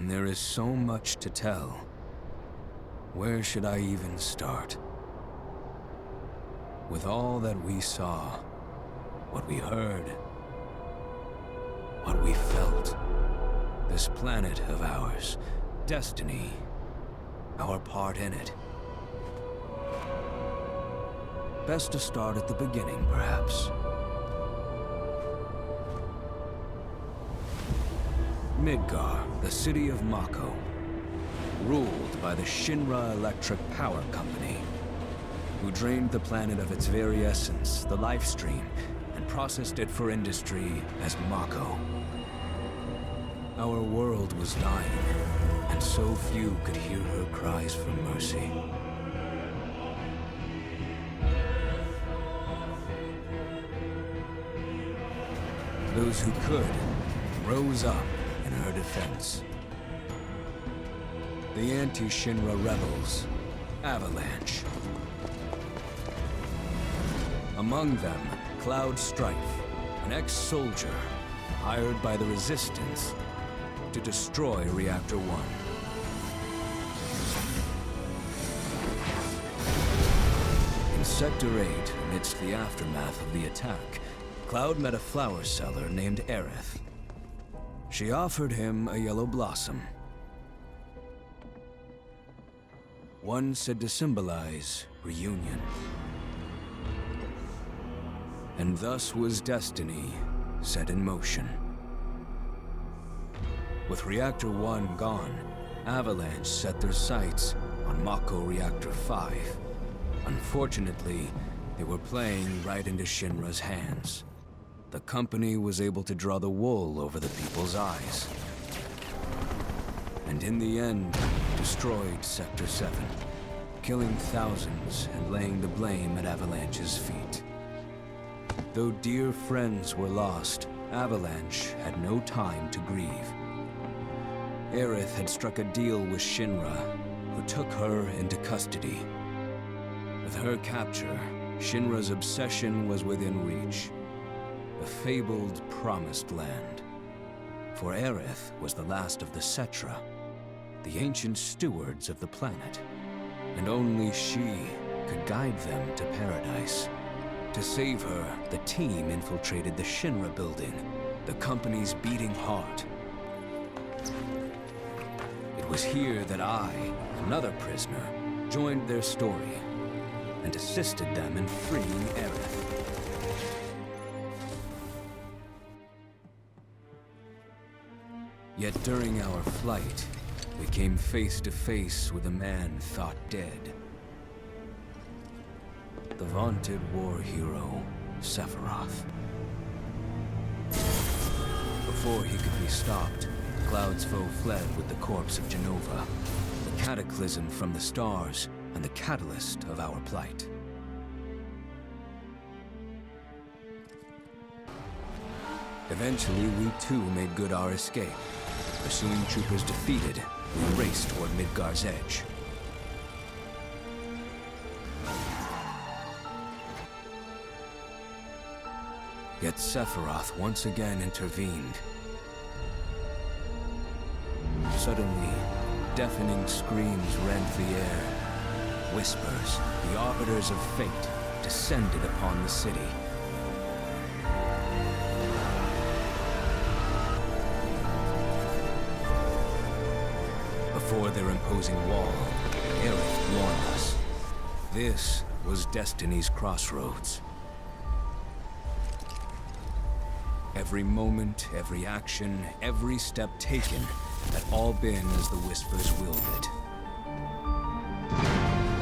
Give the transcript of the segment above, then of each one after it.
When there is so much to tell, where should I even start? With all that we saw, what we heard, what we felt, this planet of ours, destiny, our part in it. Best to start at the beginning, perhaps. Midgar, the city of Mako, ruled by the Shinra Electric Power Company, who drained the planet of its very essence, the life stream, and processed it for industry as Mako. Our world was dying, and so few could hear her cries for mercy. Those who could rose up in her defense. The anti-Shinra rebels, Avalanche. Among them, Cloud Strife, an ex-soldier hired by the Resistance to destroy Reactor 1. In Sector 8, amidst the aftermath of the attack, Cloud met a flower seller named Aerith. She offered him a yellow blossom. One said to symbolize reunion. And thus was destiny set in motion. With Reactor 1 gone, Avalanche set their sights on Mako Reactor 5. Unfortunately, they were playing right into Shinra's hands. The company was able to draw the wool over the people's eyes. And in the end, destroyed Sector 7, killing thousands and laying the blame at Avalanche's feet. Though dear friends were lost, Avalanche had no time to grieve. Aerith had struck a deal with Shinra, who took her into custody. With her capture, Shinra's obsession was within reach. The fabled Promised Land. For Aerith was the last of the Cetra, the ancient stewards of the planet, and only she could guide them to paradise. To save her, the team infiltrated the Shinra building, the company's beating heart. It was here that I, another prisoner, joined their story and assisted them in freeing Aerith. Yet during our flight, we came face to face with a man thought dead. The vaunted war hero, Sephiroth. Before he could be stopped, Cloud's foe fled with the corpse of Genova, the cataclysm from the stars and the catalyst of our plight. Eventually, we too made good our escape. Pursuing troopers defeated, we raced toward Midgar's edge. Yet Sephiroth once again intervened. Suddenly, deafening screams rent the air. Whispers, the arbiters of fate, descended upon the city. Before their imposing wall, Aerith warned us. This was Destiny's crossroads. Every moment, every action, every step taken had all been as the Whispers willed it.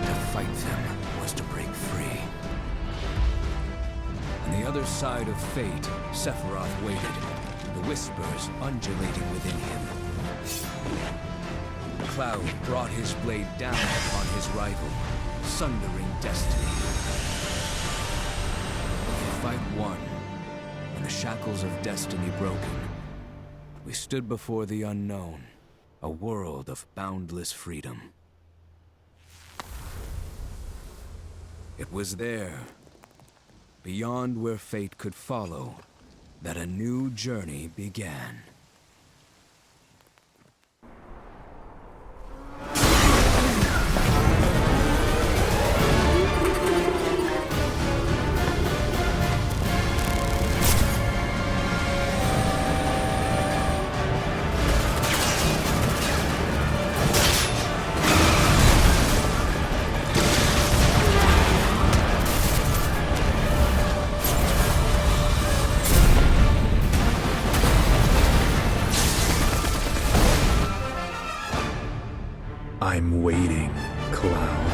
To fight them was to break free. On the other side of fate, Sephiroth waited, the Whispers undulating within him. Cloud brought his blade down upon his rival, sundering destiny. The fight won, and the shackles of destiny broken. We stood before the unknown, a world of boundless freedom. It was there, beyond where fate could follow, that a new journey began. I'm waiting, Cloud.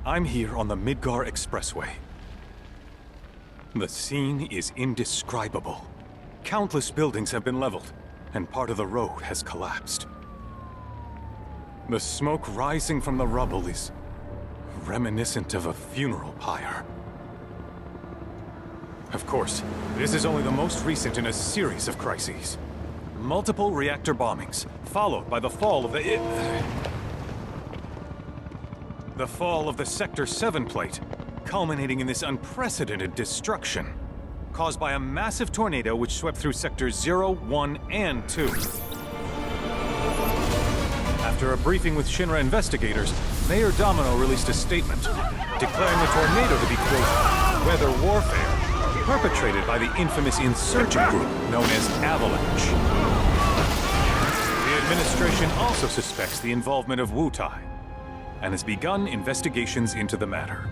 I'm here on the Midgar Expressway. The scene is indescribable. Countless buildings have been leveled, and part of the road has collapsed. The smoke rising from the rubble is reminiscent of a funeral pyre. Of course, this is only the most recent in a series of crises. Multiple reactor bombings, followed by the fall of the Sector 7 plate, culminating in this unprecedented destruction, caused by a massive tornado which swept through Sectors 0, 1, and 2. After a briefing with Shinra investigators, Mayor Domino released a statement, declaring the tornado to be, quote, weather warfare, perpetrated by the infamous insurgent group known as Avalanche. The administration also suspects the involvement of Wutai, and has begun investigations into the matter.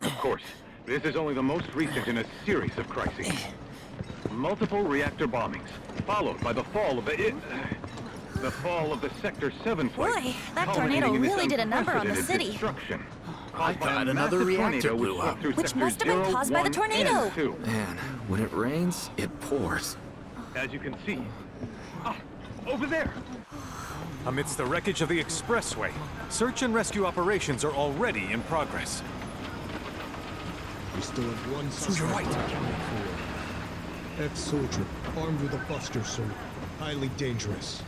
Of course, this is only the most recent in a series of crises. Multiple reactor bombings, followed by the fall of the Sector 7 plate. Boy, that tornado really did a number on the city. I thought another reactor blew up. Which must have been caused by the tornado. Man, when it rains, it pours. As you can see. Over there! Amidst the wreckage of the expressway, search and rescue operations are already in progress. We still have one suspect. To your right. Ex-soldier, armed with a buster sword. Highly dangerous.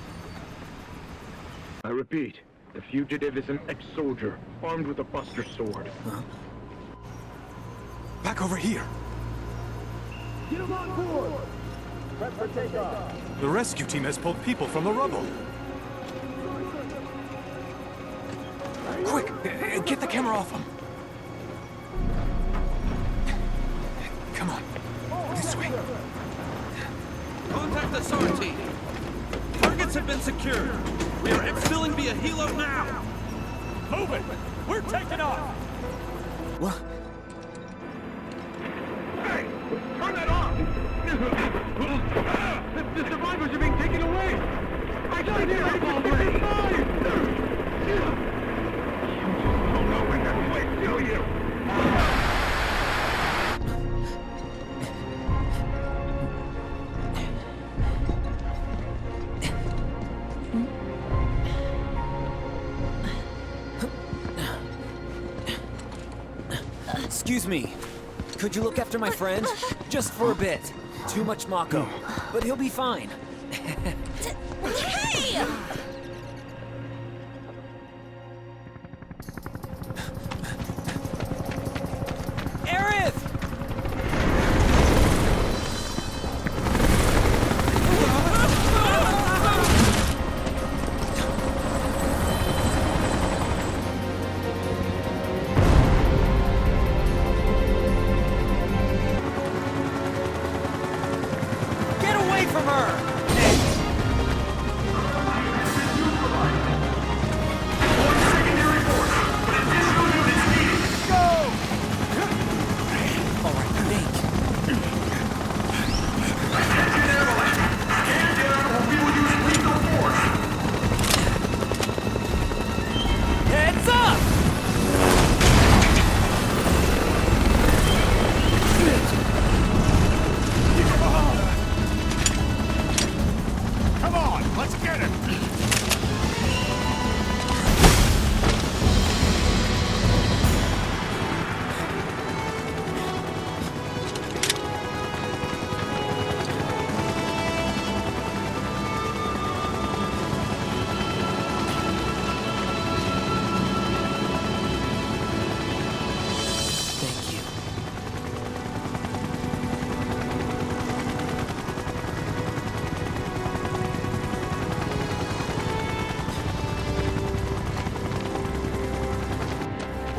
I repeat, the fugitive is an ex-soldier, armed with a buster sword. Huh? Back over here! Get him on board! Prep for takeoff! The rescue team has pulled people from the rubble. Quick! Get the camera off them! Come on. This way. Contact the SAR team. Targets have been secured. We are exfilling via helo now. Move it. We're taking off. What? Hey! Turn that off! The survivors are being taken away! I got here! You don't know when that place, do you? Excuse me. Could you look after my friend? Just for a bit. Too much Mako. But he'll be fine. Hey! Aerith!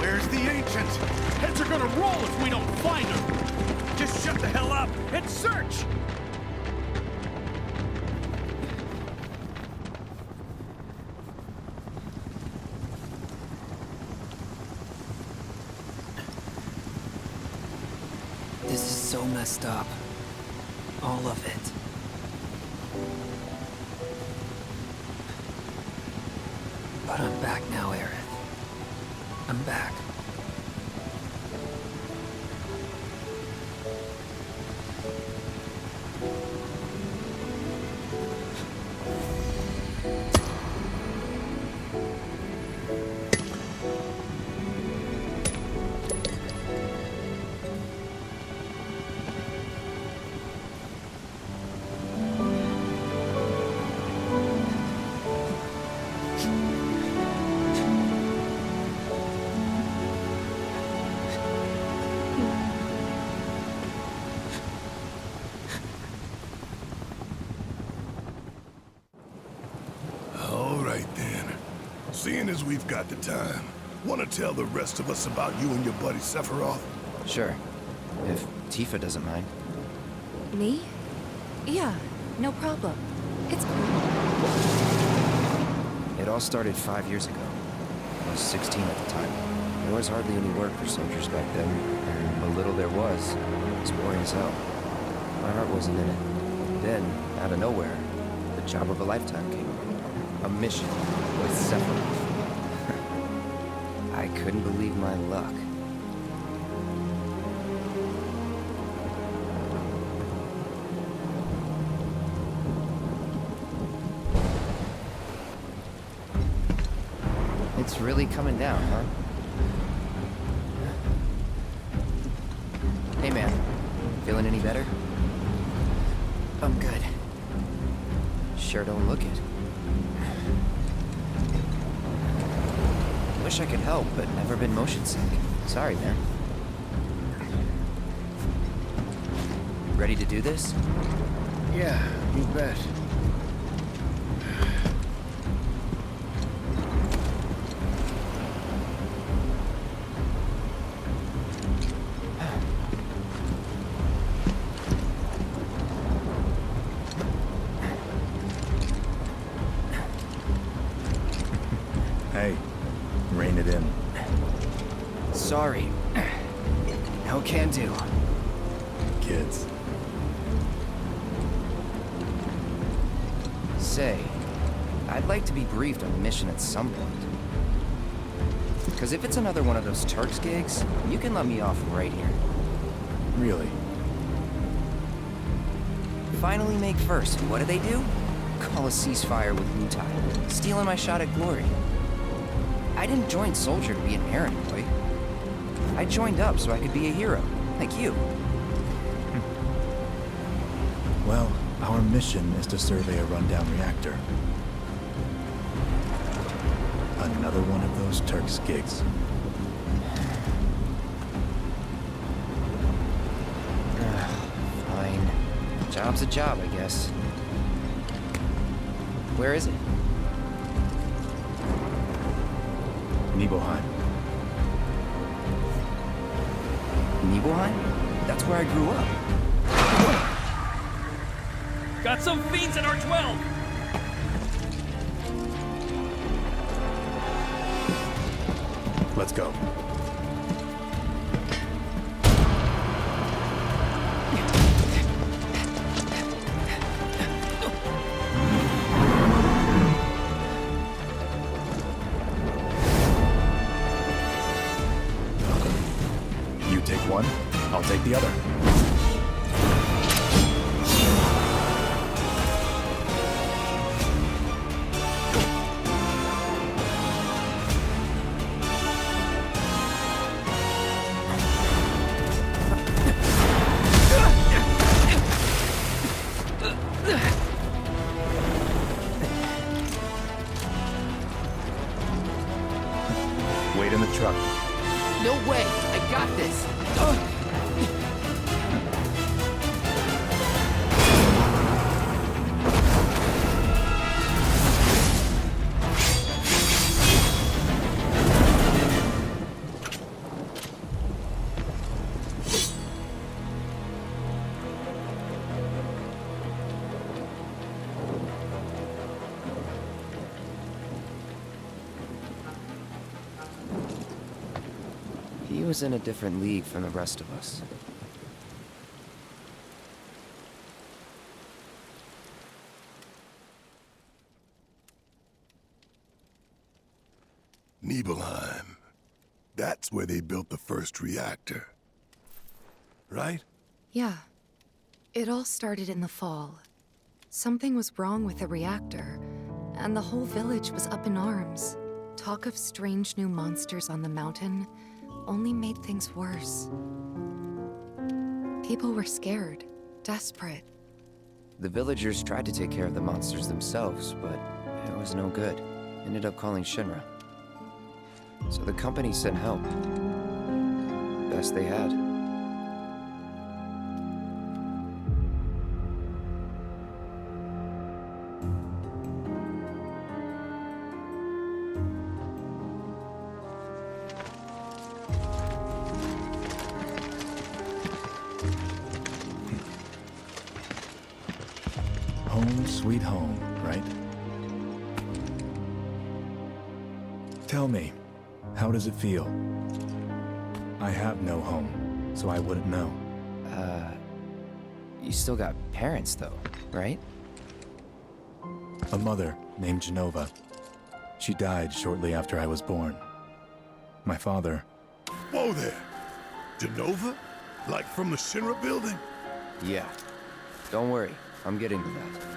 Where's the Ancient? Heads are gonna roll if we don't find her! Just shut the hell up and search! This is so messed up. All of it. But I'm back now, Aerith. I'm back. All right then. Seeing as we've got the time, want to tell the rest of us about you and your buddy Sephiroth? Sure. If Tifa doesn't mind. Me? Yeah, no problem. It's cool. It all started 5 years ago. I was 16 at the time. There was hardly any work for soldiers back then, and what little there was boring as hell. My heart wasn't in it. Then, out of nowhere, the job of a lifetime came along. A mission with Sephiroth. I couldn't believe my luck. It's really coming down, huh? Hey man, feeling any better? I'm good. Sure don't look it. Wish I could help, but never been motion sick. Sorry, man. Ready to do this? Yeah, you bet. Hey, rein it in. Sorry. No can do. Kids. Say, I'd like to be briefed on the mission at some point. Because if it's another one of those Turks gigs, you can let me off right here. Really? Finally make first. What do they do? Call a ceasefire with Mutai, stealing my shot at glory. I didn't join Soldier to be an errand boy. I joined up so I could be a hero, like you. Well, our mission is to survey a rundown reactor. Another one of those Turks gigs. Fine. Job's a job, I guess. Where is it? Nibelheim. Nibelheim? That's where I grew up. Got some fiends in our 12! Let's go. You take one, I'll take the other. Wait in the truck. No way! I got this! He was in a different league from the rest of us. Nibelheim. That's where they built the first reactor. Right? Yeah. It all started in the fall. Something was wrong with the reactor, and the whole village was up in arms. Talk of strange new monsters on the mountain only made things worse. People were scared, desperate. The villagers tried to take care of the monsters themselves, but it was no good. Ended up calling Shinra. So the company sent help. Best they had. Home sweet home, right? Tell me, how does it feel? I have no home, so I wouldn't know. You still got parents though, right? A mother named Genova. She died shortly after I was born. My father... Whoa there! Genova? Like from the Shinra building? Yeah. Don't worry, I'm getting to that.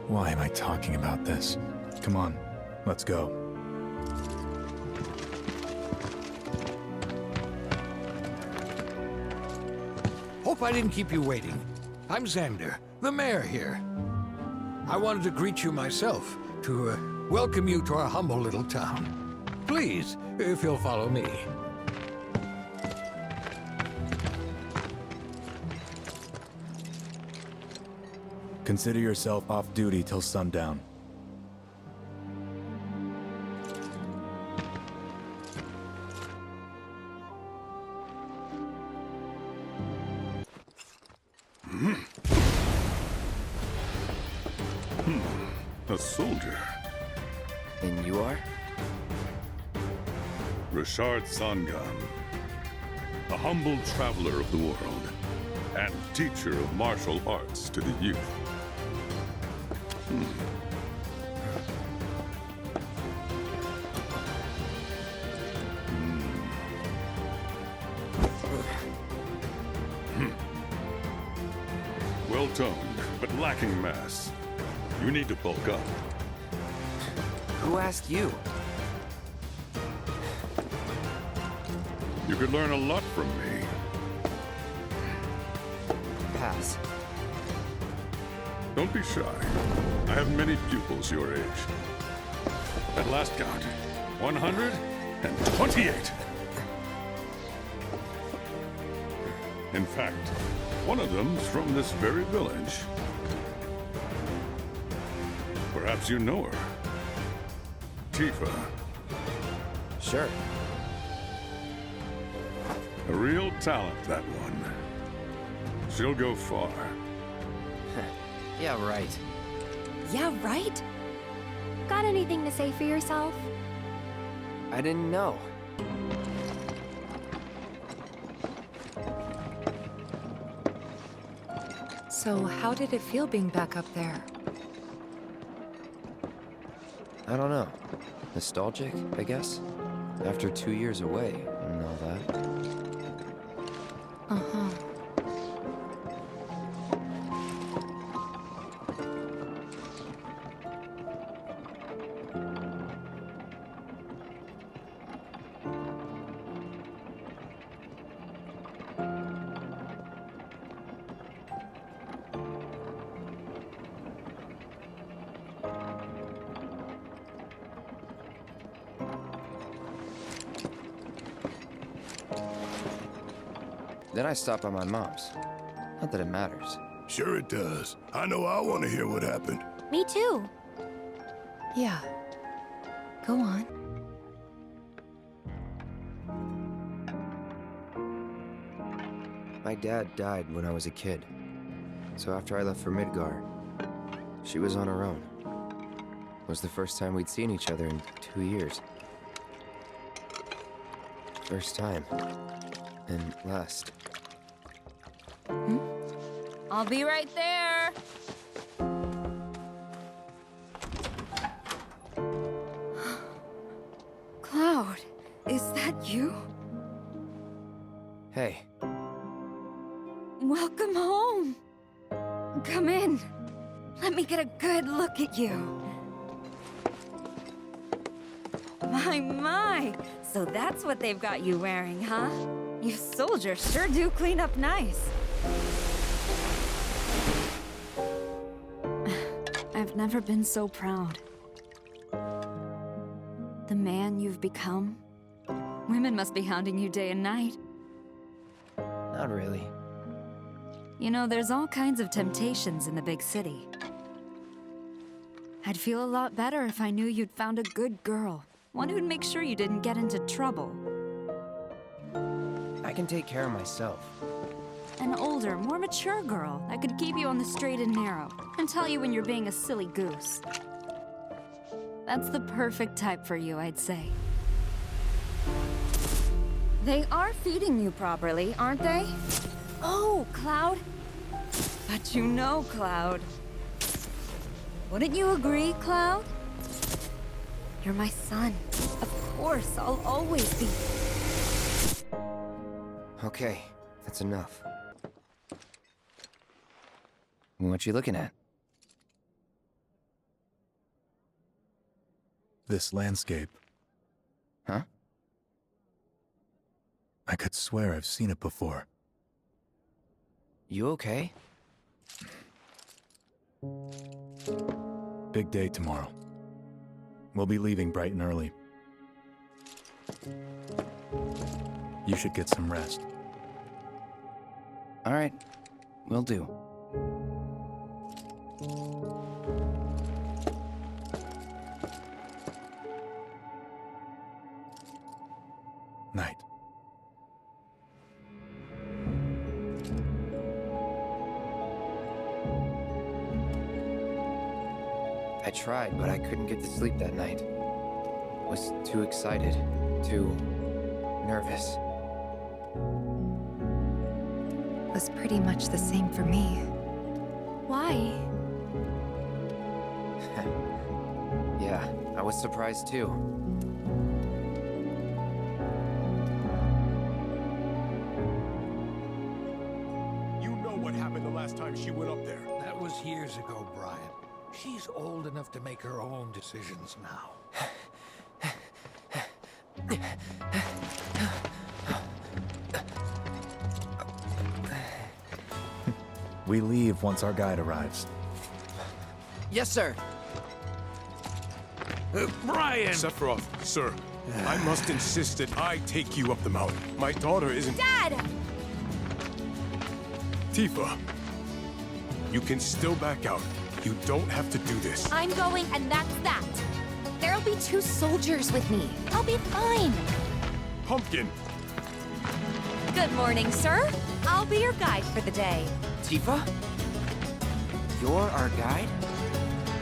Why am I talking about this? Come on, let's go. Hope I didn't keep you waiting. I'm Xander, the mayor here. I wanted to greet you myself, to welcome you to our humble little town. Please, if you'll follow me. Consider yourself off duty till sundown. A soldier. And you are? Richard Sangan. A humble traveler of the world, and teacher of martial arts to the youth. Well-toned, but lacking mass. You need to bulk up. Who asked you? You could learn a lot from me. Pass. Don't be shy. I have many pupils your age. At last count, 128. In fact, one of them's from this very village. Perhaps you know her. Tifa. Sure. A real talent, that one. She'll go far. Yeah, right. Yeah, right? Got anything to say for yourself? I didn't know. So how did it feel being back up there? I don't know. Nostalgic, I guess? After 2 years away and all that. Uh-huh. Then I stopped by my mom's. Not that it matters. Sure it does. I know I want to hear what happened. Me too. Yeah. Go on. My dad died when I was a kid. So after I left for Midgar, she was on her own. It was the first time we'd seen each other in 2 years. First time. And last. I'll be right there. Cloud, is that you? Hey. Welcome home. Come in. Let me get a good look at you. My. So that's what they've got you wearing, huh? You soldiers sure do clean up nice. I've never been so proud. The man you've become. Women must be hounding you day and night. Not really. You know, there's all kinds of temptations in the big city. I'd feel a lot better if I knew you'd found a good girl. One who'd make sure you didn't get into trouble. I can take care of myself. An older, more mature girl that could keep you on the straight and narrow and tell you when you're being a silly goose. That's the perfect type for you, I'd say. They are feeding you properly, aren't they? Oh, Cloud. But you know, Cloud. Wouldn't you agree, Cloud? You're my son. Of course, I'll always be. Okay, that's enough. What you looking at? This landscape. Huh? I could swear I've seen it before. You okay? Big day tomorrow. We'll be leaving bright and early. You should get some rest. All right, will do. Night. I tried, but I couldn't get to sleep that night. Was too excited, too nervous. It was pretty much the same for me. Why? Yeah, I was surprised too. You know what happened the last time she went up there. That was years ago, Brian. She's old enough to make her own decisions now. We leave once our guide arrives. Yes, sir. Brian! Sephiroth, sir, I must insist that I take you up the mountain. My daughter isn't... Dad! Tifa, you can still back out. You don't have to do this. I'm going, and that's that. There'll be 2 soldiers with me. I'll be fine. Pumpkin! Good morning, sir. I'll be your guide for the day. Tifa? You're our guide?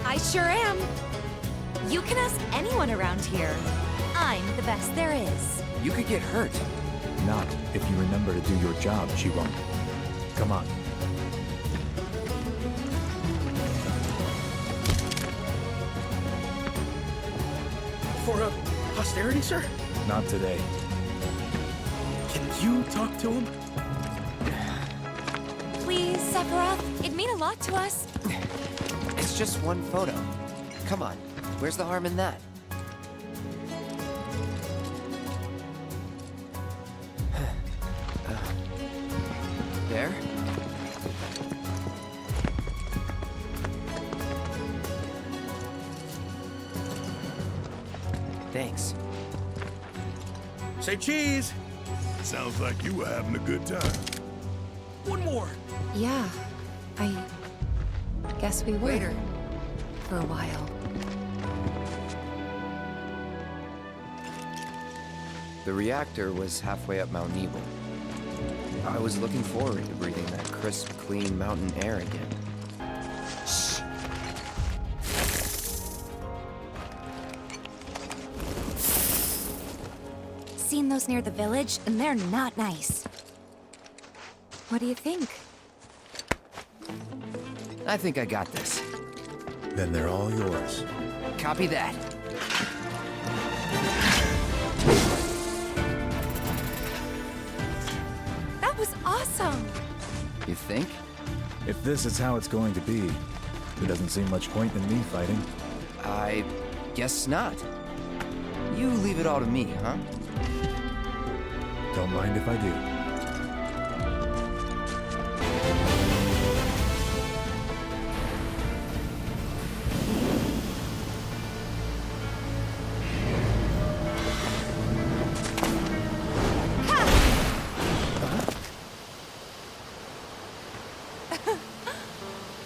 I sure am. You can ask anyone around here. I'm the best there is. You could get hurt. Not if you remember to do your job, she won't. Come on. For posterity, sir? Not today. Can you talk to him? Please, Sephiroth. It'd mean a lot to us. It's just one photo. Come on, where's the harm in that? There? Thanks. Say cheese! Sounds like you were having a good time. One more! Yeah, I guess we were. Later. For a while. The reactor was halfway up Mount Nebel. I was looking forward to breathing that crisp, clean mountain air again. Shh. Seen those near the village, and they're not nice. What do you think? I think I got this. Then they're all yours. Copy that. That was awesome! You think? If this is how it's going to be, there doesn't seem much point in me fighting. I guess not. You leave it all to me, huh? Don't mind if I do.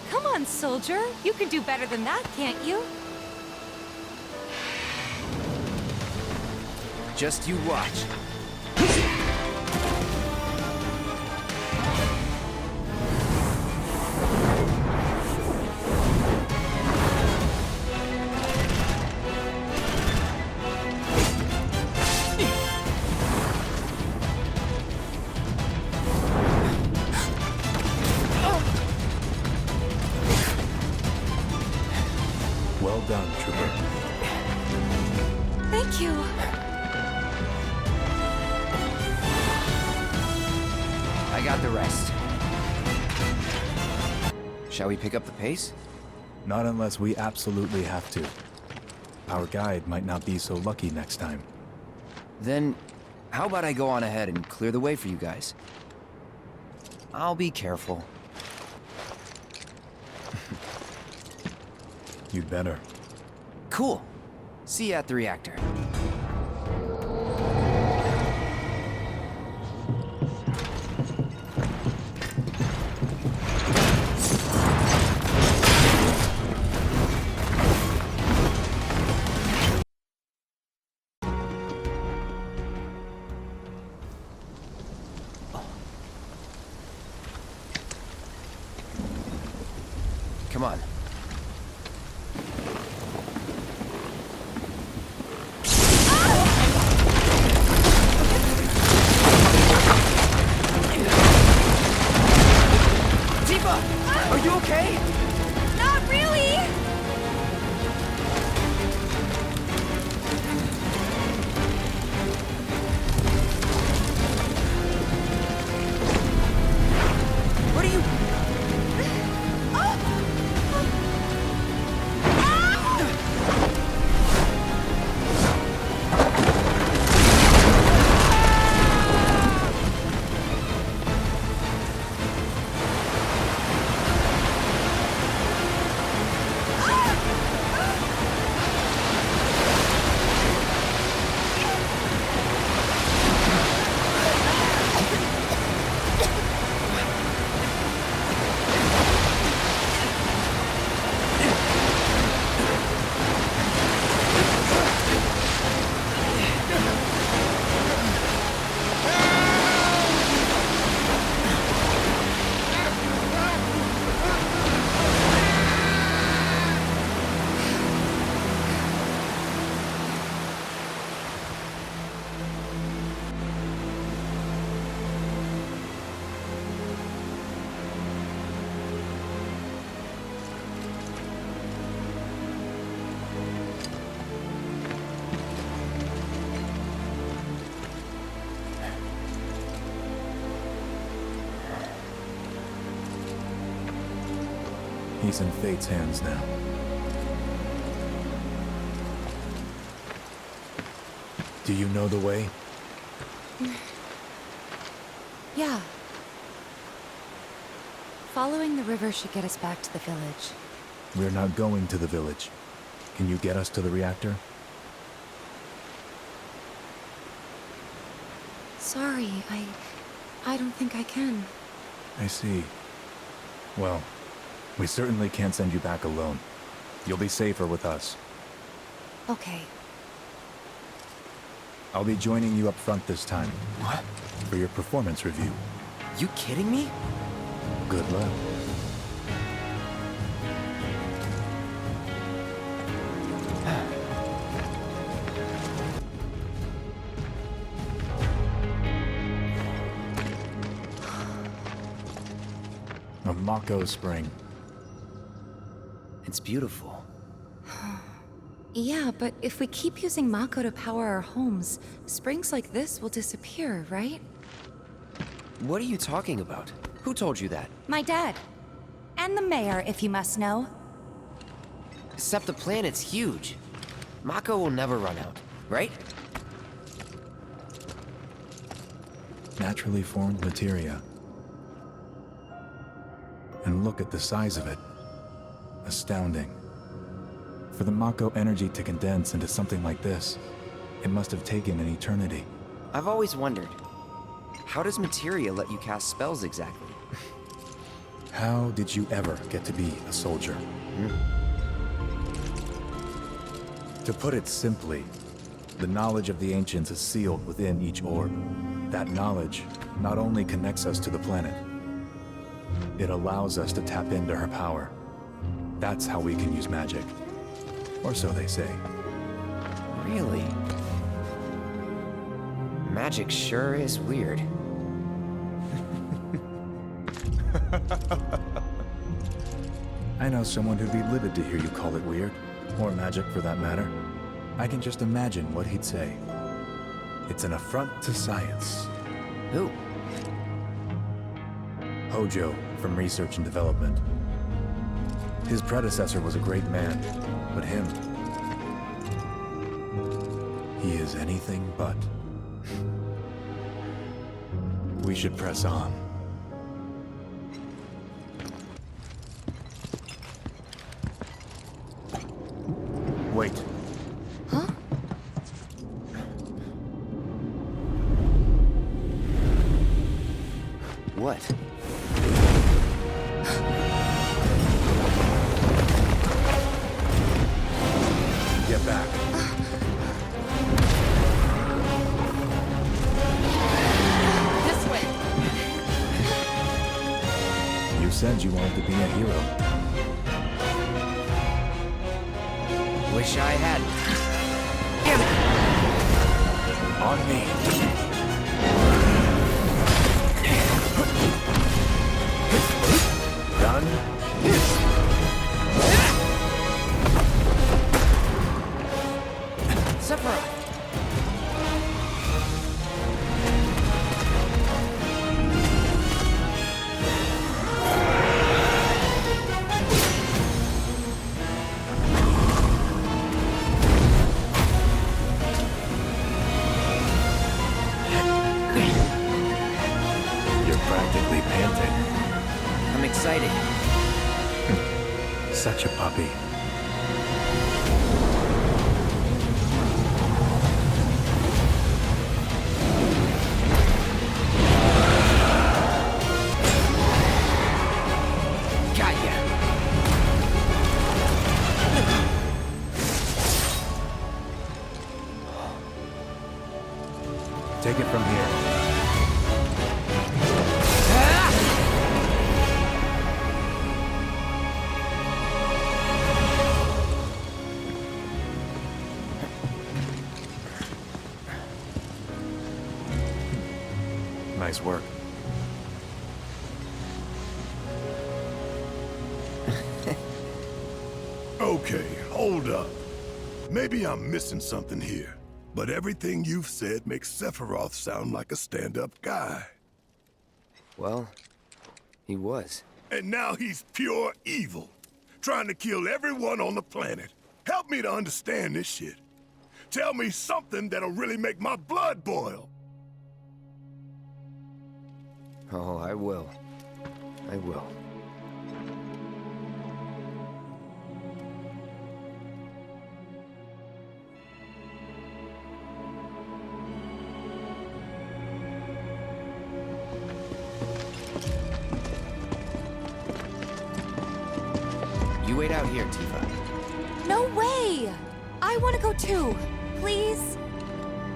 Come on, soldier. You can do better than that, can't you? Just you watch. Well done, Trooper. Thank you. I got the rest. Shall we pick up the pace? Not unless we absolutely have to. Our guide might not be so lucky next time. Then, how about I go on ahead and clear the way for you guys? I'll be careful. You'd better. Cool. See you at the reactor. Come on. Are you okay? Not really! What are you... He's in Fate's hands now. Do you know the way? Yeah. Following the river should get us back to the village. We're not going to the village. Can you get us to the reactor? Sorry, I don't think I can. I see. Well, we certainly can't send you back alone. You'll be safer with us. Okay. I'll be joining you up front this time. What? For your performance review. You kidding me? Good luck. A Mako spring. It's beautiful. Yeah, but if we keep using Mako to power our homes, springs like this will disappear, right? What are you talking about? Who told you that? My dad. And the mayor, if you must know. Except the planet's huge. Mako will never run out, right? Naturally formed materia. And look at the size of it. Astounding. For the Mako energy to condense into something like this, it must have taken an eternity. I've always wondered, how does materia let you cast spells exactly? How did you ever get to be a soldier? To put it simply, the knowledge of the ancients is sealed within each orb. That knowledge not only connects us to the planet, it allows us to tap into her power. That's how we can use magic. Or so they say. Really? Magic sure is weird. I know someone who'd be livid to hear you call it weird, or magic for that matter. I can just imagine what he'd say. It's an affront to science. Who? Hojo, from Research and Development. His predecessor was a great man, but him... he is anything but. We should press on. Wait. Huh? What? Get back. This way. You said you wanted to be a hero. Wish I had. On me. Done? Sephiroth! You're practically panting. I'm excited. Such a puppy. Got ya. Take it from here. Nice work. Okay, hold up. Maybe I'm missing something here, but everything you've said makes Sephiroth sound like a stand-up guy. Well, he was. And now he's pure evil, trying to kill everyone on the planet. Help me to understand this shit. Tell me something that'll really make my blood boil. Oh, I will. I will. You wait out here, Tifa. No way! I want to go too. Please?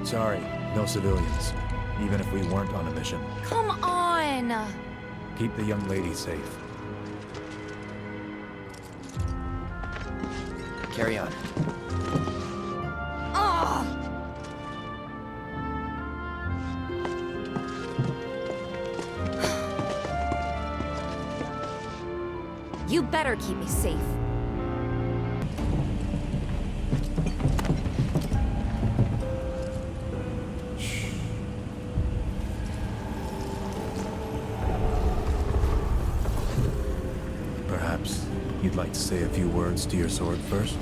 Sorry, no civilians. Even if we weren't on a mission. Come on! when, Keep the young lady safe. Carry on. Oh! You better keep me safe. Perhaps you'd like to say a few words to your sword first?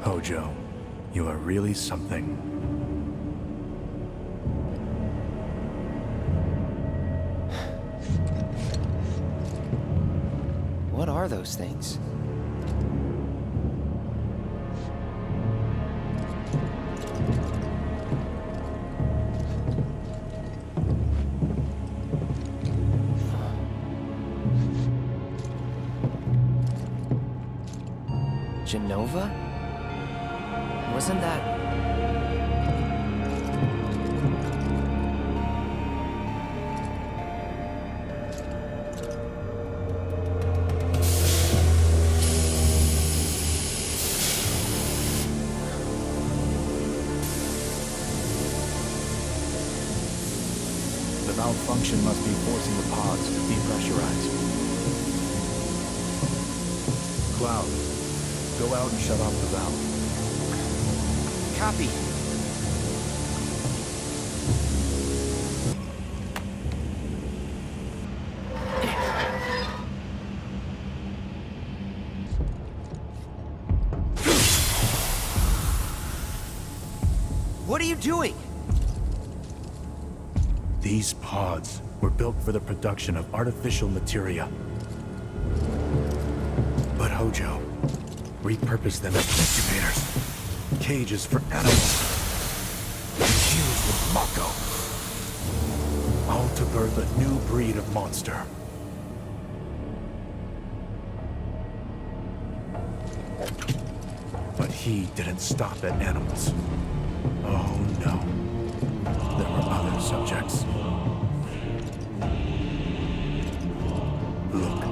Hojo, you are really something. What are those things? Genova? Wasn't that... The malfunction must be forcing the pods to depressurize. Cloud, go out and shut off the valve. Copy. What are you doing? These pods were built for the production of artificial materia. But Hojo repurposed them as incubators, cages for animals, infused with Mako, all to birth a new breed of monster. But he didn't stop at animals. Oh no. There were other subjects. Look.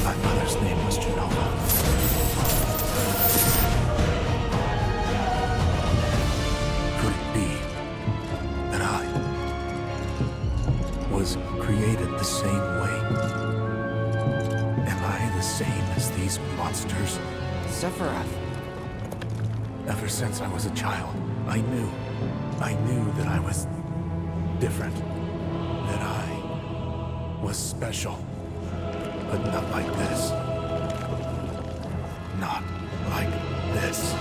My mother's name was Genova. Could it be that I was created the same way? Am I the same as these monsters? Sephiroth. Ever since I was a child, I knew that I was different. That I was special. But not like this. Not like this.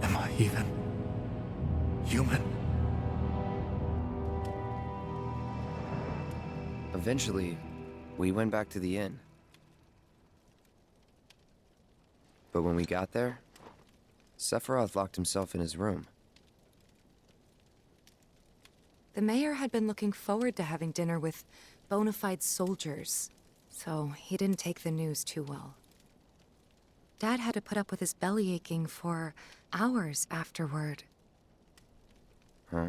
Am I even human? Eventually, we went back to the inn. But when we got there, Sephiroth locked himself in his room. The mayor had been looking forward to having dinner with bona fide soldiers, so he didn't take the news too well. Dad had to put up with his belly aching for hours afterward. Huh?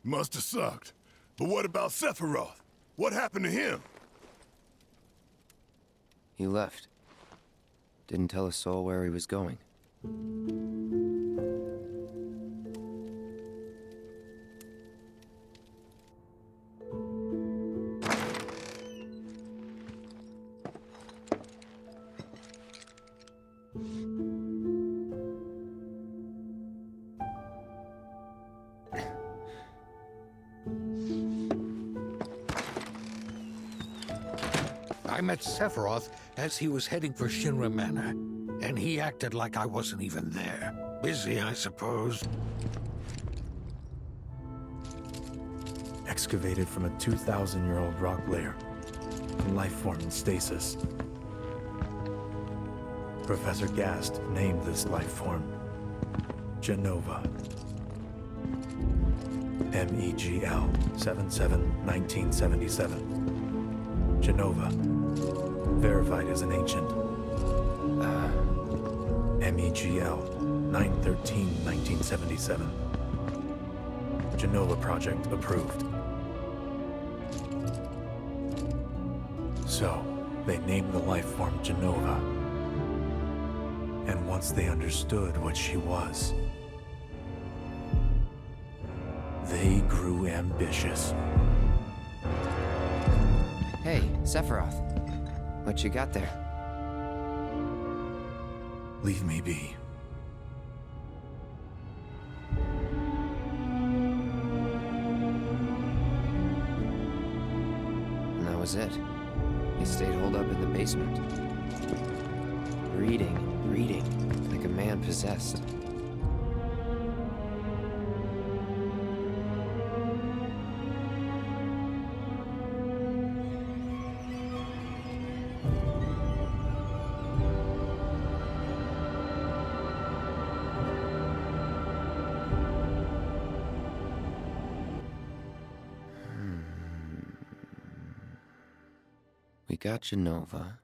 Must have sucked. But what about Sephiroth? What happened to him? He left. Didn't tell a soul where he was going. I met Sephiroth as he was heading for Shinra Manor, and he acted like I wasn't even there. Busy, I suppose. Excavated from a 2,000-year-old rock layer, life form in stasis. Professor Gast named this life form Genova. MEGL 77-1977. Genova. Verified as an ancient. MEGL 9/13/1977. Genova project approved. So, they named the life form Genova. And once they understood what she was, they grew ambitious. Hey, Sephiroth. What you got there? Leave me be. And that was it. He stayed holed up in the basement. Reading, like a man possessed. We got Genova.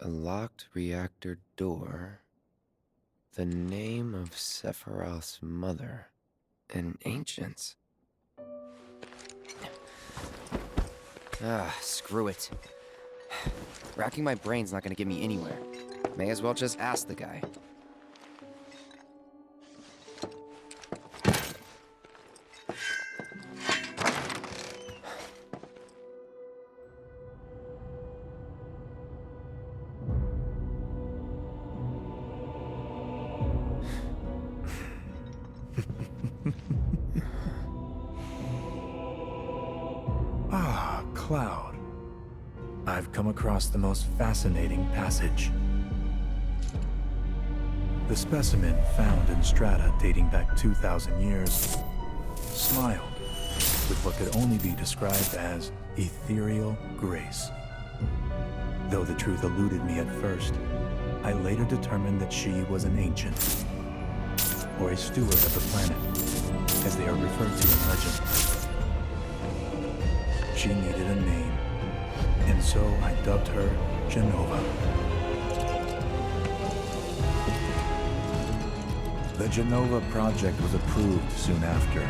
A locked reactor door. The name of Sephiroth's mother. And ancients. Screw it. Racking my brain's not gonna get me anywhere. May as well just ask the guy. Cloud. I've come across the most fascinating passage. The specimen found in strata dating back 2,000 years smiled with what could only be described as ethereal grace. Though the truth eluded me at first, I later determined that she was an ancient, or a steward of the planet, as they are referred to in legend. She needed a name, and so I dubbed her Genova. The Genova project was approved soon after.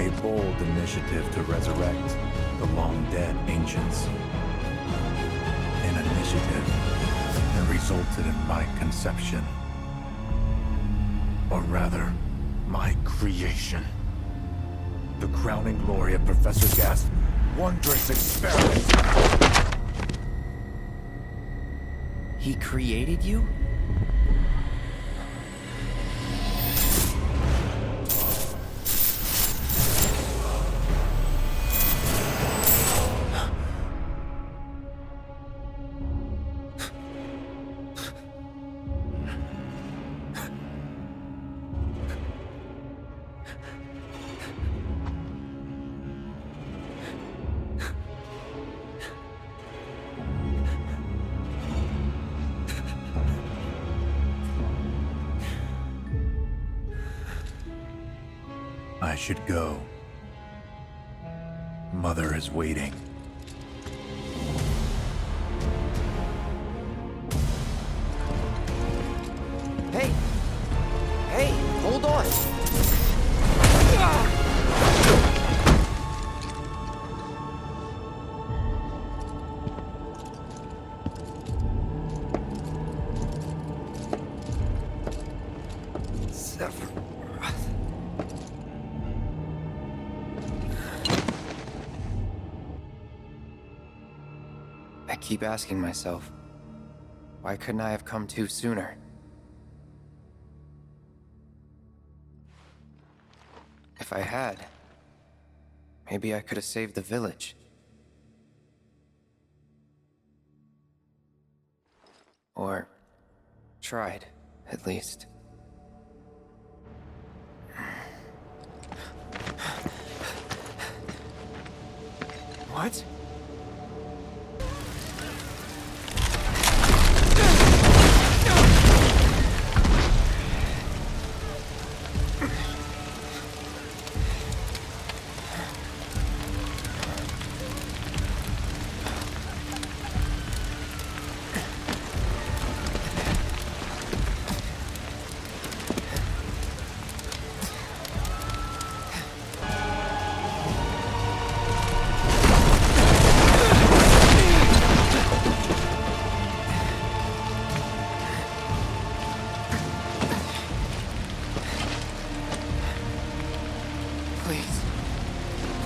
A bold initiative to resurrect the long-dead ancients. An initiative that resulted in my conception. Or rather, my creation. The crowning glory of Professor Gast's wondrous experiment. He created you? I should go. Mother is waiting. Hey! Hey, hold on! Sephiroth. I keep asking myself, why couldn't I have come to sooner? If I had, maybe I could have saved the village. Or tried, at least. What?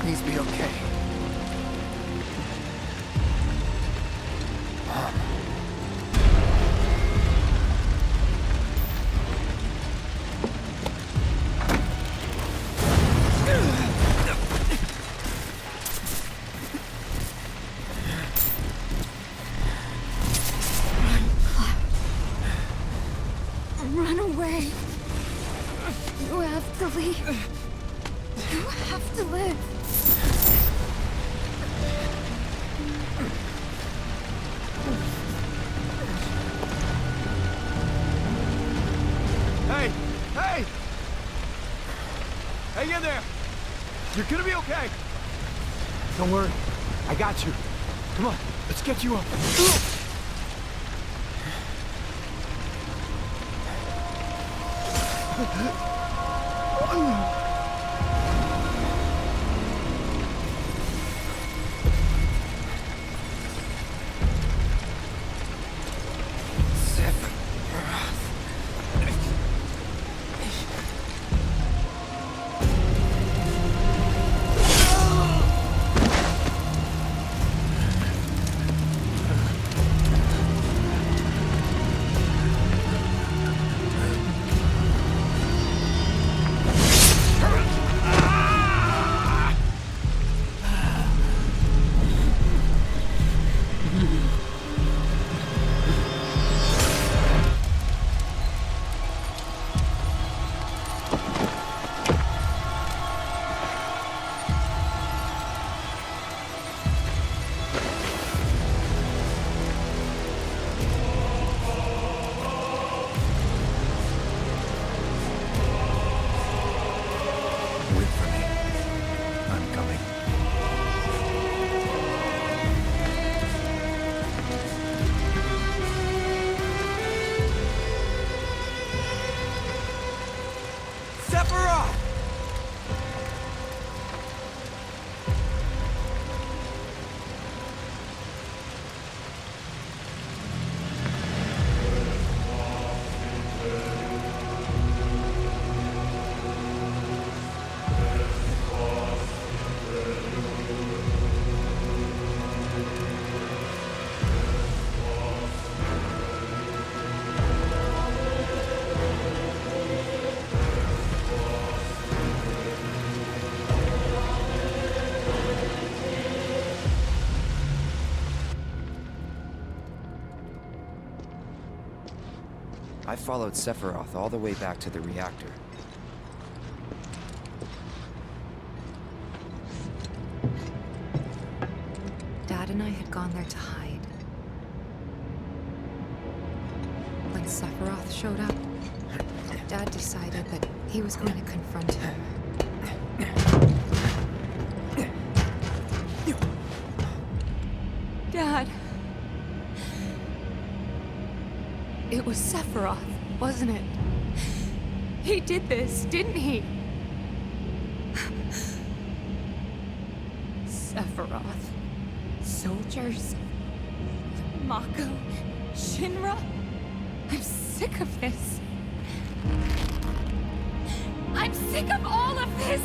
Please be okay. Mom. Run away. You have to leave. You have to live. Hey! Hey! Hang in there! You're gonna be okay! Don't worry. I got you. Come on, let's get you up. Sephiroth! I followed Sephiroth all the way back to the reactor. Dad and I had gone there to hide. When Sephiroth showed up, Dad decided that he was going to confront him. Dad! It was Sephiroth, wasn't it? He did this, didn't he? Sephiroth. Soldiers. Mako. Shinra. I'm sick of this. of all of this?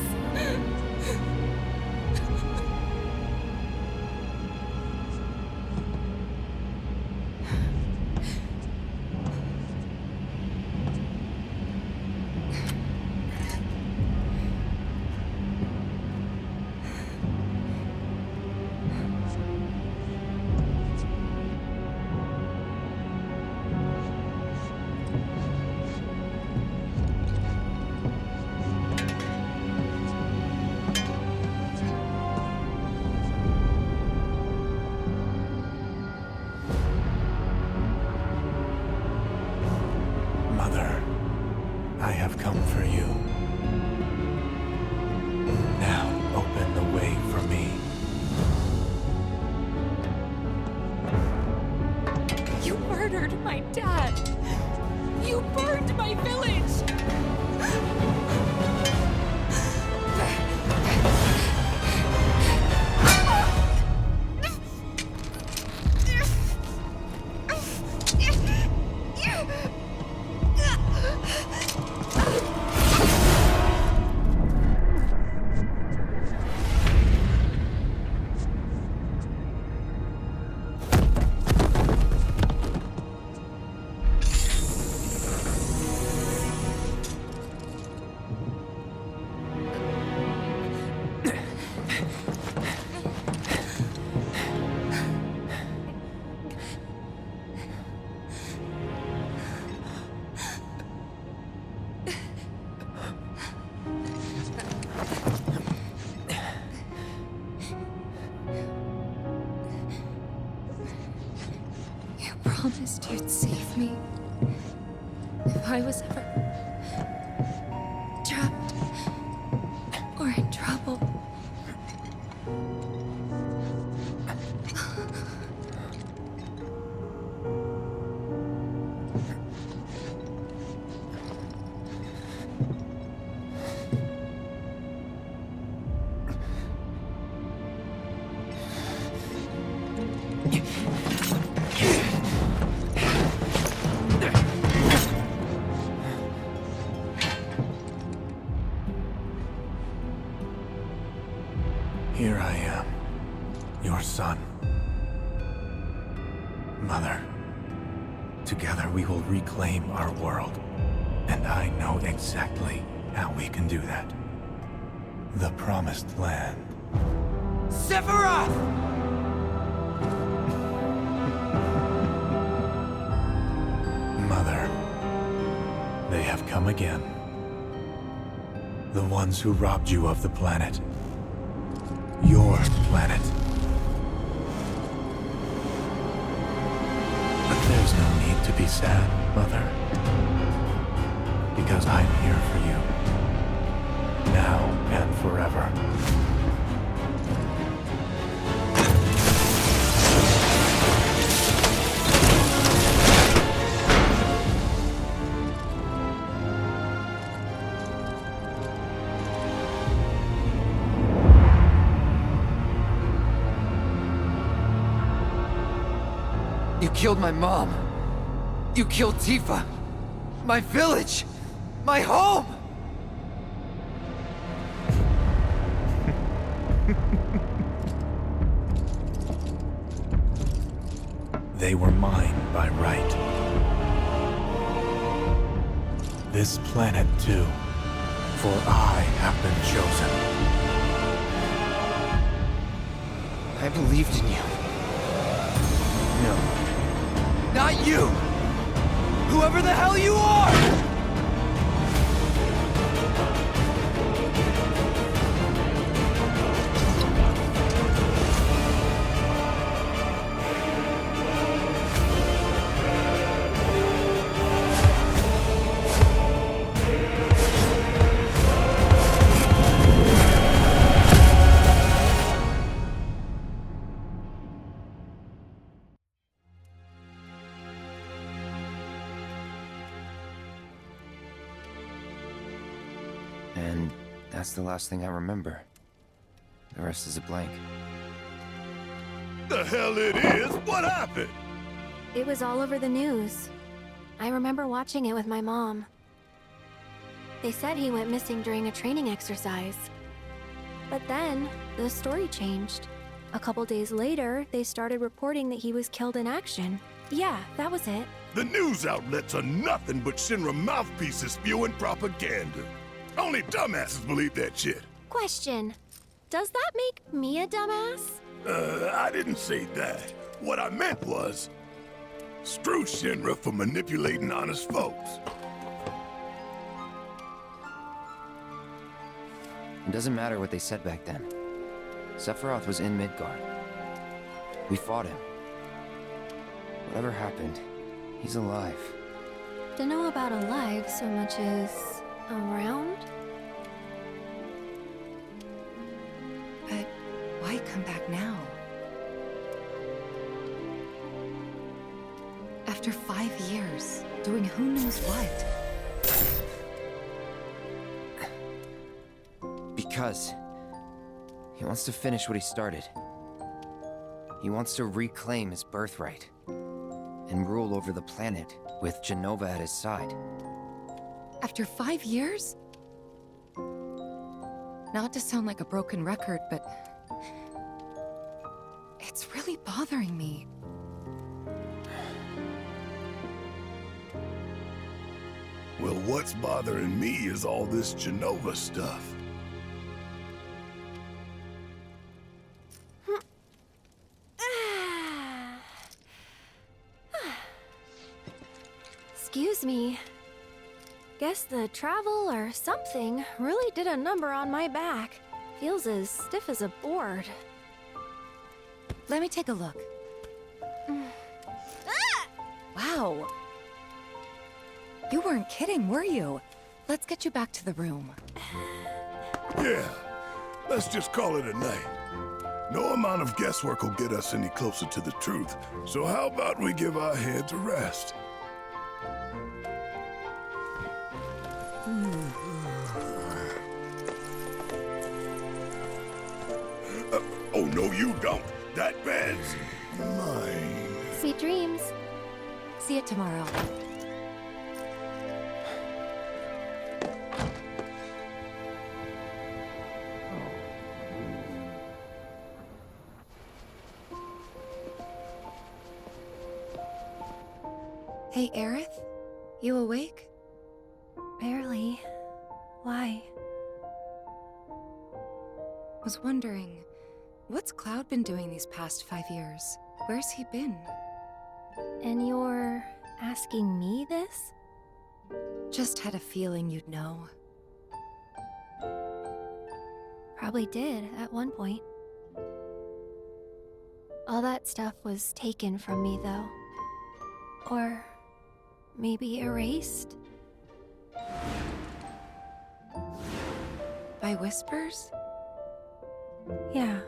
Mother, I have come for you. Now open the way for me. You murdered my dad. You burned my village. Promised you'd save me if I was ever trapped or in trouble. Here I am, your son. Mother, together we will reclaim our world. And I know exactly how we can do that. The Promised Land. Sephiroth! Mother, they have come again. The ones who robbed you of the planet. Your planet. But there's no need to be sad, Mother. Because I'm here for you. Now and forever. You killed my mom. You killed Tifa. My village. My home. They were mine by right. This planet too, for I have been chosen. I believed in you. No. Not you! Whoever the hell you are! And that's the last thing I remember. The rest is a blank. The hell it is? What happened? It was all over the news. I remember watching it with my mom. They said he went missing during a training exercise. But then, the story changed. A couple days later, they started reporting that he was killed in action. Yeah, that was it. The news outlets are nothing but Shinra mouthpieces spewing propaganda. Only dumbasses believe that shit. Question. Does that make me a dumbass? I didn't say that. What I meant was, screw Shinra for manipulating honest folks. It doesn't matter what they said back then. Sephiroth was in Midgard. We fought him. Whatever happened, he's alive. Don't know about alive so much as around? But why come back now? After 5 years, doing who knows what? Because he wants to finish what he started. He wants to reclaim his birthright and rule over the planet with Genova at his side. After 5 years? Not to sound like a broken record, but it's really bothering me. Well, what's bothering me is all this Genova stuff. Excuse me. Guess the travel or something really did a number on my back. Feels as stiff as a board. Let me take a look. Wow. You weren't kidding, were you? Let's get you back to the room. Yeah, let's just call it a night. No amount of guesswork will get us any closer to the truth, so how about we give our heads a rest? Oh, no, you don't. That bed's mine. Sweet dreams. See you tomorrow. Hey, Aerith? You awake? Barely. Why? Was wondering, what's Cloud been doing these past 5 years? Where's he been? And you're asking me this? Just had a feeling you'd know. Probably did at one point. All that stuff was taken from me, though. Or maybe erased? By whispers? Yeah.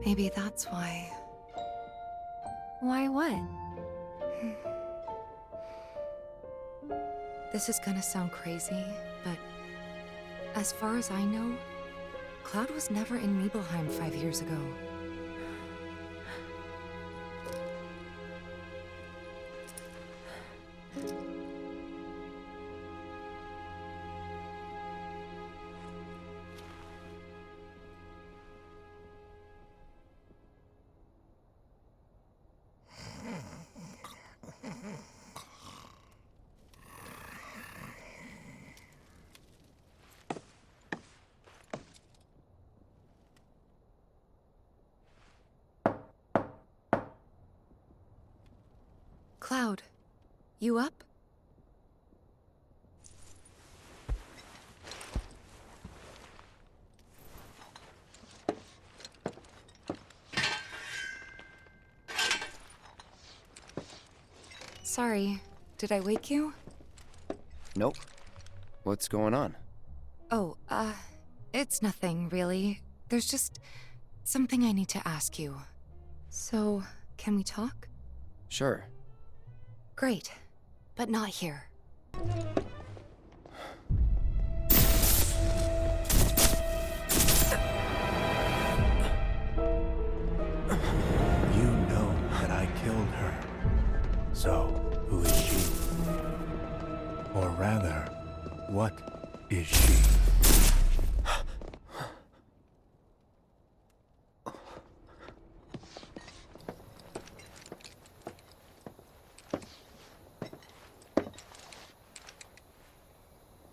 Maybe that's why. Why what? This is gonna sound crazy, but as far as I know, Cloud was never in Nibelheim 5 years ago. Cloud, you up? Sorry, did I wake you? Nope. What's going on? Oh, it's nothing, really. There's just something I need to ask you. So, can we talk? Sure. Great, but not here. You know that I killed her. So, who is she? Or rather, what is she?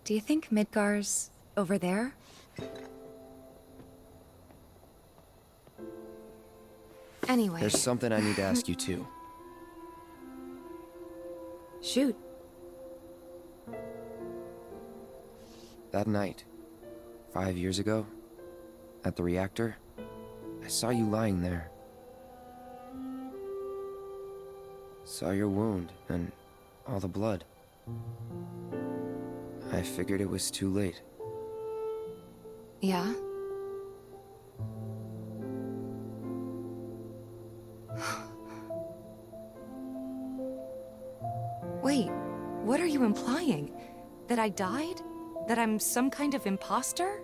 Do you think Midgar's over there? Anyway. There's something I need to ask you too. Shoot. That night, 5 years ago, at the reactor, I saw you lying there. Saw your wound and all the blood. I figured it was too late. Yeah? Wait, what are you implying? That I died? That I'm some kind of imposter?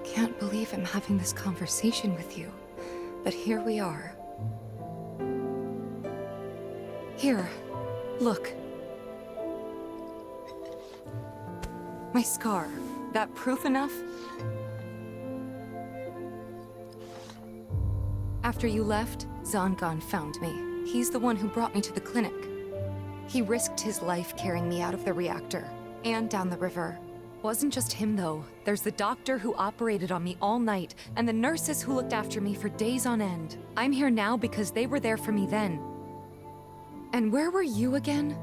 Can't believe I'm having this conversation with you, but here we are. Here, look. My scar. That proof enough? After you left, Zangan found me. He's the one who brought me to the clinic. He risked his life carrying me out of the reactor and down the river. Wasn't just him, though. There's the doctor who operated on me all night, and the nurses who looked after me for days on end. I'm here now because they were there for me then. And where were you again?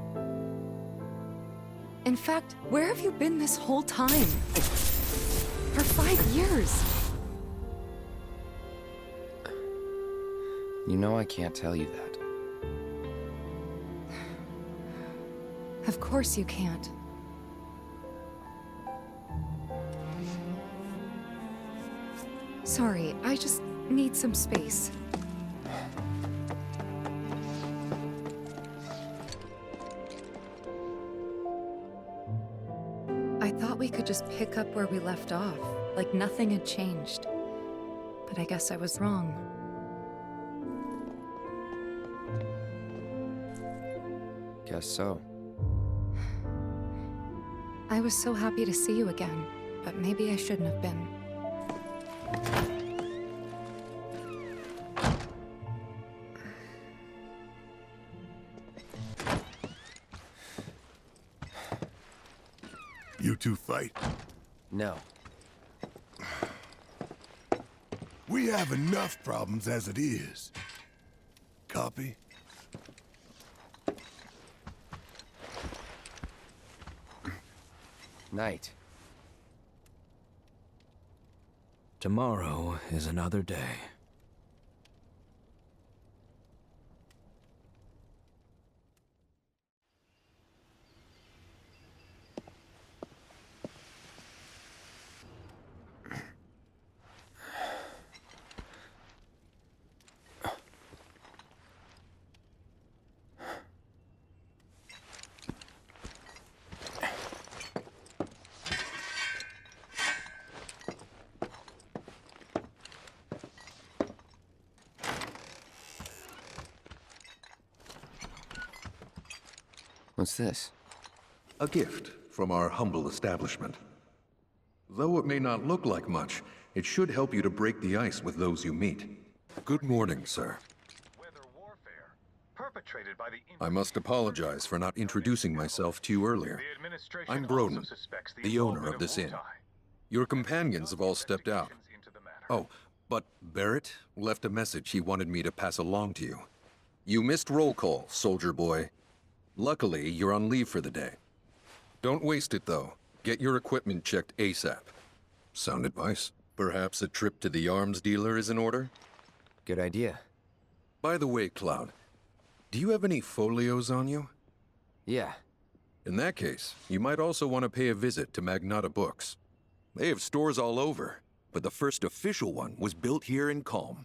In fact, where have you been this whole time? For 5 years. You know I can't tell you that. Of course you can't. Sorry, I just need some space. I thought we could just pick up where we left off, like nothing had changed. But I guess I was wrong. Guess so. I was so happy to see you again, but maybe I shouldn't have been. You two fight? No. We have enough problems as it is. Copy? Night. Tomorrow is another day. What's this? A gift from our humble establishment. Though it may not look like much, it should help you to break the ice with those you meet. Good morning, sir. I must apologize for not introducing myself to you earlier. I'm Broden, the owner of this inn. Your companions have all stepped out. Oh, but Barrett left a message he wanted me to pass along to you. You missed roll call, soldier boy. Luckily, you're on leave for the day. Don't waste it, though. Get your equipment checked ASAP. Sound advice? Perhaps a trip to the arms dealer is in order? Good idea. By the way, Cloud, do you have any folios on you? Yeah. In that case, you might also want to pay a visit to Magnata Books. They have stores all over, but the first official one was built here in Calm.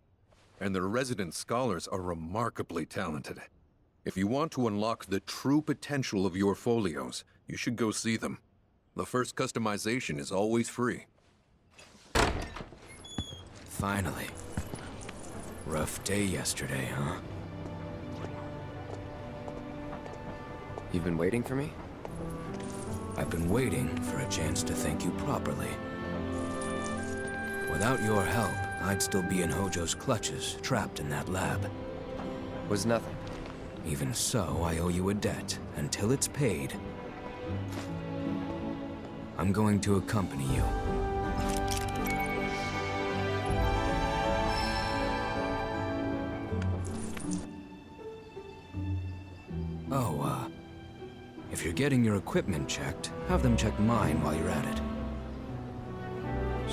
And their resident scholars are remarkably talented. If you want to unlock the true potential of your folios, you should go see them. The first customization is always free. Finally. Rough day yesterday, huh? You've been waiting for me? I've been waiting for a chance to thank you properly. Without your help, I'd still be in Hojo's clutches, trapped in that lab. Was nothing. Even so, I owe you a debt. Until it's paid, I'm going to accompany you. Oh, if you're getting your equipment checked, have them check mine while you're at it.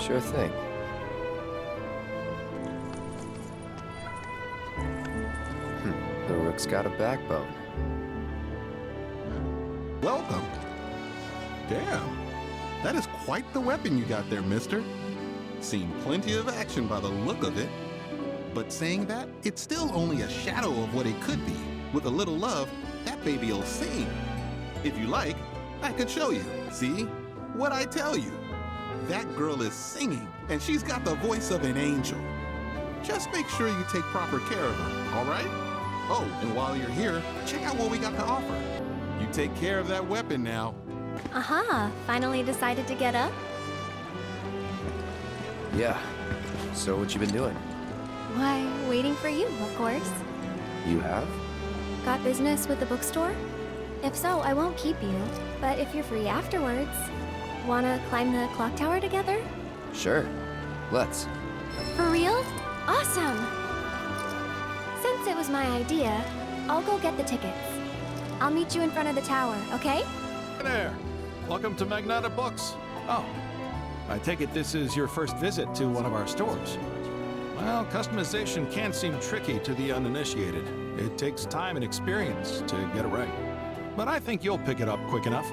Sure thing. The Rook's got a backbone. Welcome. Damn. That is quite the weapon you got there, mister. Seen plenty of action by the look of it. But saying that, it's still only a shadow of what it could be. With a little love, that baby'll sing. If you like, I could show you. See? What'd I tell you? That girl is singing, and she's got the voice of an angel. Just make sure you take proper care of her, all right? Oh, and while you're here, check out what we got to offer. You take care of that weapon now. Aha, finally decided to get up? Yeah. So what you been doing? Why, waiting for you, of course. You have? Got business with the bookstore? If so, I won't keep you. But if you're free afterwards, wanna climb the clock tower together? Sure. Let's. For real? Awesome! Since it was my idea, I'll go get the tickets. I'll meet you in front of the tower, okay? Hey there! Welcome to Magnata Books. Oh, I take it this is your first visit to one of our stores. Well, customization can seem tricky to the uninitiated. It takes time and experience to get it right. But I think you'll pick it up quick enough.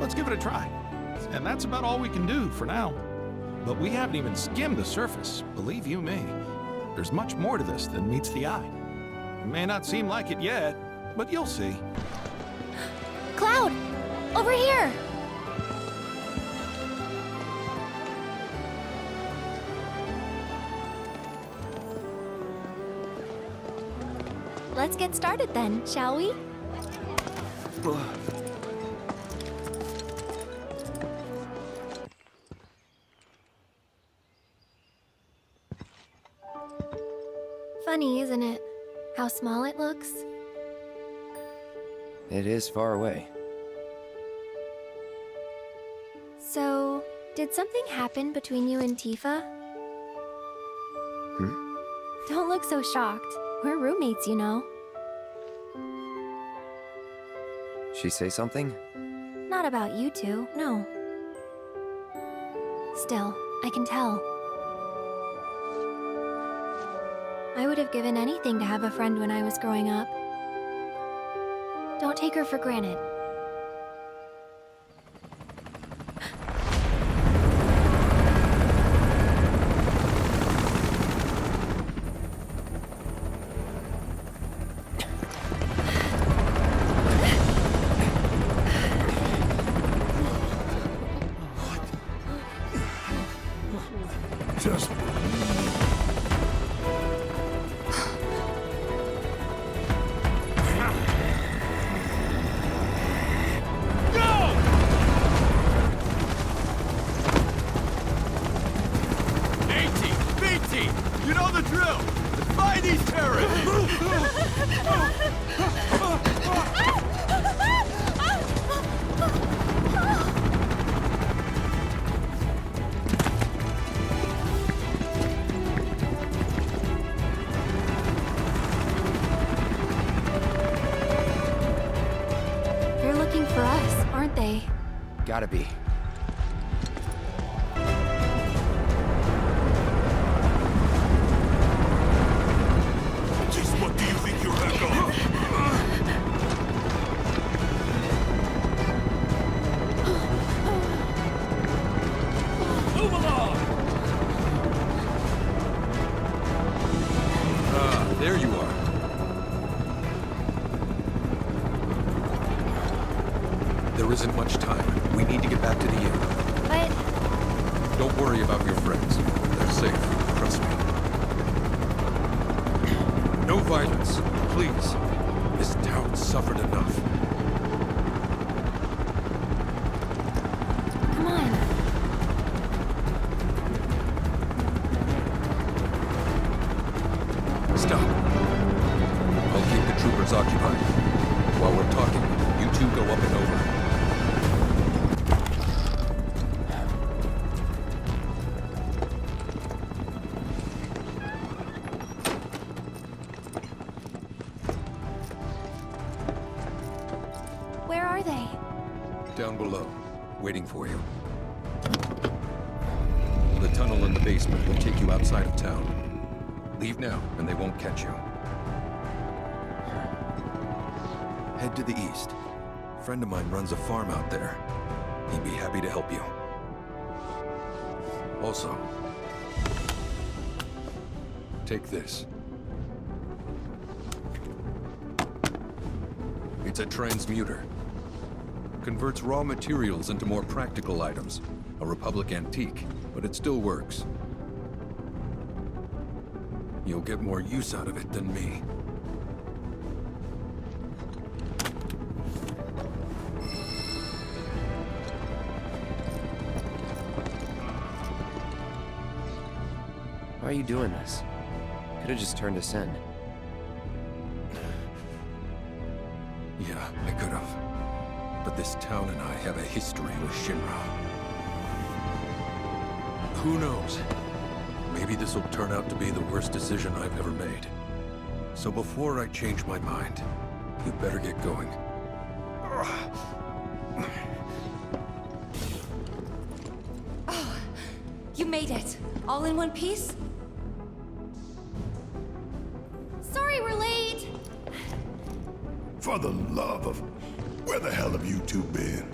Let's give it a try. And that's about all we can do for now. But we haven't even skimmed the surface, believe you me. There's much more to this than meets the eye. It may not seem like it yet, but you'll see. Cloud! Over here! Let's get started then, shall we? Funny, isn't it? How small it looks? It is far away. So, did something happen between you and Tifa? Don't look so shocked. We're roommates, you know. She say something? Not about you two, no. Still, I can tell. I would have given anything to have a friend when I was growing up. Don't take her for granted. Just... You know the drill! Find these terrorists! They're looking for us, aren't they? Gotta be. What do you think you're back on? Move along! Ah, there you are. There isn't much time. We need to get back to the inn. But... Don't worry about your friends. They're safe. From trust me. No violence, please. This town suffered enough. Come on. Stop. I'll keep the troopers occupied. While we're talking, you two go up and over. Where are they? Down below, waiting for you. The tunnel in the basement will take you outside of town. Leave now, and they won't catch you. Head to the east. A friend of mine runs a farm out there. He'd be happy to help you. Also, take this. It's a transmuter. Converts raw materials into more practical items. A Republic antique, but it still works. You'll get more use out of it than me. Why are you doing this? Could have just turned us in. Yeah, I could have. But this town and I have a history with Shinra. Who knows? Maybe this will turn out to be the worst decision I've ever made. So before I change my mind, you better get going. Oh, you made it. All in one piece? Sorry we're late. For the love of... Where the hell have you two been?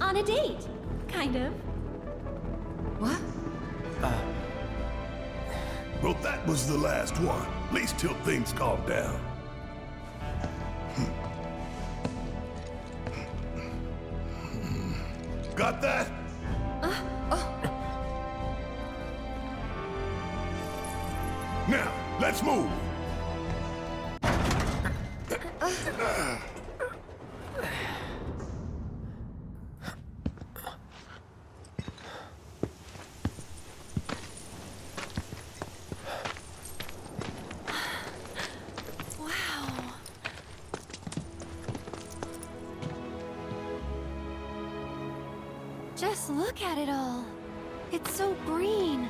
On a date. Kind of. What? Well, that was the last one. At least till things calm down. Got that? Now, let's move. Just look at it all. It's so green.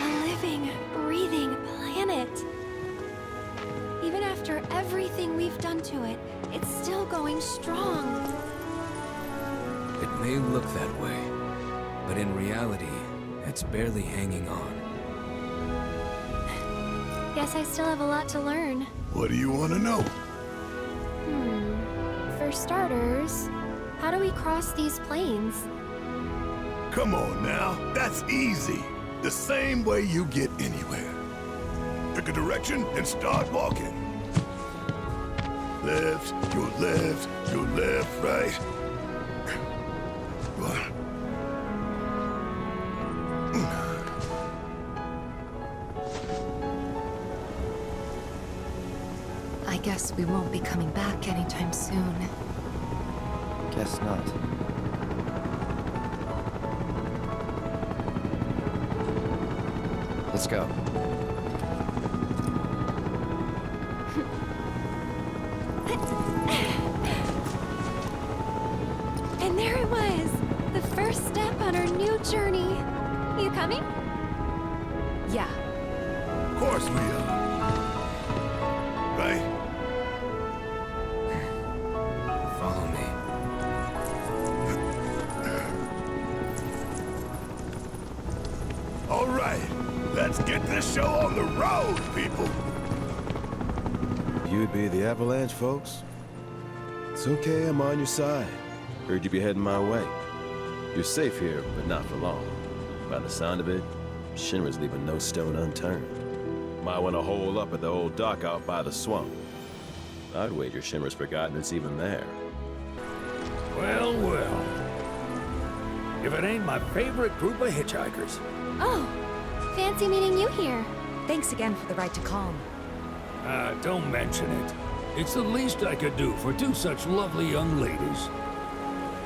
A living, breathing planet. Even after everything we've done to it, it's still going strong. It may look that way, but in reality, it's barely hanging on. Guess I still have a lot to learn. What do you want to know? For starters, how do we cross these plains? Come on now, that's easy. The same way you get anywhere. Pick a direction and start walking. Left, your left, your left, right. I guess we won't be coming back anytime soon. Guess not. Let's go. And there it was! The first step on our new journey. You coming? Yeah. Of course we are. Right? Follow me. All right, let's get this show on the road, people. You'd be the Avalanche, folks? It's okay, I'm on your side. Heard you'd be heading my way. You're safe here, but not for long. By the sound of it, Shinra's leaving no stone unturned. Might want to hole up at the old dock out by the swamp. I'd wager Shimmer's forgotten it's even there. Well, well. If it ain't my favorite group of hitchhikers. Oh, fancy meeting you here. Thanks again for the ride to Calm. Don't mention it. It's the least I could do for two such lovely young ladies.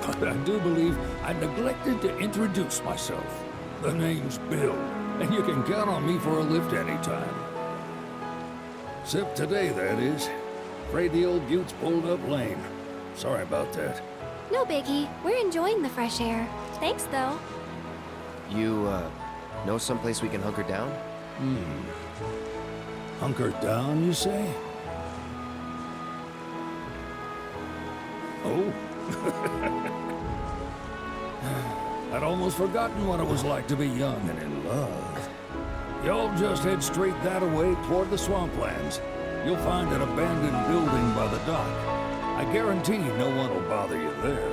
But I do believe I neglected to introduce myself. The name's Bill, and you can count on me for a lift anytime. Except today, that is. Afraid the old Butte's pulled up lame. Sorry about that. No biggie. We're enjoying the fresh air. Thanks, though. You, know someplace we can hunker down? Hunker down, you say? Oh. I'd almost forgotten what it was like to be young and in love. Y'all just head straight that away toward the swamplands. You'll find an abandoned building by the dock. I guarantee no one will bother you there.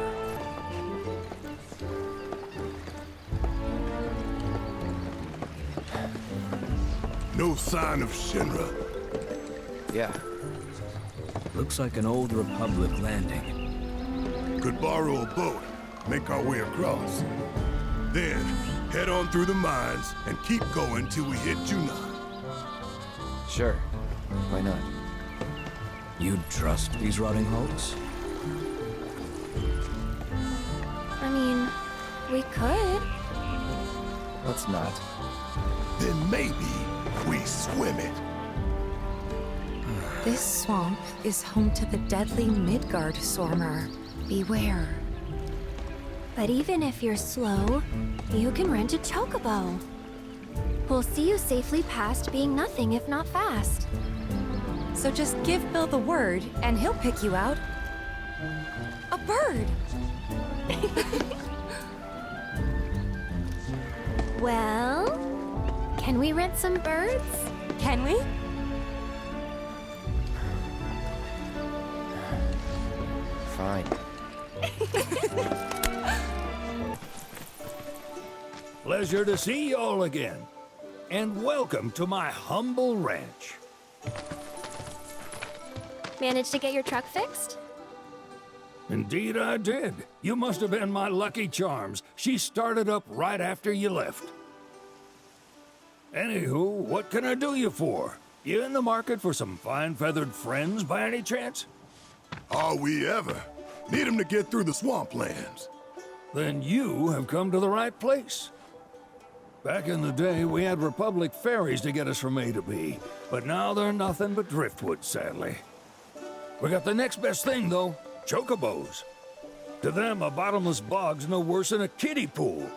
No sign of Shinra. Yeah. Looks like an old Republic landing. Could borrow a boat, make our way across. Then, head on through the mines and keep going till we hit Junon. Sure. Why not? You'd trust these rotting hulks? I mean, we could. Let's not. Then maybe we swim it. This swamp is home to the deadly Midgard Swarmer. Beware. But even if you're slow, you can rent a chocobo. We'll see you safely past being nothing if not fast. So just give Bill the word, and he'll pick you out. A bird! Well, can we rent some birds? Can we? Fine. Pleasure to see y'all again. And welcome to my humble ranch. Managed to get your truck fixed? Indeed I did. You must have been my lucky charms. She started up right after you left. Anywho, what can I do you for? You in the market for some fine feathered friends by any chance? Are we ever? Need 'em to get through the swamplands. Then you have come to the right place. Back in the day, we had Republic ferries to get us from A to B, but now they're nothing but driftwood, sadly. We got the next best thing, though, chocobos. To them, a bottomless bog's no worse than a kiddie pool.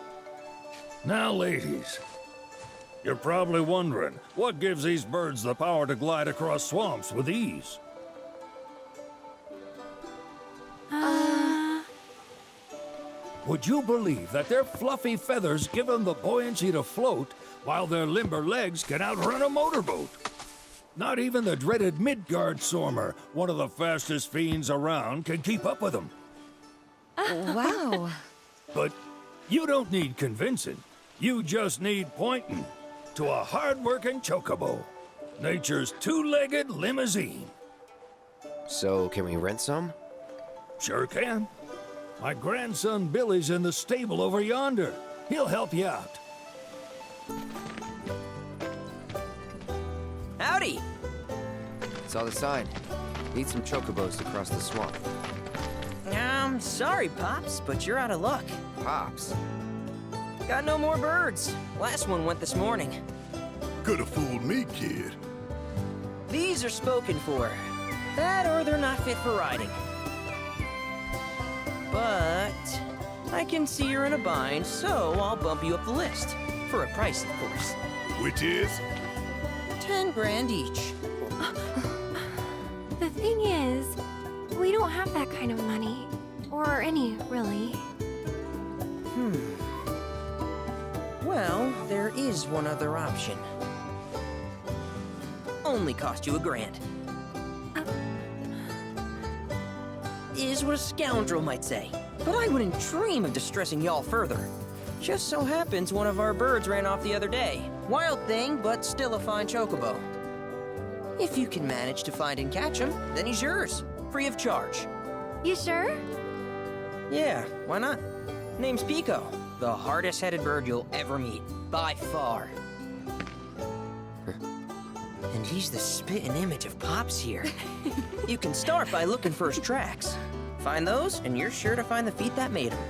Now, ladies, you're probably wondering, what gives these birds the power to glide across swamps with ease? Would you believe that their fluffy feathers give them the buoyancy to float, while their limber legs can outrun a motorboat? Not even the dreaded Midgard Swarmer, one of the fastest fiends around, can keep up with them. Wow. But you don't need convincing. You just need pointing to a hard-working chocobo. Nature's two-legged limousine. So, can we rent some? Sure can. My grandson Billy's in the stable over yonder. He'll help you out. Howdy! Saw the sign. Need some chocobos to cross the swamp. I'm sorry, Pops, but you're out of luck. Pops? Got no more birds. Last one went this morning. Could've fooled me, kid. These are spoken for. That or they're not fit for riding. But I can see you're in a bind, so I'll bump you up the list. For a price, of course. Which is? 10 grand each. The thing is, we don't have that kind of money. Or any, really. Well, there is one other option. Only cost you $1,000. Is what a scoundrel might say. But I wouldn't dream of distressing y'all further. Just so happens one of our birds ran off the other day. Wild thing, but still a fine chocobo. If you can manage to find and catch him, then he's yours, free of charge. You sure? Yeah, why not? Name's Pico, the hardest-headed bird you'll ever meet, by far. And he's the spitting image of Pops here. You can start by looking for his tracks. Find those, and you're sure to find the feet that made him.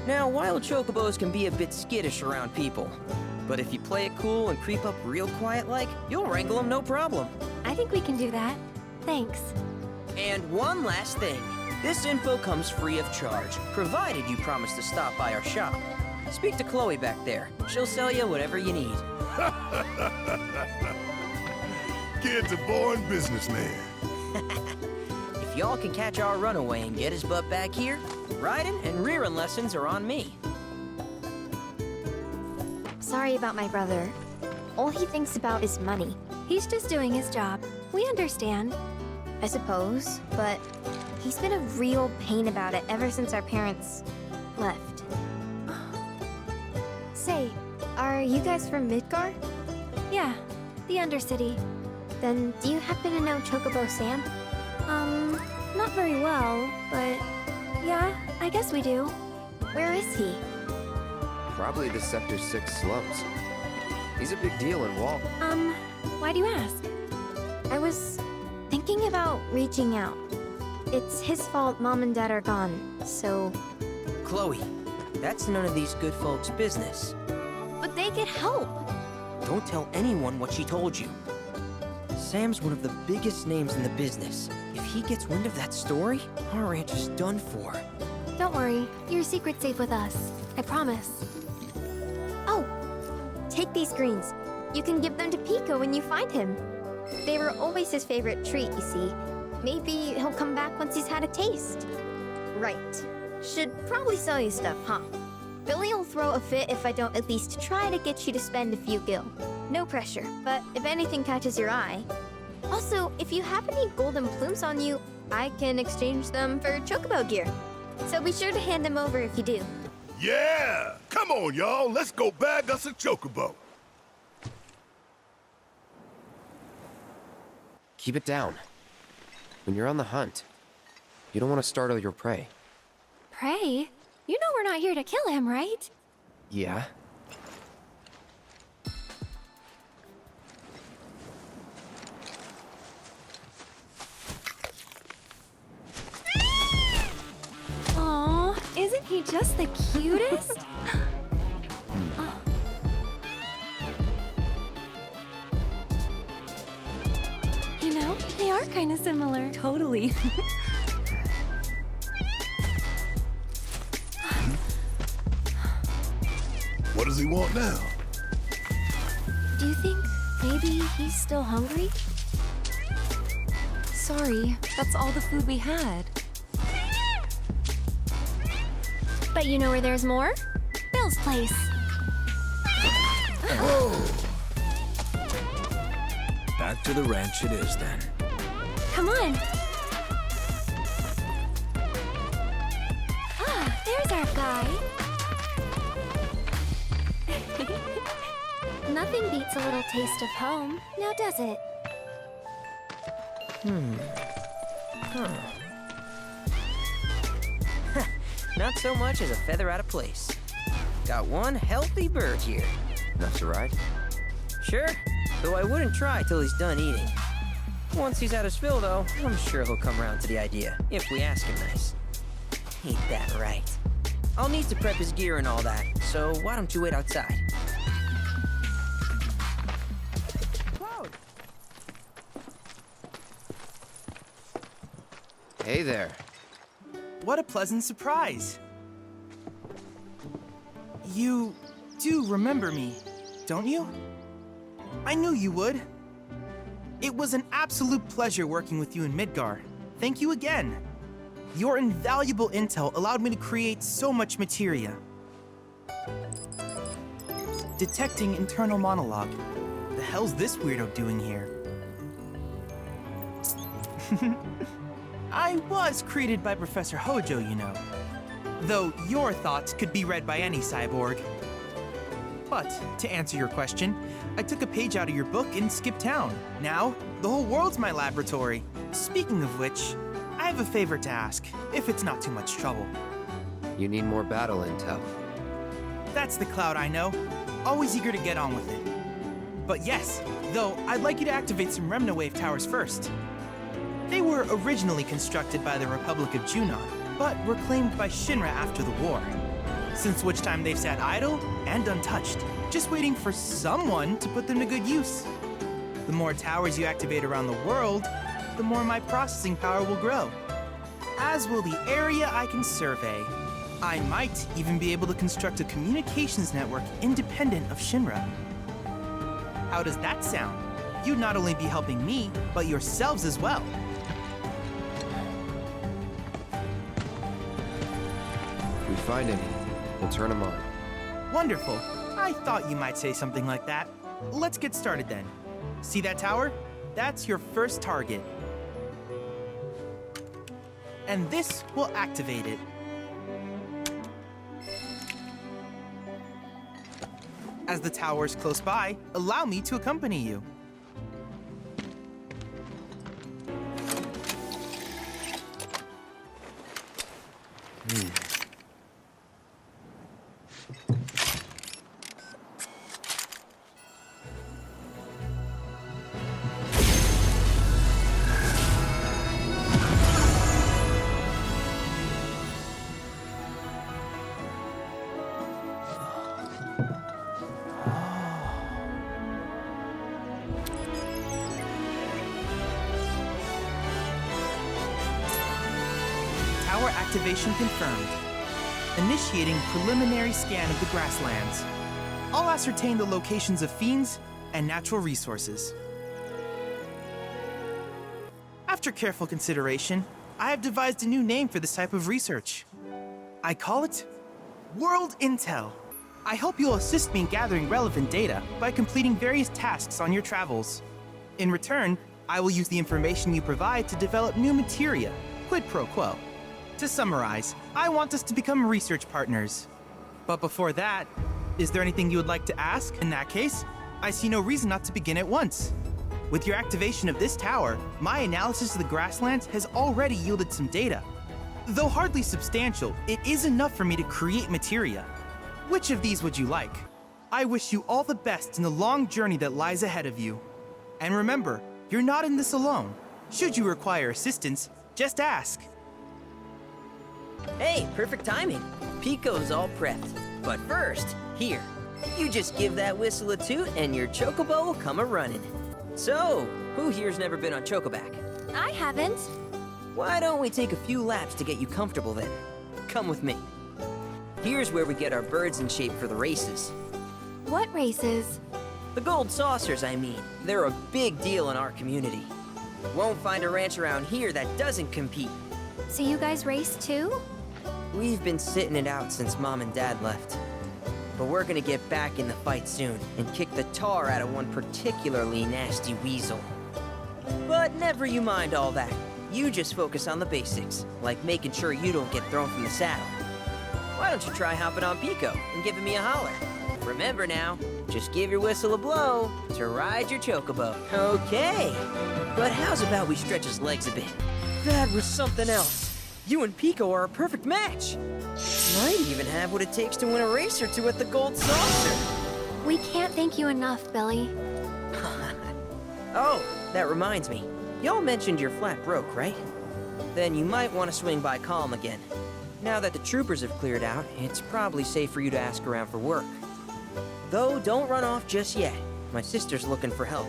Now, wild chocobos can be a bit skittish around people, but if you play it cool and creep up real quiet-like, you'll wrangle them no problem. I think we can do that. Thanks. And one last thing. This info comes free of charge, provided you promise to stop by our shop. Speak to Chloe back there. She'll sell you whatever you need. Kid's a born businessman. If y'all can catch our runaway and get his butt back here, riding and rearing lessons are on me. Sorry about my brother. All he thinks about is money. He's just doing his job. We understand. I suppose, but he's been a real pain about it ever since our parents left. Say, are you guys from Midgar? Yeah, the Undercity. Then do you happen to know Chocobo Sam? Not very well, but yeah, I guess we do. Where is he? Probably the Sector 6 slums. He's a big deal in Wall. Why do you ask? I was thinking about reaching out. It's his fault Mom and Dad are gone, so... Chloe, that's none of these good folks' business. But they could help. Don't tell anyone what she told you. Sam's one of the biggest names in the business. If he gets wind of that story, our ranch is done for. Don't worry, your secret's safe with us. I promise. Oh, take these greens. You can give them to Pico when you find him. They were always his favorite treat, you see. Maybe he'll come back once he's had a taste. Right. Should probably sell you stuff, huh? Billy'll throw a fit if I don't at least try to get you to spend a few gil. No pressure, but if anything catches your eye. Also, if you have any golden plumes on you, I can exchange them for chocobo gear. So be sure to hand them over if you do. Yeah! Come on, y'all. Let's go bag us a chocobo. Keep it down. When you're on the hunt, you don't want to startle your prey. Prey? You know we're not here to kill him, right? Yeah? Aw, isn't he just the cutest? Oh. You know, they are kind of similar. Totally. What does he want now? Do you think maybe he's still hungry? Sorry, that's all the food we had. But you know where there's more? Bill's place. Back to the ranch it is then. Come on. Ah, there's our guy. Nothing beats a little taste of home, now does it? Not so much as a feather out of place. Got one healthy bird here. Enough to ride? Sure, though I wouldn't try till he's done eating. Once he's had his fill, though, I'm sure he'll come around to the idea, if we ask him nice. Ain't that right? I'll need to prep his gear and all that, so why don't you wait outside? Hey there. What a pleasant surprise. You do remember me, don't you? I knew you would. It was an absolute pleasure working with you in Midgar. Thank you again. Your invaluable intel allowed me to create so much materia. Detecting internal monologue. The hell's this weirdo doing here? I was created by Professor Hojo, you know. Though your thoughts could be read by any cyborg. But, to answer your question, I took a page out of your book and skipped town. Now, the whole world's my laboratory. Speaking of which, I have a favor to ask, if it's not too much trouble. You need more battle intel. That's the Cloud I know. Always eager to get on with it. But yes, though, I'd like you to activate some Remna Wave towers first. They were originally constructed by the Republic of Junon, but were claimed by Shinra after the war. Since which time they've sat idle and untouched, just waiting for someone to put them to good use. The more towers you activate around the world, the more my processing power will grow. As will the area I can survey. I might even be able to construct a communications network independent of Shinra. How does that sound? You'd not only be helping me, but yourselves as well. If we find any, we'll turn them on. Wonderful. I thought you might say something like that. Let's get started then. See that tower? That's your first target. And this will activate it. As the tower is close by, allow me to accompany you. Tower activation confirmed. Initiating preliminary scan of the grasslands. I'll ascertain the locations of fiends and natural resources. After careful consideration, I have devised a new name for this type of research. I call it World Intel. I hope you'll assist me in gathering relevant data by completing various tasks on your travels. In return, I will use the information you provide to develop new materia, quid pro quo. To summarize, I want us to become research partners. But before that, is there anything you would like to ask? In that case, I see no reason not to begin at once. With your activation of this tower, my analysis of the grasslands has already yielded some data. Though hardly substantial, it is enough for me to create materia. Which of these would you like? I wish you all the best in the long journey that lies ahead of you. And remember, you're not in this alone. Should you require assistance, just ask. Hey, perfect timing. Pico's all prepped. But first, here, you just give that whistle a toot and your chocobo will come a-running. So, who here's never been on Chocoback? I haven't. Why don't we take a few laps to get you comfortable then? Come with me. Here's where we get our birds in shape for the races. What races? The gold saucers, I mean. They're a big deal in our community. Won't find a ranch around here that doesn't compete. So you guys race too? We've been sitting it out since Mom and Dad left. But we're gonna get back in the fight soon and kick the tar out of one particularly nasty weasel. But never you mind all that. You just focus on the basics, like making sure you don't get thrown from the saddle. Why don't you try hopping on Pico and giving me a holler? Remember now, just give your whistle a blow to ride your chocobo. Okay, but how's about we stretch his legs a bit? That was something else. You and Pico are a perfect match. Might even have what it takes to win a race or two at the Gold Saucer. We can't thank you enough, Billy. Oh, that reminds me. Y'all mentioned you're flat broke, right? Then you might want to swing by Calm again. Now that the troopers have cleared out, it's probably safe for you to ask around for work. Though, don't run off just yet. My sister's looking for help.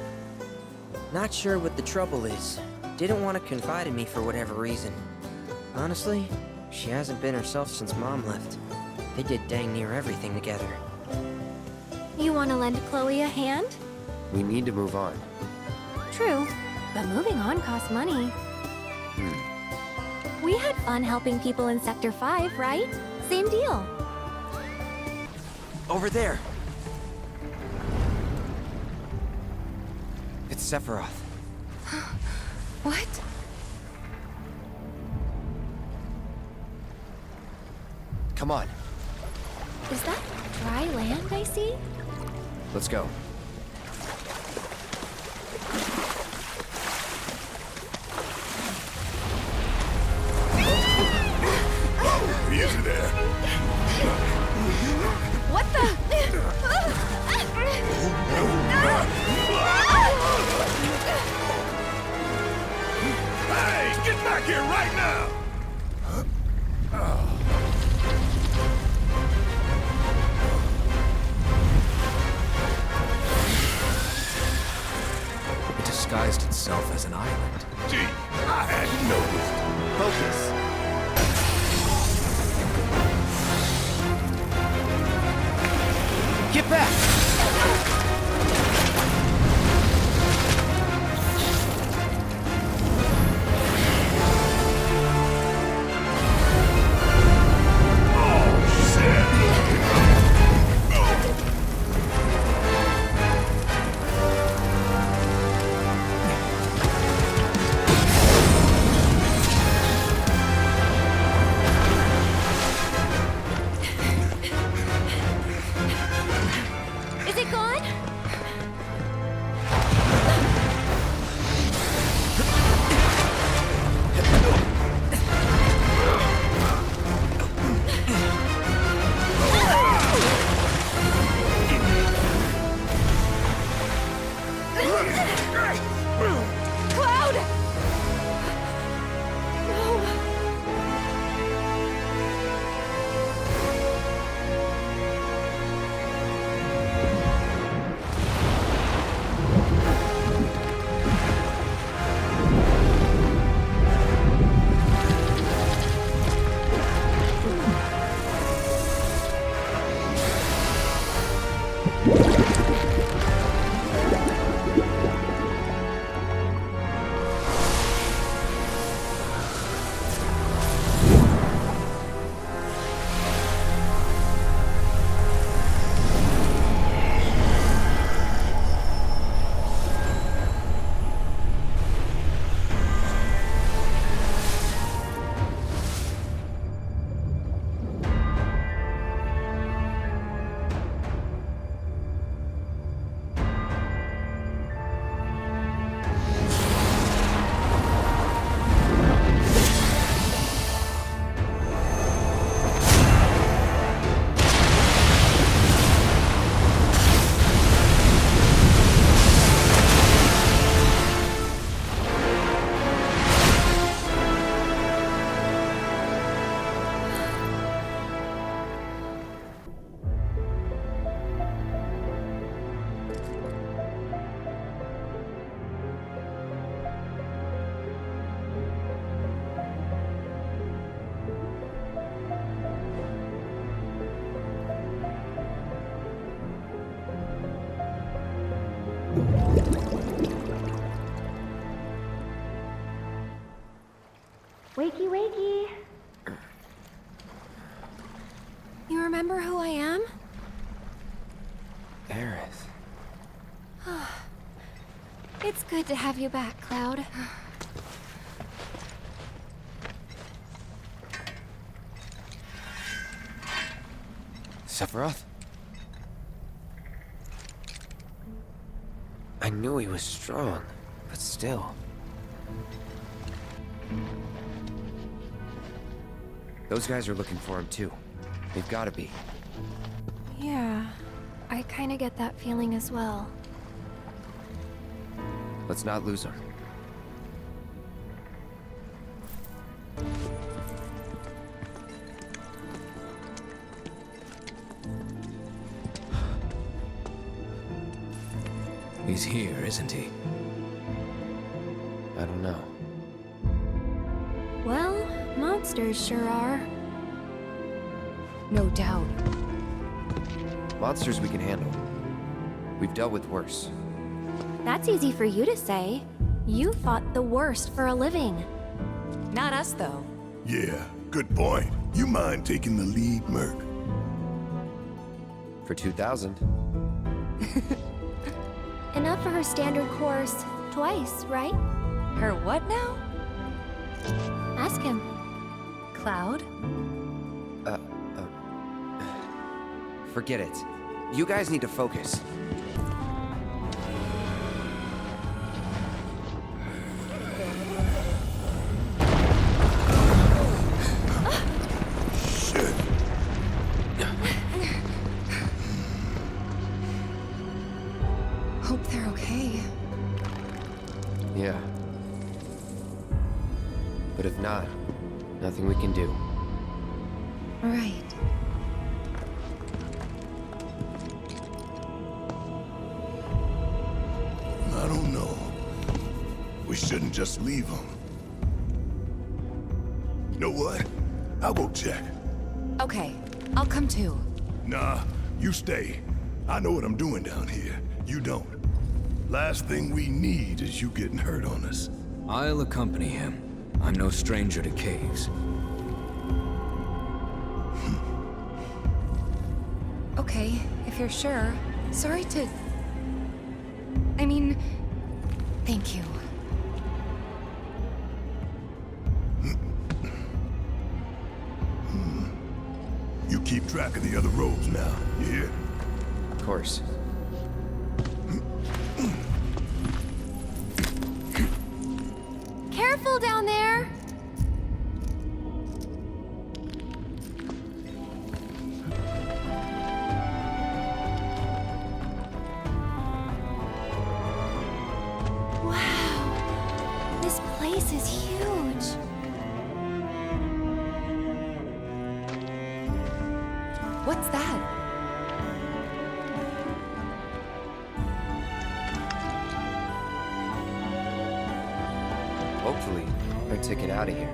Not sure what the trouble is. Didn't want to confide in me for whatever reason. Honestly, she hasn't been herself since Mom left. They did dang near everything together. You want to lend Chloe a hand? We need to move on. True, but moving on costs money. We had fun helping people in Sector 5, right? Same deal. Over there! It's Sephiroth. What? Come on. Is that dry land I see? Let's go. Easy there. What the? Hey, get back here right now! It disguised itself as an island. Gee, I hadn't noticed. Focus. Get back! Is it gone? Cloud! No. Wakey, wakey. You remember who I am? Aerith. It's good to have you back, Cloud. Sephiroth? I knew he was strong, but still. Those guys are looking for him too. They've gotta be. Yeah, I kinda get that feeling as well. Let's not lose him. He's here, isn't he? I don't know. Well, monsters sure are. No doubt. Monsters we can handle. We've dealt with worse. That's easy for you to say. You fought the worst for a living. Not us, though. Yeah, good point. You mind taking the lead, Merc? For 2,000. Enough for her standard course twice, right? Her what now? Ask him. Cloud? Forget it. You guys need to focus. Yeah. But if not, nothing we can do. Right. I don't know. We shouldn't just leave them. You know what? I'll go check. Okay, I'll come too. Nah, you stay. I know what I'm doing down here. You don't. Last thing we need is you getting hurt on us. I'll accompany him. I'm no stranger to caves. Okay, if you're sure. Sorry to... I mean, thank you. You keep track of the other roads now, you hear? Of course. Careful down there! Wow, this place is huge. What's that? Hopefully, our ticket out of here.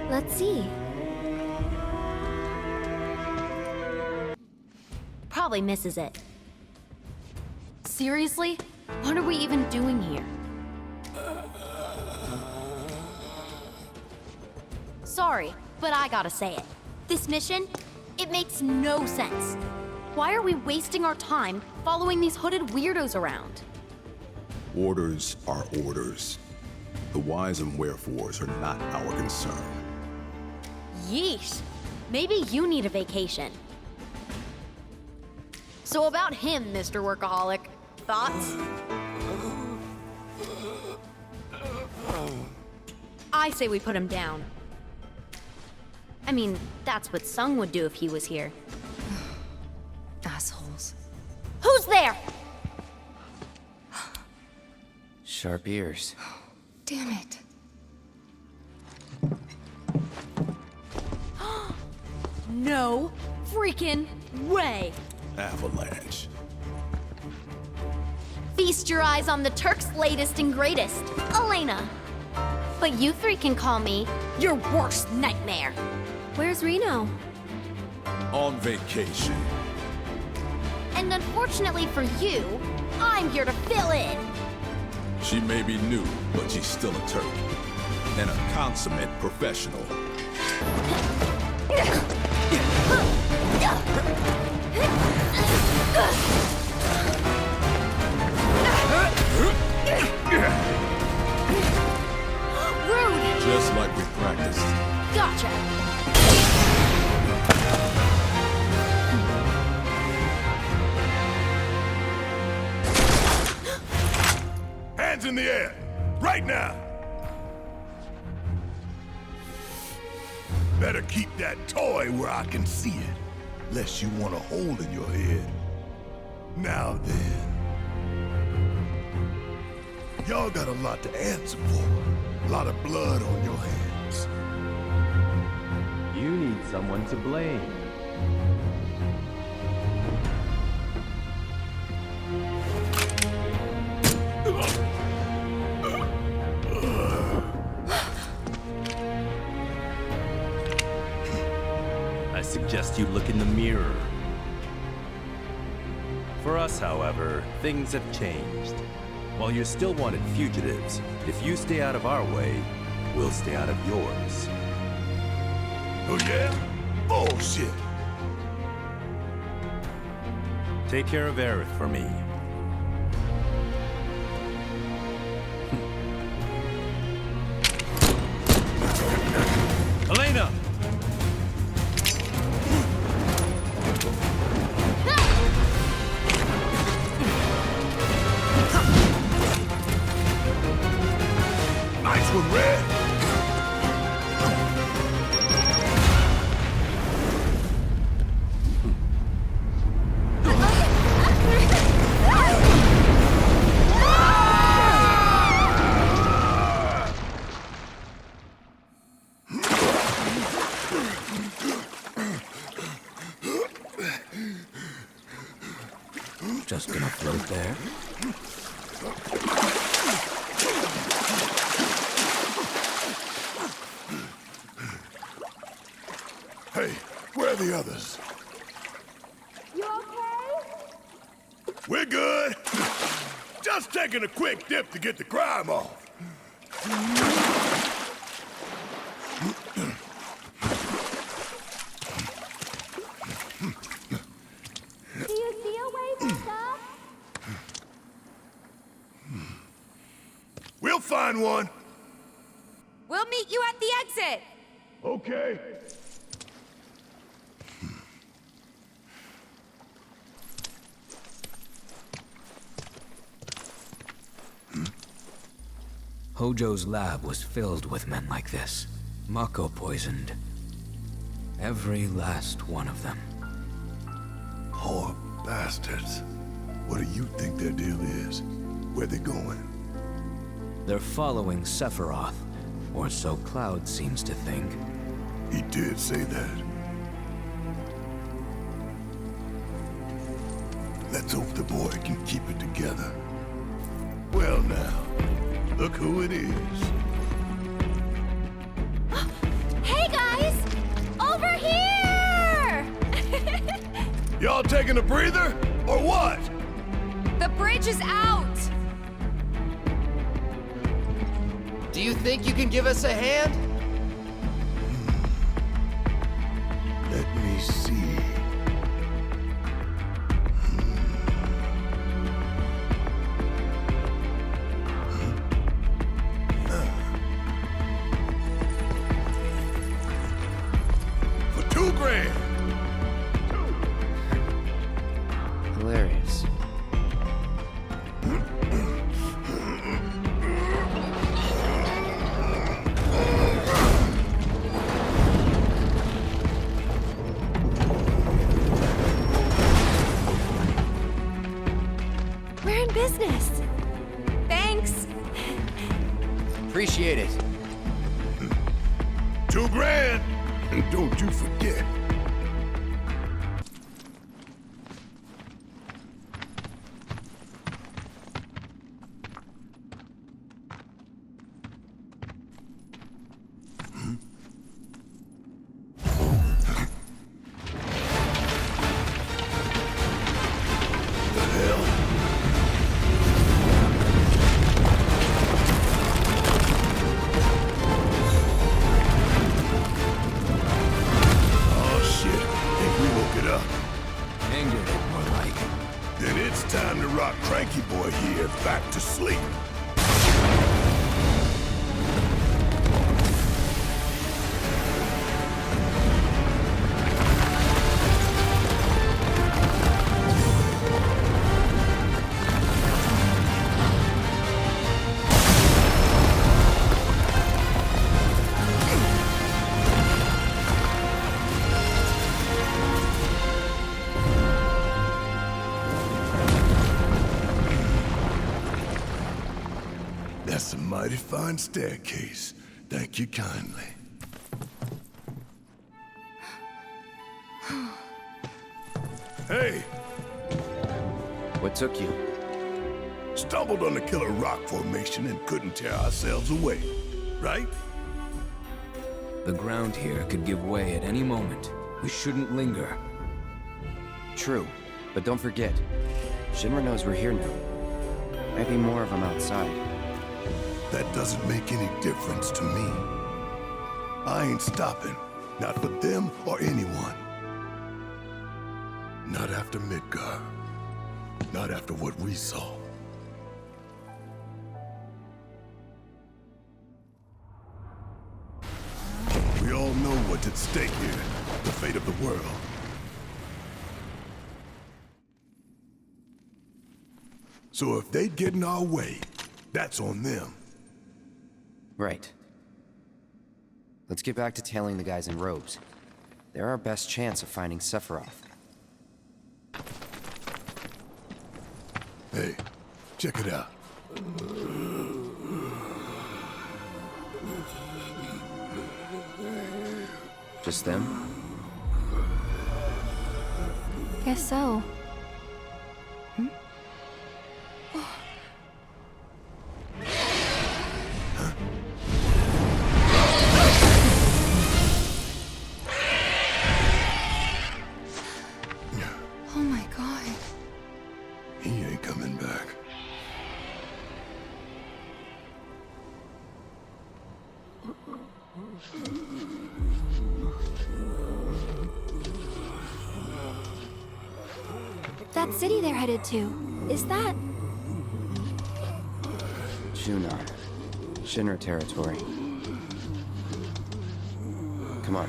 Let's see. Probably misses it. Seriously? What are we even doing here? Sorry, but I gotta say it. This mission, it makes no sense. Why are we wasting our time following these hooded weirdos around? Orders are orders. The whys and wherefores are not our concern. Yeesh. Maybe you need a vacation. So about him, Mr. Workaholic. Thoughts? I say we put him down. I mean, that's what Sung would do if he was here. Assholes. Who's there? Sharp ears. Damn it. No freaking way! Avalanche. Feast your eyes on the Turk's latest and greatest, Elena. But you three can call me your worst nightmare. Where's Reno? On vacation. And unfortunately for you, I'm here to fill in. She may be new, but she's still a Turk. And a consummate professional. Rude! Just like we practiced. Gotcha! Hands in the air! Right now! Better keep that toy where I can see it, lest you want a hole in your head. Now then. Y'all got a lot to answer for. A lot of blood on your hands. You need someone to blame. I suggest you look in the mirror. For us, however, things have changed. While you're still wanted fugitives, if you stay out of our way, we'll stay out of yours. Oh yeah? Bullshit! Take care of Aerith for me. Elena! Nice one, Red! there. Hey, where are the others? You okay? We're good. Just taking a quick dip to get the crime off. Do you see a way back up? We'll find one. We'll meet you at the exit. Okay. Hojo's lab was filled with men like this. Mako poisoned. Every last one of them. Poor bastards. What do you think their deal is? Where they going? They're following Sephiroth, or so Cloud seems to think. He did say that. Let's hope the boy can keep it together. Well now, look who it is. Hey guys! Over here! Y'all taking a breather, or what? The bridge is out! Do you think you can give us a hand? Let me see. For $2,000. Hilarious. We're in business. Thanks. Appreciate it. $2,000. And don't you forget. Then it's time to rock Cranky Boy here back to sleep. That's a mighty fine staircase. Thank you kindly. Hey! What took you? Stumbled on the killer rock formation and couldn't tear ourselves away, right? The ground here could give way at any moment. We shouldn't linger. True, but don't forget, Shinra knows we're here now. Might be more of them outside. That doesn't make any difference to me. I ain't stopping. Not for them or anyone. Not after Midgar. Not after what we saw. We all know what's at stake here. The fate of the world. So if they get in our way, that's on them. Right. Let's get back to tailing the guys in robes. They're our best chance of finding Sephiroth. Hey, check it out. Just them? Guess so. That city they're headed to, is that... Junon. Shinra territory. Come on.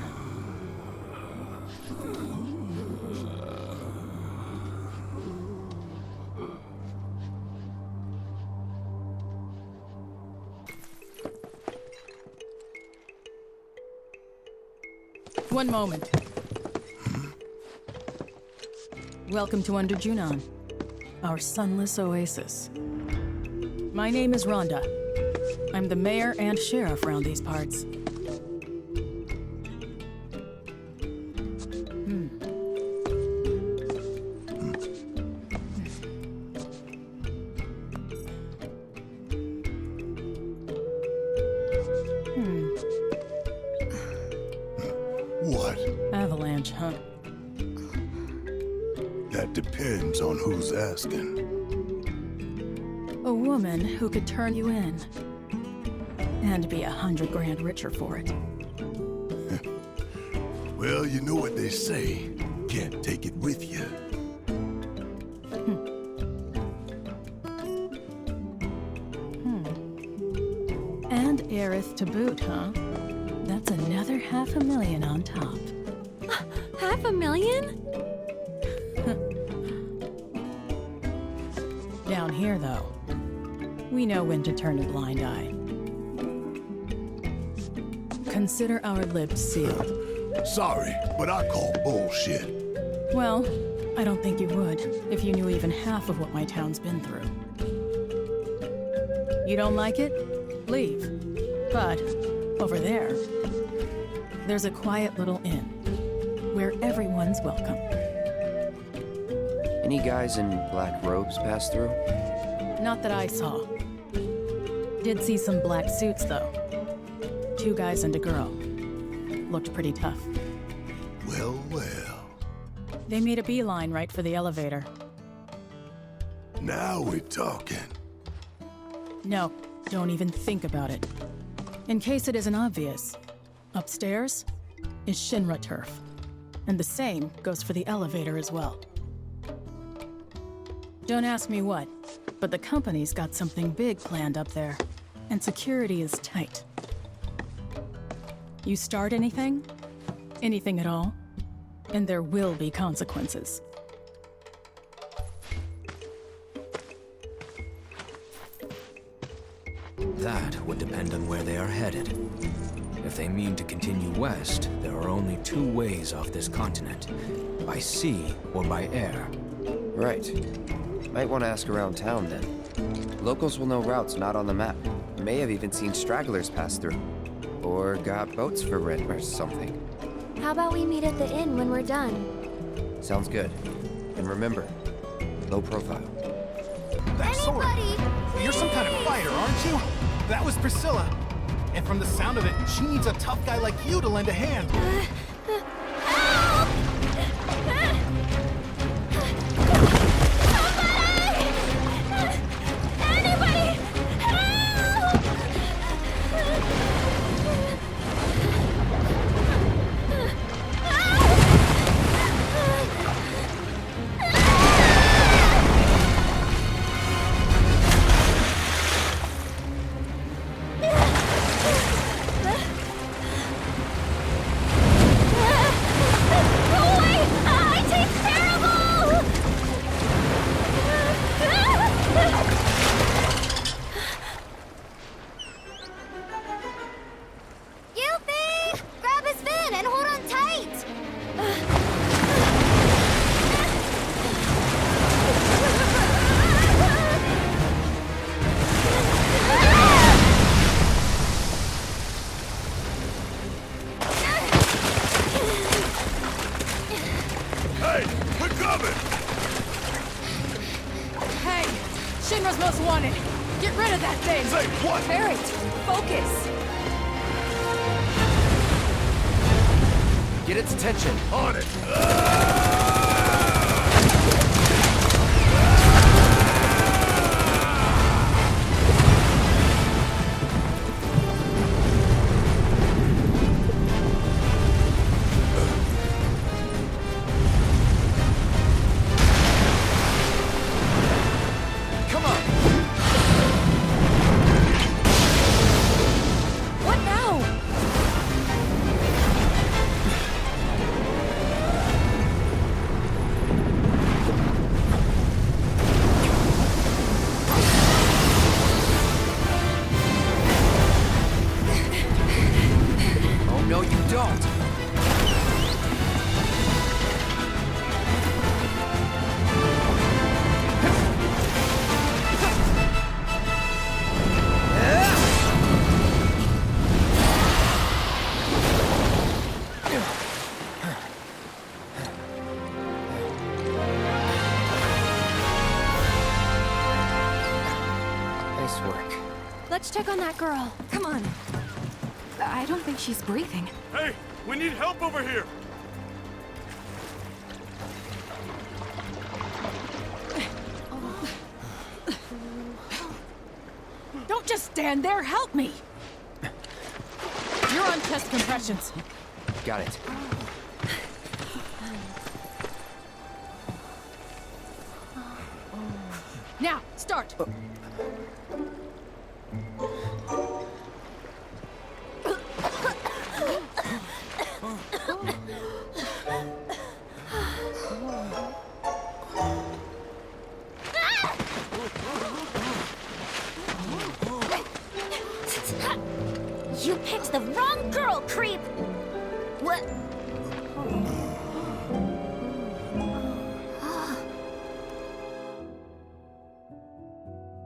One moment. Welcome to Under Junon, our sunless oasis. My name is Rhonda. I'm the mayor and sheriff around these parts. What? Avalanche, huh? That depends on who's asking. A woman who could turn you in. And be 100 grand richer for it. Well, you know what they say. Can't take it with you. And heiress to boot, huh? That's another $500,000 on top. $500,000? Down here, though, we know when to turn a blind eye. Consider our lips sealed. Sorry, but I call bullshit. Well, I don't think you would if you knew even half of what my town's been through. You don't like it? Leave. But over there's a quiet little inn where everyone's welcome. Any guys in black robes pass through? Not that I saw. Did see some black suits, though. 2 guys and a girl. Looked pretty tough. Well, well. They made a beeline right for the elevator. Now we're talking. No, don't even think about it. In case it isn't obvious, upstairs is Shinra turf. And the same goes for the elevator as well. Don't ask me what, but the company's got something big planned up there, and security is tight. You start anything at all, and there will be consequences. That would depend on where they are headed. If they mean to continue west, there are only 2 ways off this continent. By sea or by air. Right. Might want to ask around town then. Locals will know routes not on the map. May have even seen stragglers pass through. Or got boats for rent or something. How about we meet at the inn when we're done? Sounds good. And remember, low profile. That sword! You're some kind of fighter, aren't you? That was Priscilla. And from the sound of it, she needs a tough guy like you to lend a hand. Shinra's most wanted. Get rid of that thing. Say what? Barrett, focus. Get its attention. On it. Let's check on that girl. Come on. I don't think she's breathing. Hey, we need help over here! Don't just stand there, help me! You're on chest compressions. Got it. Now, start! You picked the wrong girl, creep! What?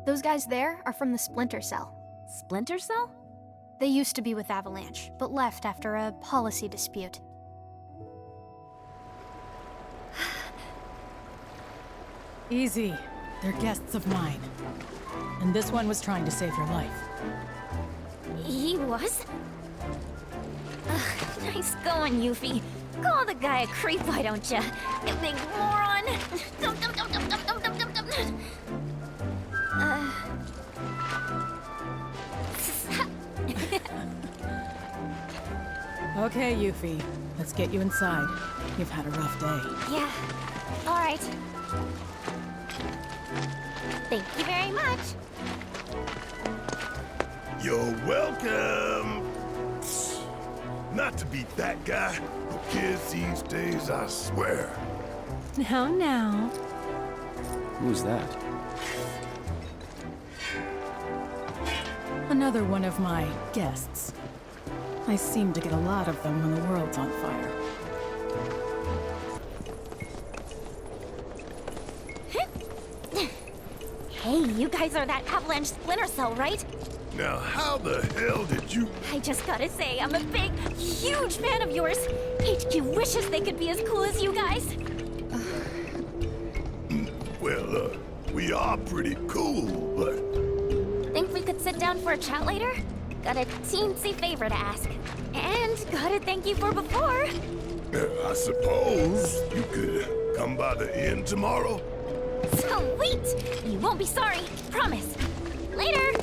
Those guys there are from the Splinter Cell. Splinter Cell? They used to be with Avalanche, but left after a policy dispute. Easy. They're guests of mine. And this one was trying to save your life. He was? Ugh, nice going, Yuffie. Call the guy a creep, why don't ya? You big moron! Dum, dum, dum, dum, dum, dum, dum, dum, dum. Okay, Yuffie. Let's get you inside. You've had a rough day. Yeah. All right. Thank you very much. You're welcome! Not to be that guy, but kids these days, I swear. Now. Who's that? Another one of my guests. I seem to get a lot of them when the world's on fire. Hey, you guys are that Avalanche Splinter Cell, right? Now, how the hell did you... I just gotta say, I'm a big, huge fan of yours. HQ wishes they could be as cool as you guys. Well, we are pretty cool, but... Think we could sit down for a chat later? Got a teensy favor to ask. And gotta thank you for before. I suppose you could come by the inn tomorrow? Sweet! You won't be sorry, promise. Later!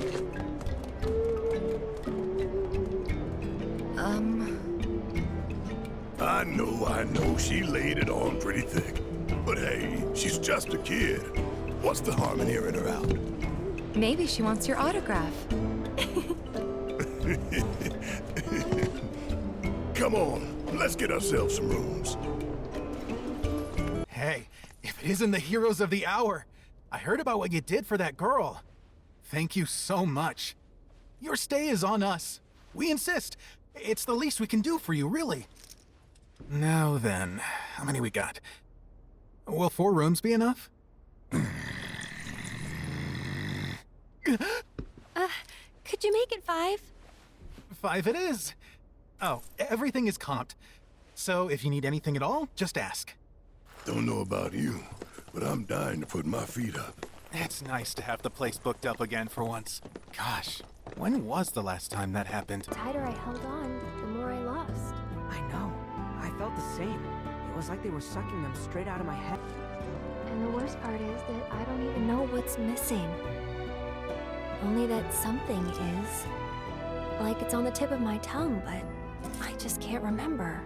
I know, she laid it on pretty thick. But hey, she's just a kid. What's the harm in hearing her out? Maybe she wants your autograph. Come on, let's get ourselves some rooms. Hey, if it isn't the heroes of the hour, I heard about what you did for that girl. Thank you so much. Your stay is on us. We insist. It's the least we can do for you, really. Now then, how many we got? Will 4 rooms be enough? Could you make it 5? 5 it is. Oh, everything is comped. So if you need anything at all, just ask. Don't know about you, but I'm dying to put my feet up. It's nice to have the place booked up again for once. Gosh, when was the last time that happened? The tighter I held on, the more I lost. I know. I felt the same. It was like they were sucking them straight out of my head. And the worst part is that I don't even know what's missing. Only that something is. Like it's on the tip of my tongue, but I just can't remember.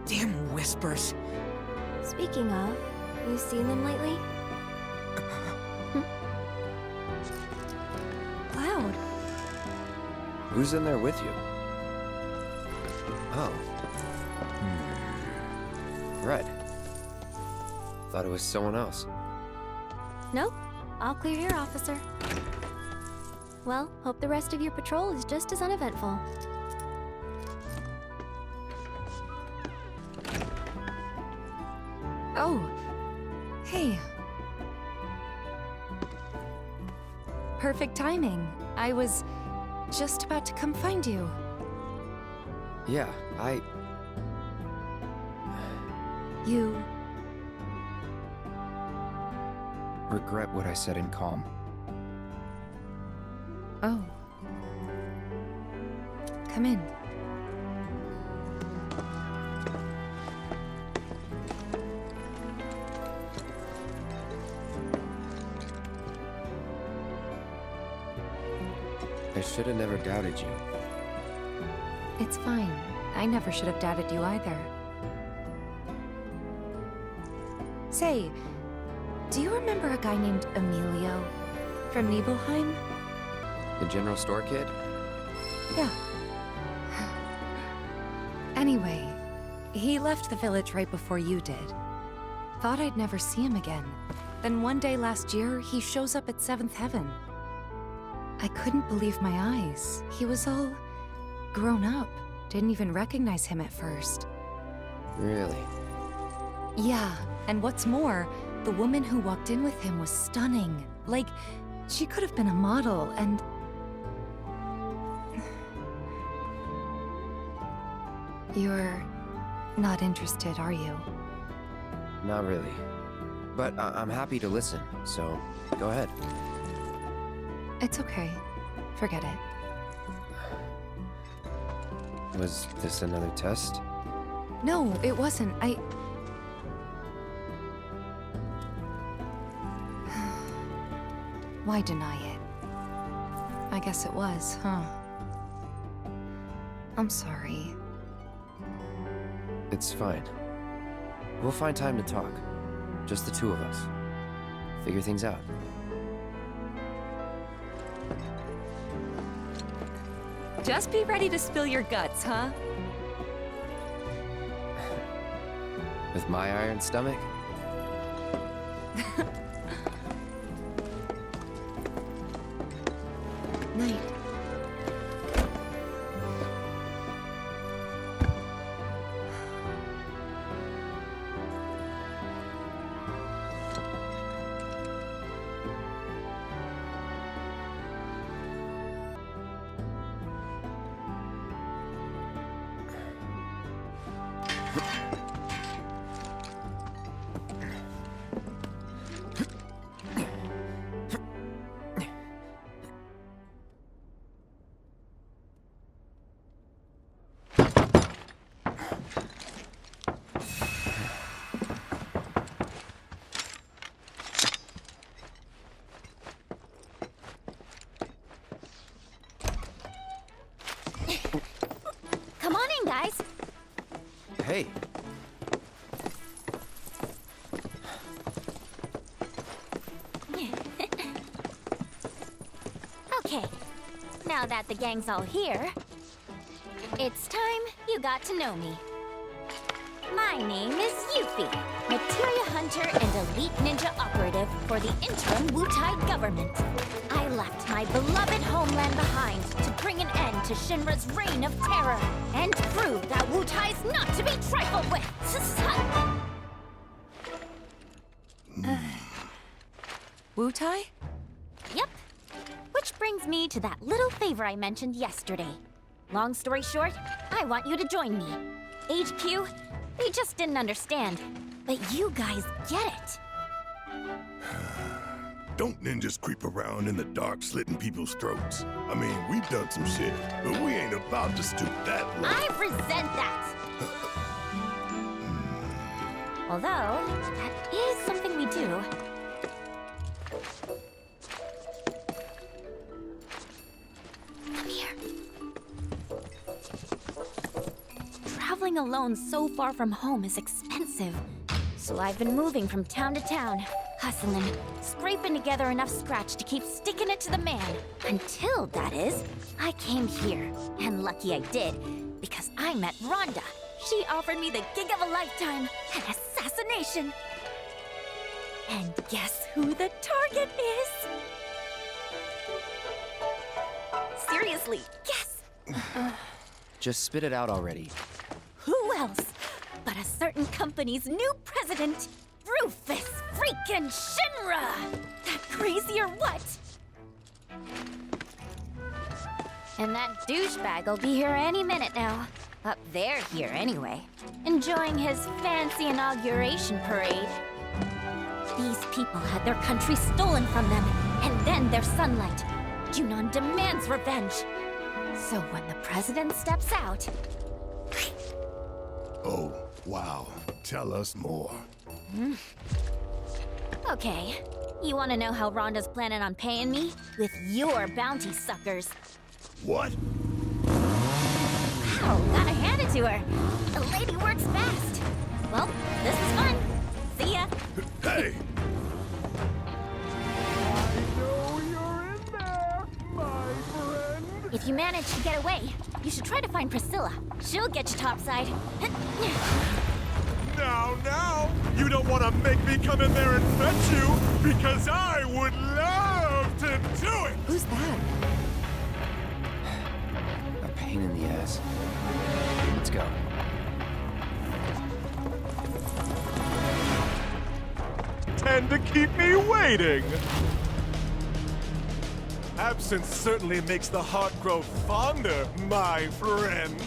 Damn whispers. Speaking of, you seen them lately? Cloud. Who's in there with you? Oh. Red. Thought it was someone else. Nope. All clear here, officer. Well, hope the rest of your patrol is just as uneventful. Oh, hey. Perfect timing. I was just about to come find you. Yeah, You... regret what I said in calm. Oh. Come in. I should have never doubted you. It's fine. I never should have doubted you either. Say, do you remember a guy named Emilio from Nibelheim? The general store kid? Yeah. Anyway, he left the village right before you did. Thought I'd never see him again. Then one day last year, he shows up at 7th Heaven. I couldn't believe my eyes. He was all grown up. Didn't even recognize him at first. Really? Yeah, and what's more, the woman who walked in with him was stunning. Like, she could have been a model, and... You're not interested, are you? Not really. But I'm happy to listen, so go ahead. It's okay. Forget it. Was this another test? No, it wasn't. Why deny it? I guess it was, huh? I'm sorry. It's fine. We'll find time to talk. Just the two of us. Figure things out. Just be ready to spill your guts, huh? With my iron stomach? Night. Come on in, guys. Hey. Okay, now that the gang's all here, it's time you got to know me. My name is Yuffie, materia hunter and elite ninja operative for the interim Wutai government. I left my beloved homeland behind to bring an end to Shinra's reign of terror and prove that Wutai's not to be trifled with. Wutai? Yep. Which brings me to that little favor I mentioned yesterday. Long story short, I want you to join me. HQ, they just didn't understand, but you guys get it. Don't ninjas creep around in the dark slitting people's throats? I mean, we've done some shit, but we ain't about to stoop that low. I resent that. Although, that is something we do. Come here. Traveling alone so far from home is expensive. So I've been moving from town to town, hustling, scraping together enough scratch to keep sticking it to the man. Until, that is, I came here. And lucky I did, because I met Rhonda. She offered me the gig of a lifetime, an assassination. And guess who the target is? Seriously, guess. Just spit it out already. Who else but a certain company's new president, Rufus freaking Shinra! That crazy or what? And that douchebag will be here any minute now. Up there here anyway. Enjoying his fancy inauguration parade. These people had their country stolen from them, and then their sunlight. Junon demands revenge. So when the president steps out... Oh, wow. Tell us more. Okay. You want to know how Rhonda's planning on paying me? With your bounty suckers. What? Oh, gotta hand it to her. The lady works fast. Well, this was fun. See ya. Hey! If you manage to get away, you should try to find Priscilla. She'll get you topside. Now! You don't want to make me come in there and fetch you, because I would love to do it! Who's that? A pain in the ass. Let's go. Tend to keep me waiting! Absence certainly makes the heart grow fonder, my friend.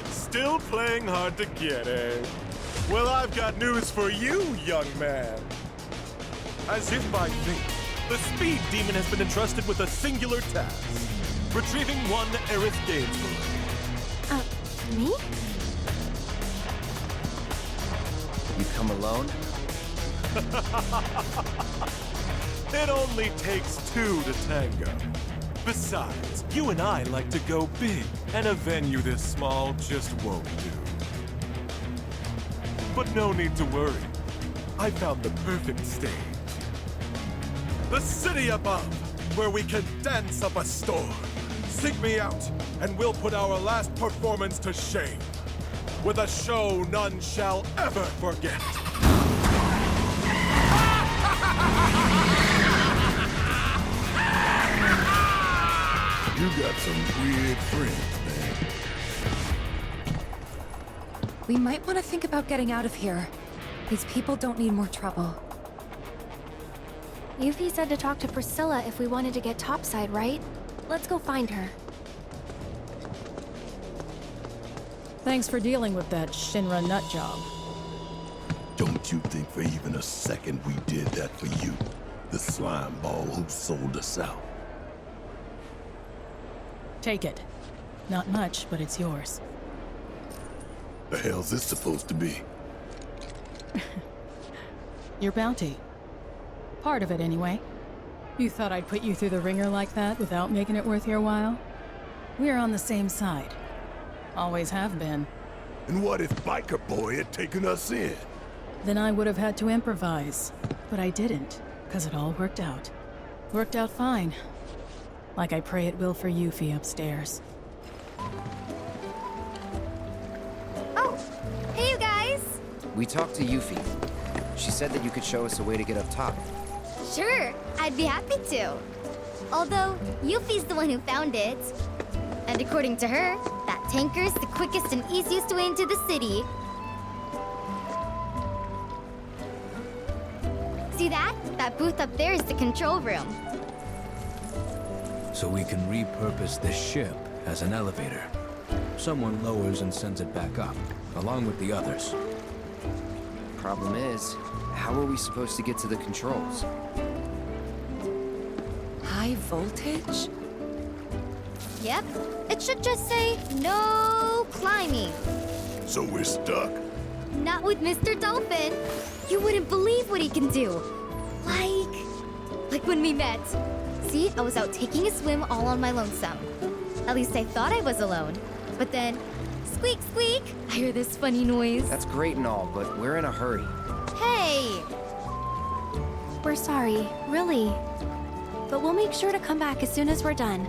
Still playing hard to get, eh? Well, I've got news for you, young man. As if by fate, the Speed Demon has been entrusted with a singular task. Retrieving one Aerith Gainsborough. Me? You come alone? It only takes two to tango. Besides, you and I like to go big, and a venue this small just won't do. But no need to worry. I found the perfect stage. The city above, where we can dance up a storm. Seek me out, and we'll put our last performance to shame. With a show none shall ever forget. You got some weird friends, man. We might want to think about getting out of here. These people don't need more trouble. Yuffie said to talk to Priscilla if we wanted to get topside, right? Let's go find her. Thanks for dealing with that Shinra nut job. Don't you think for even a second we did that for you? The slime ball who sold us out. Take it. Not much, but it's yours. The hell's this supposed to be? Your bounty. Part of it, anyway. You thought I'd put you through the ringer like that without making it worth your while? We're on the same side. Always have been. And what if Biker Boy had taken us in? Then I would have had to improvise. But I didn't, because it all worked out. Worked out fine. Like I pray it will for Yuffie upstairs. Oh! Hey, you guys! We talked to Yuffie. She said that you could show us a way to get up top. Sure, I'd be happy to. Although, Yuffie's the one who found it. And according to her, that tanker's the quickest and easiest way into the city. See that? That booth up there is the control room. So we can repurpose this ship as an elevator. Someone lowers and sends it back up, along with the others. Problem is, how are we supposed to get to the controls? High voltage? Yep, it should just say, no climbing. So we're stuck? Not with Mr. Dolphin. You wouldn't believe what he can do. Like when we met. See, I was out taking a swim all on my lonesome. At least I thought I was alone. But then, squeak, squeak, I hear this funny noise. That's great and all, but we're in a hurry. Hey! We're sorry, really. But we'll make sure to come back as soon as we're done.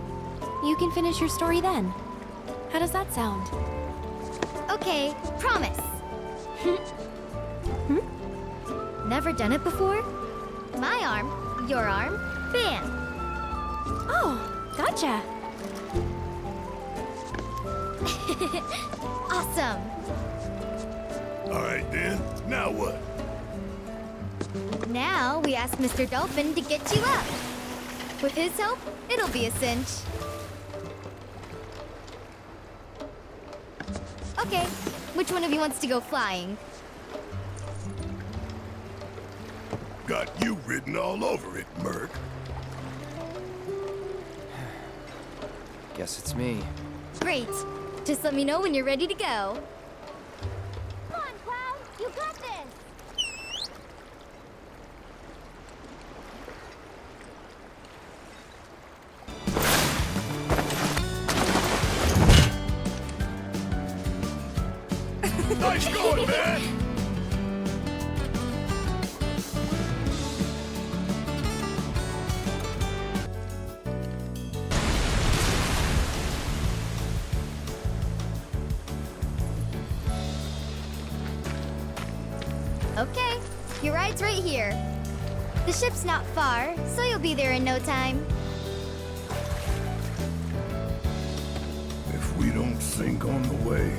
You can finish your story then. How does that sound? Okay, promise. Never done it before? My arm, your arm, bam! Oh, gotcha! Awesome! Alright then, now what? Now we ask Mr. Dolphin to get you up. With his help, it'll be a cinch. Okay, which one of you wants to go flying? Got you written all over it, Merc. Guess it's me. Great. Just let me know when you're ready to go. Come on, Cloud! You got this! Nice going, man! Okay, your ride's right here. The ship's not far, so you'll be there in no time. If we don't sink on the way.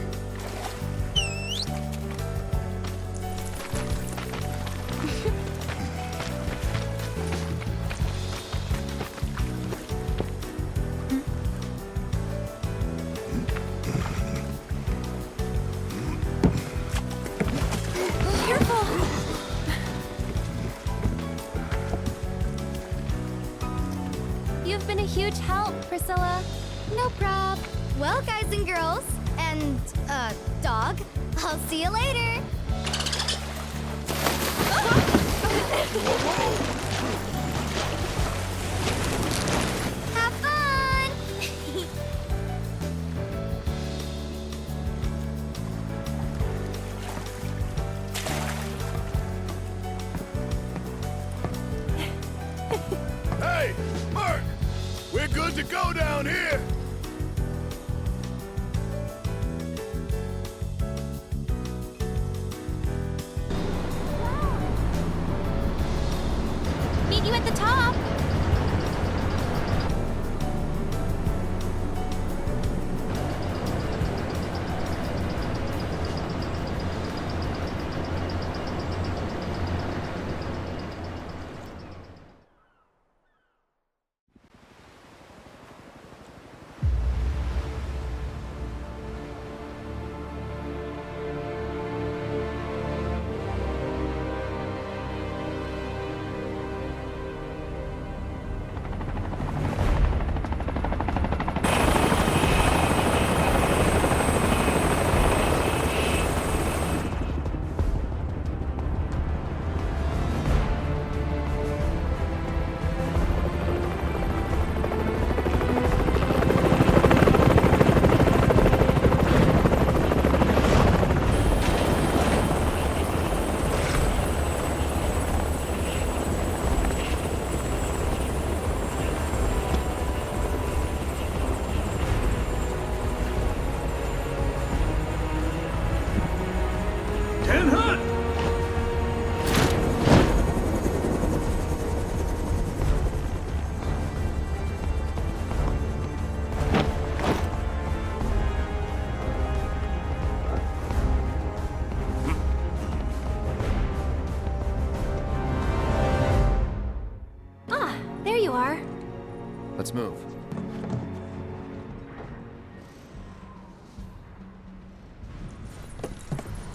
You've been a huge help, Priscilla. No prob. Well, guys and girls, and, dog, I'll see you later. Have fun! Hey, Mark! We're good to go down here! Meet you at the top! There you are. Let's move.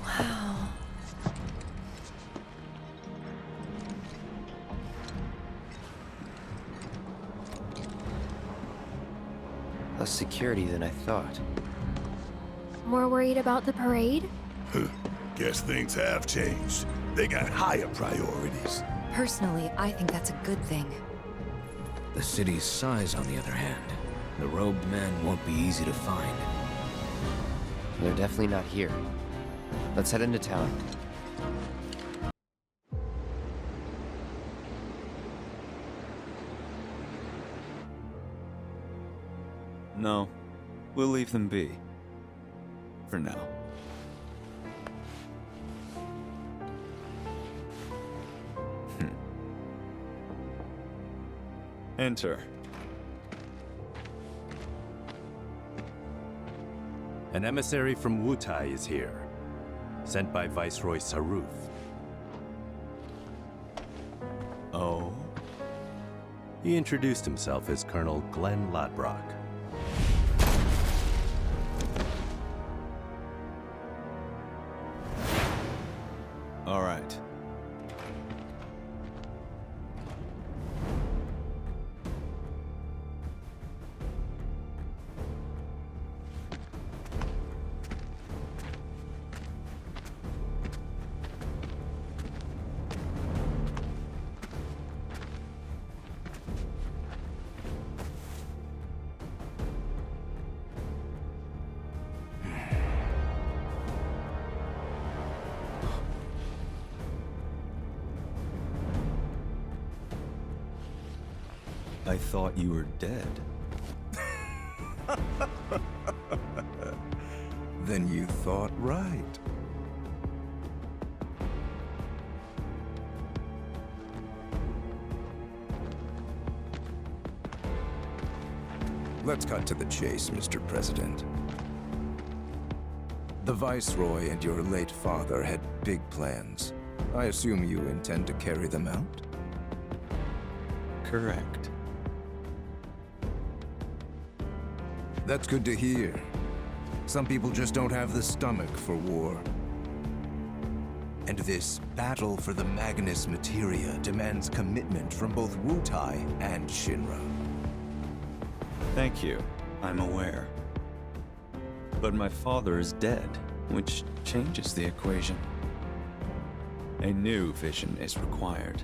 Wow. Less security than I thought. More worried about the parade? Guess things have changed. They got higher priorities. Personally, I think that's a good thing. The city's size, on the other hand. The robed men won't be easy to find. They're definitely not here. Let's head into town. No, we'll leave them be. For now. Enter. An emissary from Wutai is here, sent by Viceroy Saruth. Oh? He introduced himself as Colonel Glenn Ladbrock. All right. I thought you were dead. Then you thought right. Let's cut to the chase, Mr. President. The Viceroy and your late father had big plans. I assume you intend to carry them out? Correct. That's good to hear. Some people just don't have the stomach for war. And this battle for the Magnus Materia demands commitment from both Wutai and Shinra. Thank you. I'm aware. But my father is dead, which changes the equation. A new vision is required.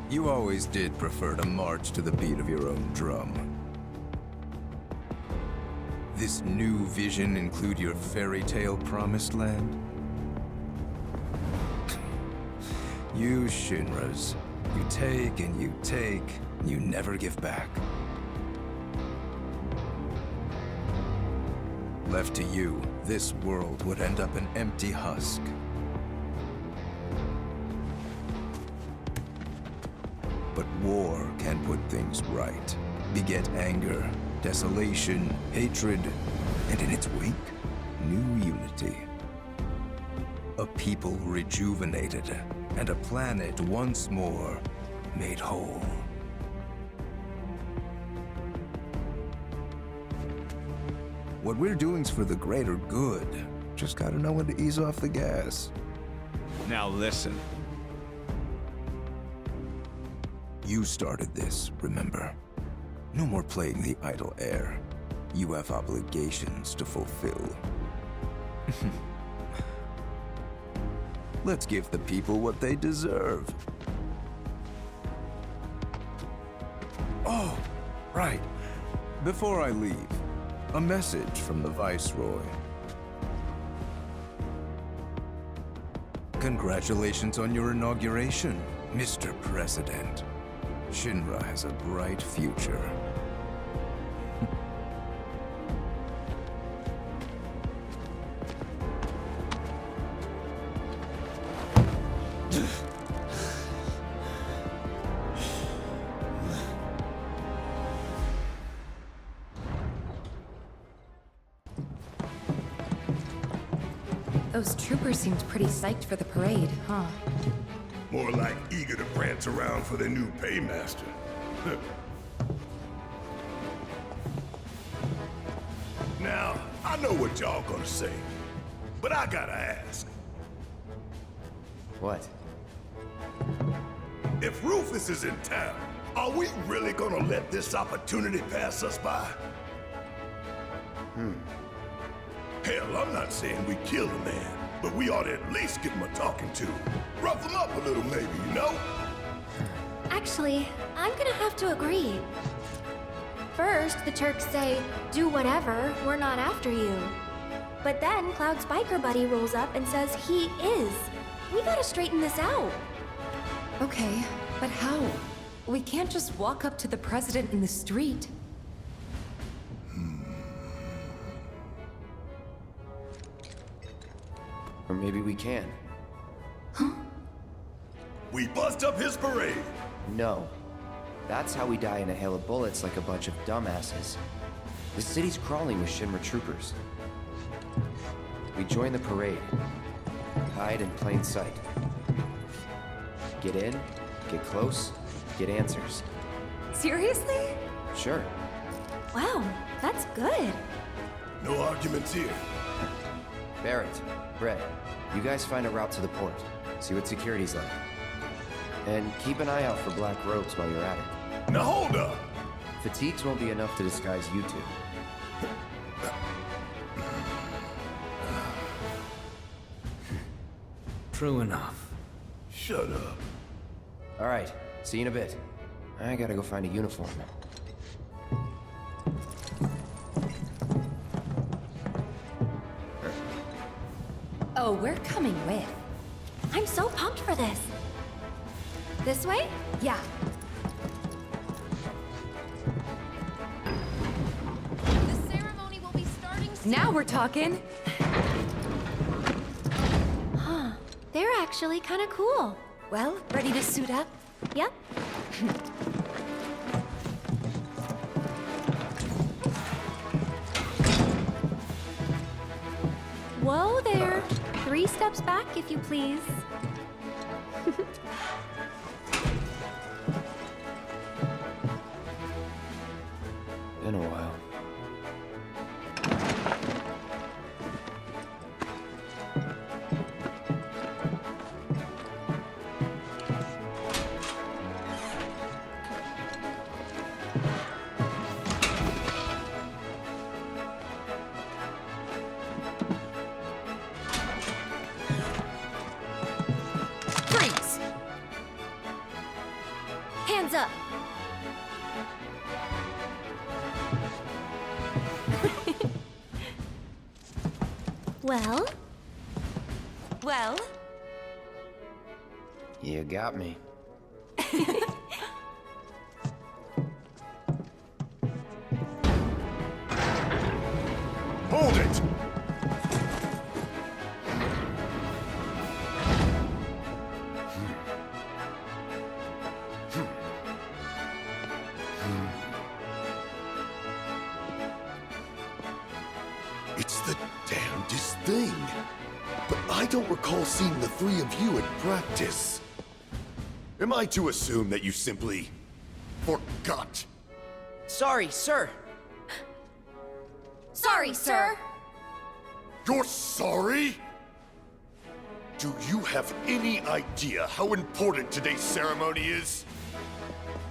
You always did prefer to march to the beat of your own drum. This new vision include your fairy tale promised land? You Shinras, you take and you never give back. Left to you, this world would end up an empty husk. But war can put things right, beget anger, desolation, hatred, and in its wake, new unity. A people rejuvenated, and a planet once more made whole. What we're doing's for the greater good. Just gotta know when to ease off the gas. Now listen. You started this, remember? No more playing the idle heir. You have obligations to fulfill. Let's give the people what they deserve. Oh, right. Before I leave, a message from the Viceroy. Congratulations on your inauguration, Mr. President. Shinra has a bright future. Those troopers seemed pretty psyched for the parade, huh? More like eager to prance around for their new paymaster. Now, I know what y'all gonna say, but I gotta ask. What? If Rufus is in town, are we really gonna let this opportunity pass us by? Hell, I'm not saying we kill the man, but we ought to at least give him a talking to. Rough him up a little maybe, you know? Actually, I'm gonna have to agree. First, the Turks say, do whatever, we're not after you. But then Cloud's biker buddy rolls up and says he is. We gotta straighten this out. Okay, but how? We can't just walk up to the president in the street. Or maybe we can. We bust up his parade! No. That's how we die in a hail of bullets like a bunch of dumbasses. The city's crawling with Shinra troopers. We join the parade. Hide in plain sight. Get in, get close, get answers. Seriously? Sure. Wow, that's good. No arguments here. Barrett, Brett, you guys find a route to the port. See what security's like. And keep an eye out for black robes while you're at it. Now hold up! Fatigues won't be enough to disguise you two. True enough. Shut up. Alright, see you in a bit. I gotta go find a uniform. Oh, we're coming with. I'm so pumped for this. This way? Yeah. The ceremony will be starting soon. Now we're talking. Huh. They're actually kind of cool. Well, ready to suit up? Yep. Whoa there. 3 steps back, if you please. Been a while. Freeze! Hands up. Well? Well? You got me. Hold it! It's the damnedest thing. But I don't recall seeing the 3 of you at practice. Am I to assume that you simply forgot? Sorry, sir. Sorry, sir. You're sorry? Do you have any idea how important today's ceremony is?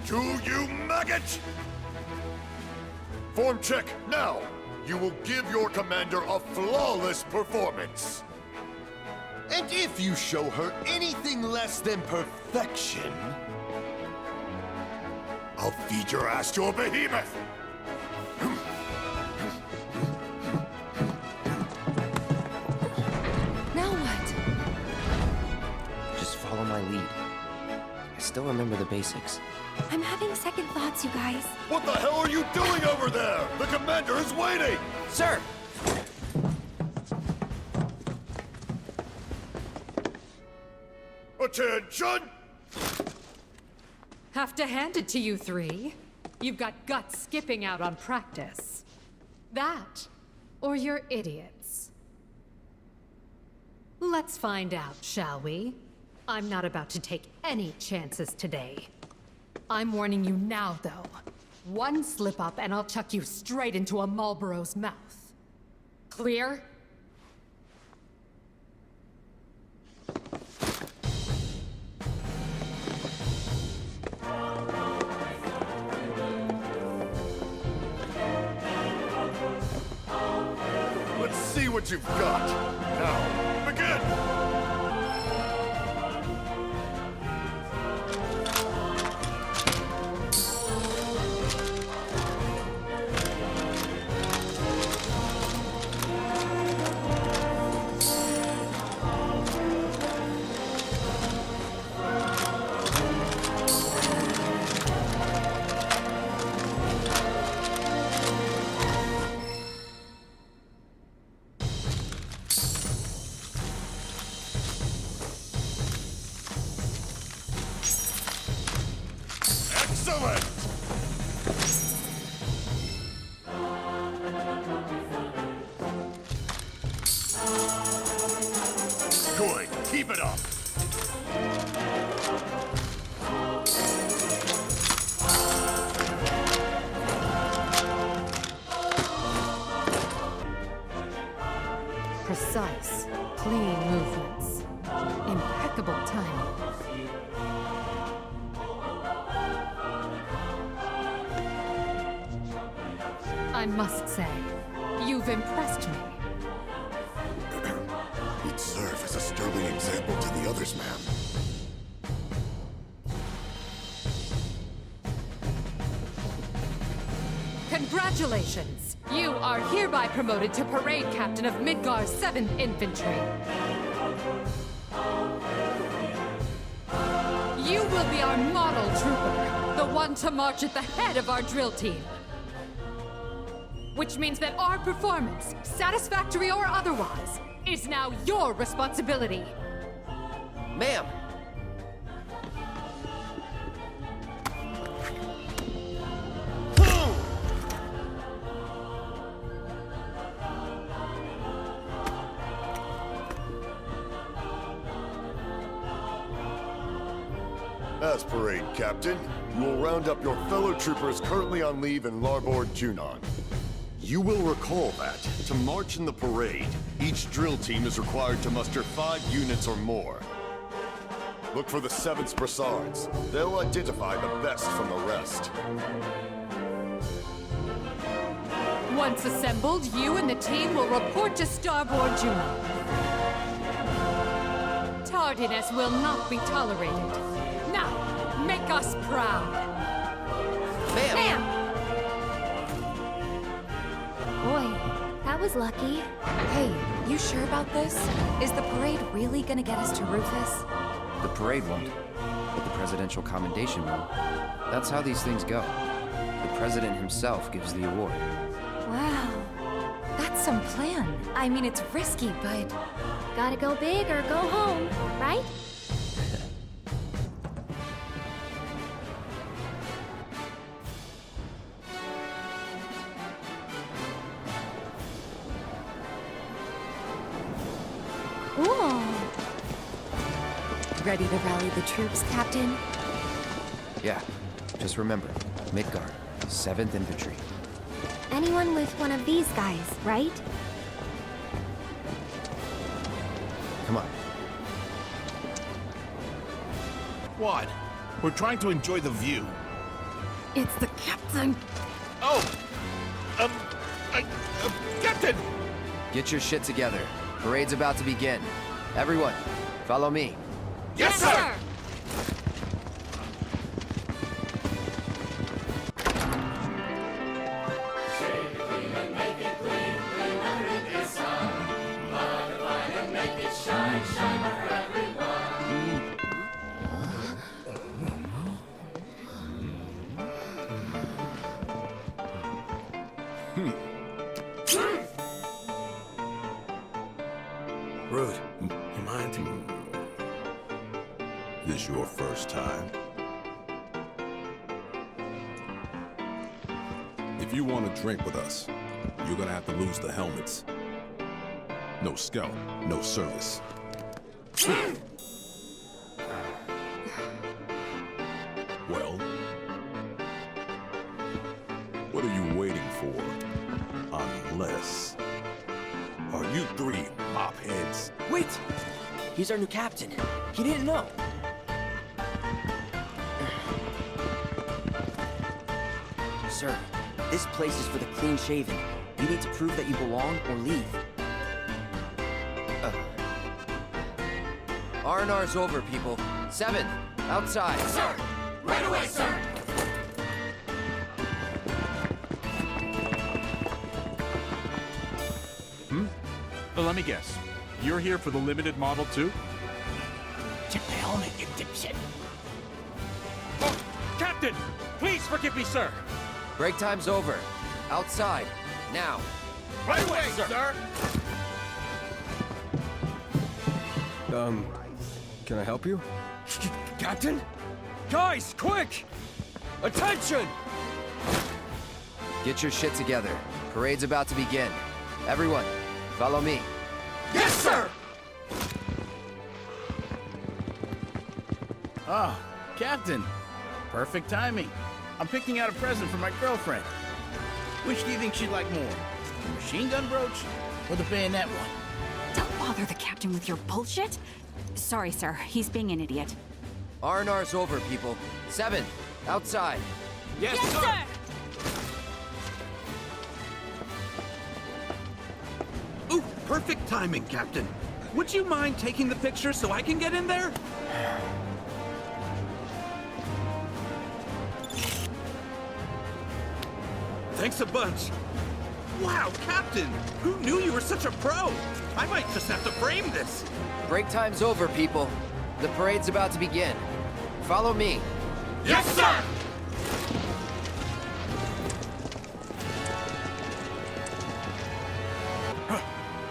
Do you, maggot? Form check now. You will give your commander a flawless performance. And if you show her anything less than perfection, I'll feed your ass to a behemoth! Now what? Just follow my lead. I still remember the basics. I'm having second thoughts, you guys. What the hell are you doing over there? The commander is waiting! Sir! Attention! Have to hand it to you 3. You've got guts skipping out on practice. That, or you're idiots. Let's find out, shall we? I'm not about to take any chances today. I'm warning you now, though. One slip up and I'll chuck you straight into a Marlboro's mouth. Clear? Let's see what you've got. Now, begin! Excellent! Good. Keep it up. Precise, clean movements. Impeccable timing. I must say, you've impressed me. You'd serve as a sterling example to the others, ma'am. Congratulations! You are hereby promoted to Parade Captain of Midgar's 7th Infantry. You will will be our model trooper, the one to march at the head of our drill team. Which means that our performance, satisfactory or otherwise, is now your responsibility. Ma'am! As parade captain, you will round up your fellow troopers currently on leave in Larboard Junon. You will recall that, to march in the parade, each drill team is required to muster 5 units or more. Look for the 7th Brassards. They'll identify the best from the rest. Once assembled, you and the team will report to Starboard Junon. Tardiness will not be tolerated. Now, make us proud. Ma'am! Boy, that was lucky. Hey, you sure about this? Is the parade really gonna get us to Rufus? The parade won't, but the presidential commendation will. That's how these things go. The president himself gives the award. Wow. That's some plan. I mean, it's risky, but... Gotta go big or go home, right? Cool. Ready to rally the troops, Captain? Yeah, just remember, Midgard, 7th Infantry. Anyone with one of these guys, right? Come on. What? We're trying to enjoy the view. It's the captain. Oh! Captain! Get your shit together. Parade's about to begin. Everyone, follow me. Yes, sir! Rude, you mind? This your first time? If you want to drink with us, you're gonna have to lose the helmets. No scout, no service. Well, what are you waiting for? Unless... Are you 3 mop heads? Wait! He's our new captain. He didn't know. Sir, this place is for the clean-shaven. You need to prove that you belong or leave. R&R's over, people. 7th, outside. Sir! Right away, sir! Let me guess. You're here for the limited model too? Check the helmet, you dipshit. Oh, Captain! Please forgive me, sir! Break time's over. Outside. Now. Right away, sir! Can I help you? Captain? Guys, quick! Attention! Get your shit together. Parade's about to begin. Everyone, follow me. Yes, sir! Oh, Captain. Perfect timing. I'm picking out a present for my girlfriend. Which do you think she'd like more? The machine gun brooch or the bayonet one? Don't bother the captain with your bullshit. Sorry, sir. He's being an idiot. R&R's over, people. 7th, outside. Yes, sir! Ooh, perfect timing, Captain. Would you mind taking the picture so I can get in there? Thanks a bunch. Wow, Captain! Who knew you were such a pro? I might just have to frame this. Break time's over, people. The parade's about to begin. Follow me. Yes, sir!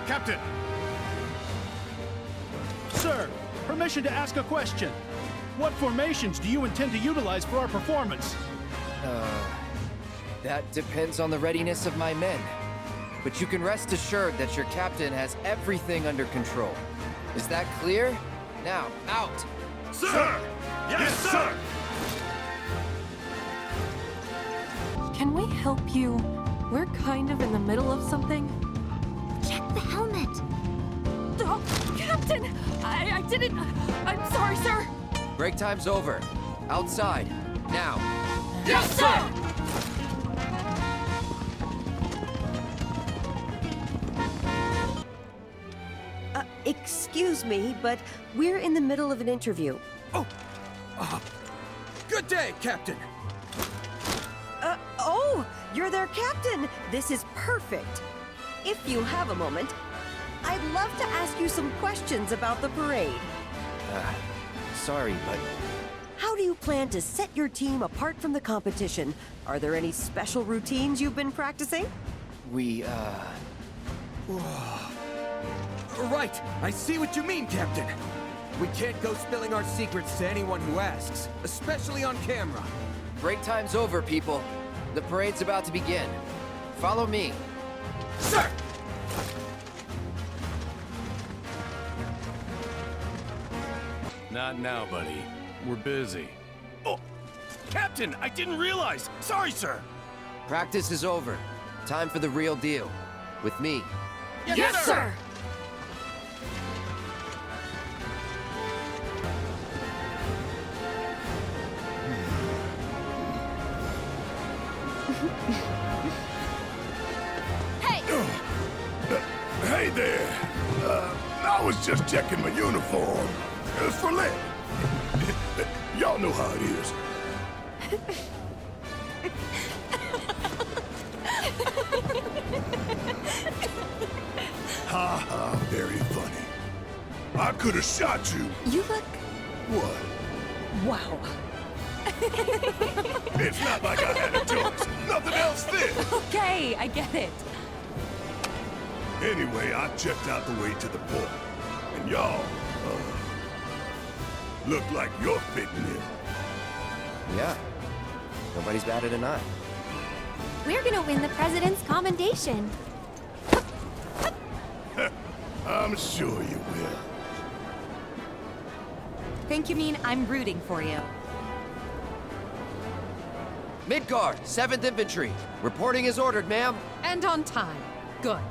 Captain! Sir, permission to ask a question. What formations do you intend to utilize for our performance? That depends on the readiness of my men. But you can rest assured that your captain has everything under control. Is that clear? Now, out! Sir! Yes, sir! Can we help you? We're kind of in the middle of something. Check the helmet. Oh, Captain! I didn't... I'm sorry, sir. Break time's over. Outside. Now. Yes, sir! Excuse me, but we're in the middle of an interview. Good day, Captain! Oh, you're their captain! This is perfect. If you have a moment, I'd love to ask you some questions about the parade. Sorry, but How do you plan to set your team apart from the competition? Are there any special routines you've been practicing? we, Right, I see what you mean, Captain. We can't go spilling our secrets to anyone who asks, especially on camera. break time's over, people. The parade's about to begin. Follow me. Sir! Not now, buddy. We're busy. Oh, Captain, I didn't realize. Sorry, sir. Practice is over. Time for the real deal. With me. Yes, sir! Hey there. I was just checking my uniform. It's for Lit. Y'all know how it is. Ha ha, very funny. I could have shot you. You look... What? Wow. It's not like I had a choice. Nothing else fit. Okay, I get it. Anyway, I checked out the way to the port. And y'all, look like you're fitting in. Yeah. Nobody's batted an eye. We're gonna win the president's commendation. I'm sure you will. Think you mean I'm rooting for you? Midgard, 7th Infantry. Reporting as ordered, ma'am. And on time. Good.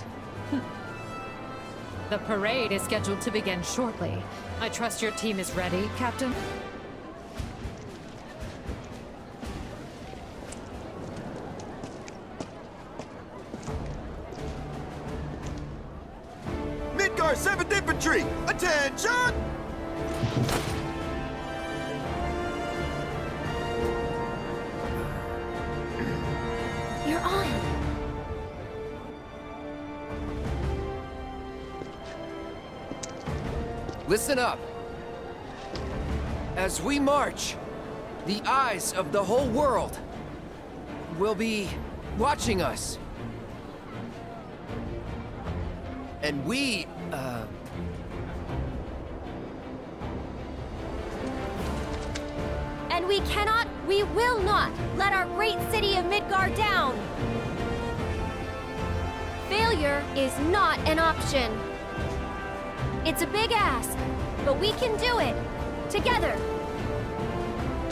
The parade is scheduled to begin shortly. I trust your team is ready, Captain? Midgard 7th Infantry! Attention! You're on. Listen up. As we march, the eyes of the whole world will be watching us. And we, And we cannot, we will not let our great city of Midgard down. Failure is not an option. It's a big ask, but we can do it. Together.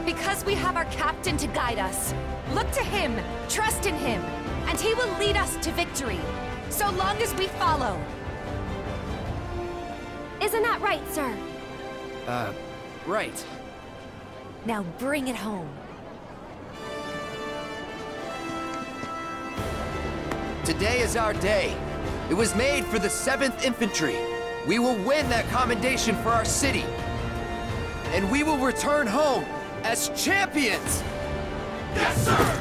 Because we have our captain to guide us. Look to him, trust in him, and he will lead us to victory. So long as we follow. Isn't that right, sir? right. Now bring it home. Today is our day. It was made for the 7th Infantry. We will win that commendation for our city. And we will return home as champions! Yes, sir!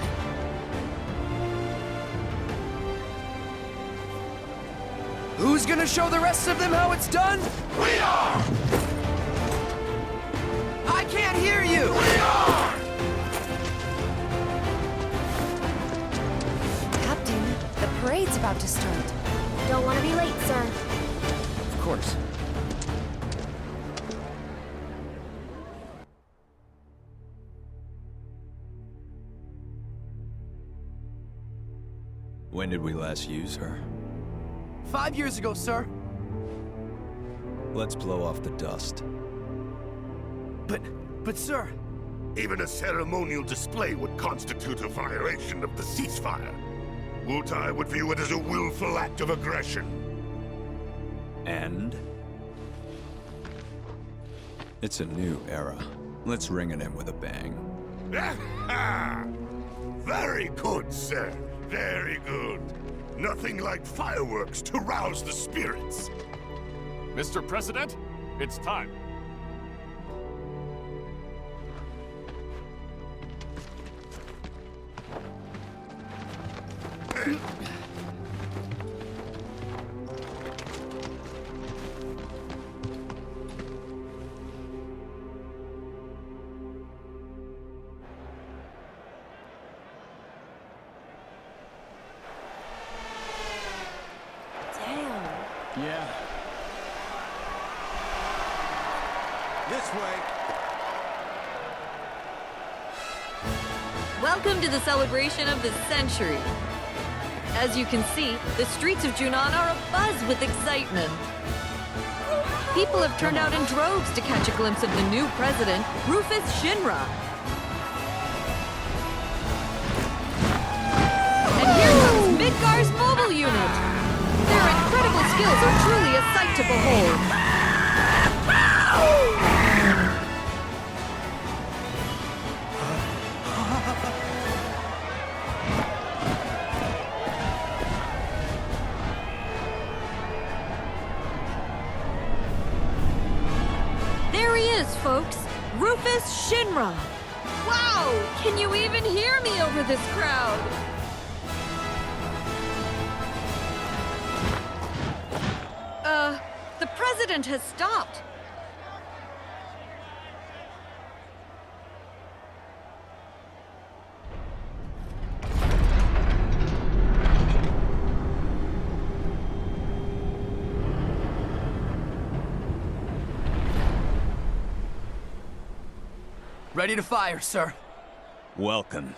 Who's gonna show the rest of them how it's done? We are! I can't hear you! you! Captain, the parade's about to start. Don't want to be late, sir. Of course. When did we last use her? 5 years ago, sir. Let's blow off the dust. But sir... Even a ceremonial display would constitute a violation of the ceasefire. Wutai would view it as a willful act of aggression. And? It's a new era. Let's ring it in with a bang. Very good, sir. Very good. Nothing like fireworks to rouse the spirits. Mr. President, it's time. Yeah. This way. Welcome to the celebration of the century. As you can see, the streets of Junon are abuzz with excitement. People have turned out in droves to catch a glimpse of the new president, Rufus Shinra. And here comes Midgar's mobile unit. Their incredible skills are truly a sight to behold. There he is, folks. Rufus Shinra. Wow! Can you even hear me over this crowd? The president has stopped. Ready to fire, sir. Welcome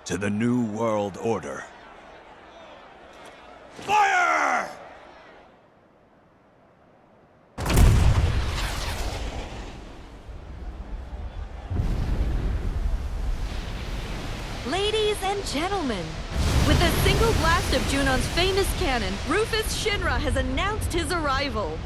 to the New World Order. Fire! Ladies and gentlemen, with a single blast of Junon's famous cannon, Rufus Shinra has announced his arrival.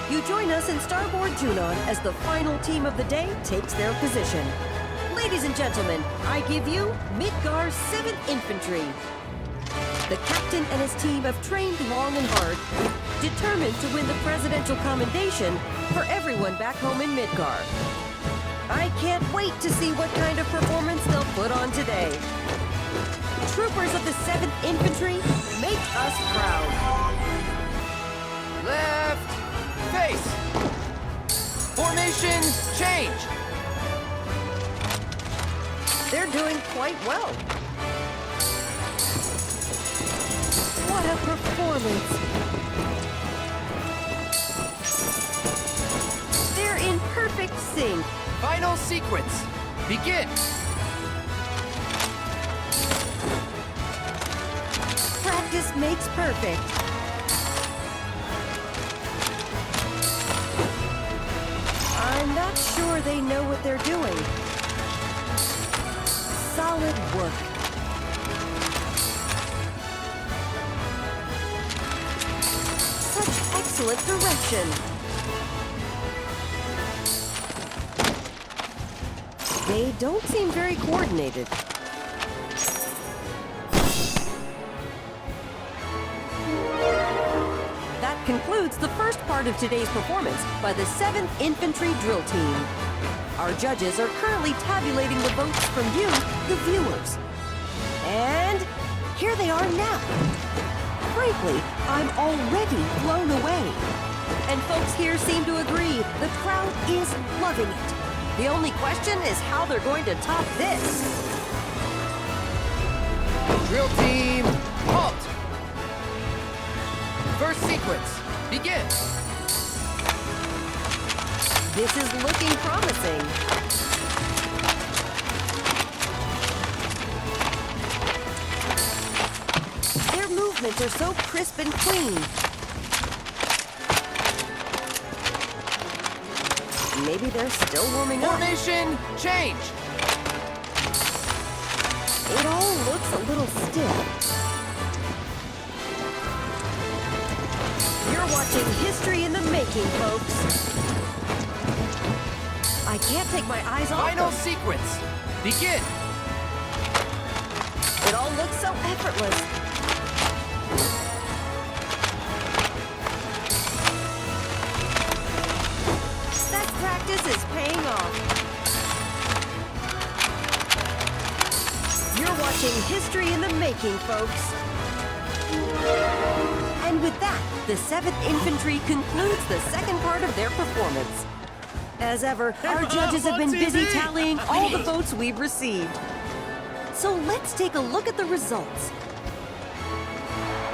You join us in Starboard Junon as the final team of the day takes their position. Ladies and gentlemen, I give you Midgar's 7th Infantry. The captain and his team have trained long and hard, determined to win the presidential commendation for everyone back home in Midgar. I can't wait to see what kind of performance they'll put on today. Troopers of the 7th Infantry, make us proud. Left. Face. Formation change. They're doing quite well. What a performance! They're in perfect sync. Final sequence. Begin. Practice makes perfect. I'm not sure they know what they're doing. Solid work. Such excellent direction. They don't seem very coordinated. That concludes the first part of today's performance by the 7th Infantry Drill Team. Our judges are currently tabulating the votes from you, the viewers. And here they are now. Frankly, I'm already blown away. And folks here seem to agree the crowd is loving it. The only question is how they're going to top this. Drill team, halt! First sequence, begin! This is looking promising. Their movements are so crisp and clean. Maybe they're still warming up. Formation, change! It all looks a little stiff. You're watching history in the making, folks. I can't take my eyes off Final them. sequence, begin! It all looks so effortless. That practice is paying off. You're watching history in the making, folks. And with that, the 7th Infantry concludes the second part of their performance. As ever, our judges have been busy tallying all the votes we've received. So let's take a look at the results.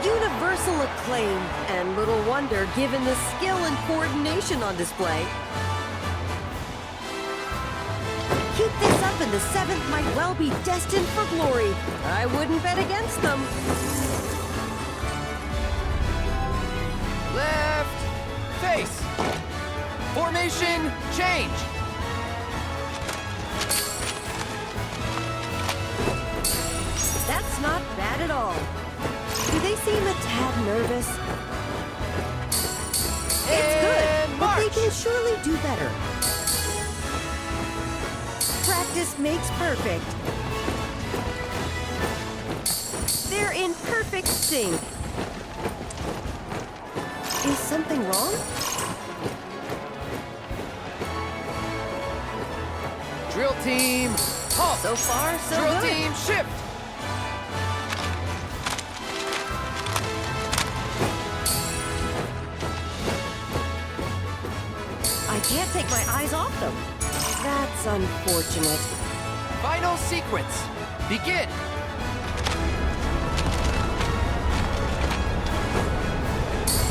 Universal acclaim, and little wonder given the skill and coordination on display. Keep this up and the 7th might well be destined for glory. I wouldn't bet against them. Left, face! Formation, change! That's not bad at all. Do they seem a tad nervous? It's good, but they can surely do better. Practice makes perfect. They're in perfect sync. Is something wrong? Drill team, halt! So far, so Drill good. team, shift! I can't take my eyes off them. That's unfortunate. Final sequence, begin!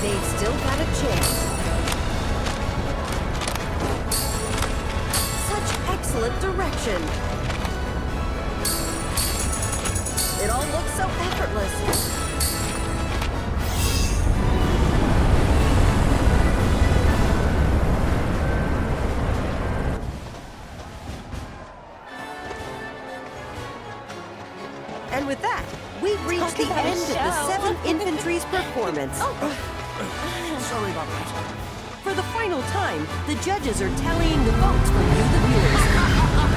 They've still got a chance. Such excellent direction. It all looks so effortless. And with that, we've reached the end of the 7th Infantry's performance. Sorry about that. For the final time, the judges are tallying the votes from you, the viewers.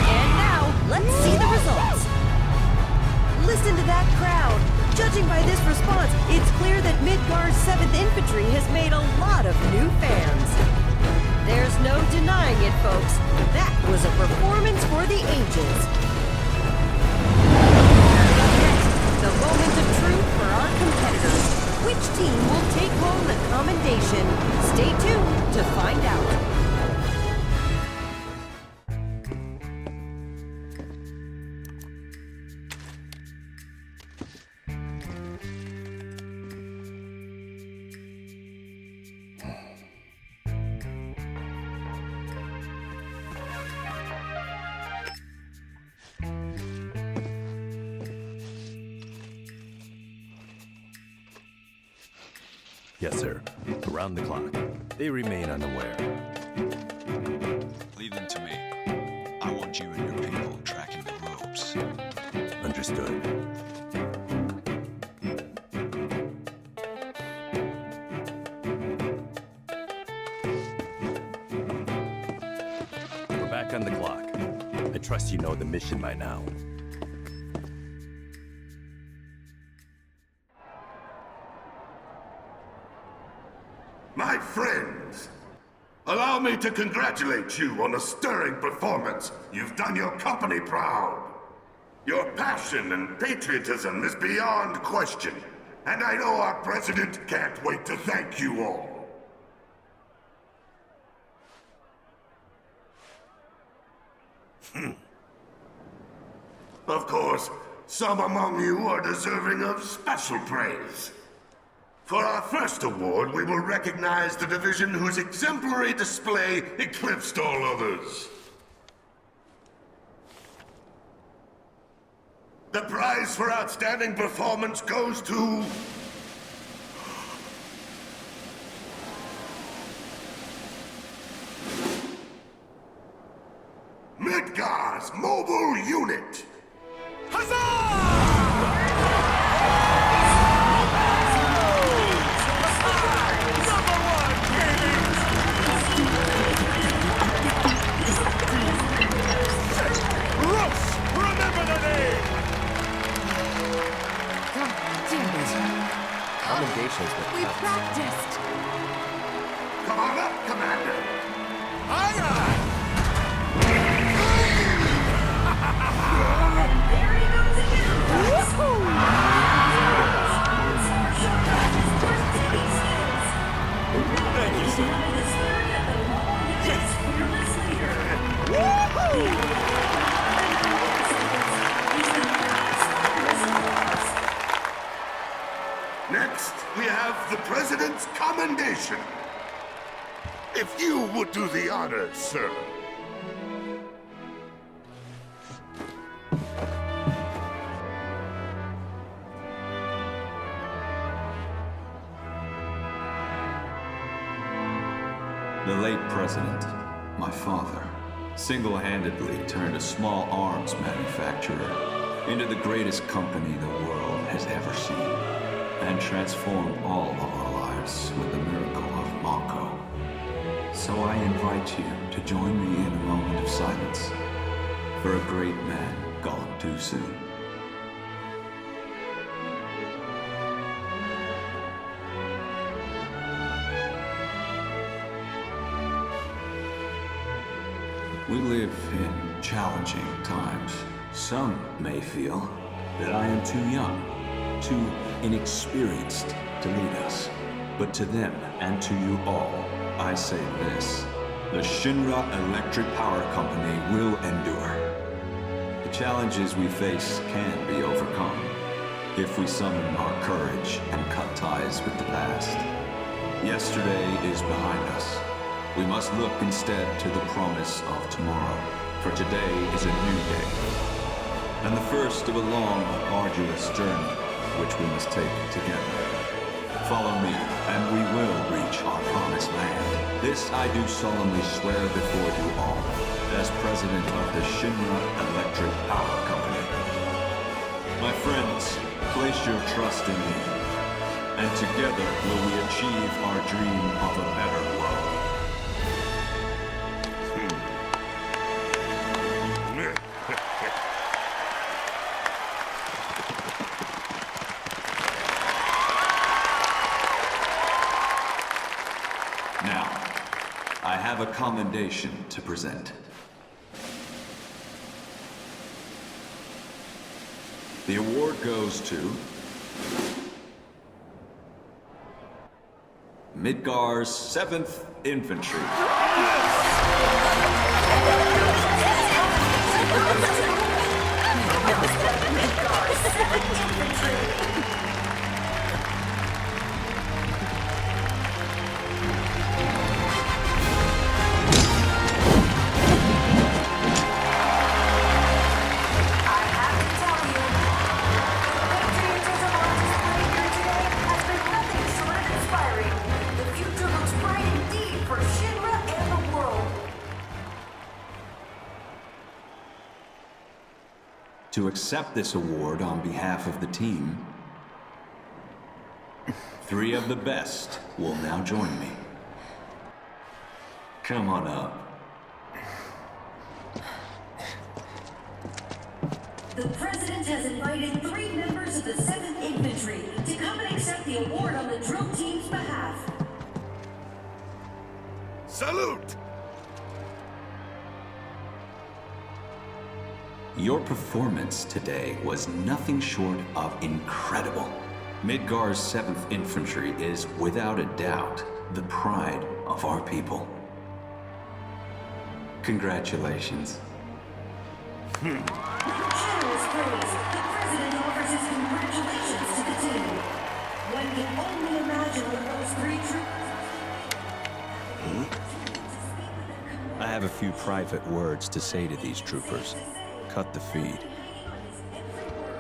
And now, let's see the results. Listen to that crowd. Judging by this response, it's clear that Midgar's 7th Infantry has made a lot of new fans. There's no denying it, folks. That was a performance for the ages. The moment of truth for our competitors. Which team will take home the commendation? Stay tuned to find out. Yes, sir. Around the clock. They remain unaware. Leave them to me. I want you and your people tracking the ropes. Understood. We're back on the clock. I trust you know the mission by now. Allow me to congratulate you on a stirring performance. You've done your company proud. Your passion and patriotism is beyond question, and I know our president can't wait to thank you all. Of course, some among you are deserving of special praise. For our first award, we will recognize the division whose exemplary display eclipsed all others. The prize for outstanding performance goes to... Midgar's Mobile Unit! Commendations, but We practiced. Come on up, Commander! Thank you, sir. Next, we have the President's Commendation. If you would do the honors, sir. The late president, my father, single-handedly turned a small arms manufacturer into the greatest company the world has ever seen, and transformed all of our lives with the miracle of Mako. So I invite you to join me in a moment of silence for a great man gone too soon. We live in challenging times. Some may feel that I am too young, too inexperienced to lead us. But to them and to you all, I say this. The Shinra Electric Power Company will endure. The challenges we face can be overcome if we summon our courage and cut ties with the past. Yesterday is behind us. We must look instead to the promise of tomorrow, for today is a new day, and the first of a long, arduous journey, which we must take together. Follow me, and we will reach our promised land. This I do solemnly swear before you all, as president of the Shinra Electric Power Company. My friends, place your trust in me, and together will we achieve our dream of a better world. Now, I have a commendation to present. The award goes to Midgar's 7th Infantry. To accept this award on behalf of the team, 3 of the best will now join me. Come on up. The President has invited 3 members of the 7th Infantry to come and accept the award on the drill team's behalf. Salute! Your performance today was nothing short of incredible. Midgar's 7th Infantry is, without a doubt, the pride of our people. Congratulations. Generous praise. The President offers his congratulations to the team. One can only imagine what those three troopers... I have a few private words to say to these troopers. Cut the feed.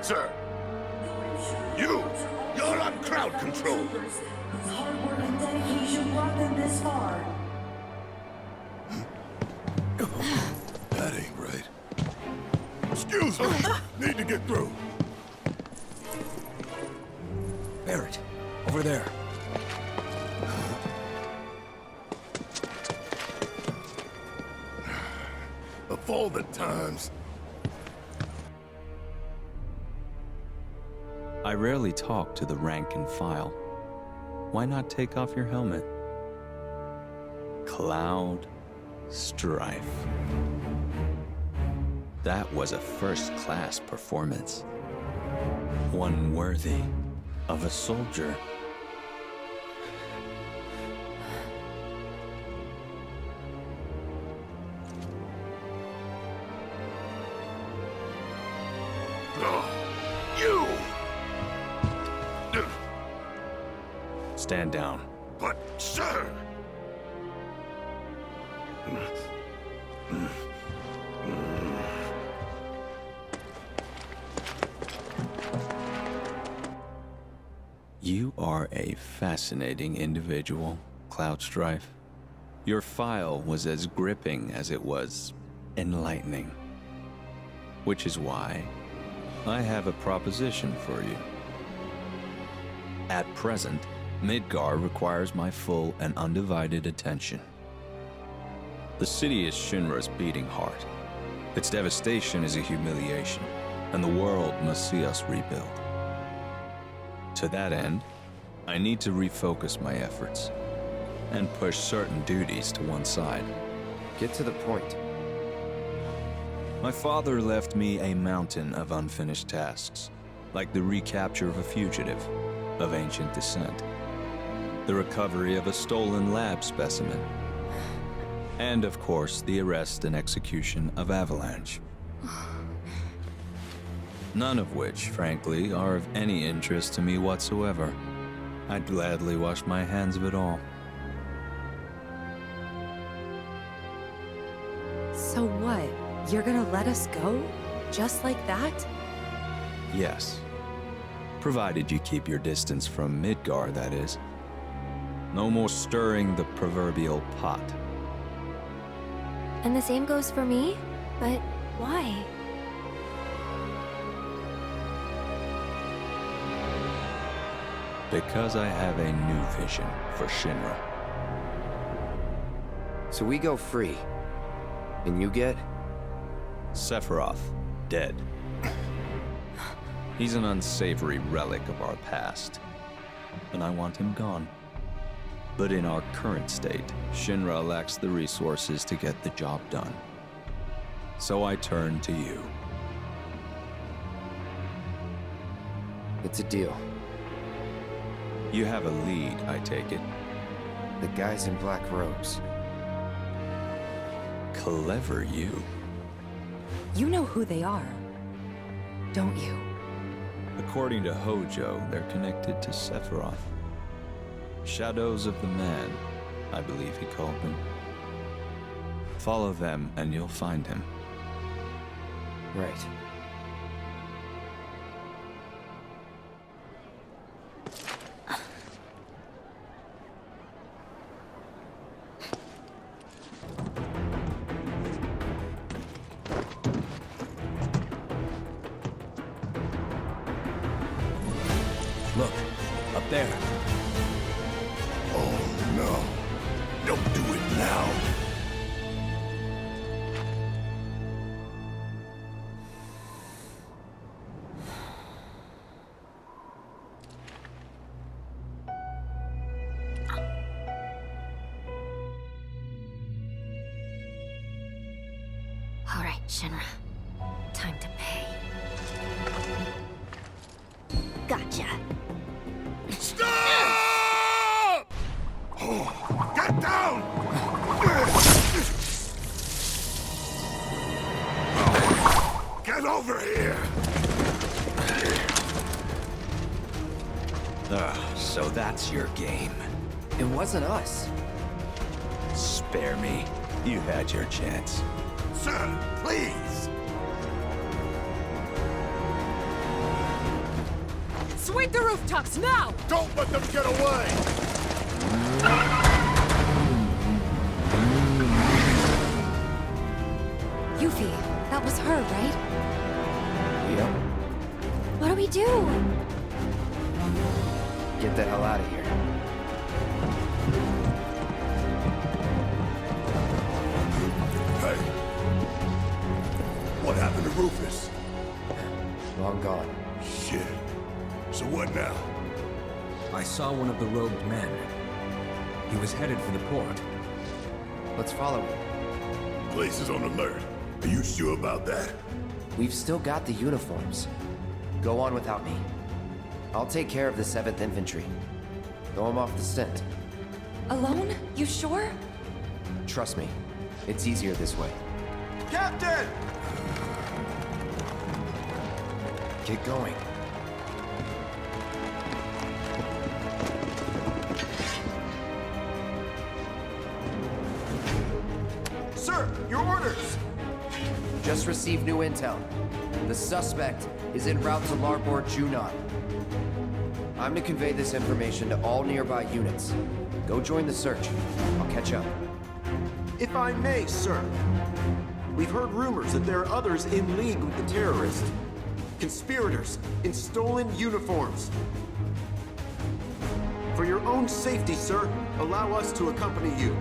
Sir, you're on crowd control. Whose hard work and dedication brought them this far. That ain't right. Excuse me. Need to get through. Barrett, over there. Of all the times. I rarely talk to the rank and file. Why not take off your helmet? Cloud Strife. That was a first-class performance. One worthy of a soldier. You! Stand down. But, sir! You are a fascinating individual, Cloud Strife. Your file was as gripping as it was enlightening. Which is why I have a proposition for you. At present, Midgar requires my full and undivided attention. The city is Shinra's beating heart. Its devastation is a humiliation, and the world must see us rebuild. To that end, I need to refocus my efforts and push certain duties to one side. Get to the point. My father left me a mountain of unfinished tasks, like the recapture of a fugitive of ancient descent, the recovery of a stolen lab specimen, and of course, the arrest and execution of Avalanche. None of which, frankly, are of any interest to me whatsoever. I'd gladly wash my hands of it all. So what? You're gonna let us go? Just like that? Yes. Provided you keep your distance from Midgar, that is. No more stirring the proverbial pot. And the same goes for me? But why? Because I have a new vision for Shinra. So we go free. And you get? Sephiroth, dead. He's an unsavory relic of our past, and I want him gone. But in our current state, Shinra lacks the resources to get the job done. So I turn to you. It's a deal. You have a lead, I take it. The guys in black robes. Clever you. You know who they are, don't you? According to Hojo, they're connected to Sephiroth. Shadows of the Man, I believe he called them. Follow them and you'll find him. Right. Look, up there. Oh no. Don't do it now. right, Shinra. Time to pay. Gotcha. Stop! Get down! Get over here! So that's your game. It wasn't us. Spare me. You had your chance. Sir, please! Sweep the rooftops now! Don't let them get away! Yuffie, that was her, right? Yep. What do we do? Get the hell out of here. Hey! What happened to Rufus? Long gone. Shit. So what now? I saw one of the robed men. He was headed for the port. Let's follow him. Place is on alert. Are you sure about that? We've still got the uniforms. Go on without me. I'll take care of the 7th Infantry. Throw him off the scent. Alone? You sure? Trust me, it's easier this way. Captain! Get going. Sir, your orders! Just received new intel. The suspect is en route to Larboard Junon. I'm to convey this information to all nearby units. Go join the search. I'll catch up. If I may, sir. We've heard rumors that there are others in league with the terrorists. Conspirators in stolen uniforms. For your own safety, sir, allow us to accompany you.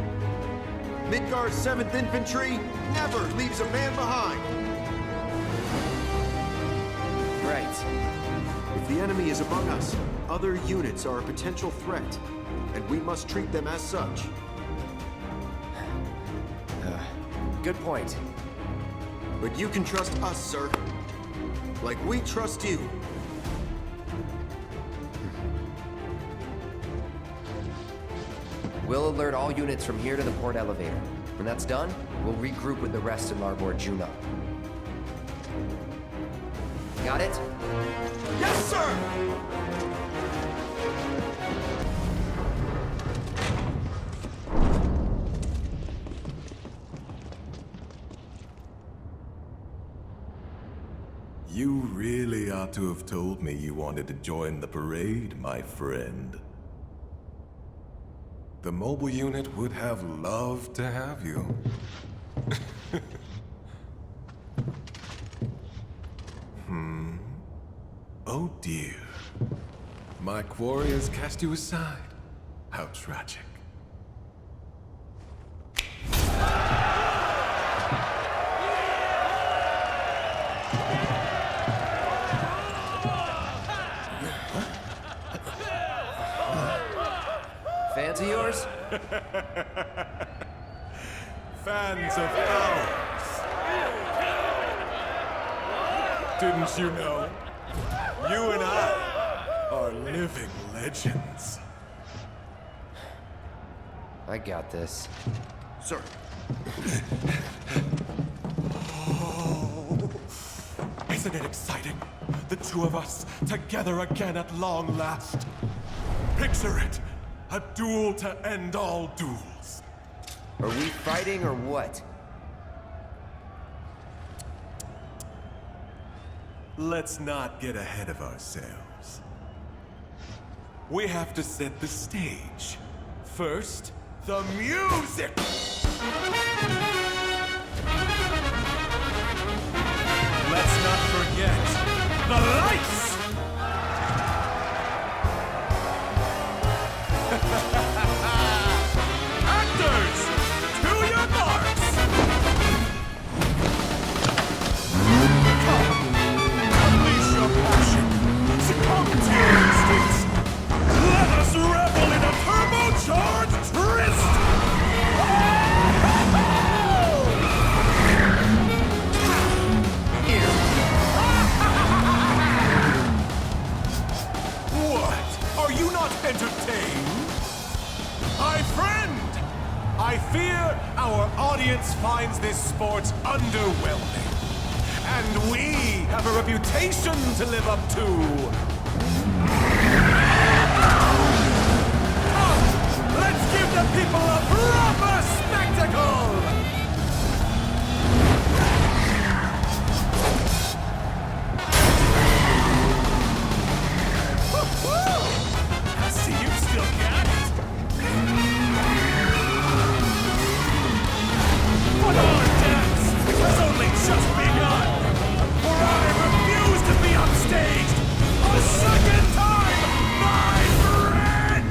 Midgard's 7th Infantry never leaves a man behind. Right. If the enemy is among us, other units are a potential threat, and we must treat them as such. Good point. But you can trust us, sir. Like we trust you. We'll alert all units from here to the port elevator. When that's done, we'll regroup with the rest in Larboard Junon. Got it? Yes, sir! You really ought to have told me you wanted to join the parade, my friend. The mobile unit would have loved to have you. Oh dear. My quarry has cast you aside. How tragic. Fans of yours? Fans of ours. Didn't you know? You and I are living legends. I got this. Sir. Oh, isn't it exciting? The two of us together again at long last. Picture it. A duel to end all duels. Are we fighting or what? Let's not get ahead of ourselves. We have to set the stage. First, the music! Let's not forget the lights! Actors, to your marks! Come, unleash your passion. Succumb to your instincts. Let us revel in a turbocharged tryst! audience finds this sport underwhelming. And we have a reputation to live up to. Come, let's give the people a proper spectacle! I see you've still got it. But our dance has only just begun. For I refuse to be upstaged a second time, my friend!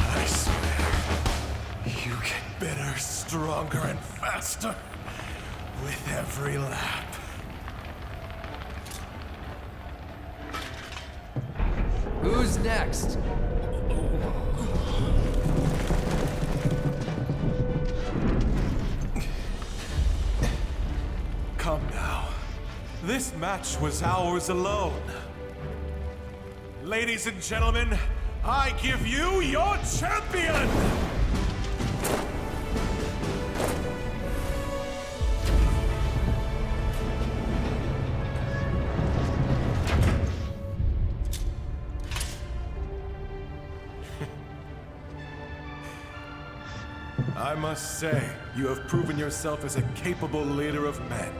I swear, you get better, stronger, and faster with every lap. Who's next? Come now. This match was ours alone. Ladies and gentlemen, I give you your champion! I must say, you have proven yourself as a capable leader of men.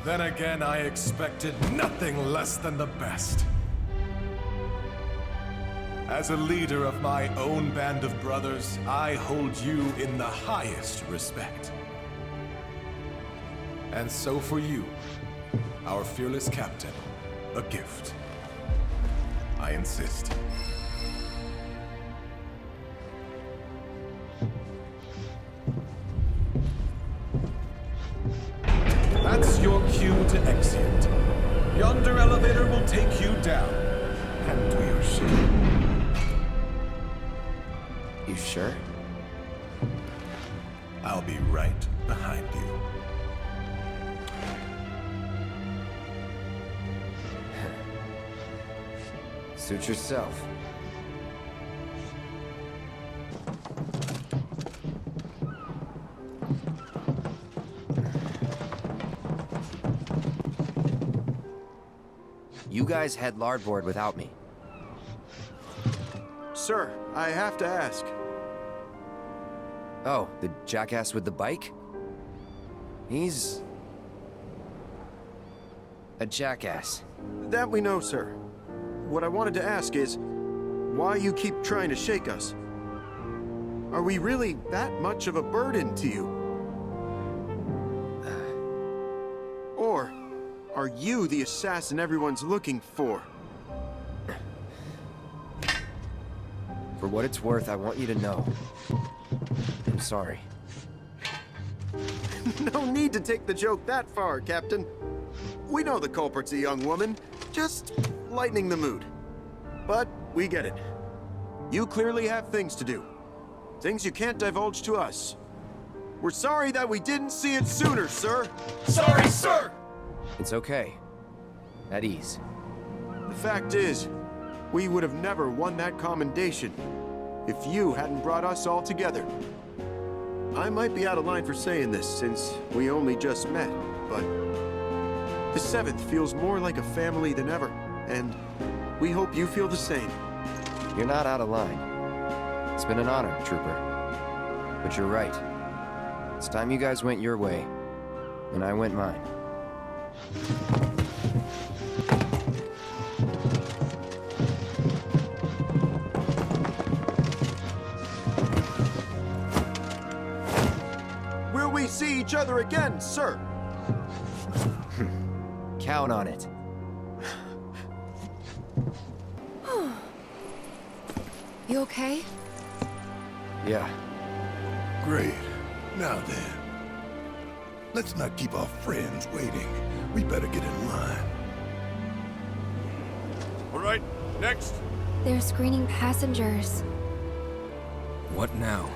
Then again, I expected nothing less than the best. As a leader of my own band of brothers, I hold you in the highest respect. And so for you, our fearless captain, a gift. I insist. That's your cue to exit. Yonder elevator will take you down. And to your ship. You sure? I'll be right behind you. Suit yourself. You guys head larboard without me. Sir, I have to ask. Oh, the jackass with the bike? He's... a jackass. That we know, sir. What I wanted to ask is, why you keep trying to shake us? Are we really that much of a burden to you? Or are you the assassin everyone's looking for? For what it's worth, I want you to know. I'm sorry. No need to take the joke that far, Captain. We know the culprit's a young woman, just lightening the mood. But we get it. You clearly have things to do. Things you can't divulge to us. We're sorry that we didn't see it sooner, sir. Sorry, sir! It's okay. At ease. The fact is, we would have never won that commendation if you hadn't brought us all together. I might be out of line for saying this since we only just met, but the 7th feels more like a family than ever, and we hope you feel the same. You're not out of line. It's been an honor, Trooper. But you're right. It's time you guys went your way, and I went mine. Will we see each other again, sir? Count on it. You okay? Yeah. Great. Now then, let's not keep our friends waiting. We better get in line. All right, next. They're screening passengers. What now?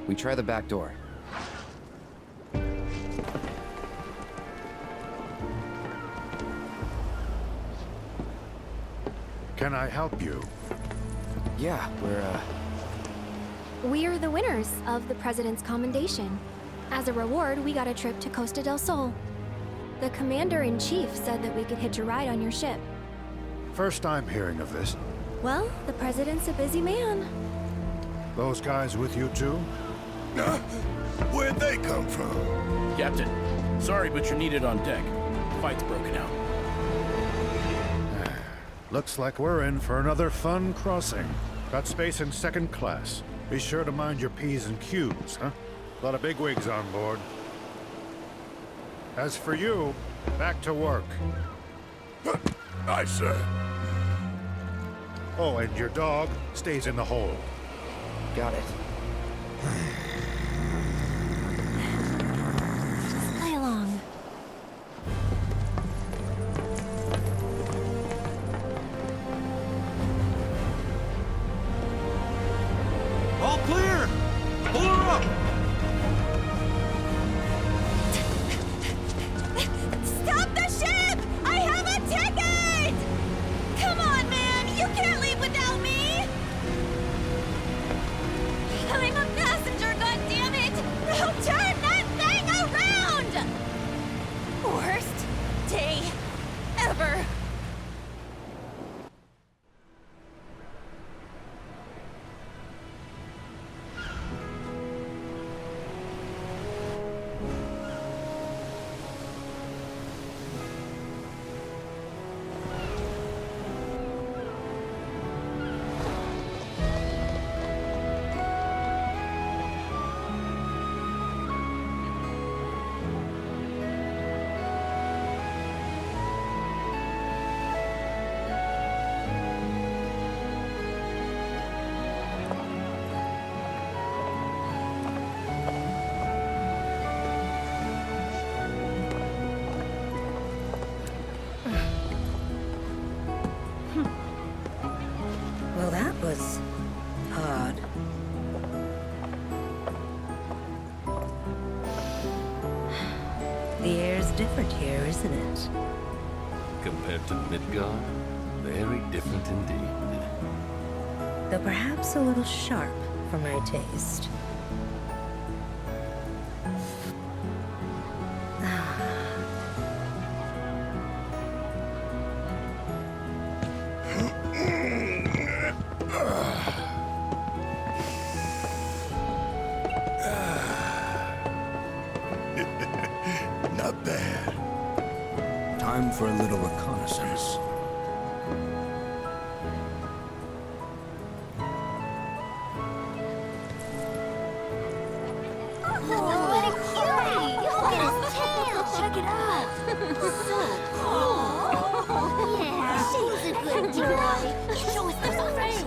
We try the back door. Can I help you? Yeah, We're the winners of the President's Commendation. As a reward, we got a trip to Costa del Sol. The Commander-in-Chief said that we could hitch a ride on your ship. First time hearing of this. Well, the President's a busy man. Those guys with you too? Where'd they come from? Captain, sorry, but you're needed on deck. Fight's broken out. Looks like we're in for another fun crossing. Got space in second class. Be sure to mind your P's and Q's, huh? A lot of bigwigs on board. As for you, back to work. Aye, sir. Oh, and your dog stays in the hole. got it. Just play along. All clear! Pull her up! Stop the ship! I have a ticket! Come on, man! You can't leave without me! I'm a passenger, goddammit! Now turn that thing around! Worst day ever. Well, that was odd. The air's different here, isn't it? Compared to Midgard, very different indeed. Though perhaps a little sharp for my taste. Not bad. Time for a little reconnaissance. Check it out. So cool. Yeah, she's a good boy. Show us those friends.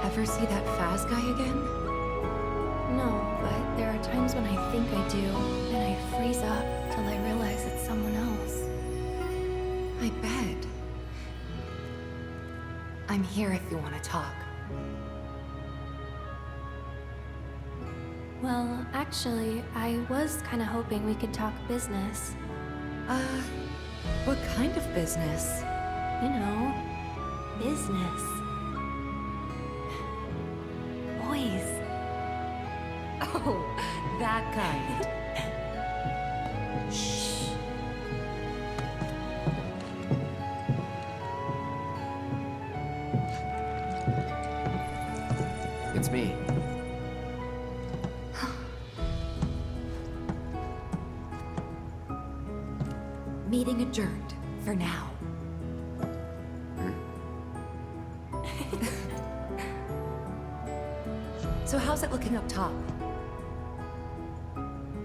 Ever see that Faz guy again? No, but there are times when I think I do, and I freeze up till I realize it's someone else. I bet. I'm here if you want to talk. Well, actually, I was kind of hoping we could talk business. What kind of business? You know, business. Boys. Oh, that kind. Shh. It's me. Meeting adjourned, for now. So how's it looking up top?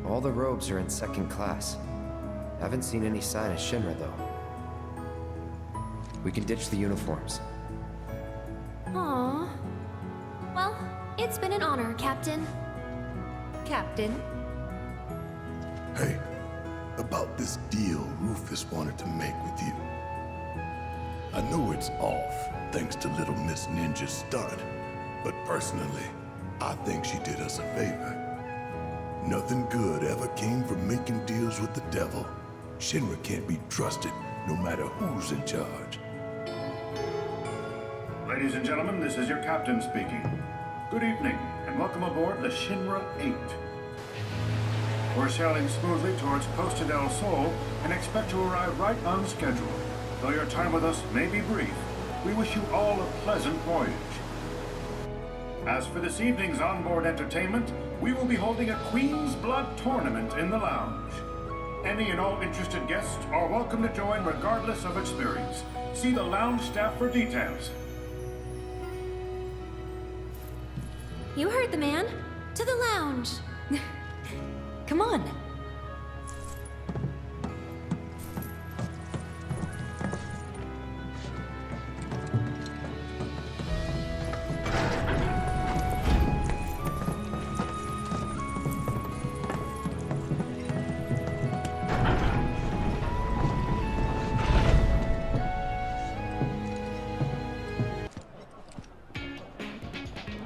All the robes are in second class. Haven't seen any sign of Shinra, though. We can ditch the uniforms. Aww. Well, it's been an honor, Captain. Captain? Hey, about this deal Rufus wanted to make with you. I know it's off, thanks to Little Miss Ninja's stunt, but personally, I think she did us a favor. Nothing good ever came from making deals with the devil. Shinra can't be trusted, no matter who's in charge. Ladies and gentlemen, this is your captain speaking. Good evening, and welcome aboard the Shinra 8. We're sailing smoothly towards Costa del Sol and expect to arrive right on schedule. Though your time with us may be brief, we wish you all a pleasant voyage. As for this evening's onboard entertainment, we will be holding a Queen's Blood tournament in the lounge. Any and all interested guests are welcome to join regardless of experience. See the lounge staff for details. You heard the man. To the lounge. Come on.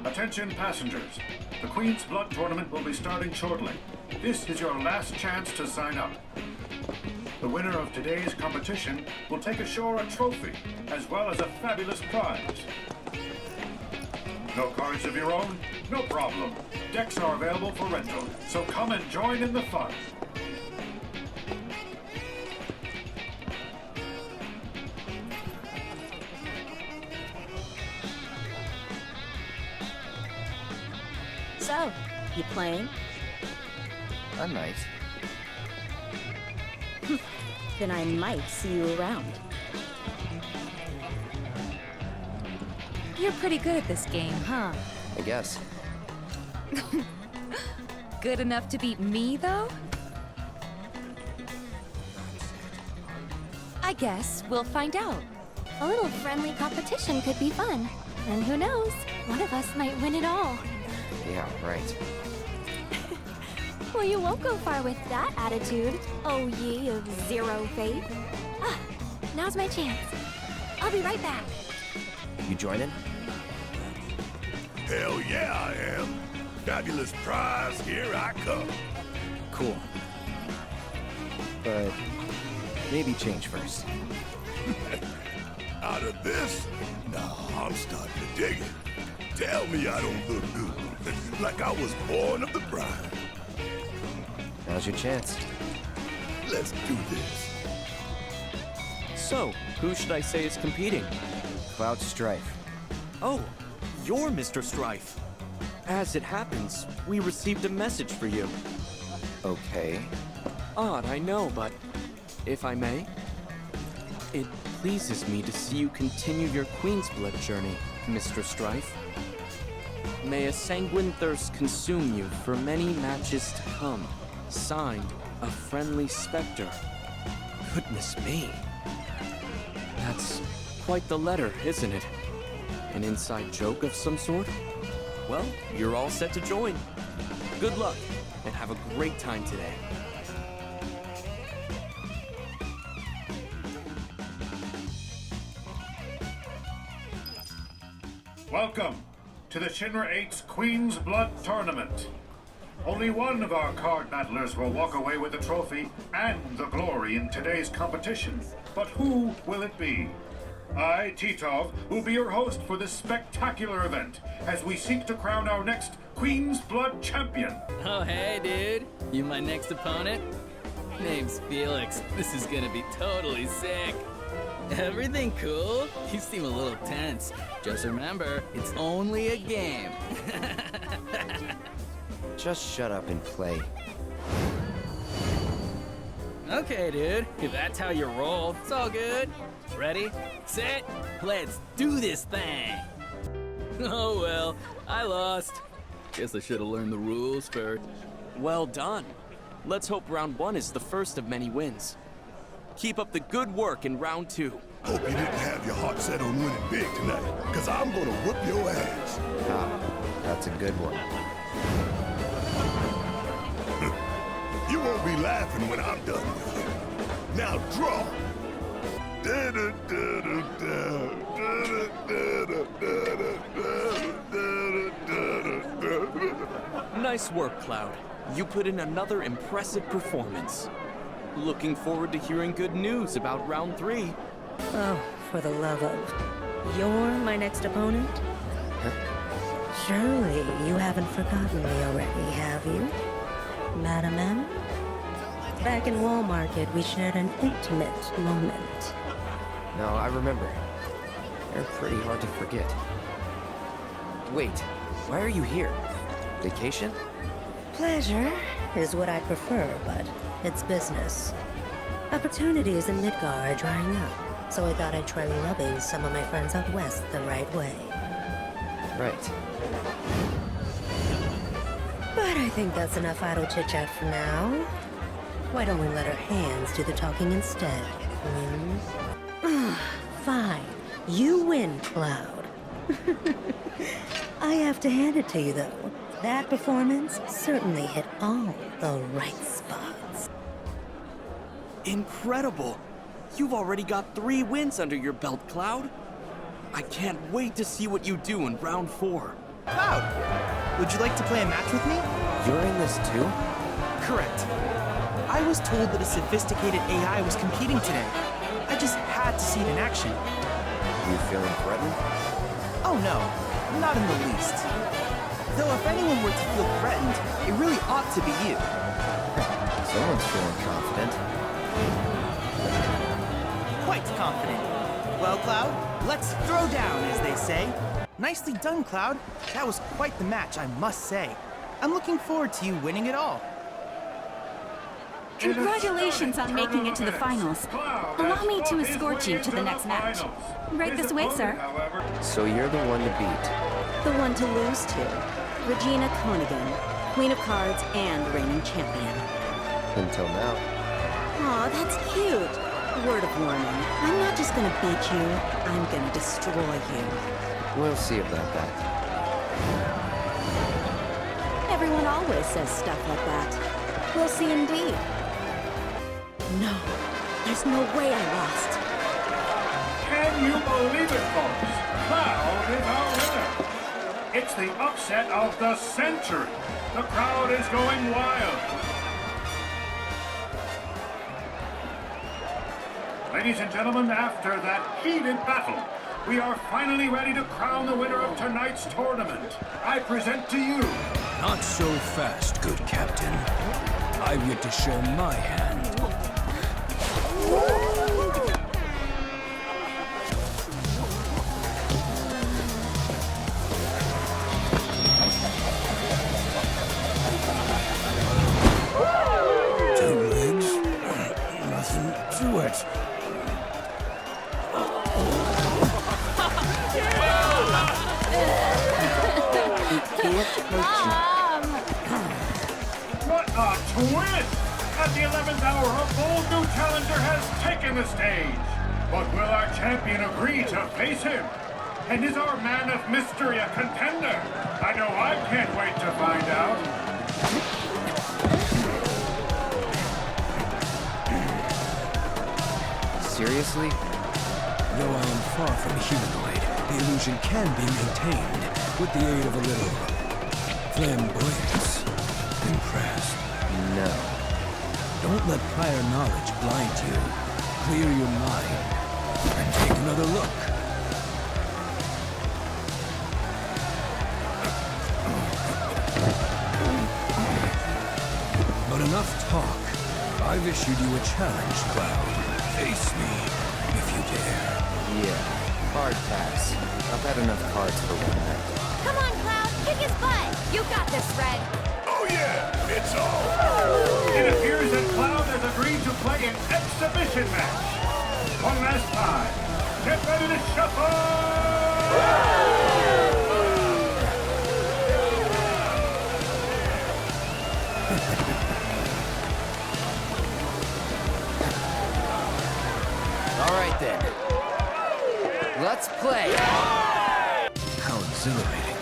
Attention passengers. The Queen's Blood tournament will be starting shortly. This is your last chance to sign up. The winner of today's competition will take ashore a trophy, as well as a fabulous prize. No cards of your own? No problem. Decks are available for rental, so come and join in the fun. So, you playing? I might. Then I might see you around. You're pretty good at this game, huh? I guess. Good enough to beat me, though? I guess we'll find out. A little friendly competition could be fun. And who knows, one of us might win it all. Yeah, right. Well, you won't go far with that attitude, oh ye of zero faith. Ah, now's my chance. I'll be right back. You joining? Hell yeah, I am. Fabulous prize, here I come. Cool. But maybe change first. Out of this? Nah, I'm starting to dig it. Tell me I don't look good. Like I was born of the bride. Now's your chance. Let's do this. So, who should I say is competing? Cloud Strife. Oh, you're Mr. Strife. As it happens, we received a message for you. Okay. Odd, I know, but if I may, it pleases me to see you continue your Queen's Blood journey, Mr. Strife. May a sanguine thirst consume you for many matches to come. Signed, a friendly specter. Goodness me. That's quite the letter, isn't it? An inside joke of some sort? Well, you're all set to join. Good luck, and have a great time today. Welcome to the Shinra 8's Queen's Blood Tournament. Only one of our card battlers will walk away with the trophy and the glory in today's competition. But who will it be? I, Titov, will be your host for this spectacular event as we seek to crown our next Queen's Blood champion. Oh, hey, dude. You my next opponent? Name's Felix. This is gonna be totally sick. Everything cool? You seem a little tense. Just remember, it's only a game. Just shut up and play. Okay, dude. If that's how you roll, it's all good. Ready, set, let's do this thing. Oh well, I lost. Guess I should have learned the rules first. Well done. Let's hope round one is the first of many wins. Keep up the good work in round 2. Hope you didn't have your heart set on winning big tonight, because I'm gonna whoop your ass. Ah, that's a good one. You won't be laughing when I'm done with you. Now draw. Nice work, Cloud. You put in another impressive performance. Looking forward to hearing good news about round 3. Oh, for the love of... You're my next opponent? Surely you haven't forgotten me already, have you? Madam M? Back in Wall Market, we shared an intimate moment. No, I remember. They're pretty hard to forget. Wait, why are you here? Vacation? Pleasure is what I prefer, but it's business. Opportunities in Midgar are drying up, so I thought I'd try rubbing some of my friends out west the right way. Right. But I think that's enough idle chit-chat for now. Why don't we let our hands do the talking instead? Fine. You win, Cloud. I have to hand it to you, though. That performance certainly hit all the right spots. Incredible! You've already got 3 wins under your belt, Cloud. I can't wait to see what you do in round 4. Cloud, would you like to play a match with me? You're in this too? Correct. I was told that a sophisticated AI was competing today. I just had to see it in action. You feeling threatened? Oh no, not in the least. Though if anyone were to feel threatened, it really ought to be you. Someone's feeling confident. Quite confident. Well, Cloud, let's throw down, as they say. Nicely done, Cloud. That was quite the match, I must say. I'm looking forward to you winning it all. Congratulations on making it to the finals. Allow me to escort you to the next match. Right this way, sir. So you're the one to beat. The one to lose to. Regina Konigan, Queen of Cards and reigning champion. Until now. Aw, that's cute. Word of warning. I'm not just gonna beat you, I'm gonna destroy you. We'll see about that. Everyone always says stuff like that. We'll see indeed. No, there's no way I lost. Can you believe it, folks? Cloud is our winner. It's the upset of the century. The crowd is going wild. Ladies and gentlemen, after that heated battle, we are finally ready to crown the winner of tonight's tournament. I present to you... Not so fast, good captain. I've yet to show my hand. Two legs? Nothing to it. What a twist! At the 11th hour, a bold new challenger has taken the stage. But will our champion agree to face him? And is our man of mystery a contender? I know I can't wait to find out. Seriously? Though I am far from humanoid, the illusion can be maintained with the aid of a little flamboyance. Impressed? No. Don't let prior knowledge blind you. Clear your mind and take another look. But enough talk. I've issued you a challenge, Cloud. Face me, if you dare. Yeah, hard pass. I've had enough cards for one night. Come on, Cloud, kick his butt. You got this, Red. Oh yeah, it's all. It appears that Cloud has agreed to play an exhibition match. One last time. Get ready to shuffle! right then. Let's play! How exhilarating.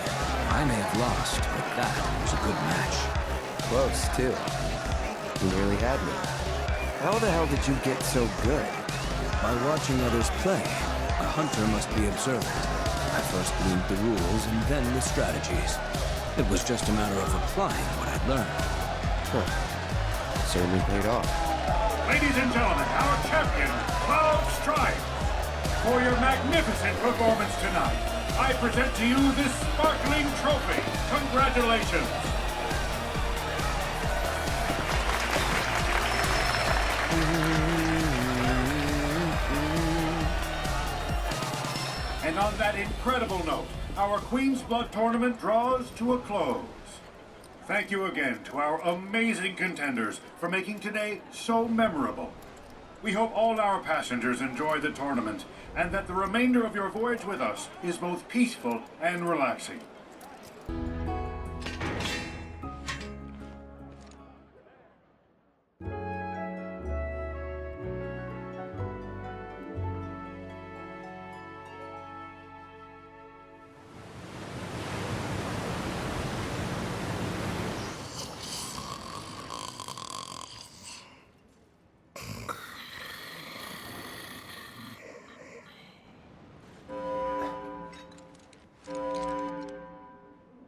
I may have lost, but that was a good match. Close, too. You nearly had me. How the hell did you get so good? By watching others play, a hunter must be observant. I first gleaned the rules and then the strategies. It was just a matter of applying what I'd learned. Huh. Certainly paid off. Ladies and gentlemen, our champion, Cloud Strife. For your magnificent performance tonight, I present to you this sparkling trophy. Congratulations. And on that incredible note, our Queen's Blood tournament draws to a close. Thank you again to our amazing contenders for making today so memorable. We hope all our passengers enjoy the tournament and that the remainder of your voyage with us is both peaceful and relaxing.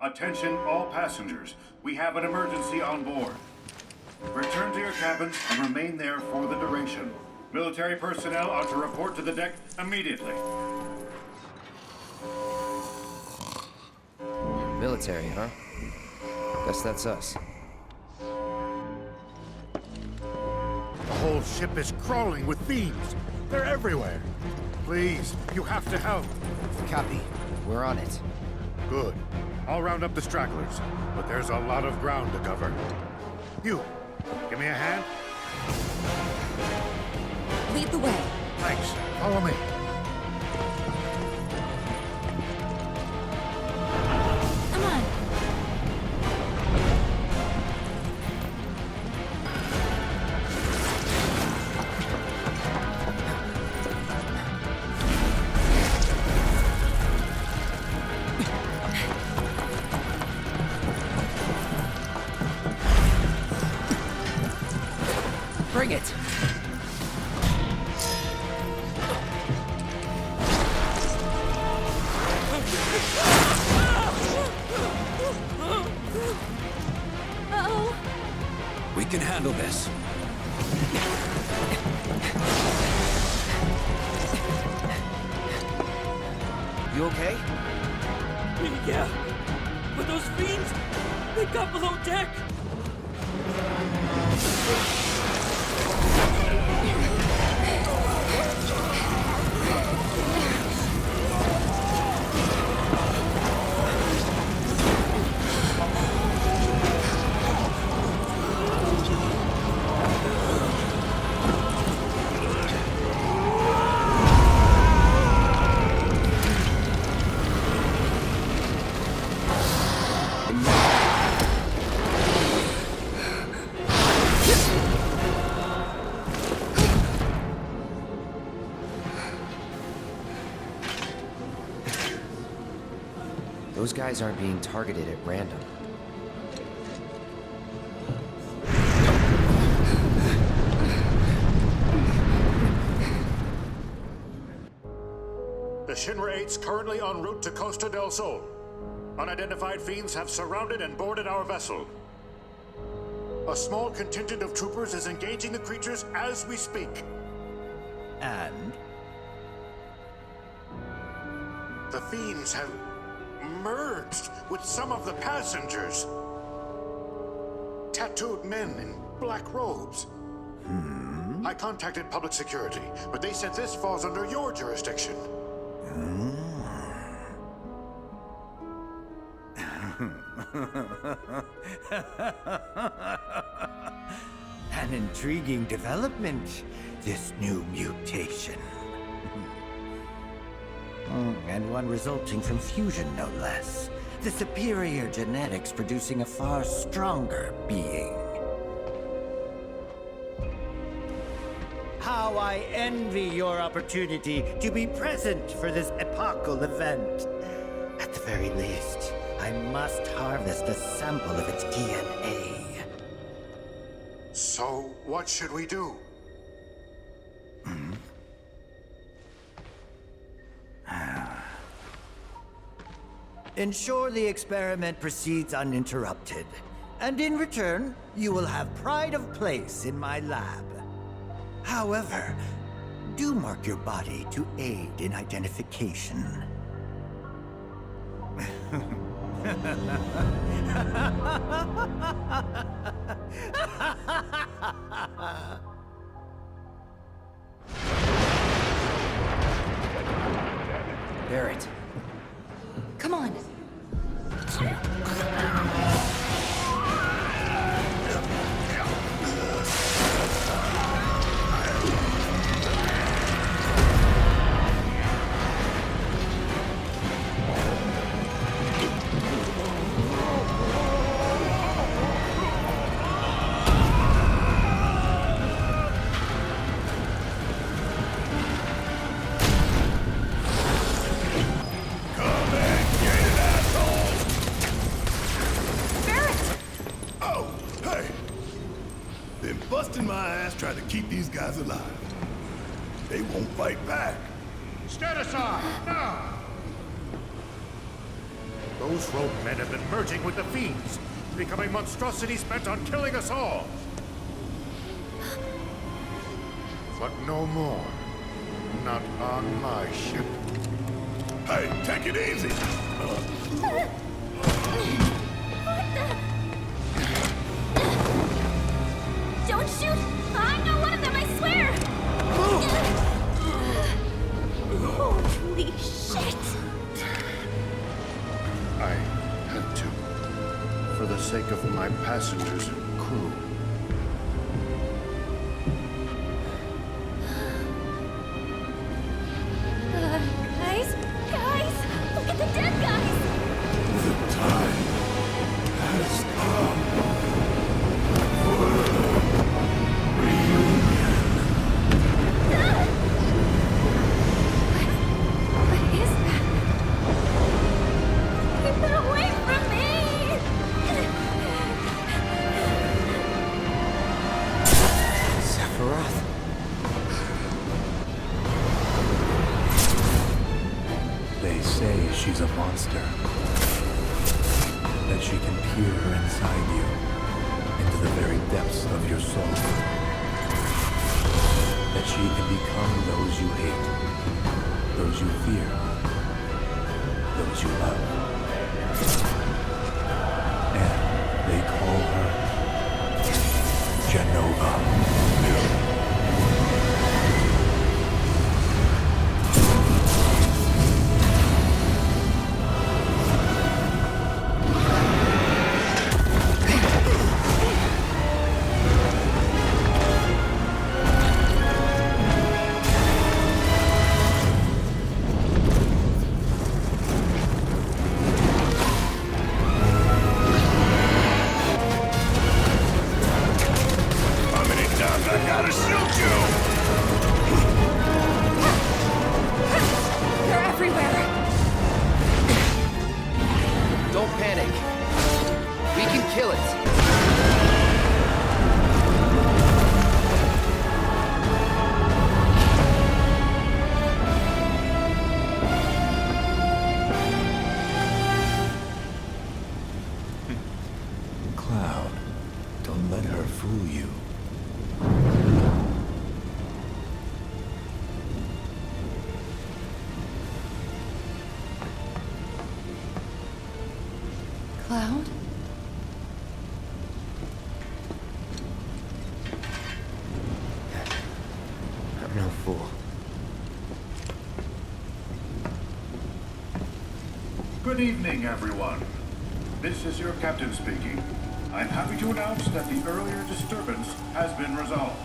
Attention all passengers, we have an emergency on board. Return to your cabins and remain there for the duration. Military personnel are to report to the deck immediately. Military, huh? Guess that's us. The whole ship is crawling with thieves. They're everywhere. Please, you have to help. Copy. We're on it. Good. I'll round up the stragglers, but there's a lot of ground to cover. You, give me a hand. Lead the way. Thanks. Follow me. Come on. Bring it! Uh-oh. We can handle this. You okay? Yeah. But those fiends, they got below deck. Those guys aren't being targeted at random. The Shinra 8's currently en route to Costa del Sol. Unidentified fiends have surrounded and boarded our vessel. A small contingent of troopers is engaging the creatures as we speak. And? The fiends have merged with some of the passengers. Tattooed men in black robes. I contacted public security, but they said this falls under your jurisdiction. An intriguing development, this new mutation. And one resulting from fusion, no less. The superior genetics producing a far stronger being. How I envy your opportunity to be present for this epochal event. At the very least, I must harvest a sample of its DNA. So, what should we do? Ensure the experiment proceeds uninterrupted. And in return, you will have pride of place in my lab. However, do mark your body to aid in identification. Barrett. Come on. Busting my ass trying to keep these guys alive. They won't fight back. Stand aside, now! Those rogue men have been merging with the fiends, becoming monstrosities bent on killing us all. But no more. Not on my ship. Hey, take it easy! Don't shoot! I'm not one of them, I swear! Holy shit! I had to. For the sake of my passengers and crew. Guys! Look at the dead guys! The time has come. She's a monster. That she can peer inside you, into the very depths of your soul. That she can become those you hate, those you fear, those you love. And they call her Genova. Cloud? I'm no fool. Good evening, everyone. This is your captain speaking. I'm happy to announce that the earlier disturbance has been resolved.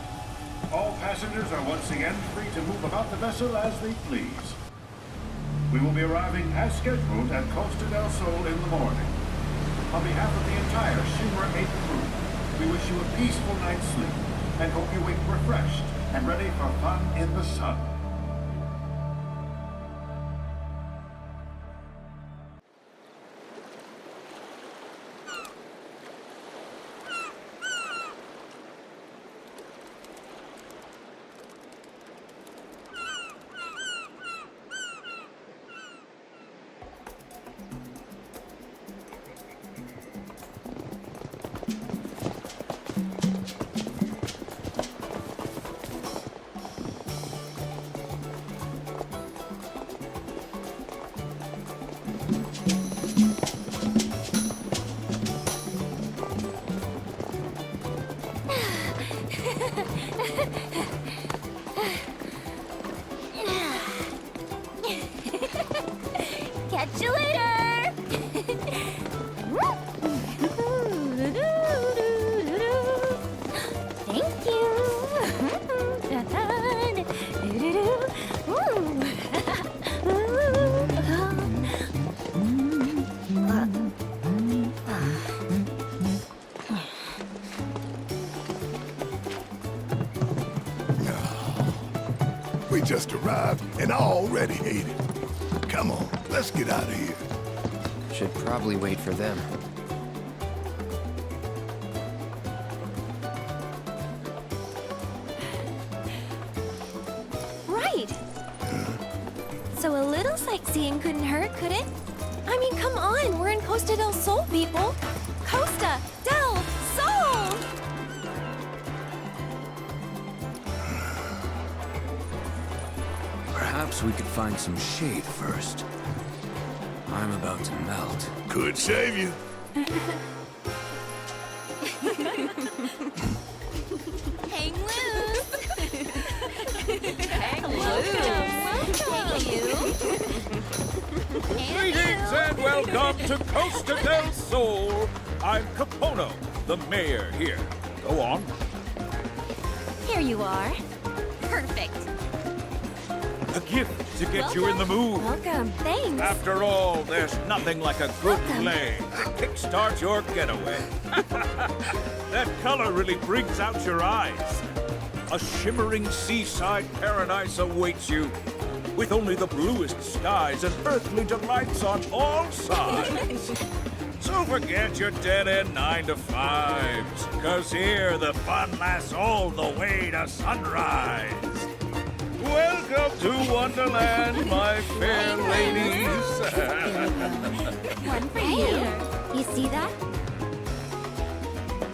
All passengers are once again free to move about the vessel as they please. We will be arriving as scheduled at Costa del Sol in the morning. On behalf of the entire Shinra 8 crew, we wish you a peaceful night's sleep and hope you wake refreshed and ready for fun in the sun. Catch you later! Thank We just arrived and I already hate it. Come on, let's get out of here. Should probably wait for them. Right! So a little sightseeing couldn't hurt, could it? I mean, come on, we're in Costa del Sol, people! Costa del Sol! Perhaps we could find some shade first. I'm about to melt. Could save you. Hang loose! Hang loose! Thank you! Greetings and welcome to Costa del Sol. I'm Capono, the mayor here. Go on. Here you are. Perfect. A gift to get you in the mood. Welcome. Thanks. After all, there's nothing like a good play to kickstart your getaway. That color really brings out your eyes. A shimmering seaside paradise awaits you, with only the bluest skies and earthly delights on all sides. So forget your dead-end 9-to-5s, 'cause here the fun lasts all the way to sunrise. Welcome to Wonderland, my fair ladies. One for you. You see that?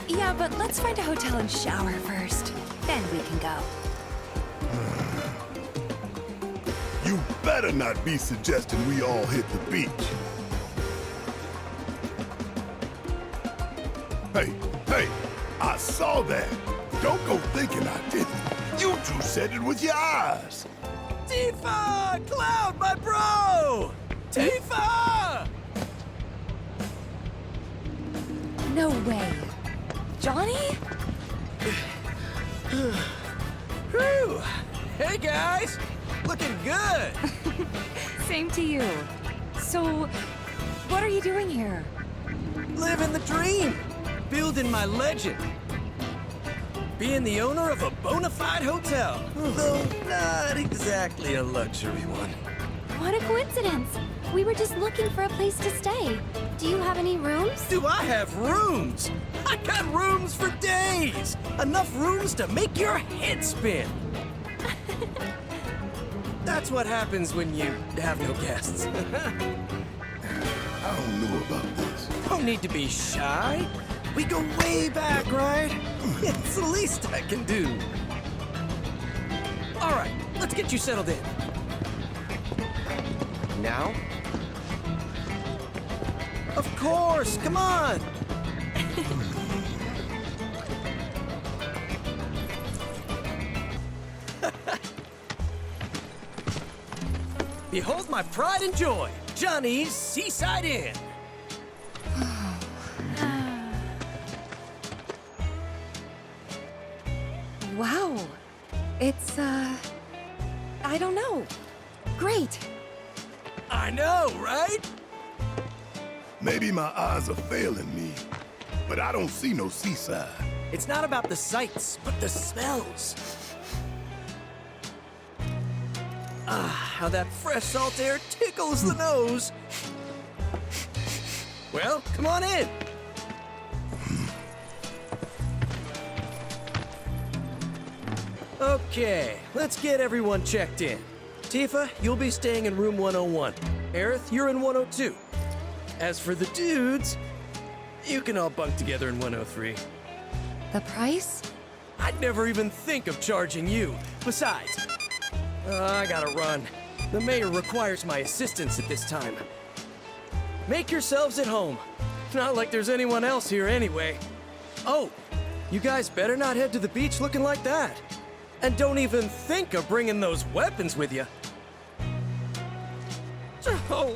Yeah, but let's find a hotel and shower first. Then we can go. You better not be suggesting we all hit the beach. Hey, I saw that. Don't go thinking I didn't. You two said it with your eyes. Tifa! Cloud, my bro! Tifa! No way. Johnny? Whew! Hey guys! Looking good! Same to you. So, what are you doing here? Living the dream! Building my legend! Being the owner of a bona fide hotel. Though not exactly a luxury one. What a coincidence. We were just looking for a place to stay. Do you have any rooms? Do I have rooms? I got rooms for days! Enough rooms to make your head spin! That's what happens when you have no guests. I don't know about this. Don't need to be shy. We go way back, right? It's the least I can do. All right, let's get you settled in. Now? Of course, come on! Behold my pride and joy, Johnny's Seaside Inn. Wow. It's, I don't know. Great. I know, right? Maybe my eyes are failing me, but I don't see no seaside. It's not about the sights, but the smells. Ah, how that fresh salt air tickles the nose. Well, come on in. Okay, let's get everyone checked in. Tifa, you'll be staying in room 101. Aerith, you're in 102. As for the dudes, you can all bunk together in 103. The price? I'd never even think of charging you. Besides, I gotta run. The mayor requires my assistance at this time. Make yourselves at home. Not like there's anyone else here anyway. Oh, you guys better not head to the beach looking like that. And don't even think of bringing those weapons with you. Oh,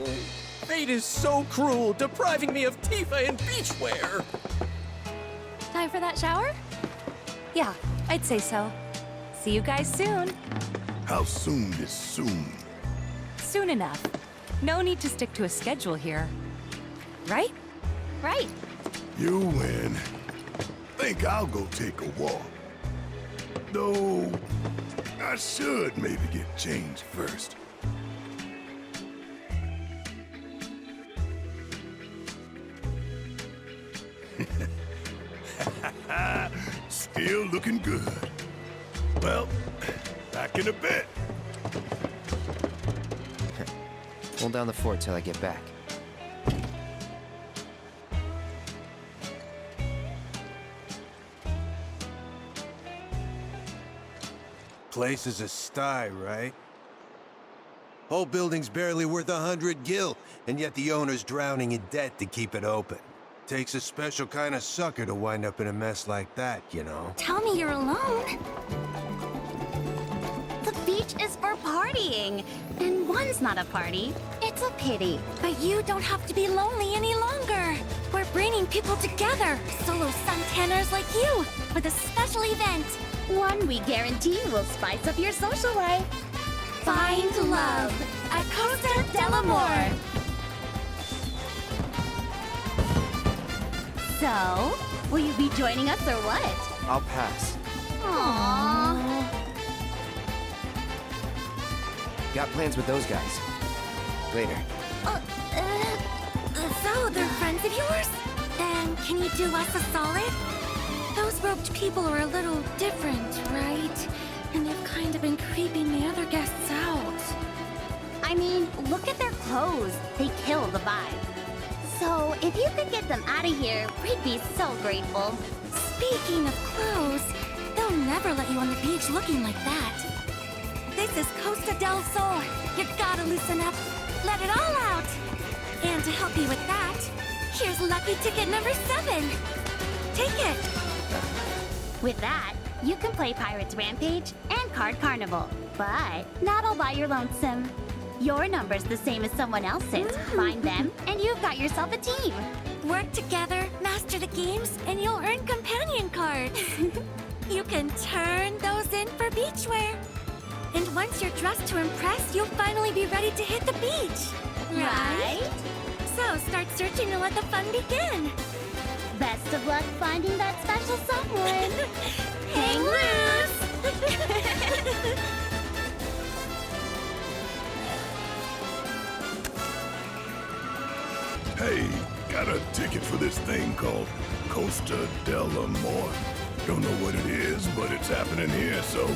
fate is so cruel, depriving me of Tifa and beachwear. Time for that shower? Yeah, I'd say so. See you guys soon. How soon is soon? Soon enough. No need to stick to a schedule here. Right? Right. You win. Think I'll go take a walk. Though, I should maybe get changed first. Still looking good. Well, back in a bit. Hold down the fort till I get back. Place is a sty, right? Whole building's barely worth 100 gil, and yet the owner's drowning in debt to keep it open. Takes a special kind of sucker to wind up in a mess like that, you know? Tell me you're alone. The beach is for partying, and one's not a party. It's a pity. But you don't have to be lonely any longer. We're bringing people together, solo suntanners like you, with a special event. One we guarantee will spice up your social life. Find love at Costa del Amor. So, will you be joining us or what? I'll pass. Aww. Got plans with those guys. Later. So they're friends of yours? Then can you do us a solid? Those roped people are a little different, right? And they've kind of been creeping the other guests out. I mean, look at their clothes. They kill the vibe. So, if you could get them out of here, we'd be so grateful. Speaking of clothes, they'll never let you on the beach looking like that. This is Costa del Sol. You gotta loosen up. Let it all out. And to help you with that, here's lucky ticket number 7. Take it. With that, you can play Pirates Rampage and Card Carnival. But not all by your lonesome. Your number's the same as someone else's. Find them, and you've got yourself a team. Work together, master the games, and you'll earn companion cards. You can turn those in for beachwear. And once you're dressed to impress, you'll finally be ready to hit the beach. Right? So start searching and let the fun begin. Best of luck finding that special someone. Hang loose! Hey, got a ticket for this thing called Costa del Amor. Don't know what it is, but it's happening here, so...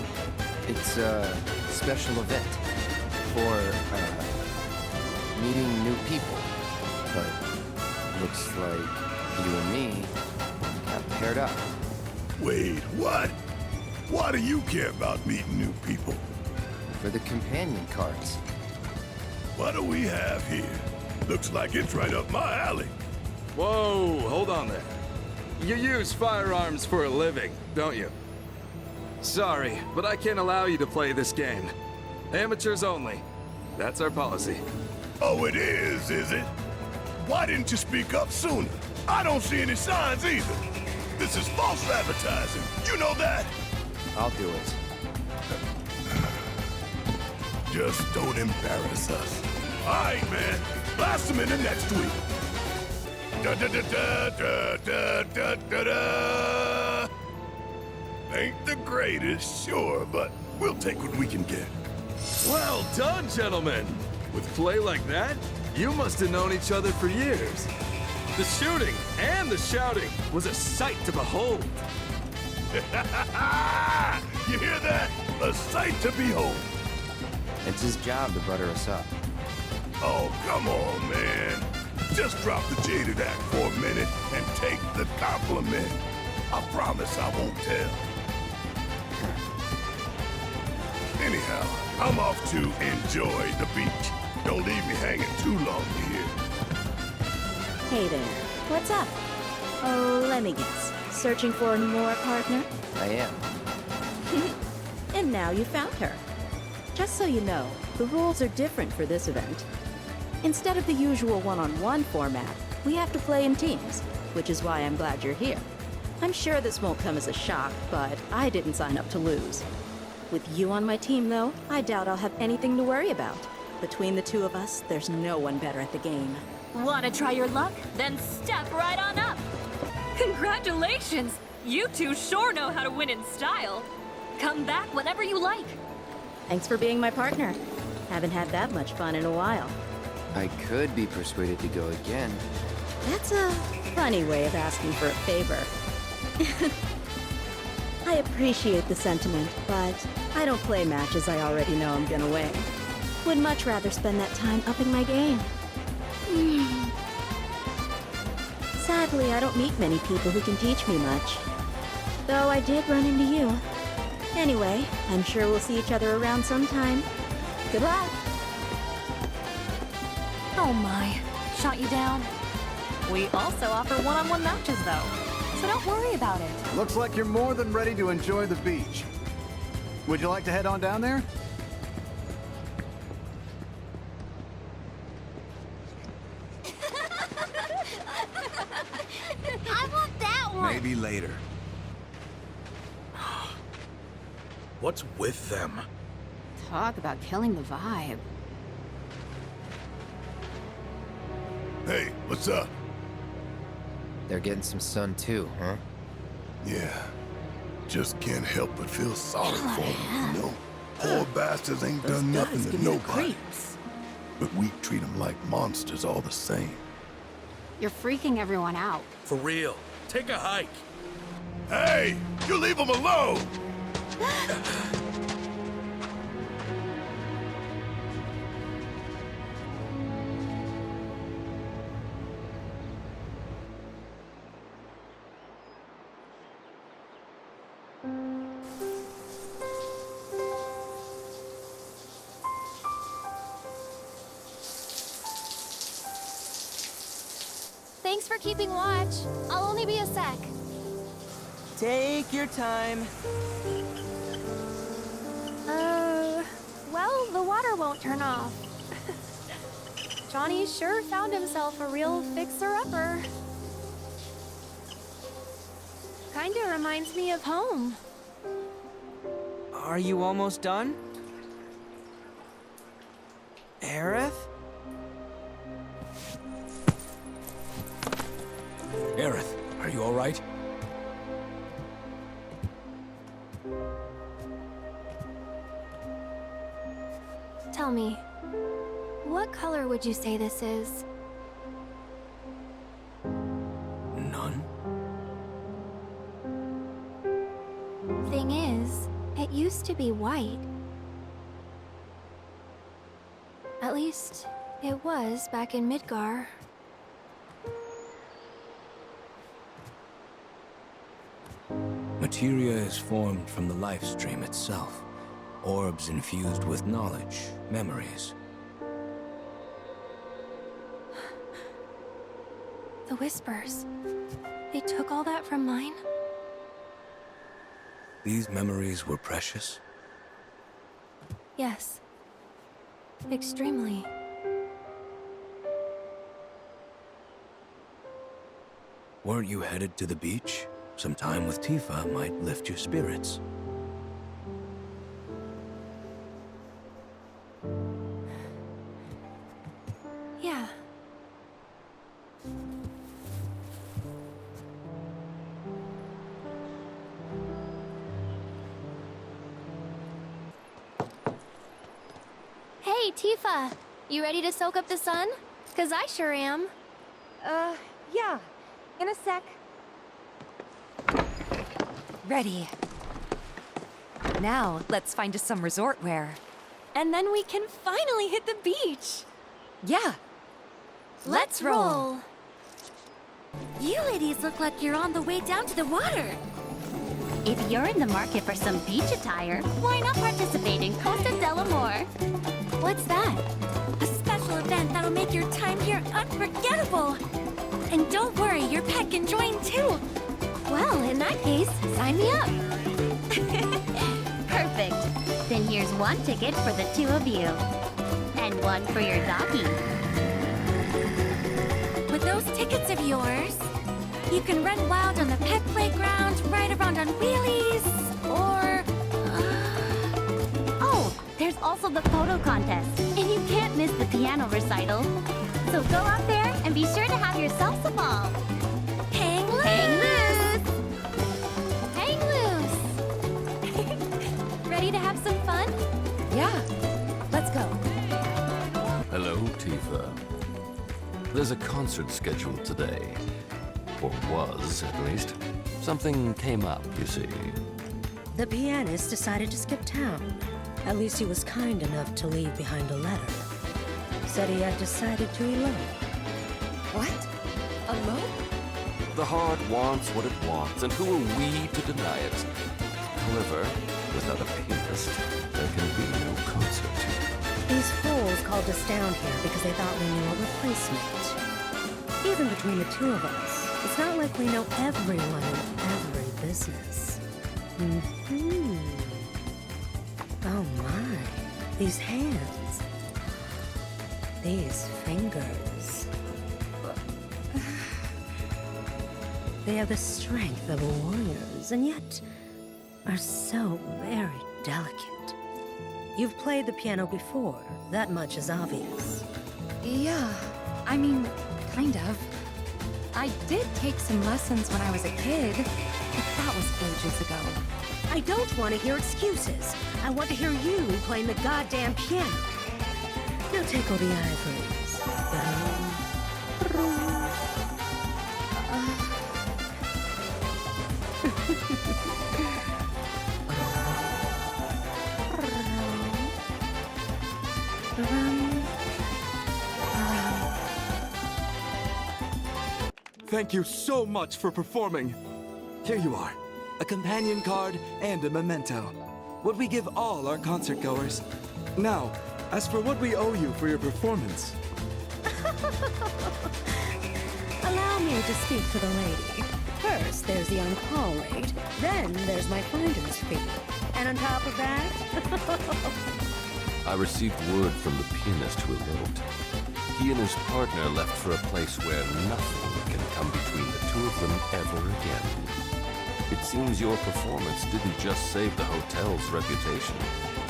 It's a special event for, meeting new people. But looks like you and me got paired up. Wait, what? Why do you care about meeting new people? For the companion cards. What do we have here? Looks like it's right up my alley. Whoa, hold on there. You use firearms for a living, don't you? Sorry, but I can't allow you to play this game. Amateurs only. That's our policy. Oh, it is it? Why didn't you speak up sooner? I don't see any signs either. This is false advertising. You know that? I'll do it. Just don't embarrass us. All right, man. Blast them into next week. Da da da da da da da da da. Ain't the greatest, sure, but we'll take what we can get. Well done, gentlemen! With play like that, you must have known each other for years. The shooting and the shouting was a sight to behold. You hear that? A sight to behold. It's his job to butter us up. Oh, come on, man. Just drop the jaded act for a minute and take the compliment. I promise I won't tell. Anyhow, I'm off to enjoy the beach. Don't leave me hanging too long here. Hey there. What's up? Oh, let me guess. Searching for a more partner? I am. And now you found her. Just so you know, the rules are different for this event. Instead of the usual one-on-one format, we have to play in teams, which is why I'm glad you're here. I'm sure this won't come as a shock, but I didn't sign up to lose. With you on my team, though, I doubt I'll have anything to worry about. Between the two of us, there's no one better at the game. Want to try your luck? Then step right on up! Congratulations! You two sure know how to win in style. Come back whenever you like. Thanks for being my partner. Haven't had that much fun in a while. I could be persuaded to go again. That's a funny way of asking for a favor. I appreciate the sentiment, but I don't play matches I already know I'm gonna win. Would much rather spend that time upping my game. Sadly, I don't meet many people who can teach me much. Though I did run into you. Anyway, I'm sure we'll see each other around sometime. Goodbye. Oh my, shot you down? We also offer one-on-one matches though, so don't worry about it. Looks like you're more than ready to enjoy the beach. Would you like to head on down there? I want that one! Maybe later. What's with them? Talk about killing the vibe. Hey, what's up? They're getting some sun too, huh? Yeah. Just can't help but feel sorry for them, you know? Poor bastards ain't done nothing to nobody. But we treat them like monsters all the same. You're freaking everyone out. For real. Take a hike. Hey! You leave them alone! Thanks for keeping watch. I'll only be a sec. Take your time. Well, the water won't turn off. Johnny sure found himself a real fixer-upper. Kinda reminds me of home. Are you almost done? Aerith? Aerith, are you alright? Tell me, what color would you say this is? None? Thing is, it used to be white. At least, it was back in Midgar. Materia is formed from the life stream itself. Orbs infused with knowledge, memories. The Whispers. They took all that from mine? These memories were precious. Yes. Extremely. Weren't you headed to the beach? Some time with Tifa might lift your spirits. Yeah. Tifa, you ready to soak up the sun? 'Cause I sure am. Yeah. In a sec. Ready. Now, let's find us some resort wear. And then we can finally hit the beach. Yeah. Let's roll. You ladies look like you're on the way down to the water. If you're in the market for some beach attire, why not participate in Costa del Amor? What's that? A special event that'll make your time here unforgettable. And don't worry, your pet can join too. Well, in that case, sign me up. Perfect. Then here's one ticket for the two of you. And one for your doggy. With those tickets of yours, you can run wild on the pet playground, ride around on wheelies, or... Oh, there's also the photo contest. And you can't miss the piano recital. So go out there and be sure to have yourself a ball. Hang loose! Hang loose! Hang loose! Ready to have some fun? Yeah. Let's go. Hello, Tifa. There's a concert scheduled today. Or was, at least. Something came up, you see. The pianist decided to skip town. At least he was kind enough to leave behind a letter. Said he had decided to elope. What? Elope? The heart wants what it wants, and who are we to deny it? However, without a pianist, there can be no concert. These fools called us down here because they thought we knew a replacement. Even between the two of us, it's not like we know everyone in every business. Oh my, these hands. These fingers. They have the strength of warriors, and yet are so very delicate. You've played the piano before, that much is obvious. Yeah. I mean, kind of. I did take some lessons when I was a kid, but that was ages ago. I don't want to hear excuses. I want to hear you playing the goddamn piano. Now take all the ivories. Thank you so much for performing. Here you are. A companion card and a memento. What we give all our concert goers. Now, as for what we owe you for your performance. Allow me to speak for the lady. First, there's the on-call rate. Then there's my finder's fee. And on top of that... I received word from the pianist who eloped. He and his partner left for a place where nothing can come between the two of them ever again. It seems your performance didn't just save the hotel's reputation.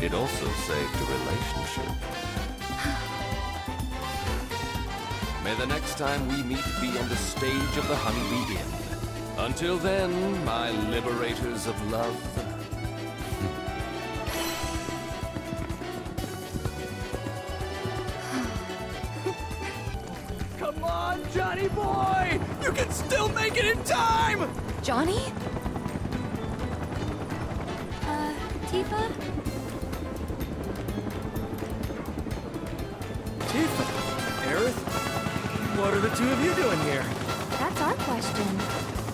It also saved a relationship. May the next time we meet be on the stage of the Honeybee Inn. Until then, my liberators of love... Come on, Johnny boy! You can still make it in time! Johnny? Tifa? Tifa? Aerith? What are the two of you doing here? That's our question.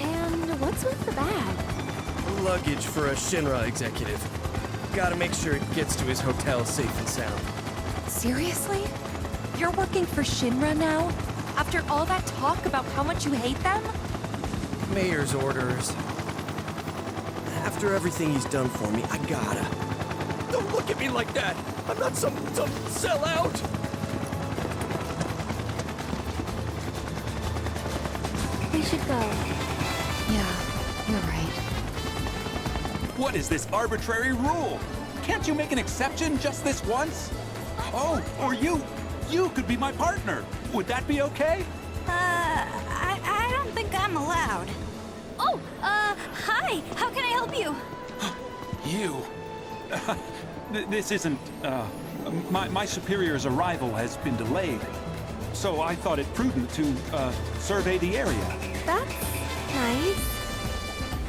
And what's with the bag? Luggage for a Shinra executive. Gotta make sure it gets to his hotel safe and sound. Seriously? You're working for Shinra now? After all that talk about how much you hate them? Mayor's orders. After everything he's done for me, I gotta. Don't look at me like that! I'm not some sellout! We should go. Yeah, you're right. What is this arbitrary rule? Can't you make an exception just this once? Oh, or you could be my partner. Would that be okay? I don't think I'm allowed. Oh, hi! How can I help you? You. This isn't, my superior's arrival has been delayed. So I thought it prudent to, survey the area. That's nice.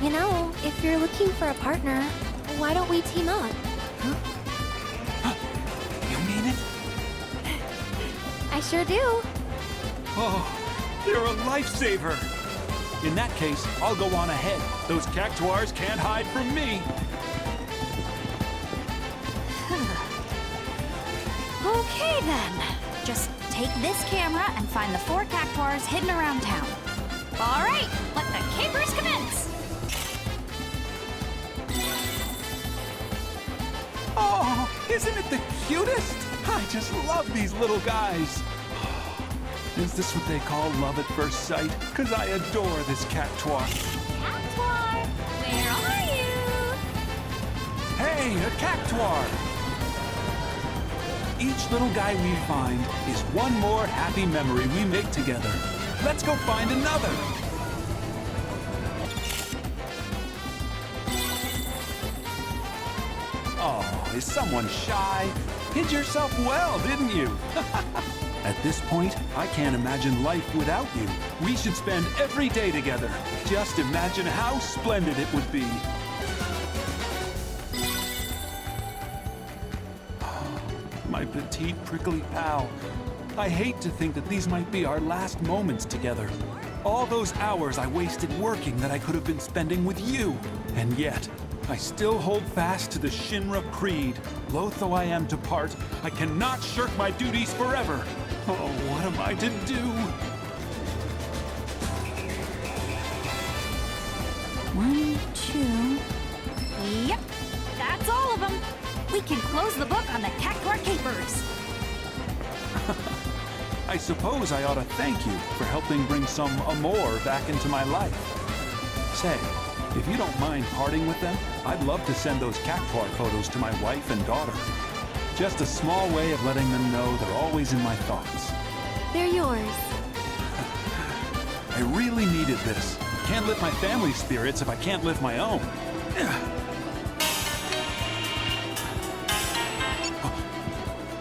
You know, if you're looking for a partner, why don't we team up? You mean it? I sure do. Oh, you're a lifesaver. In that case, I'll go on ahead. Those cactuars can't hide from me. Okay then. Just take this camera and find the 4 cactuars hidden around town. All right, let the capers commence. Oh, isn't it the cutest? I just love these little guys. Is this what they call love at first sight? Because I adore this cactuar. Cactuar, where are you? Hey, a cactuar! Each little guy we find is one more happy memory we make together. Let's go find another. Oh, is someone shy? Hid yourself well, didn't you? At this point, I can't imagine life without you. We should spend every day together. Just imagine how splendid it would be. My petite, prickly pal. I hate to think that these might be our last moments together. All those hours I wasted working that I could have been spending with you. And yet, I still hold fast to the Shinra Creed. Loath though I am to part, I cannot shirk my duties forever. Oh, what am I to do? 1, 2. Yep, that's all of them. We can close the book on the cactuar capers. I suppose I ought to thank you for helping bring some amour back into my life. Say, if you don't mind parting with them, I'd love to send those cactuar photos to my wife and daughter. Just a small way of letting them know they're always in my thoughts. They're yours. I really needed this. Can't lift my family's spirits if I can't lift my own.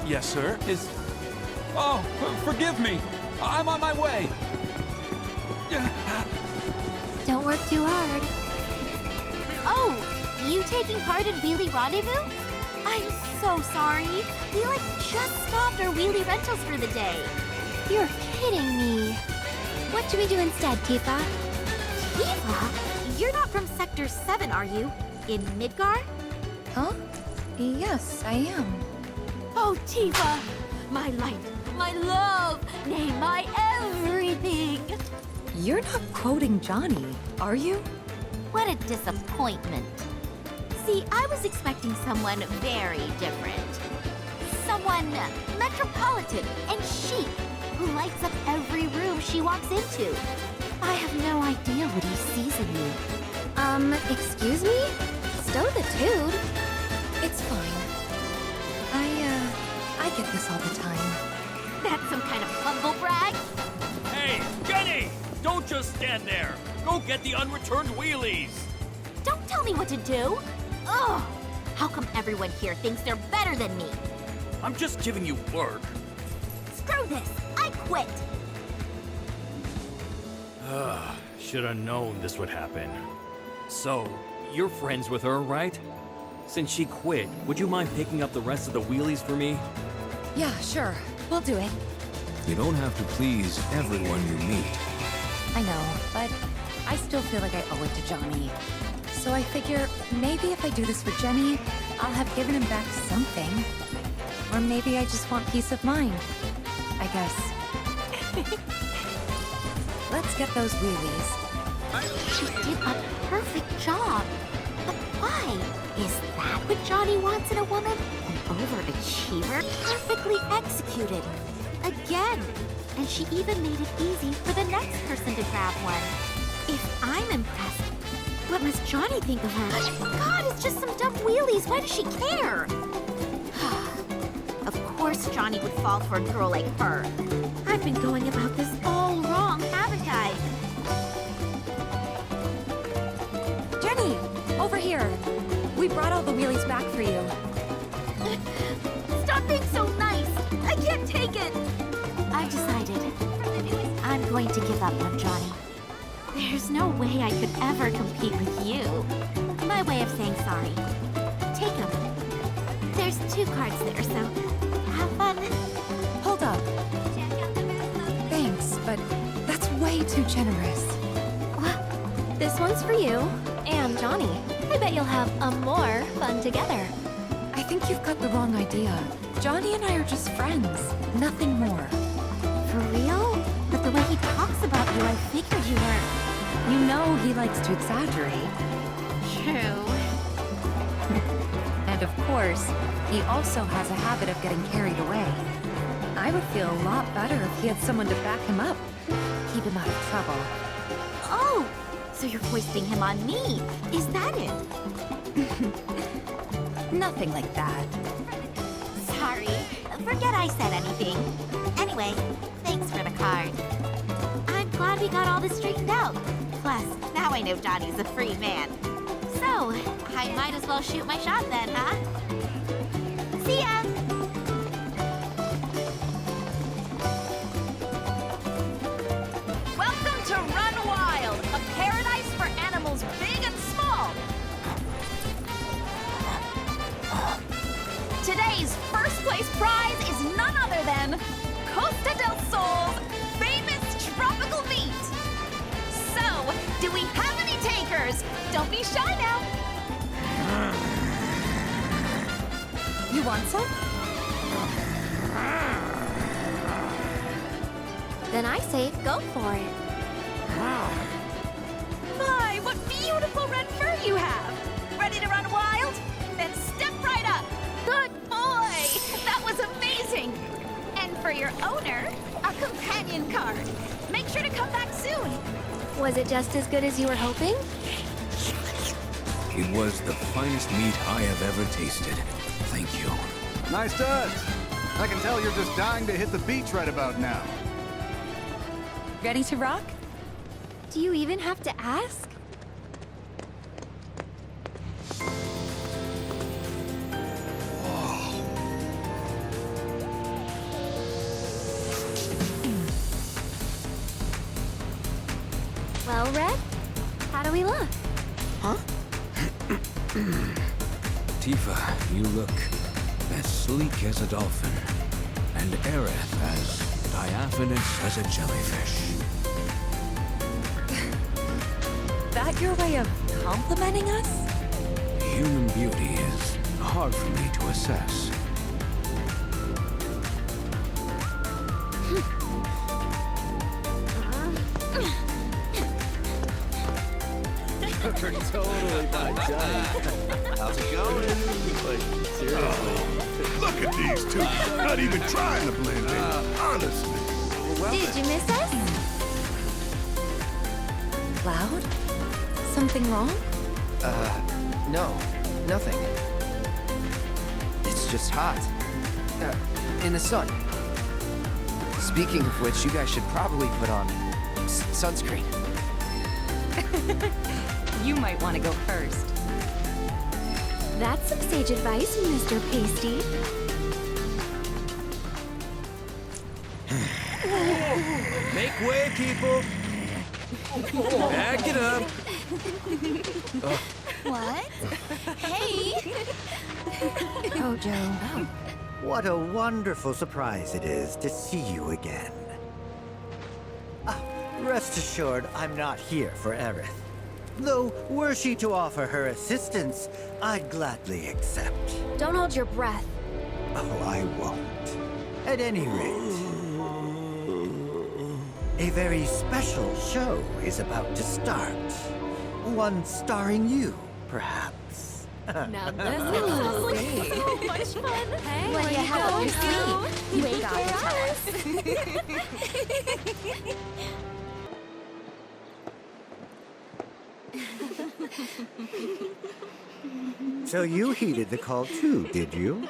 Yes, sir. Oh, forgive me. I'm on my way. Don't work too hard. Oh, you taking part in Wheelie Rendezvous? I'm so sorry. We just stopped our wheelie rentals for the day. You're kidding me. What should we do instead, Tifa? Tifa? You're not from Sector 7, are you? In Midgar? Huh? Yes, I am. Oh, Tifa! My light, my love, nay, my everything! You're not quoting Johnny, are you? What a disappointment. See, I was expecting someone very different. Someone metropolitan and chic, who lights up every room she walks into. I have no idea what he sees in me. Excuse me? Stow the dude. It's fine. I get this all the time. That's some kind of humble brag. Hey, Jenny! Don't just stand there! Go get the unreturned wheelies! Don't tell me what to do! Ugh! How come everyone here thinks they're better than me? I'm just giving you work. Screw this! I quit! Should have known this would happen. So, you're friends with her, right? Since she quit, would you mind picking up the rest of the wheelies for me? Yeah, sure. We'll do it. You don't have to please everyone you meet. I know, but I still feel like I owe it to Johnny. So I figure maybe if I do this for Jenny, I'll have given him back something. Or maybe I just want peace of mind. I guess. Let's get those wheelies. She did a perfect job. But why? Is that what Johnny wants in a woman? An overachiever? Perfectly executed. Again. And she even made it easy for the next person to grab one. If I'm impressed, what must Johnny think of her? God, it's just some dumb wheelies. Why does she care? Of course Johnny would fall for a girl like her. I've been going about this all wrong, haven't I? Jenny! Over here! We brought all the wheelies back for you. I've decided. I'm going to give up on Johnny. There's no way I could ever compete with you. My way of saying sorry. Take them. There's 2 cards there, so have fun. Hold up. Thanks, but that's way too generous. This one's for you and Johnny. I bet you'll have a more fun together. I think you've got the wrong idea. Johnny and I are just friends, nothing more. For real? But the way he talks about you, I figured you were. You know he likes to exaggerate. True. And of course, he also has a habit of getting carried away. I would feel a lot better if he had someone to back him up. Keep him out of trouble. Oh! So you're foisting him on me. Is that it? Nothing like that. Sorry. Forget I said anything. Anyway, thanks for the card. I'm glad we got all this straightened out. Plus, now I know Johnny's a free man. So, I might as well shoot my shot then, huh? See ya! Welcome to Run Wild, a paradise for animals big and small. Today's first place prize is none other than Costa del Sol's famous tropical meat. So, do we have any takers? Don't be shy now. You want some? Then I say go for it. My, what beautiful red fur you have! Ready to run wild? Then step right up. Good boy! That was amazing! And for your owner, a companion card. Make sure to come back soon. Was it just as good as you were hoping? It was the finest meat I have ever tasted. Thank you. Nice touch. I can tell you're just dying to hit the beach right about now. Ready to rock? Do you even have to ask? Well, Red, how do we look? Huh? Tifa, you look as sleek as a dolphin, and Aerith as diaphanous as a jellyfish. That your way of complimenting us? Human beauty is hard for me to assess. Totally by Johnny. How's it going? Like, seriously. Look at these two. Not even trying to blend in. Honestly. Did you miss us? Cloud? Something wrong? No. Nothing. It's just hot. In the sun. Speaking of which, you guys should probably put on sunscreen. You might want to go first. That's some sage advice, Mr. Pasty. Make way, people! Back it up! What? Hey! Oh, Joe. What a wonderful surprise it is to see you again. Rest assured, I'm not here for Aerith. Though, were she to offer her assistance, I'd gladly accept. Don't hold your breath. Oh, I won't. At any rate, a very special show is about to start. One starring you, perhaps. Now this sounds like so much fun. Hey, what do you have on your sleeve? Wait for us. So you heeded the call too, did you?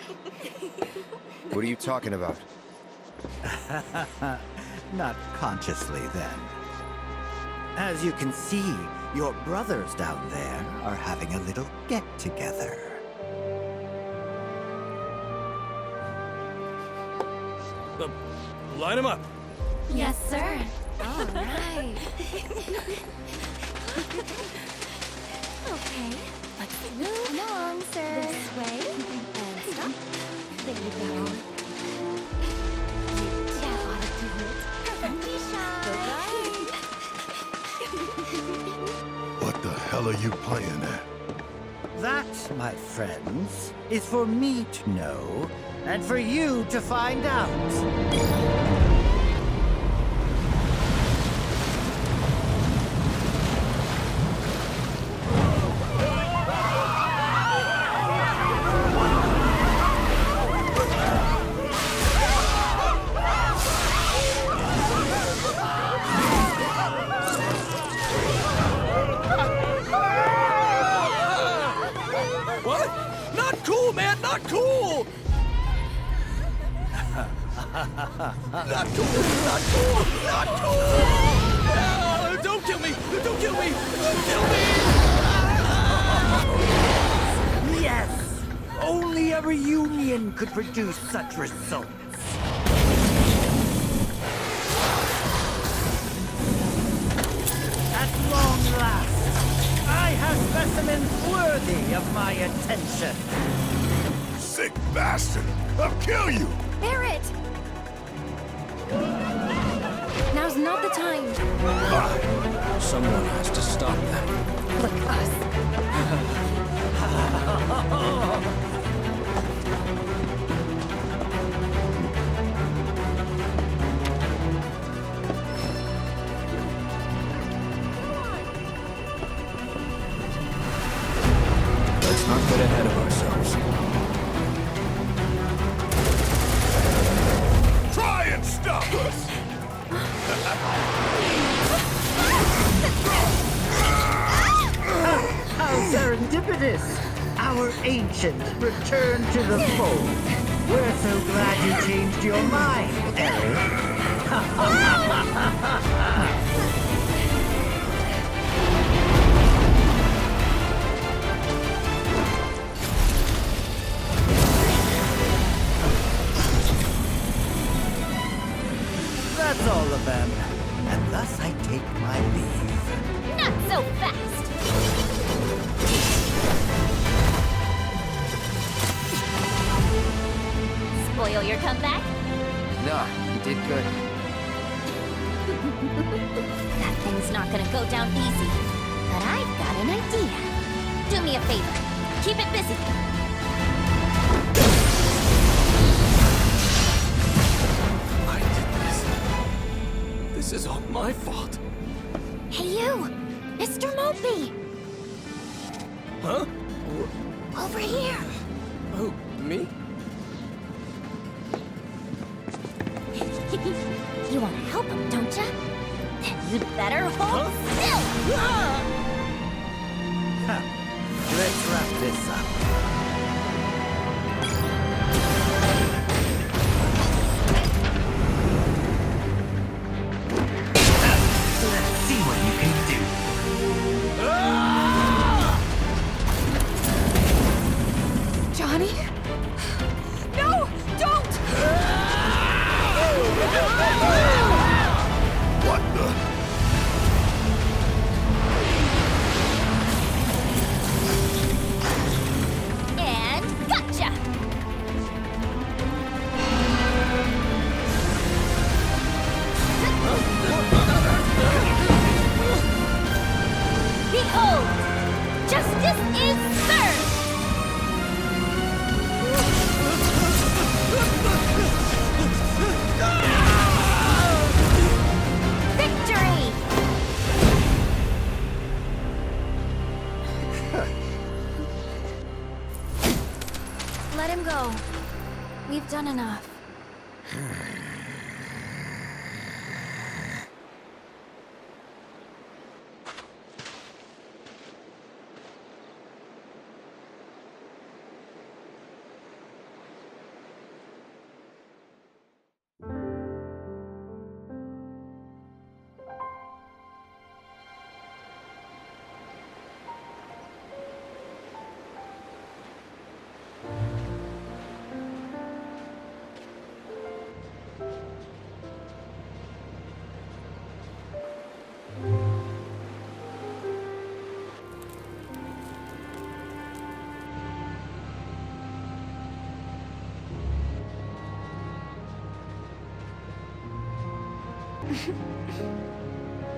What are you talking about? Not consciously, then. As you can see, your brothers down there are having a little get-together. Line them up. Yes, sir. All right. Okay, let's move along, sir. This way. And stop. There you go. You ought to do it. What the hell are you playing at? That, my friends, is for me to know, and for you to find out. What? Not cool, man! Not cool! Not cool! Not cool! Not cool! No, don't kill me! Don't kill me! Don't kill me! Yes! Only a reunion could produce such results. At long last, I have specimens worthy of my attention. Sick bastard! I'll kill you! Barret! Now's not the time. Someone has to stop them. Look, us. Let's not get ahead of ourselves. Try and stop us! How serendipitous! Our ancient returned to the fold. We're so glad you changed your mind, Eric. That's all of them. And thus I take my leave. Not so fast! Spoil your comeback? Nah, you did good. That thing's not gonna go down easy. But I've got an idea. Do me a favor. Keep it busy. I did this. This is all my fault. Hey you! Mr. Mopey! Huh? Over here! Oh, me? You want to help him, don't you? Then you'd better hold still! Let's wrap this up. Let's see what you can do. Johnny? No! Don't! What the? And gotcha! Behold! Justice is served! Victory! Let him go. We've done enough.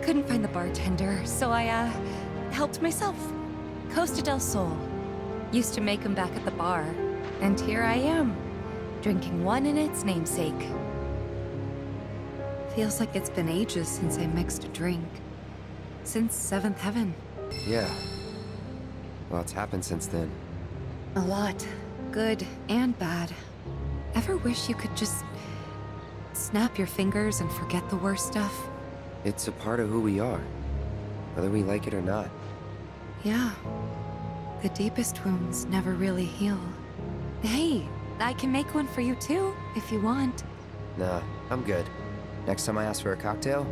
Couldn't find the bartender, so I, helped myself. Costa del Sol. Used to make them back at the bar. And here I am, drinking one in its namesake. Feels like it's been ages since I mixed a drink. Since Seventh Heaven. Yeah. Well, it's happened since then. A lot. Good and bad. Ever wish you could just snap your fingers and forget the worst stuff? It's a part of who we are, whether we like it or not. Yeah. The deepest wounds never really heal. Hey, I can make one for you too, if you want. Nah, I'm good. Next time I ask for a cocktail,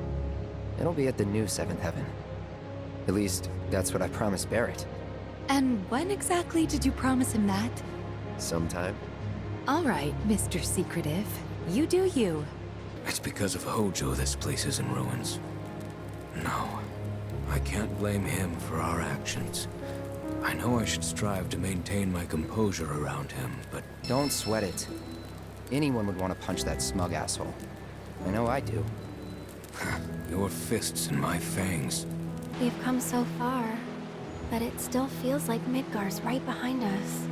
it'll be at the new Seventh Heaven. At least, that's what I promised Barrett. And when exactly did you promise him that? Sometime. All right, Mr. Secretive. You do you. It's because of Hojo this place is in ruins. No, I can't blame him for our actions. I know I should strive to maintain my composure around him, but... Don't sweat it. Anyone would want to punch that smug asshole. I know I do. Your fists in my fangs. We've come so far, but it still feels like Midgar's right behind us.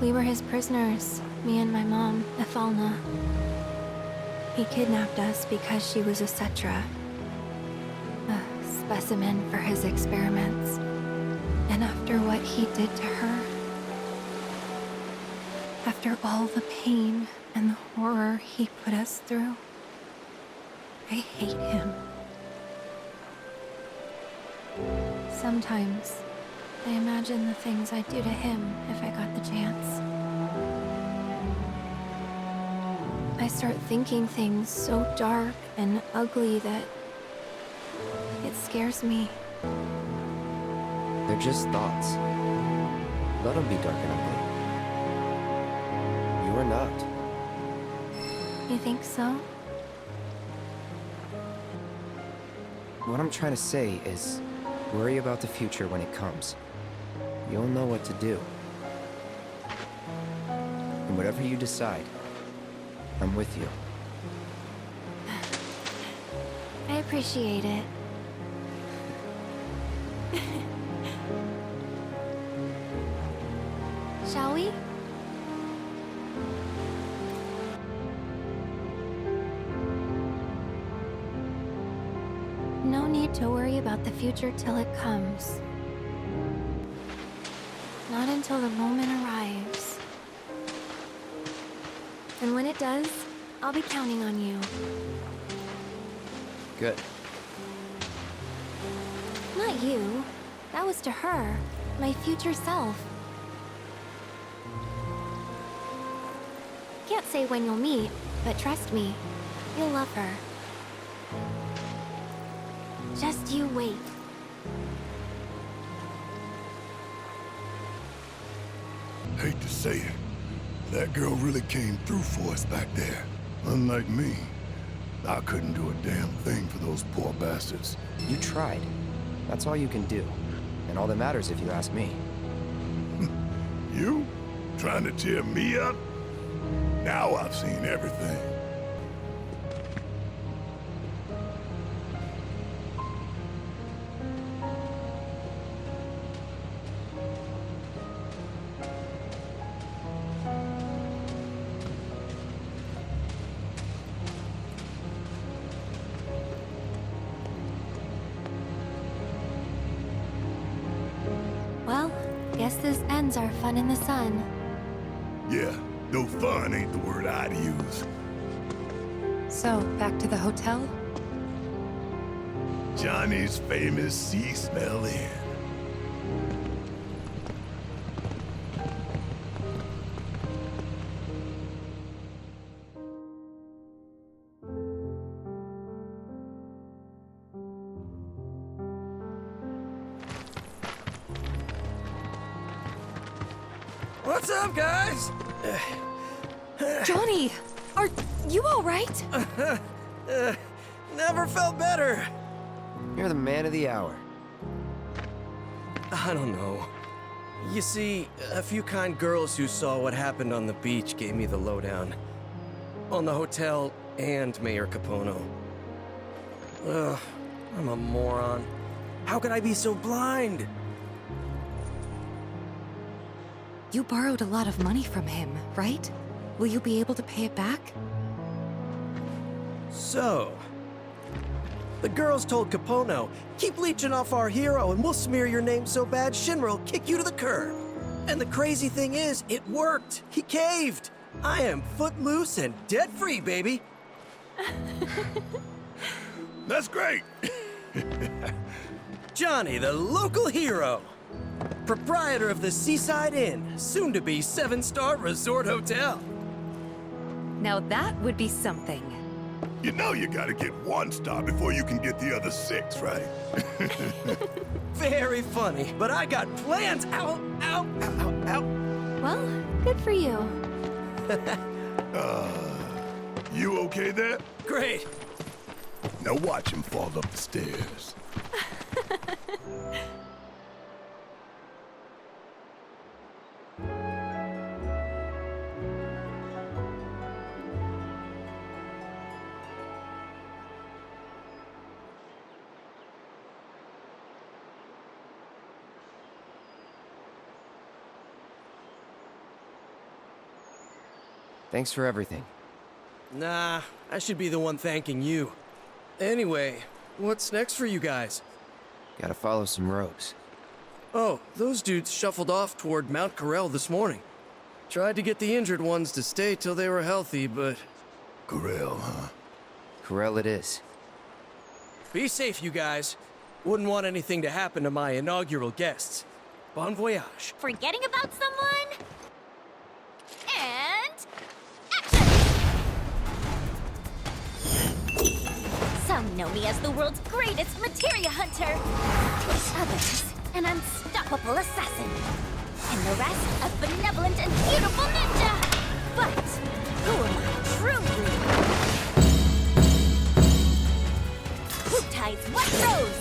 We were his prisoners, me and my mom, Ethalna. He kidnapped us because she was a Cetra. A specimen for his experiments. And after what he did to her, after all the pain and the horror he put us through, I hate him. Sometimes, I imagine the things I'd do to him if I got the chance. I start thinking things so dark and ugly that it scares me. They're just thoughts. Let them be dark and ugly. You are not. You think so? What I'm trying to say is, worry about the future when it comes. You'll know what to do. And whatever you decide, I'm with you. I appreciate it. Shall we? No need to worry about the future till it comes. Not until the moment arrives. And when it does, I'll be counting on you. Good. Not you. That was to her. My future self. Can't say when you'll meet, but trust me, you'll love her. Just you wait. Hate to say it, that girl really came through for us back there. Unlike me, I couldn't do a damn thing for those poor bastards. You tried. That's all you can do. And all that matters if you ask me. You? Trying to cheer me up? Now I've seen everything. Well, guess this ends our fun in the sun. Yeah, no fun ain't the word I'd use. So, back to the hotel? Johnny's famous Sea Smell Inn. What's up, guys? Johnny! Are you alright? Never felt better. You're the man of the hour. I don't know. You see, a few kind girls who saw what happened on the beach gave me the lowdown. On the hotel and Mayor Capono. Ugh, I'm a moron. How could I be so blind? You borrowed a lot of money from him, right? Will you be able to pay it back? So... the girls told Capono, keep leeching off our hero and we'll smear your name so bad Shinra will kick you to the curb. And the crazy thing is, it worked! He caved! I am footloose and debt-free, baby! That's great! Johnny, the local hero! Proprietor of the Seaside Inn, soon to be 7-star resort hotel. Now that would be something. You know you gotta get 1 star before you can get the other 6, right? Very funny, but I got plans. Ow, ow, ow, ow, ow. Well, good for you. You okay there? Great. Now watch him fall up the stairs. Thanks for everything. Nah, I should be the one thanking you. Anyway, what's next for you guys? Gotta follow some ropes. Oh, those dudes shuffled off toward Mount Corel this morning. Tried to get the injured ones to stay till they were healthy, but... Corel, huh? Corel it is. Be safe, you guys. Wouldn't want anything to happen to my inaugural guests. Bon voyage. Forgetting about someone? And... action! Some know me as the world's greatest materia hunter. Others, an unstoppable assassin. And the rest, a benevolent and beautiful ninja! But who am I truly? Who ties what rose?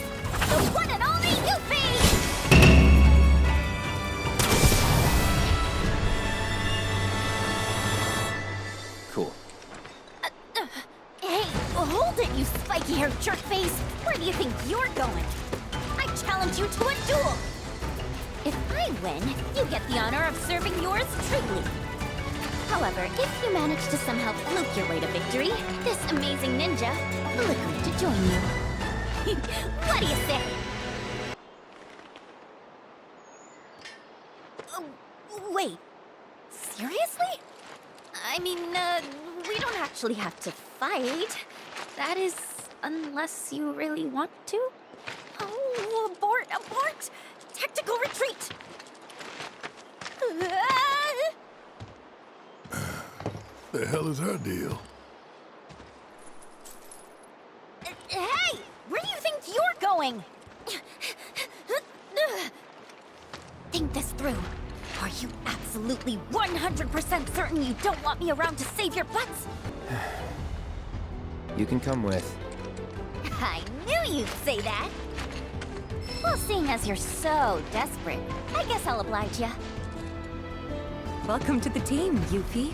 The one and only Yuffie! Cool. Hey, hold it, you spiky-haired jerkface! Where do you think you're going? I challenge you to a duel! If I win, you get the honor of serving yours truly. However, if you manage to somehow fluke your way to victory, this amazing ninja will agree to join you. What do you say? Wait, seriously? I mean, we don't actually have to fight. That is, unless you really want to. Oh, abort, abort! Tactical retreat! The hell is her deal? Hey! Where do you think you're going? Think this through. Are you absolutely 100% certain you don't want me around to save your butts? You can come with. I knew you'd say that. Well, seeing as you're so desperate, I guess I'll oblige ya. Welcome to the team, Yuffie.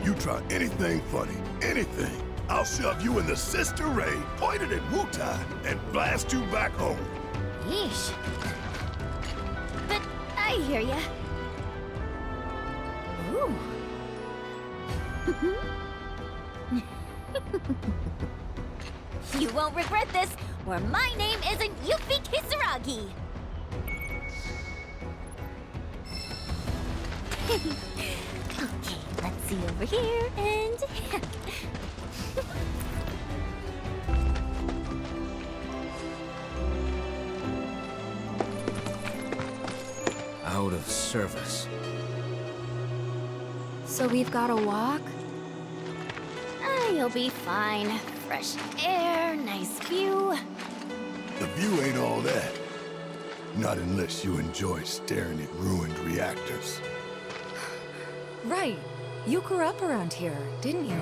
You try anything funny, anything, I'll shove you in the Sister Ray, pointed at Wutai, and blast you back home. Yeesh. But I hear ya. Ooh. You won't regret this, or my name isn't Yuffie Kisaragi. Okay, let's see over here, and... Out of service. So we've got to walk? You'll be fine. Fresh air, nice view. The view ain't all that. Not unless you enjoy staring at ruined reactors. Right. You grew up around here, didn't you?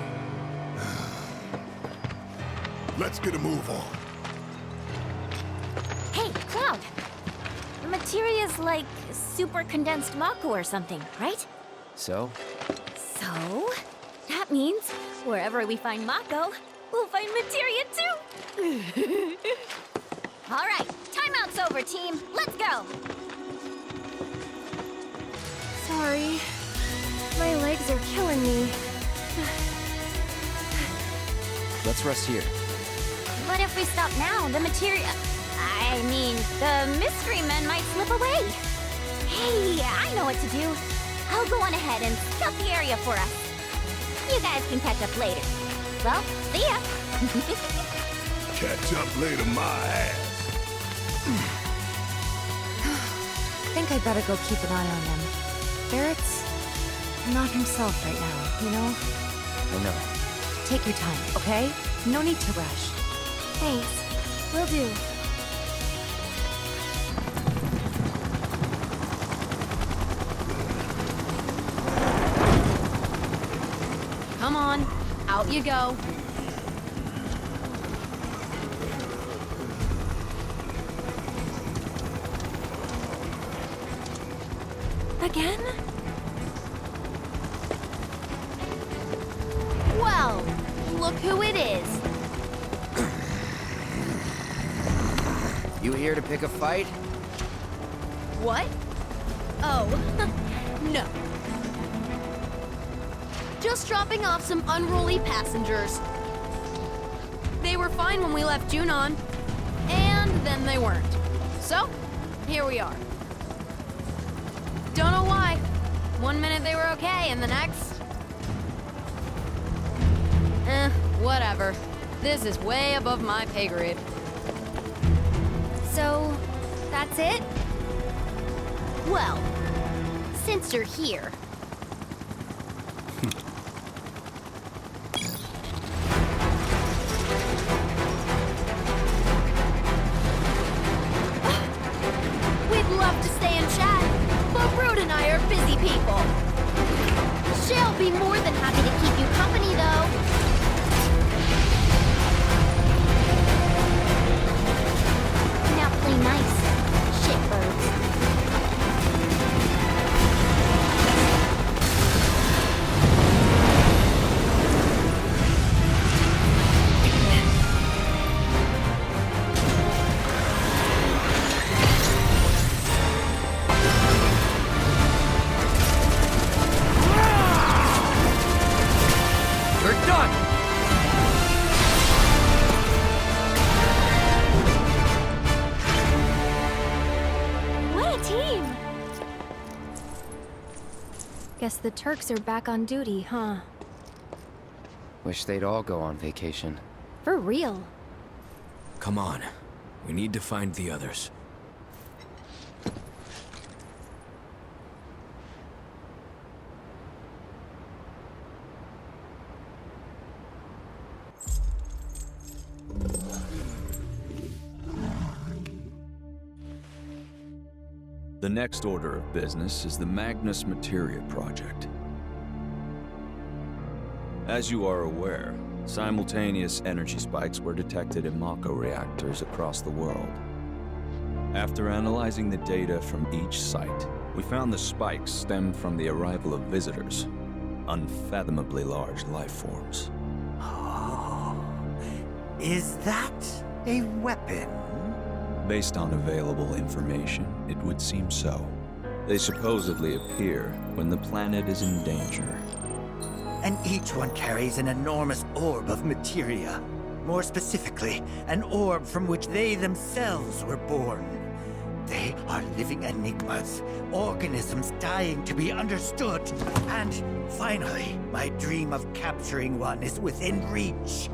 Let's get a move on. Hey, Cloud! Materia's like super condensed Mako or something, right? So? So? That means wherever we find Mako, we'll find materia too! Alright, timeout's over, team. Let's go! Sorry. My legs are killing me. Let's rest here. But if we stop now, the mystery men might slip away. Hey, I know what to do. I'll go on ahead and scout the area for us. You guys can catch up later. Well, see ya. Catch up later, my ass. Think I'd better go keep an eye on them. Barrett's not himself right now, you know? I know. Take your time, okay? No need to rush. Thanks. Will do. Come on, out you go. Again? Well, look who it is. You here to pick a fight? What? Oh, no. Just dropping off some unruly passengers. They were fine when we left Junon, and then they weren't. So, here we are. Don't know why. One minute they were okay, and the next... whatever. This is way above my pay grade. So, that's it? Well, since you're here... We'd love to stay and chat, but Brood and I are busy people. She'll be more than happy to keep you company, though. Now play nice, shitbirds. You're done! What a team! Guess the Turks are back on duty, huh? Wish they'd all go on vacation. For real. Come on. We need to find the others. The next order of business is the Magnus Materia Project. As you are aware, simultaneous energy spikes were detected in Mako reactors across the world. After analyzing the data from each site, we found the spikes stemmed from the arrival of visitors, unfathomably large life forms. Oh, is that a weapon? Based on available information, it would seem so. They supposedly appear when the planet is in danger. And each one carries an enormous orb of materia. More specifically, an orb from which they themselves were born. They are living enigmas, organisms dying to be understood. And finally, my dream of capturing one is within reach.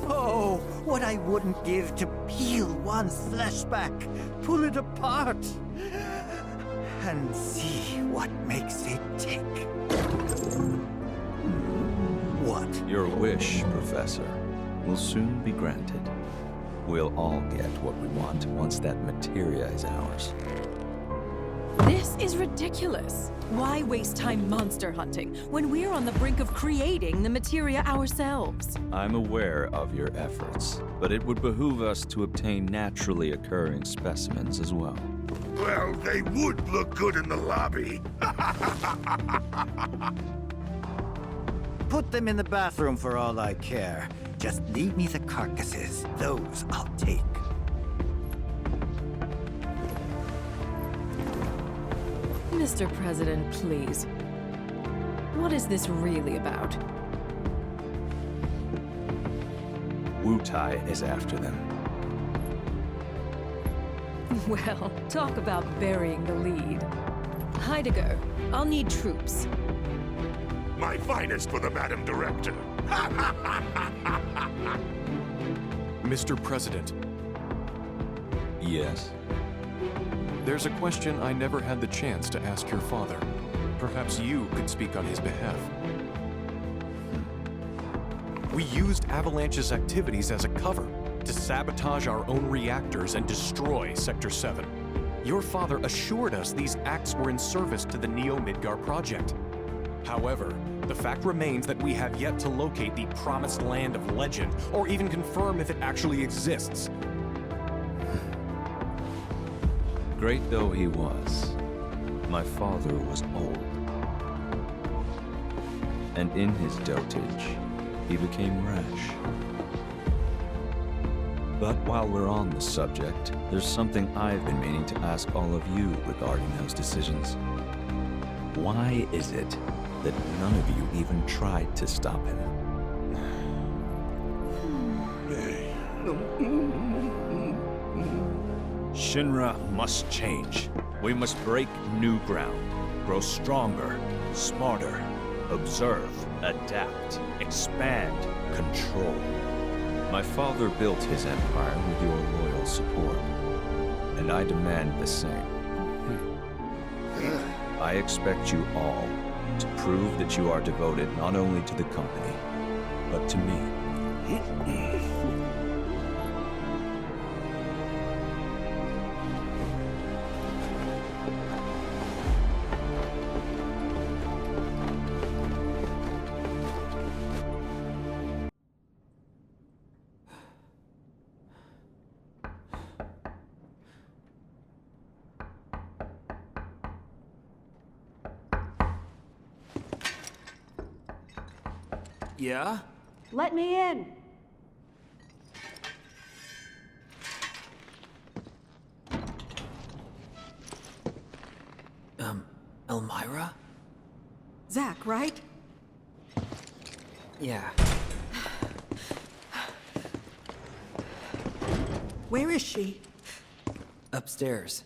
Oh, what I wouldn't give to peel one's flesh back, pull it apart, and see what makes it tick. What? Your wish, Professor, will soon be granted. We'll all get what we want once that materia is ours. This is ridiculous. Why waste time monster hunting when we're on the brink of creating the materia ourselves? I'm aware of your efforts, but it would behoove us to obtain naturally occurring specimens as well. Well, they would look good in the lobby. Put them in the bathroom for all I care. Just leave me the carcasses. Those I'll take. Mr. President, please. What is this really about? Wu-Tai is after them. Well, talk about burying the lead. Heidegger, I'll need troops. My finest for the Madam Director. Mr. President. Yes? There's a question I never had the chance to ask your father. Perhaps you could speak on his behalf. We used Avalanche's activities as a cover to sabotage our own reactors and destroy Sector 7. Your father assured us these acts were in service to the Neo-Midgar project. However, the fact remains that we have yet to locate the promised land of legend, or even confirm if it actually exists. Great though he was, my father was old. And in his dotage, he became rash. But while we're on the subject, there's something I've been meaning to ask all of you regarding those decisions. Why is it that none of you even tried to stop him? Shinra must change. We must break new ground, grow stronger, smarter, observe, adapt, expand, control. My father built his empire with your loyal support, and I demand the same. I expect you all to prove that you are devoted not only to the company, but to me. Yeah? Let me in. Elmira? Zach, right? Yeah. Where is she? Upstairs.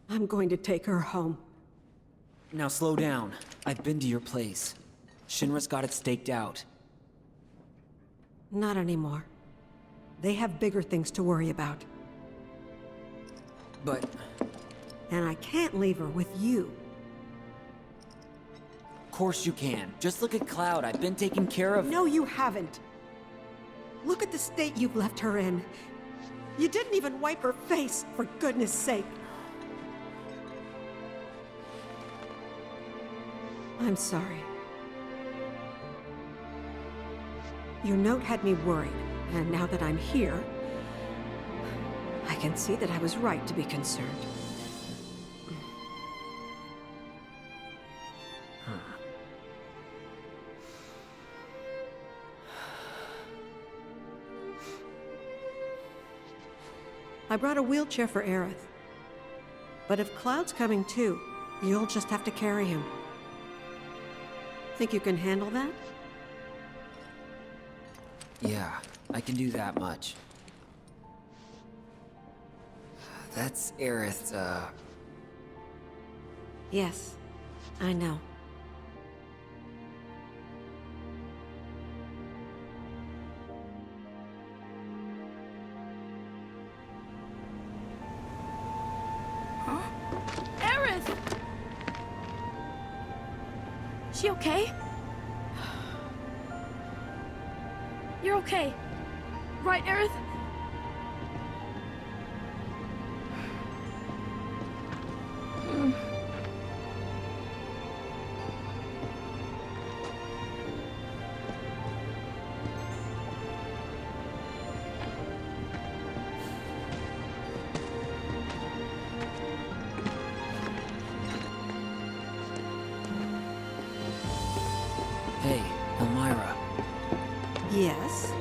I'm going to take her home. Now slow down. I've been to your place. Shinra's got it staked out. Not anymore. They have bigger things to worry about. But... And I can't leave her with you. Of course you can. Just look at Cloud. I've been taking care of... No, you haven't. Look at the state you've left her in. You didn't even wipe her face, for goodness sake. I'm sorry. Your note had me worried, and now that I'm here, I can see that I was right to be concerned. I brought a wheelchair for Aerith. But if Cloud's coming too, you'll just have to carry him. Think you can handle that? Yeah, I can do that much. That's Aerith's, Yes, I know. Aerith! She okay? You're okay. Right, Aerith? Yes?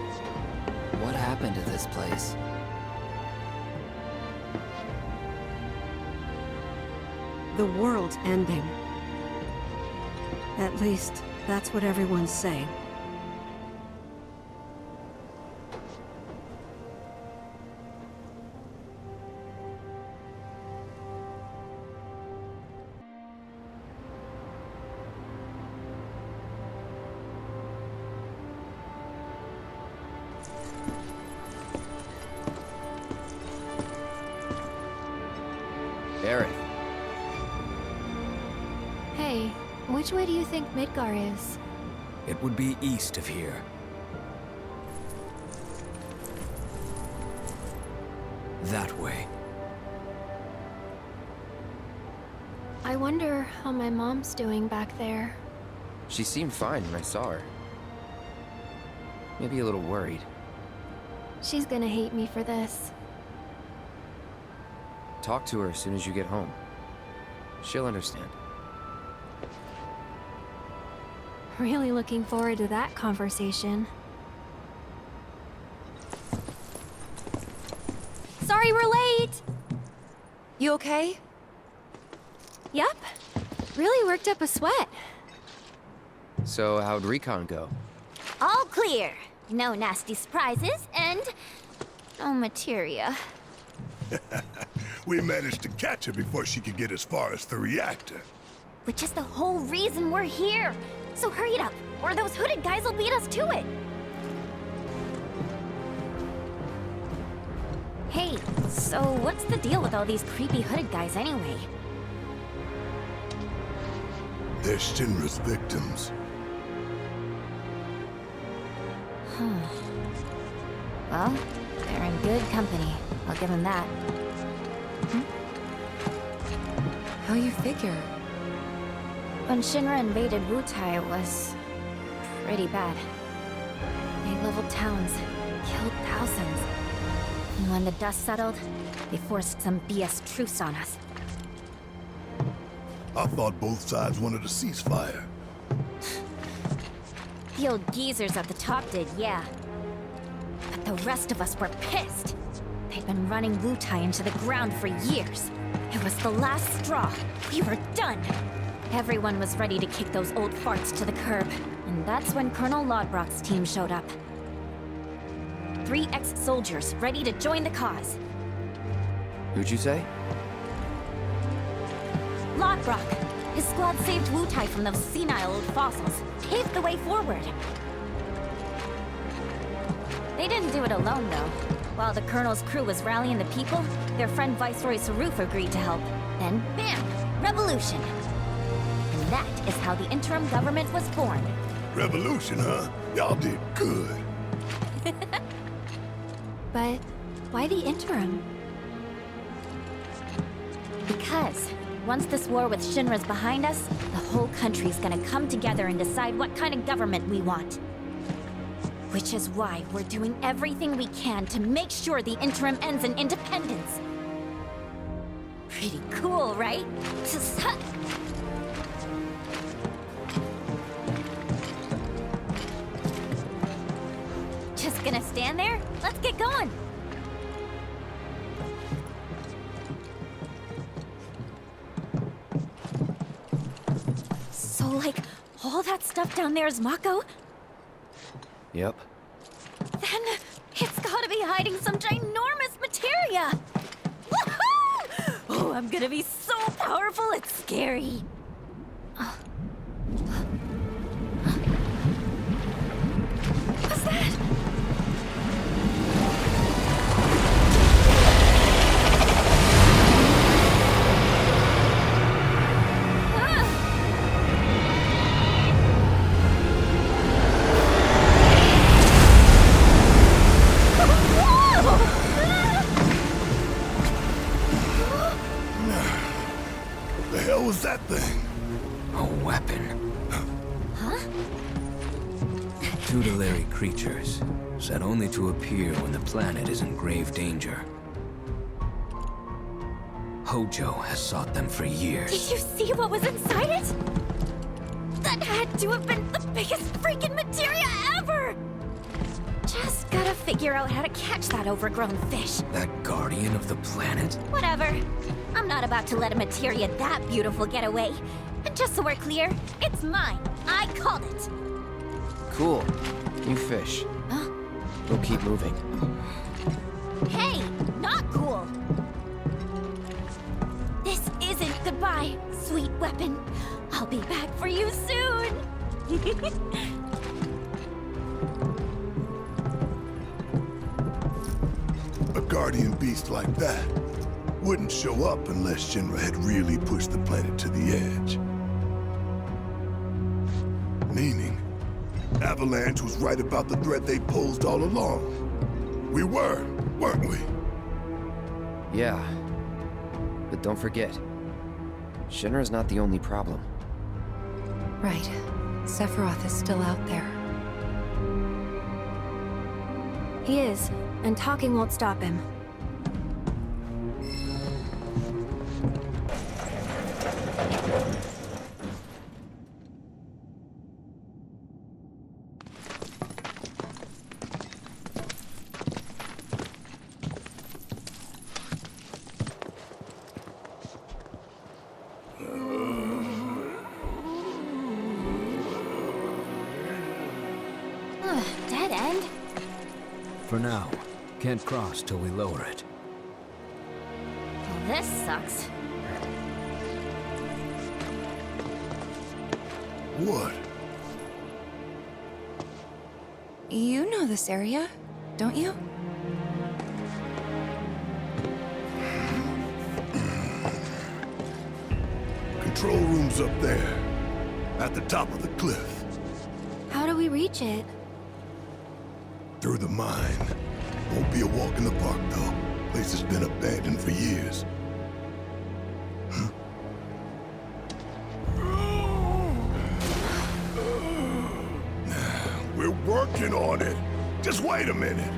What happened to this place? The world's ending. At least, that's what everyone's saying. Aerith. Hey, which way do you think Midgar is? It would be east of here. That way. I wonder how my mom's doing back there. She seemed fine when I saw her. Maybe a little worried. She's gonna hate me for this. Talk to her as soon as you get home. She'll understand. Really looking forward to that conversation. Sorry we're late! You okay? Yup. Really worked up a sweat. So, how'd recon go? All clear. No nasty surprises, and no materia. We managed to catch her before she could get as far as the reactor. Which is the whole reason we're here. So hurry it up, or those hooded guys will beat us to it. Hey, so what's the deal with all these creepy hooded guys anyway? They're Shinra's victims. Well, they're in good company. I'll give them that. How you figure? When Shinra invaded Wutai, it was pretty bad. They leveled towns, killed thousands. And when the dust settled, they forced some BS truce on us. I thought both sides wanted a ceasefire. The old geezers at the top did, yeah. But the rest of us were pissed. They'd been running Wutai into the ground for years. It was the last straw. We were done. Everyone was ready to kick those old farts to the curb. And that's when Colonel Lodbrok's team showed up. 3 ex-soldiers ready to join the cause. Who'd you say? Lodbrok. His squad saved Wutai from those senile old fossils. Paved the way forward. They didn't do it alone, though. While the Colonel's crew was rallying the people, their friend Viceroy Saruf agreed to help. Then, bam! Revolution! And that is how the interim government was born. Revolution, huh? Y'all did good. But why the interim? Because once this war with Shinra's behind us, the whole country's gonna come together and decide what kind of government we want. Which is why we're doing everything we can to make sure the interim ends in independence. Pretty cool, right? Just gonna stand there? Let's get going! So, like, all that stuff down there is Mako? Yep. Then it's gotta be hiding some ginormous materia! Woohoo! Oh, I'm gonna be so powerful, it's scary. What's that? The hell was that thing? A weapon. Huh? Tutelary creatures, said only to appear when the planet is in grave danger. Hojo has sought them for years. Did you see what was inside it? That had to have been the biggest freaking materia ever! Just gotta figure out how to catch that overgrown fish. That guardian of the planet? Whatever. I'm not about to let a materia that beautiful get away. And just so we're clear, it's mine. I called it. Cool. You fish. Huh? We'll keep moving. Hey, not cool. This isn't goodbye, sweet weapon. I'll be back for you soon. A guardian beast like that wouldn't show up unless Shinra had really pushed the planet to the edge. Meaning, Avalanche was right about the threat they posed all along. We were, weren't we? Yeah. But don't forget, Shinra's not the only problem. Right. Sephiroth is still out there. He is, and talking won't stop him. Dead end? For now. Can't cross till we lower it. Well, this sucks. What? You know this area, don't you? Control room's up there, at the top of the cliff. How do we reach it? Through the mine. Won't be a walk in the park, though. Place has been abandoned for years. We're working on it. Just wait a minute.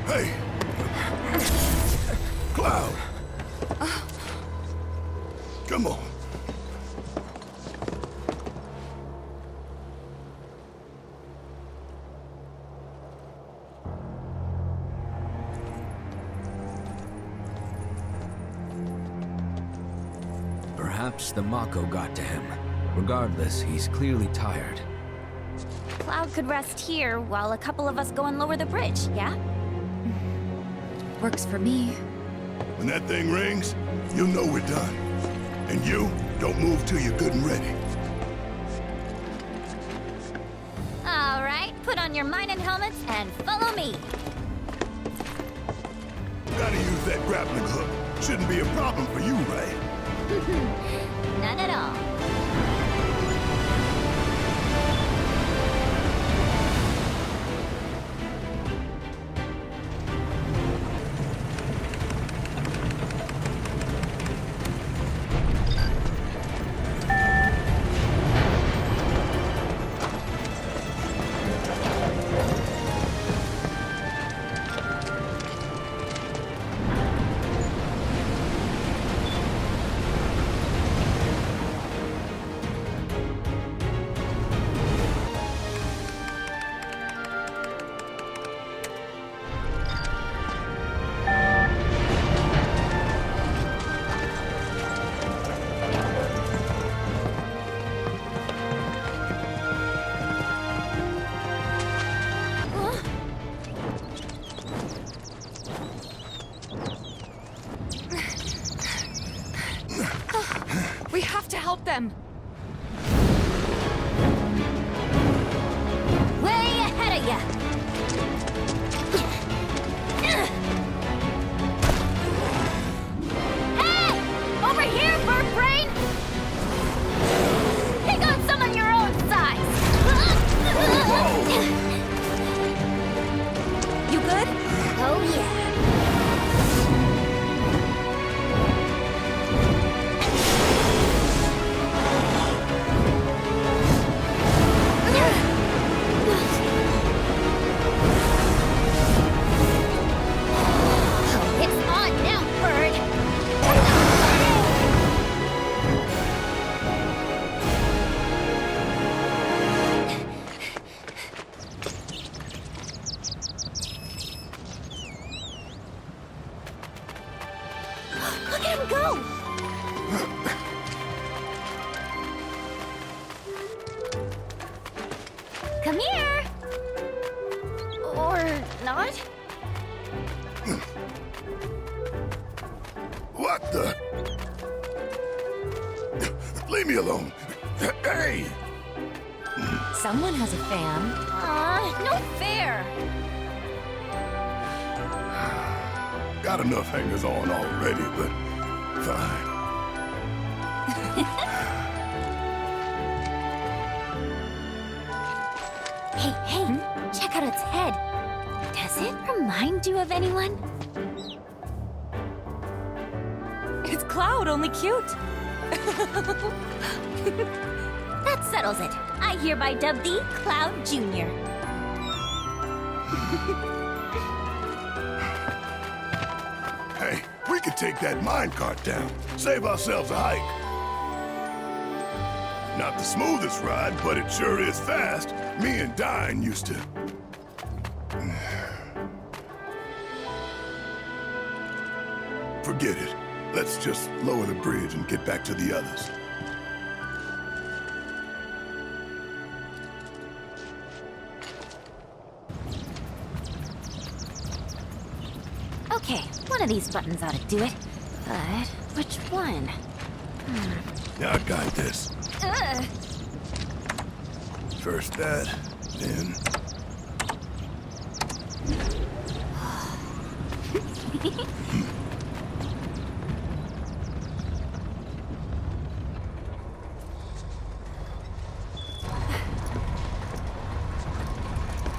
Hey! Cloud! Come on. Perhaps the Mako got to him. Regardless, he's clearly tired. Cloud could rest here while a couple of us go and lower the bridge, yeah? Works for me. When that thing rings, you'll know we're done. And you, don't move till you're good and ready. All right, put on your mining helmets and follow me. Gotta use that grappling hook. Shouldn't be a problem for you, right? None at all. We have to help them! Way ahead of ya! Hey! Over here, bird brain! Pick on someone your own size! You good? Oh yeah. Come here! Or not? What the? Leave me alone. Hey! Someone has a fan. No fair! Got enough hangers on already, but fine. Hey, check out its head. Does it remind you of anyone? It's Cloud, only cute. That settles it. I hereby dub thee Cloud Jr. Hey, we could take that minecart down. Save ourselves a hike. Not the smoothest ride, but it sure is fast. Me and Dine used to... Forget it. Let's just lower the bridge and get back to the others. Okay, one of these buttons ought to do it. But which one? I got this. Ugh. First that, then...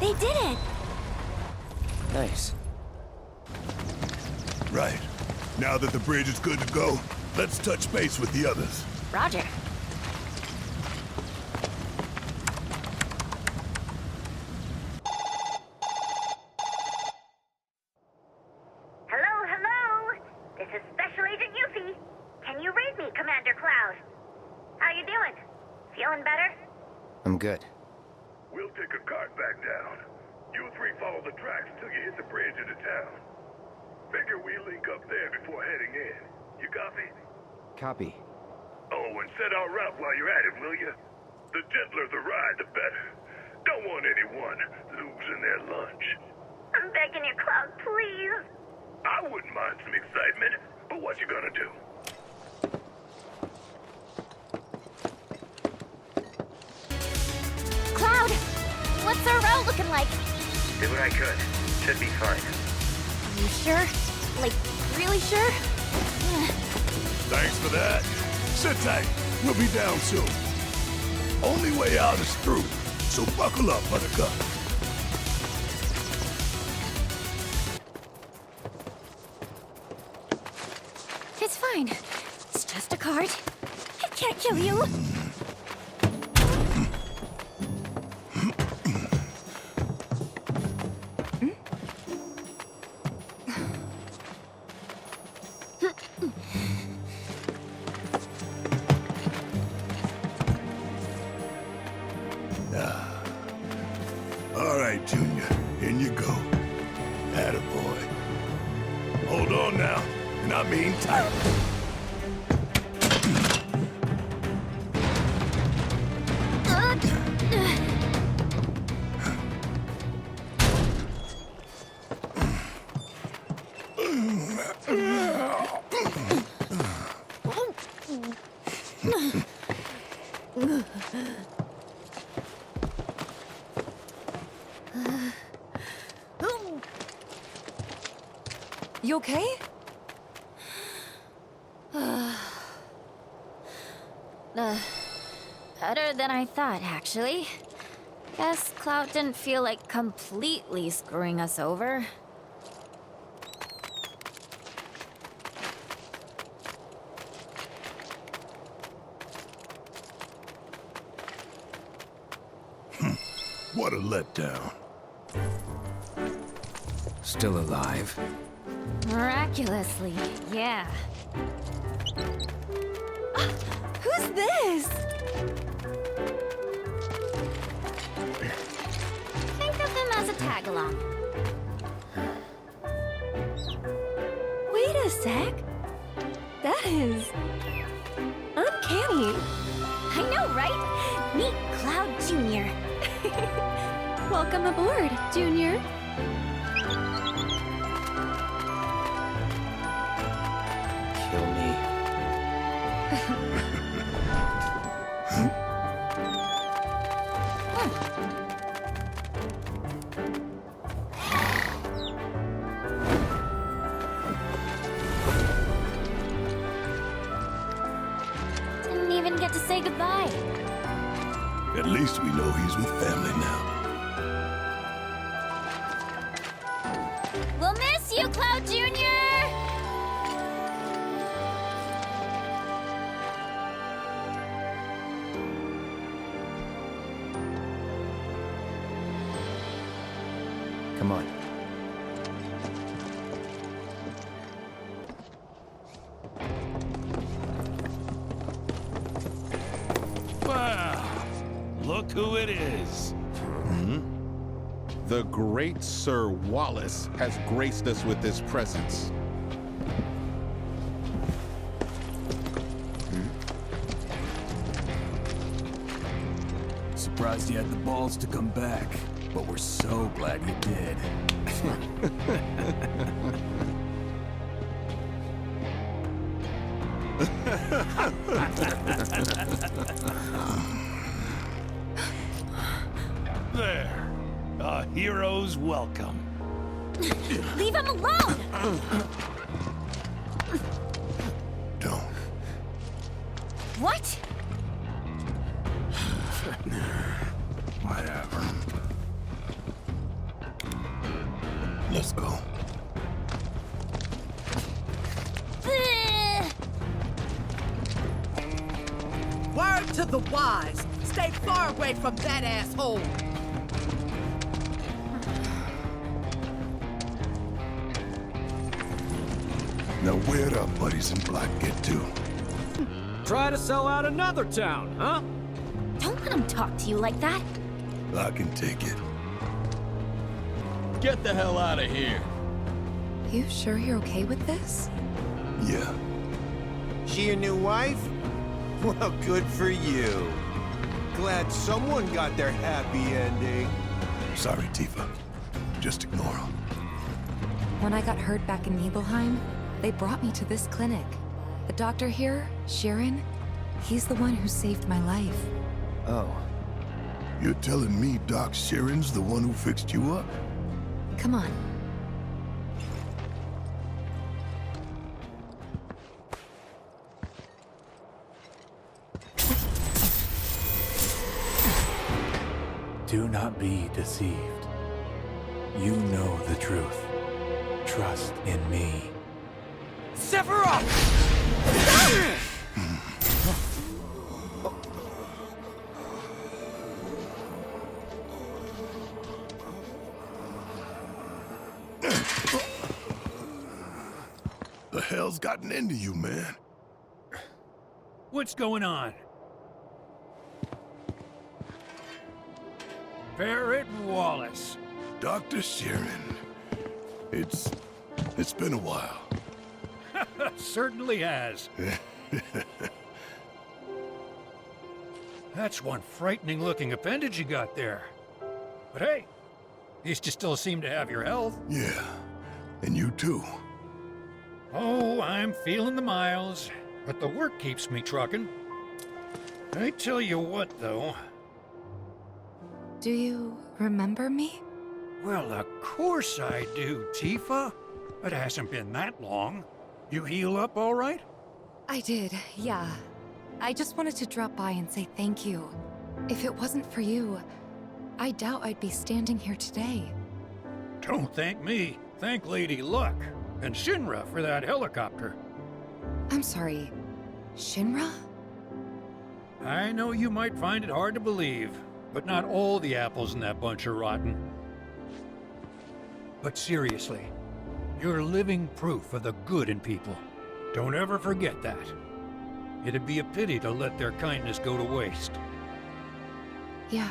They did it! Nice. Right. Now that the bridge is good to go, let's touch base with the others. Roger. Hello? This is Special Agent Yuffie. Can you read me, Commander Cloud? How you doing? Feeling better? I'm good. We'll take a cart back down. You three follow the tracks till you hit the bridge into town. Figure we link up there before heading in. You copy? Copy. Oh, and set our route while you're at it, will you? The gentler the ride, the better. Don't want anyone losing their lunch. I'm begging you, Cloud, please. I wouldn't mind some excitement, but what you gonna do? Cloud! What's our route looking like? Did what I could. Should be fine. You sure? Like, really sure? Thanks for that. Sit tight. We'll be down soon. Only way out is through, so buckle up, Buttercup. It's fine. It's just a cart. It can't kill you. All right, Junior. In you go. Attaboy. Hold on now, and I mean tight. You okay? Better than I thought, actually. Guess Cloud didn't feel like completely screwing us over. What a letdown. Still alive? Miraculously, yeah. Who's this? Think of him as a tag-along. Wait a sec. That is... uncanny. I know, right? Meet Cloud Jr. Welcome aboard, Junior. Kill me. Didn't even get to say goodbye. At least we know he's with family now. We'll miss you, Cloud Jr. Come on. Wow! Look who it is. The great Sir Wallace has graced us with his presence. Surprised you had the balls to come back, but we're so glad you did. There. A hero's welcome. Leave him alone! Don't. What? Whatever. Let's go. Word to the wise. Stay far away from that asshole. Now where'd our buddies in black get to? Try to sell out another town, huh? Don't let him talk to you like that. I can take it. Get the hell out of here. You sure you're okay with this? Yeah. She your new wife? Well, good for you. Glad someone got their happy ending. Sorry, Tifa. Just ignore him. When I got hurt back in Nibelheim, they brought me to this clinic. The doctor here, Sharon, he's the one who saved my life. Oh. You're telling me Doc Sharon's the one who fixed you up? Come on. Do not be deceived. You know the truth. Trust in me. Sephiroth! The hell's gotten into you, man? What's going on? Barrett Wallace. Dr. Sharon. It's been a while. Certainly has. That's one frightening-looking appendage you got there. But hey, at least you still seem to have your health. Yeah, and you too. Oh, I'm feeling the miles, but the work keeps me trucking. I tell you what, though. Do you remember me? Well, of course I do, Tifa. It hasn't been that long. You heal up all right? I did, yeah. I just wanted to drop by and say thank you. If it wasn't for you, I doubt I'd be standing here today. Don't thank me. Thank Lady Luck and Shinra for that helicopter. I'm sorry, Shinra? I know you might find it hard to believe, but not all the apples in that bunch are rotten. But seriously, you're living proof of the good in people. Don't ever forget that. It'd be a pity to let their kindness go to waste. Yeah.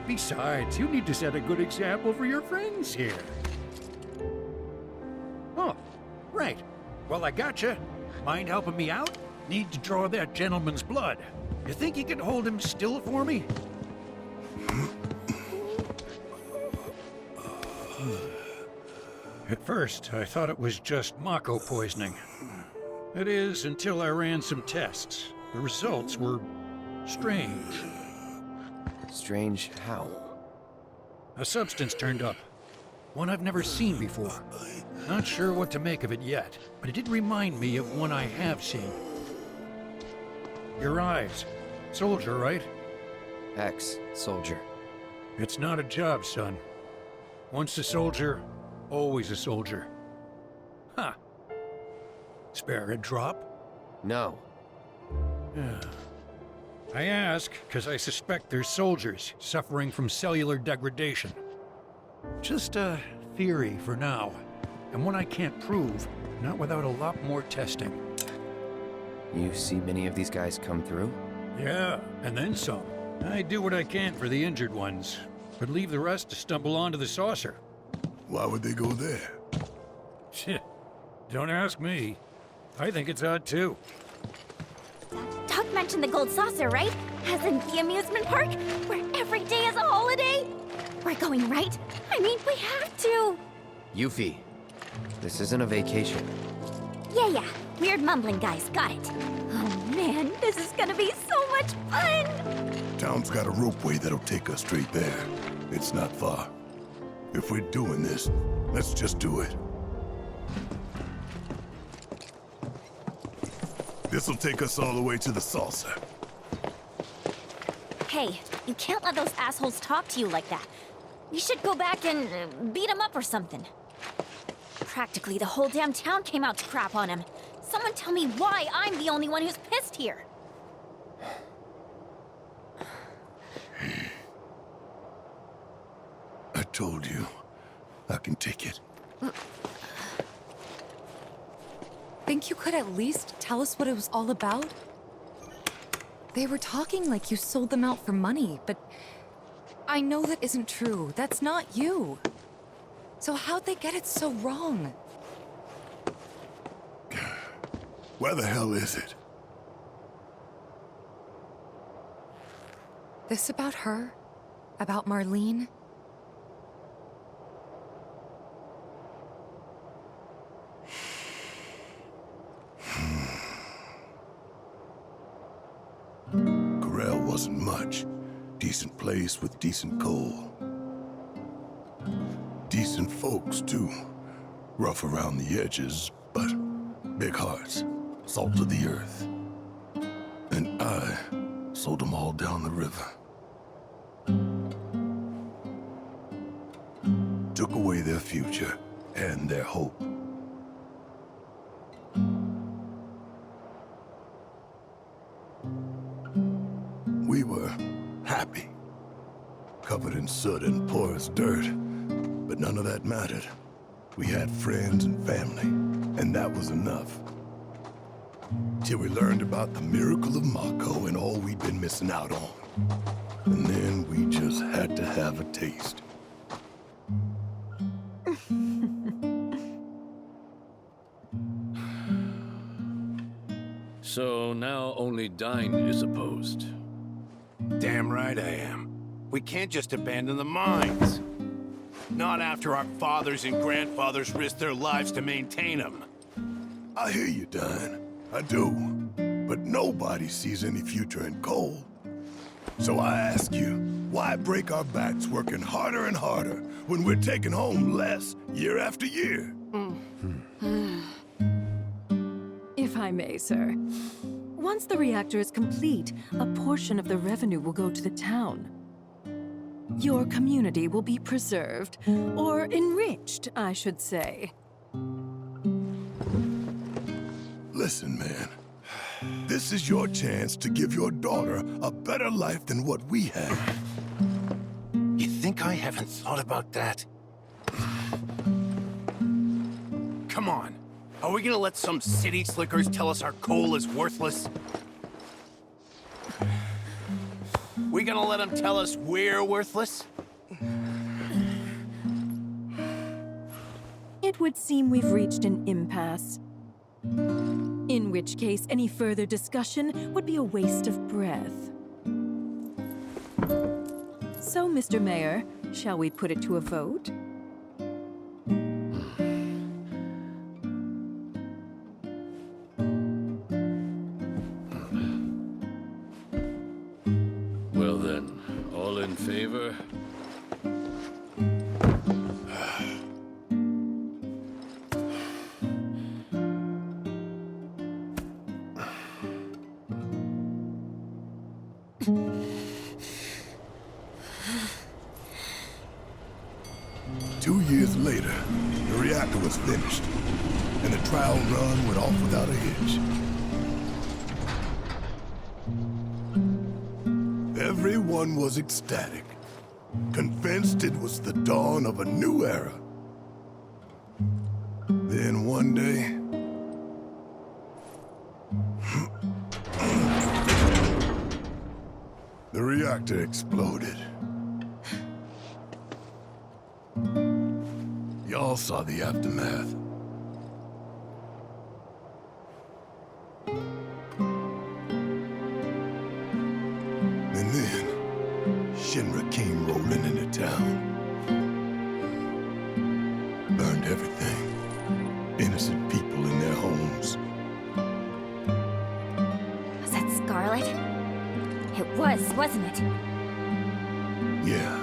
Besides, you need to set a good example for your friends here. Oh, right. Well, I gotcha. Mind helping me out? need to draw that gentleman's blood. You think you can hold him still for me? At first, I thought it was just Mako poisoning. That is, until I ran some tests. The results were strange. Strange how? A substance turned up. One I've never seen before. Not sure what to make of it yet, but it did remind me of one I have seen. Your eyes. Soldier, right? Soldier. It's not a job, son. Once a soldier, always a soldier. Huh. Spare a drop? No. I ask because I suspect there's soldiers suffering from cellular degradation. Just a theory for now, and one I can't prove, not without a lot more testing. You see many of these guys come through? Yeah, and then some. I do what I can for the injured ones, but leave the rest to stumble onto the saucer. Why would they go there? Shit. Don't ask me. I think it's odd too. Doc mentioned the gold saucer, right? As in the amusement park, where every day is a holiday? We're going, right? I mean, we have to! Yuffie, this isn't a vacation. Yeah. Weird mumbling guys, got it. Oh man, this is gonna be so much fun! Town's got a ropeway that'll take us straight there. It's not far. If we're doing this, let's just do it. This'll take us all the way to the saucer. Hey, you can't let those assholes talk to you like that. You should go back and beat them up or something. Practically the whole damn town came out to crap on him. Someone tell me why I'm the only one who's pissed here. I told you, I can take it. Think you could at least tell us what it was all about? They were talking like you sold them out for money, but I know that isn't true. That's not you. So how'd they get it so wrong? Where the hell is it? This about her? About Marlene? Corral wasn't much. Decent place with decent coal. Decent folks, too. Rough around the edges, but big hearts. Salt of the earth. And I sold them all down the river. Took away their future and their hope. We were happy. Covered in soot and poor as dirt. But none of that mattered. We had friends and family, and that was enough. Till we learned about the miracle of Mako and all we'd been missing out on. And then we just had to have a taste. So now only Dine is opposed. Damn right I am. We can't just abandon the mines. Not after our fathers and grandfathers risked their lives to maintain them. I hear you, Dine. I do. But nobody sees any future in coal. So I ask you, why break our backs working harder and harder when we're taking home less year after year? If I may, sir. Once the reactor is complete, a portion of the revenue will go to the town. Your community will be preserved, or enriched, I should say. Listen, man. This is your chance to give your daughter a better life than what we had. You think I haven't thought about that? Come on. Are we gonna let some city slickers tell us our coal is worthless? We gonna let them tell us we're worthless? It would seem we've reached an impasse. In In which case, any further discussion would be a waste of breath. So, Mr. Mayor, shall we put it to a vote? Well then, all in favor? Years later, the reactor was finished, and the trial run went off without a hitch. Everyone was ecstatic, convinced it was the dawn of a new era. Then one day, the reactor exploded. Y'all saw the aftermath. And then, Shinra came rolling into town. Burned everything. Innocent people in their homes. Was that Scarlet? It was, wasn't it? Yeah.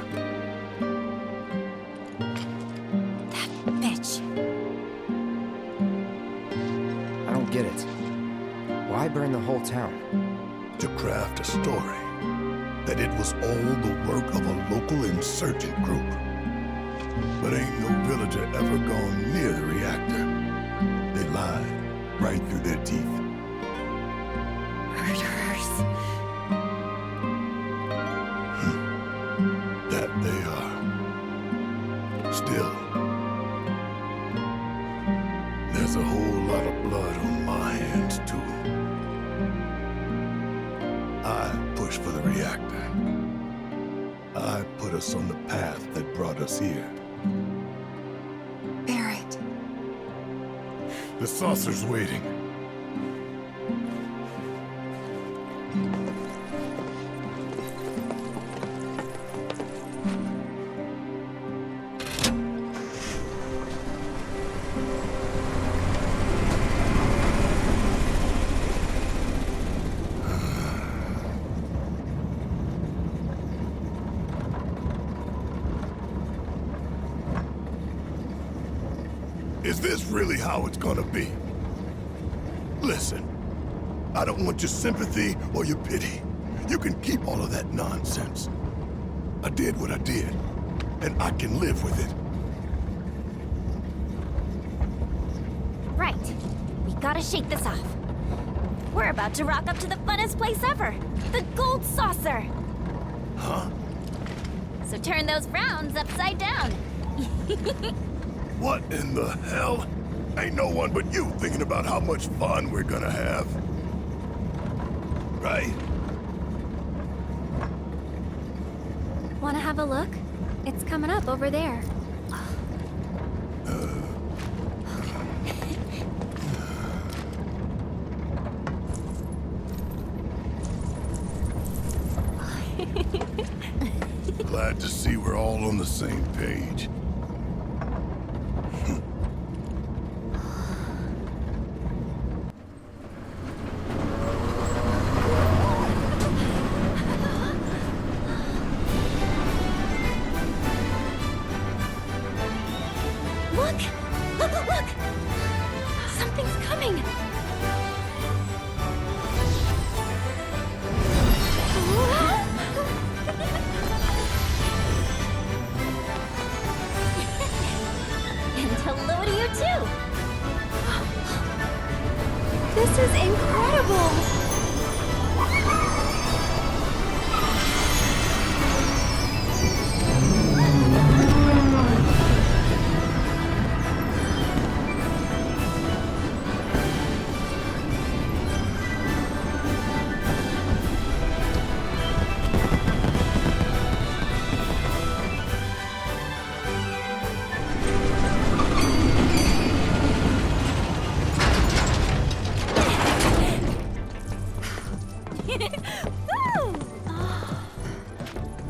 Get it. Why burn the whole town? To craft a story that it was all the work of a local insurgent group. But ain't no villager ever gone near the reactor. They lied right through their teeth. Murderers. That they are. Still, there's a whole lot of blood on my hands, too. I pushed for the reactor. I put us on the path that brought us here. Barrett. The saucer's waiting. Is this really how it's gonna be? Listen, I don't want your sympathy or your pity. You can keep all of that nonsense. I did what I did, and I can live with it. Right. We gotta shake this off. We're about to rock up to the funnest place ever. The Gold Saucer. Huh? So turn those frowns upside down. What in the hell? Ain't no one but you thinking about how much fun we're gonna have. Right? Wanna have a look? It's coming up over there. Glad to see we're all on the same page. Look! Something's coming!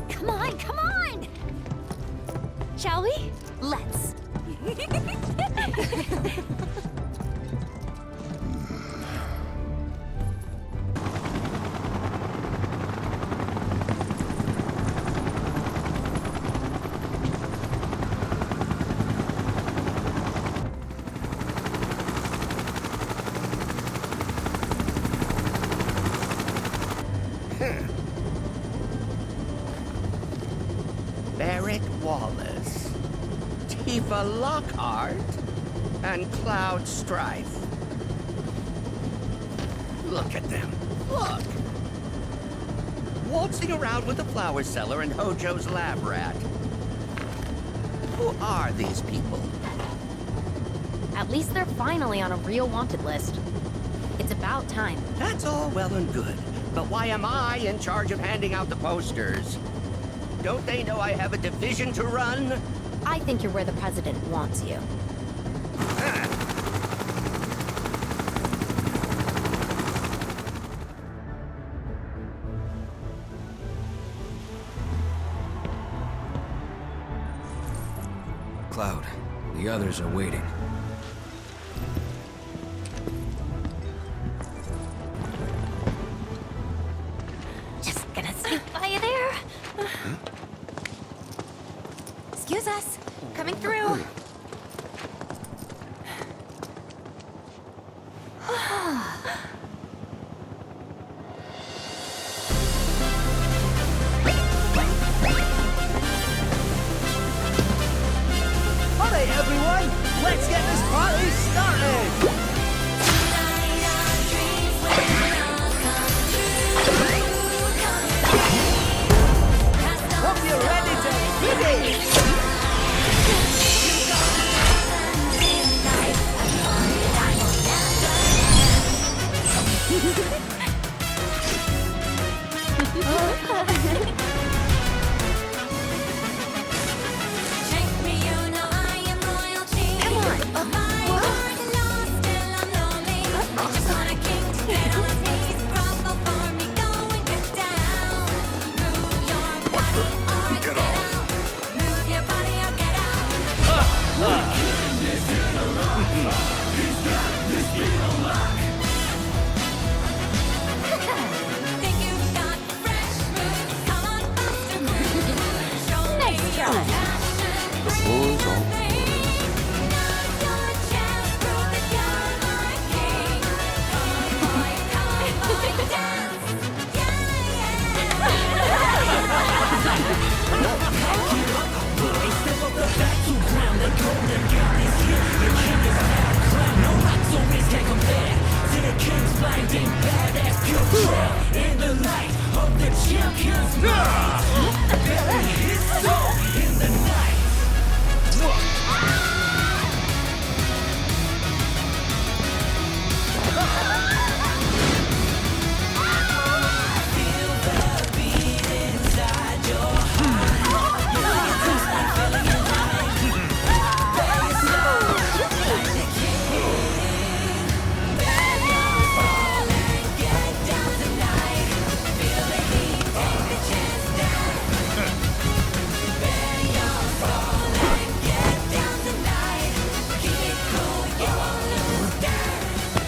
Come on, come on! Shall we? Let's. Barrett Wallace, Tifa Lockhart, and Cloud Strife. Look at them. Look! Waltzing around with the flower seller and Hojo's lab rat. Who are these people? At least they're finally on a real wanted list. It's about time. That's all well and good, but why am I in charge of handing out the posters? Don't they know I have a division to run? I think you're where the president wants you. Cloud, the others are waiting. Just gonna sneak by you there. Excuse us. Coming through. Alright, everyone, let's get this party started! Hope you're ready to hit it!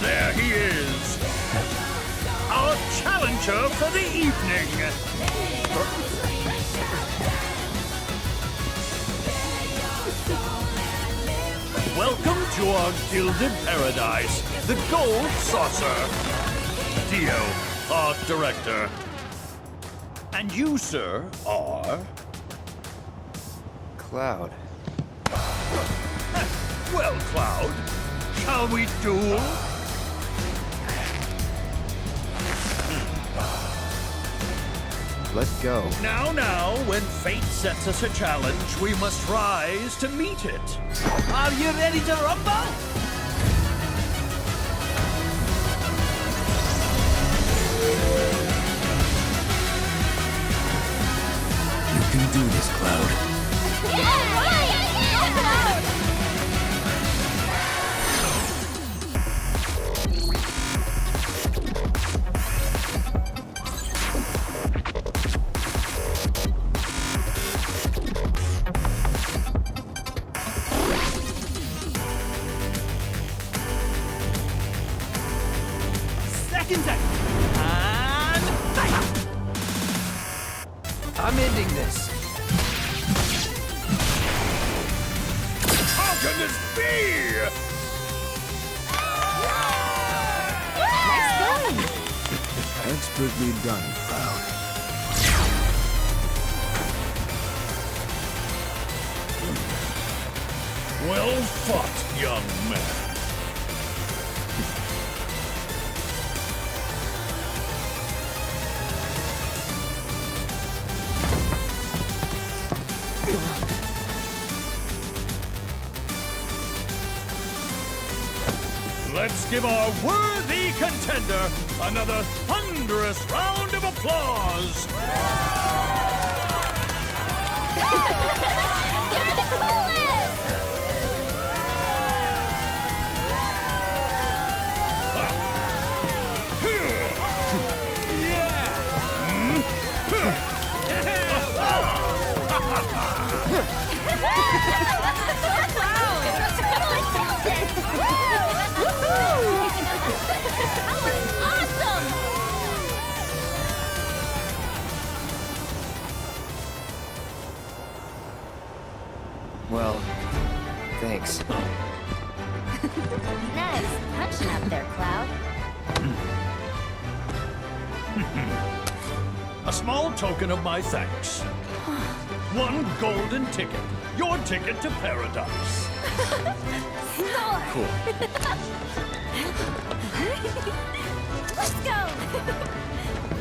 There he is. Our challenger for the evening. Welcome to our gilded paradise, the Gold Saucer. Dio, art director. And you, sir, are... Cloud. Well, Cloud, shall we duel? Let's go. Now, when fate sets us a challenge, we must rise to meet it. Are you ready to rumble? You can do this, Cloud. I'm ending this. How can this be? Nice going! Expertly done, Cloud. Well fought, young man. Let's give our worthy contender another thunderous round of applause! You're the coolest! Well, thanks. Nice punching up there, Cloud. A small token of my thanks. One golden ticket. Your ticket to paradise. Cool. Let's go!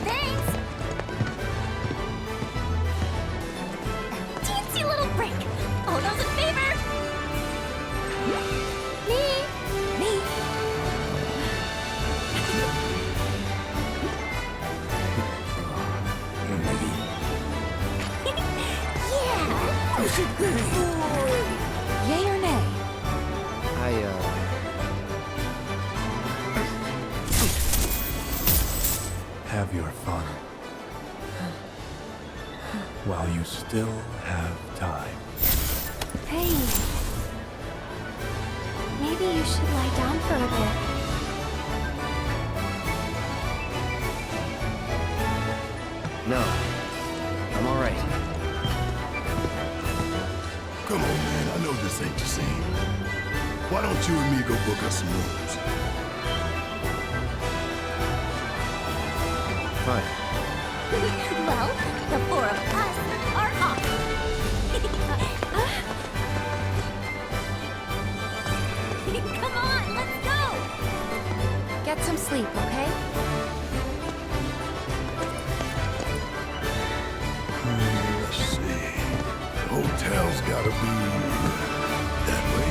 Thanks! Teensy little break. Oh, those a favor? Me. Yay or nay? Have your fun. While you still have time. Hey. Maybe you should lie down for a bit. No. I'm alright. Come on, man. I know this ain't the same. Why don't you and me go book us some rooms? Fine. Well, the four of us are off. Come on, let's go! Get some sleep, okay? Let's see. The hotel's gotta be that way.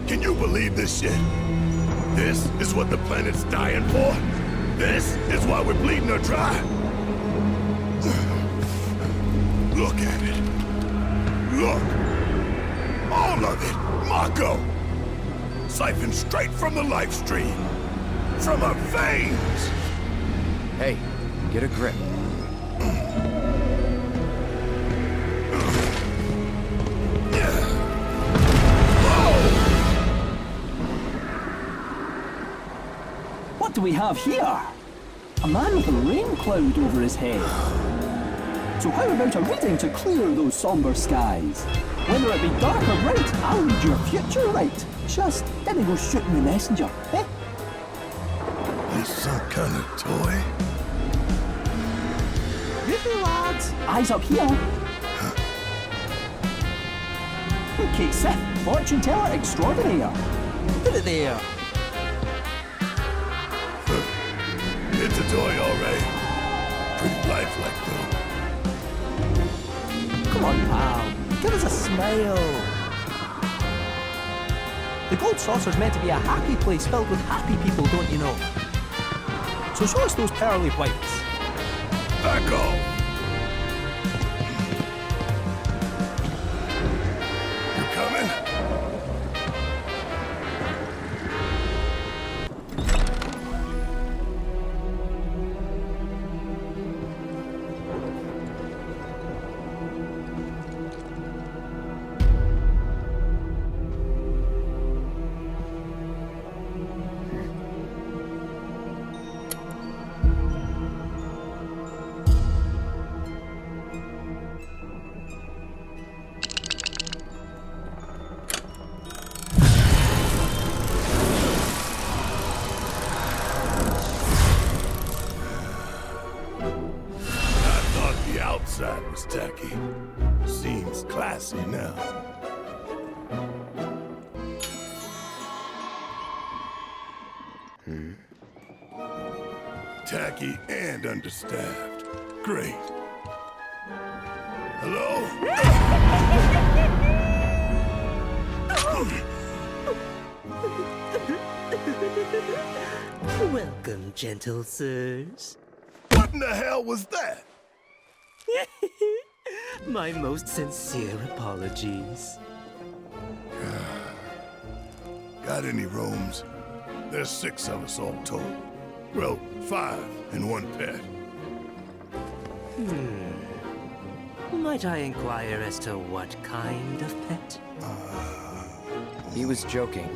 Can you believe this shit? This is what the planet's dying for? This is why we're bleeding her dry? Look at it. Look. All of it. Mako. Siphoned straight from the life stream. From her veins. Hey, get a grip. What do we have here? A man with a rain cloud over his head. So how about a reading to clear those somber skies? Whether it be dark or bright, I'll read your future right. Just didn't go shooting the messenger, eh? This some kind of toy? River lads! Eyes up here. Okay, Sith, fortune teller extraordinaire. Put it there. It's a toy, all right. Pretty lifelike, though. Come on, pal. Give us a smile. The gold saucer's meant to be a happy place filled with happy people, don't you know? So show us those pearly whites. Back off! You coming? Outside was tacky. Seems classy now. Tacky and understaffed. Great. Hello? Welcome, gentle sirs. What in the hell was that? My most sincere apologies. Got any rooms? There's 6 of us all told. Well, 5 and 1 pet. Might I inquire as to what kind of pet? He was joking.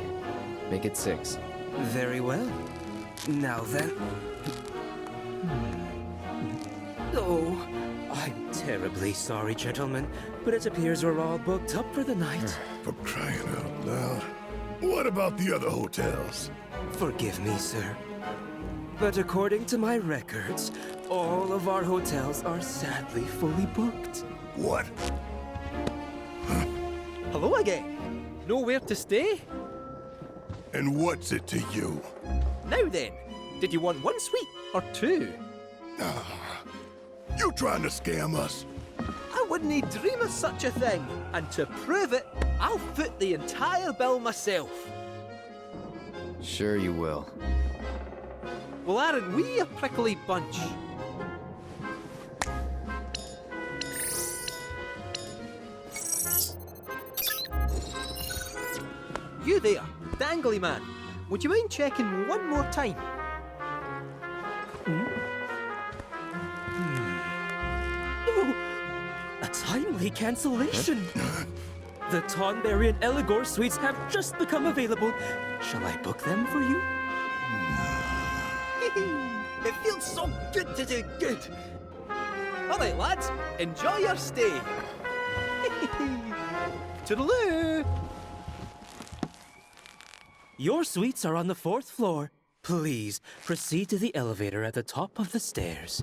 Make it 6. Very well. Now then. Oh, I'm terribly sorry, gentlemen, but it appears we're all booked up for the night. For crying out loud. What about the other hotels? Forgive me, sir. But according to my records, all of our hotels are sadly fully booked. What? Hello again. Nowhere to stay? And what's it to you? Now then, did you want 1 suite or 2? You trying to scam us? I wouldn't dream of such a thing. And to prove it, I'll foot the entire bill myself. Sure you will. Well, aren't we a prickly bunch? You there, dangly man. Would you mind checking one more time? Oh, a timely cancellation. The Tonberry and Eligor suites have just become available. Shall I book them for you? It feels so good to do good. All right, lads, enjoy your stay. Toodaloo. Your suites are on the 4th floor. Please proceed to the elevator at the top of the stairs.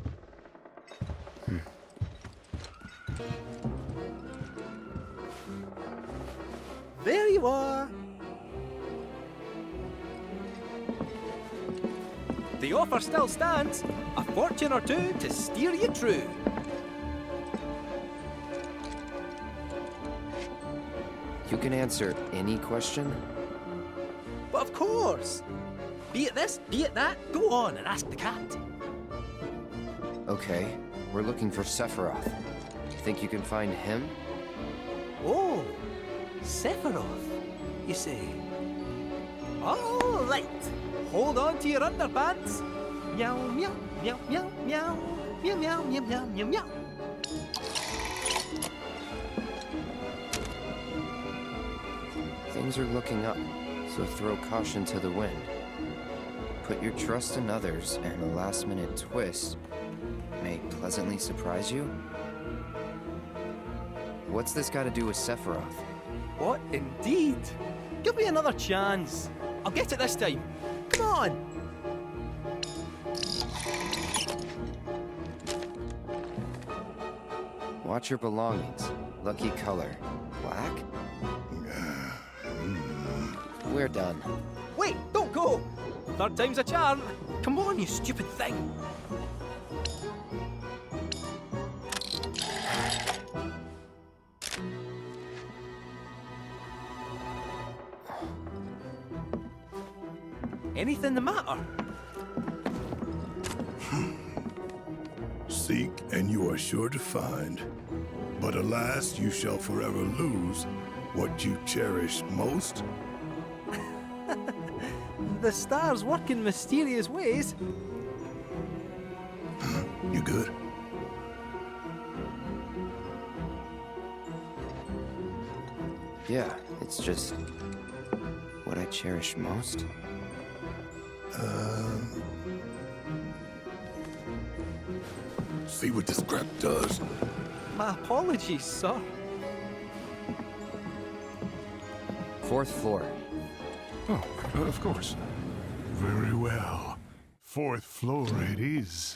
There you are. The offer still stands. A fortune or 2 to steer you true. You can answer any question? But of course. Be it this, be it that, go on and ask the cat. Okay, we're looking for Sephiroth. Think you can find him? Oh, Sephiroth, you say? All right. Hold on to your underpants. Meow, meow, meow, meow, meow, meow, meow, meow, meow, meow, meow. Things are looking up, so throw caution to the wind. Put your trust in others, and a last-minute twist may pleasantly surprise you? What's this got to do with Sephiroth? What indeed? Give me another chance. I'll get it this time. Come on. Watch your belongings. Lucky color. Black? We're done. Wait, don't go. 3rd time's a charm. Come on, you stupid thing. Anything the matter? Seek, and you are sure to find. But alas, you shall forever lose what you cherish most. The stars work in mysterious ways. You good? Yeah, it's just what I cherish most. See what this crap does. My apologies, sir. 4th floor. Oh, of course. Very well. 4th floor it is.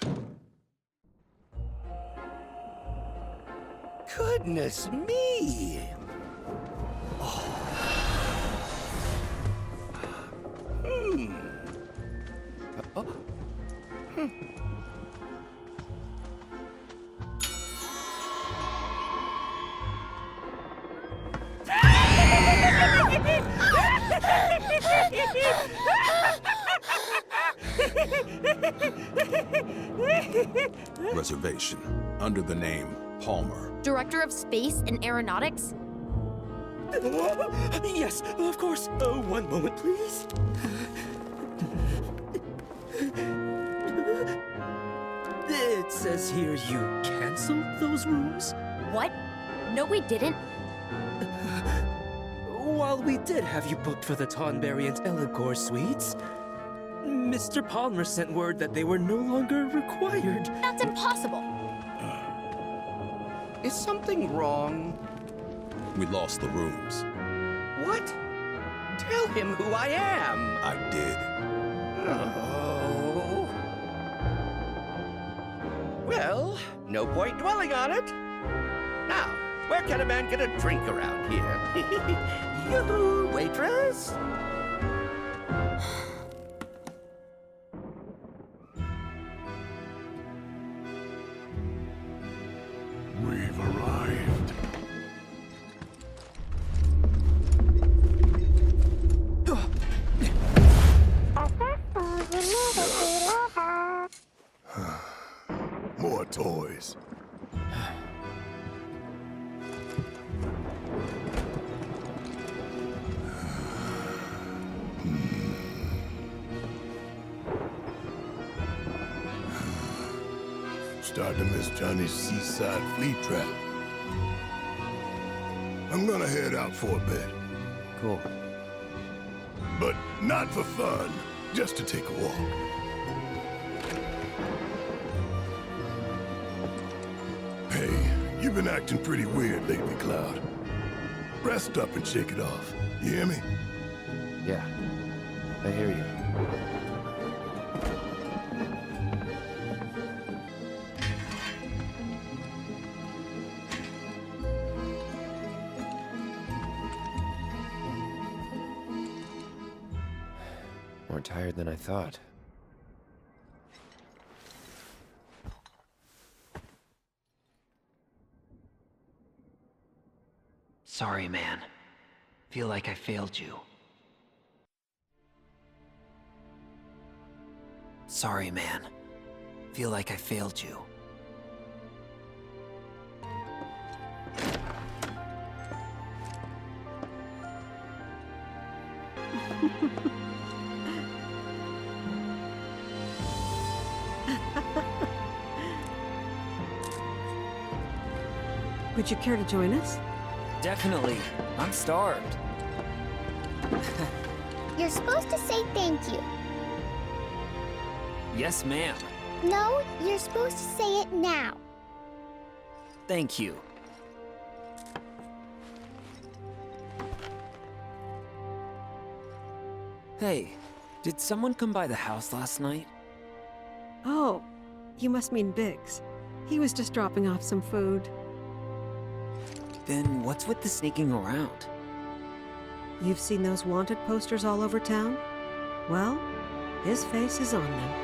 Goodness me! Reservation, under the name Palmer. Director of Space and Aeronautics? Yes, of course. One moment, please. It says here you canceled those rooms? What? No, we didn't. While we did have you booked for the Tonberry and Eligor suites, Mr. Palmer sent word that they were no longer required. That's impossible. Is something wrong? We lost the rooms. What? Tell him who I am. I did. Oh. Well, no point dwelling on it. Now, where can a man get a drink around here? Yoo-hoo, waitress! We've arrived. More toys. Starting to miss Johnny's seaside flea trap. I'm gonna head out for a bit. Cool. But not for fun, just to take a walk. Hey, you've been acting pretty weird lately, Cloud. Rest up and shake it off. You hear me? Yeah, I hear you. More tired than I thought. Sorry, man. Feel like I failed you. Sorry, man. Feel like I failed you. Would you care to join us? Definitely. I'm starved. You're supposed to say thank you. Yes, ma'am. No, you're supposed to say it now. Thank you. Hey, did someone come by the house last night? Oh, you must mean Biggs. He was just dropping off some food. Then what's with the sneaking around? You've seen those wanted posters all over town? Well, his face is on them.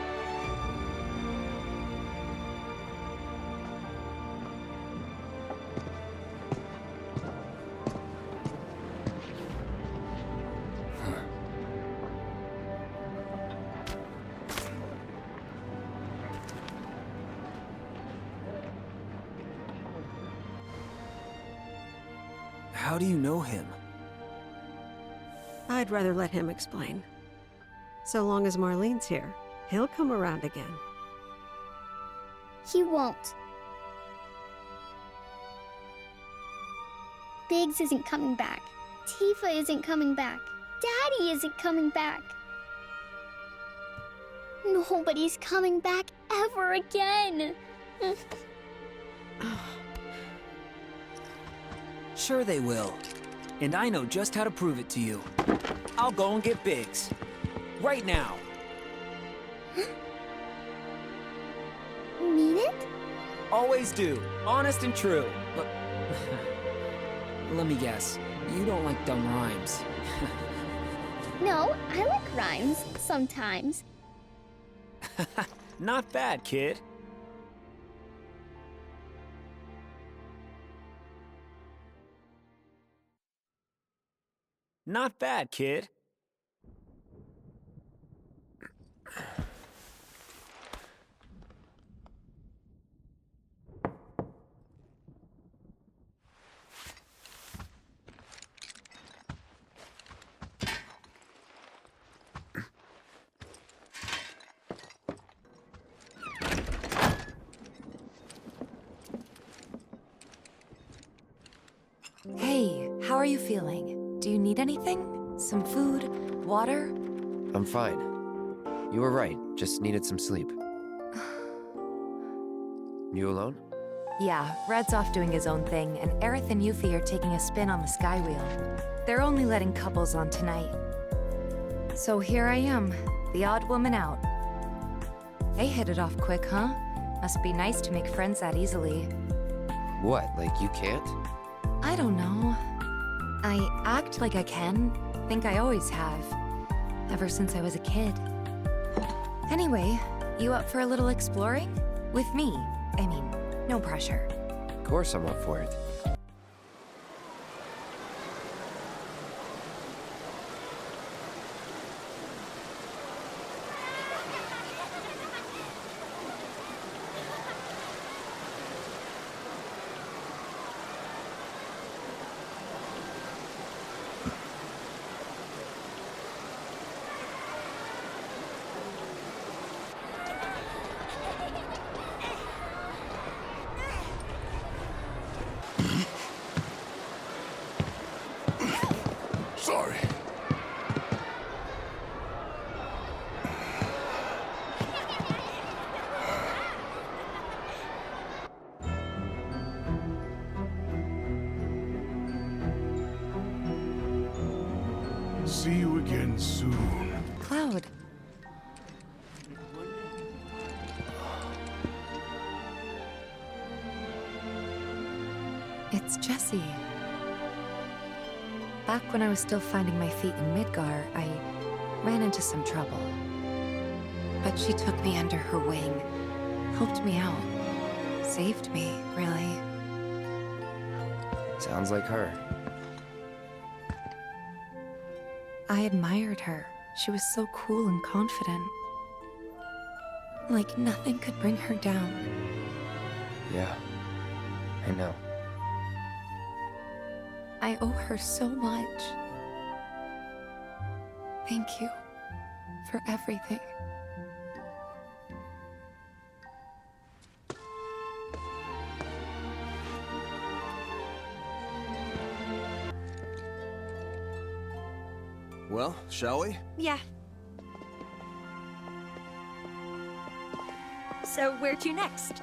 How do you know him? I'd rather let him explain. So long as Marlene's here, he'll come around again. He won't. Biggs isn't coming back. Tifa isn't coming back. Daddy isn't coming back. Nobody's coming back ever again. Sure they will. And I know just how to prove it to you. I'll go and get Biggs. Right now. Mean it? Always do. Honest and true. But let me guess. You don't like dumb rhymes. No, I like rhymes sometimes. Not bad, kid. Not bad, kid. Hey, how are you feeling? Do you need anything? Some food? Water? I'm fine. You were right, just needed some sleep. You alone? Yeah, Red's off doing his own thing, and Aerith and Yuffie are taking a spin on the sky wheel. They're only letting couples on tonight. So here I am, the odd woman out. They hit it off quick, huh? Must be nice to make friends that easily. What, like you can't? I don't know. I act like I can. Think I always have. Ever since I was a kid. Anyway, you up for a little exploring? With me. I mean, no pressure. Of course I'm up for it. Sorry. See you again soon. Cloud. It's Jessie. Back when I was still finding my feet in Midgar, I ran into some trouble. But she took me under her wing, helped me out, saved me, really. Sounds like her. I admired her. She was so cool and confident. Like nothing could bring her down. Yeah, I know. I owe her so much. Thank you for everything. Well, shall we? Yeah. So where to next?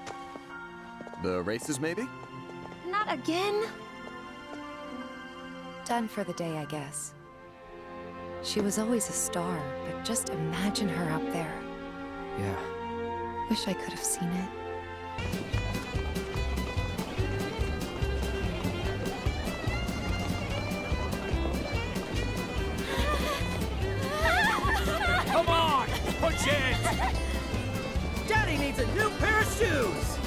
The races, maybe? Not again. Done for the day, I guess. She was always a star, but just imagine her up there. Yeah. Wish I could have seen it. Come on! Push it! Daddy needs a new pair of shoes!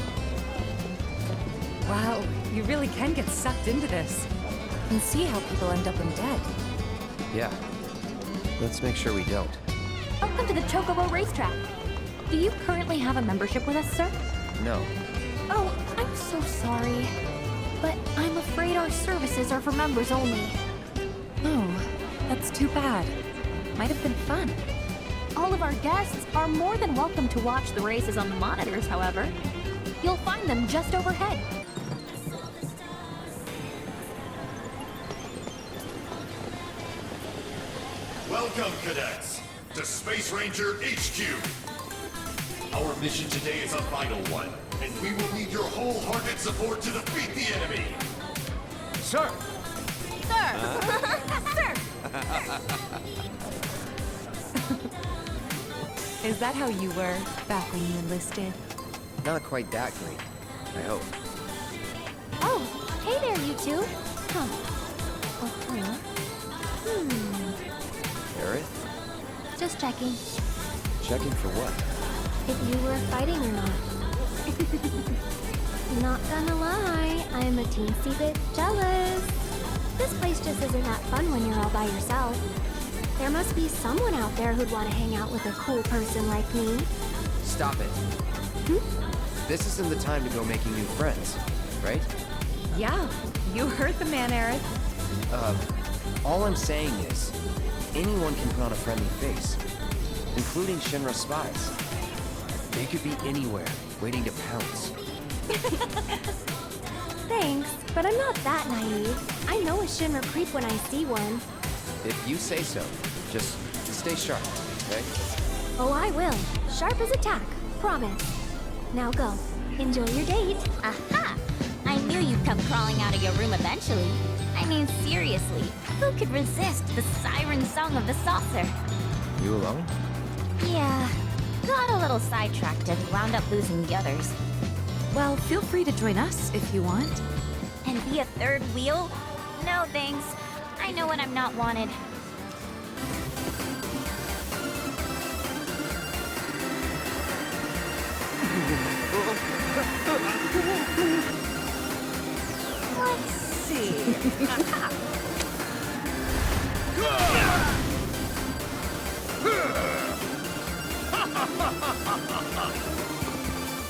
Wow, you really can get sucked into this. And see how people end up undead. Yeah. Let's make sure we don't. Welcome to the Chocobo Racetrack. Do you currently have a membership with us, sir? No. Oh, I'm so sorry. but I'm afraid our services are for members only. Oh, that's too bad. Might have been fun. All of our guests are more than welcome to watch the races on the monitors, however. You'll find them just overhead. Welcome, cadets, to Space Ranger HQ. Our mission today is a vital one, and we will need your wholehearted support to defeat the enemy. Sir! Sir! Is that how you were back when you enlisted? Not quite that great, I hope. Oh, hey there, you two. Huh. Aerith? Just checking. Checking for what? If you were fighting or not. Not gonna lie, I'm a teensy bit jealous. This place just isn't that fun when you're all by yourself. There must be someone out there who'd want to hang out with a cool person like me. Stop it. This isn't the time to go making new friends, right? Yeah, you heard the man, Aerith. All I'm saying is, anyone can put on a friendly face, including Shinra spies. They could be anywhere, waiting to pounce. Thanks, but I'm not that naive. I know a Shinra creep when I see one. If you say so, just stay sharp, okay? Oh, I will. Sharp as a tack. Promise. Now go. Enjoy your date. Aha! I knew you'd come crawling out of your room eventually. I mean, seriously, who could resist the siren song of the saucer? You alone? Yeah, got a little sidetracked and wound up losing the others. Well, feel free to join us if you want. And be a third wheel? No thanks. I know when I'm not wanted. Let's see.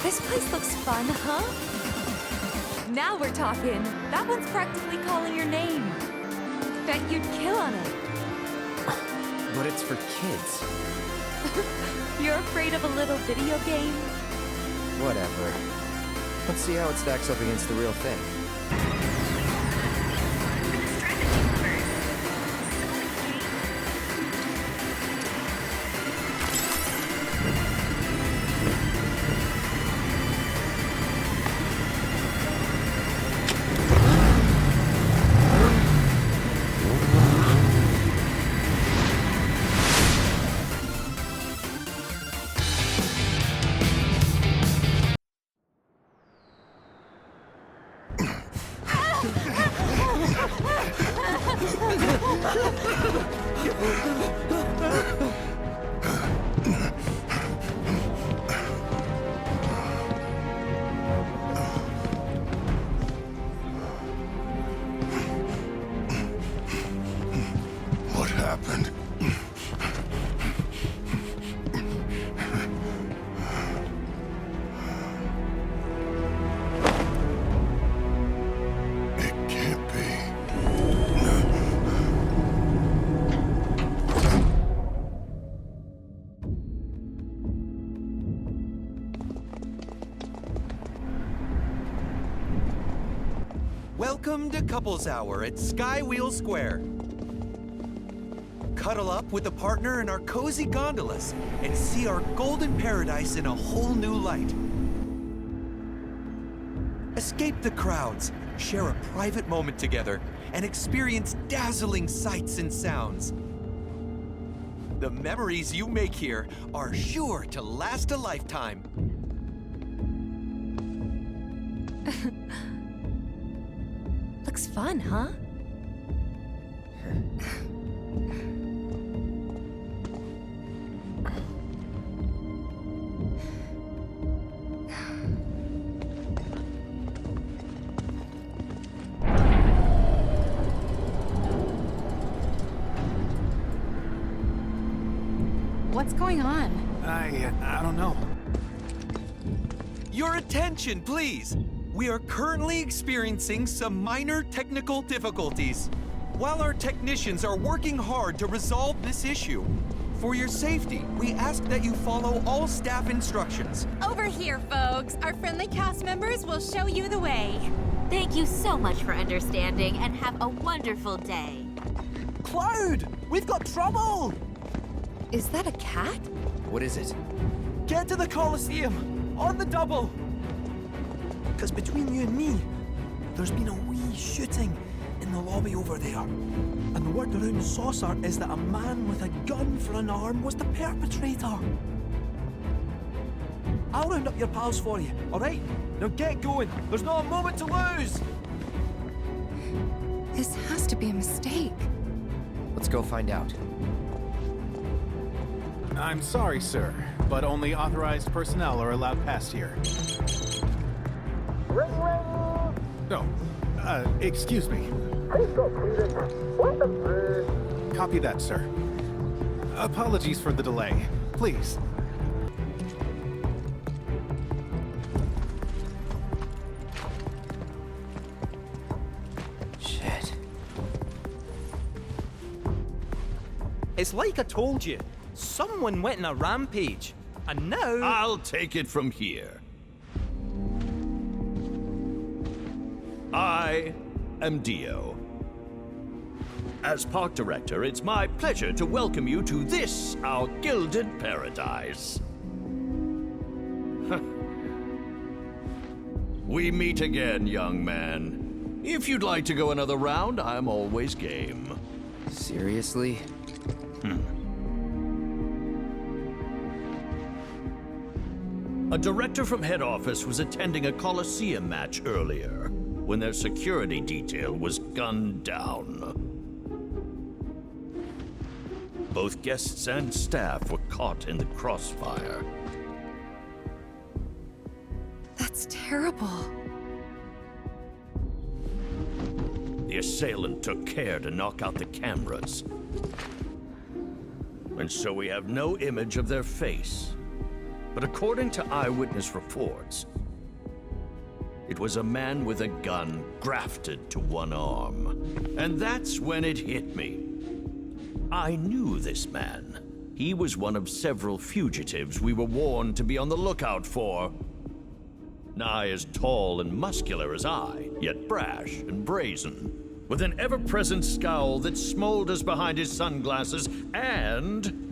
This place looks fun, huh? Now we're talking. That one's practically calling your name. Bet you'd kill on it. But it's for kids. You're afraid of a little video game? Whatever. Let's see how it stacks up against the real thing. What happened? It can't be. Welcome to Couples Hour at Skywheel Square. Cuddle up with a partner in our cozy gondolas and see our golden paradise in a whole new light. Escape the crowds, share a private moment together, and experience dazzling sights and sounds. The memories you make here are sure to last a lifetime. Looks fun, huh? What's going on? I don't know. Your attention, please! We are currently experiencing some minor technical difficulties. While our technicians are working hard to resolve this issue, for your safety, we ask that you follow all staff instructions. Over here, folks. Our friendly cast members will show you the way. Thank you so much for understanding, and have a wonderful day. Cloud! We've got trouble! Is that a cat? What is it? Get to the Colosseum! On the double! Because between you and me, there's been a wee shooting in the lobby over there. And the word around the saucer is that a man with a gun for an arm was the perpetrator. I'll round up your pals for you, alright? Now get going. There's not a moment to lose! This has to be a mistake. Let's go find out. I'm sorry, sir, but only authorized personnel are allowed past here. Oh, excuse me. Copy that, sir. Apologies for the delay. Please. Shit. It's like I told you. Someone went on a rampage. And now... I'll take it from here. I am Dio. As park director, it's my pleasure to welcome you to this, our gilded paradise. We meet again, young man. If you'd like to go another round, I'm always game. Seriously? A director from head office was attending a Coliseum match earlier when their security detail was gunned down. Both guests and staff were caught in the crossfire. That's terrible. The assailant took care to knock out the cameras. And so we have no image of their face. But according to eyewitness reports, it was a man with a gun grafted to one arm. And that's when it hit me. I knew this man. He was one of several fugitives we were warned to be on the lookout for. Nigh as tall and muscular as I, yet brash and brazen, with an ever-present scowl that smolders behind his sunglasses and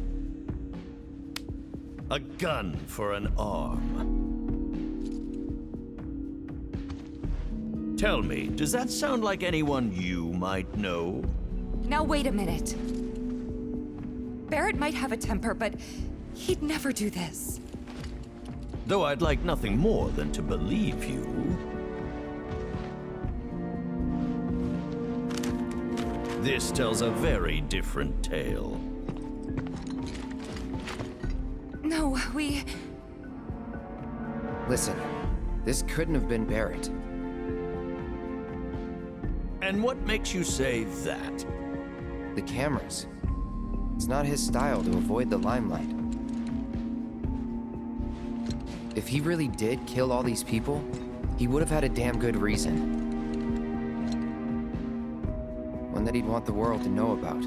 a gun for an arm. Tell me, does that sound like anyone you might know? Now wait a minute. Barrett might have a temper, but he'd never do this. Though I'd like nothing more than to believe you. This tells a very different tale. No, we... Listen, this couldn't have been Barrett. And what makes you say that? The cameras. It's not his style to avoid the limelight. If he really did kill all these people, he would have had a damn good reason. One that he'd want the world to know about.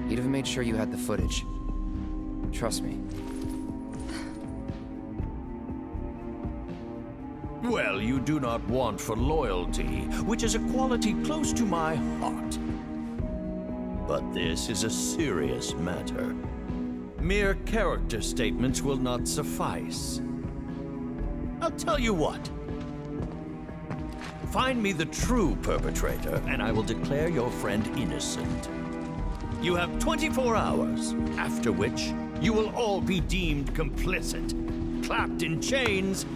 He'd have made sure you had the footage. Trust me. Well, you do not want for loyalty, which is a quality close to my heart. But this is a serious matter. Mere character statements will not suffice. I'll tell you what. Find me the true perpetrator, and I will declare your friend innocent. You have 24 hours, after which you will all be deemed complicit, clapped in chains,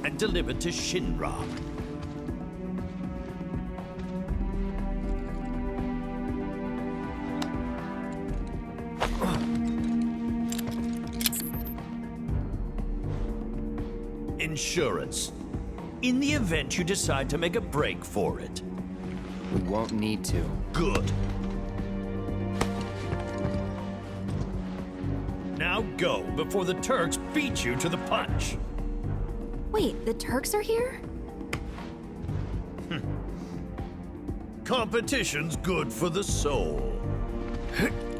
and delivered to Shinra. Insurance. In the event you decide to make a break for it. We won't need to. Good. Now go, before the Turks beat you to the punch. Wait, the Turks are here? Competition's good for the soul.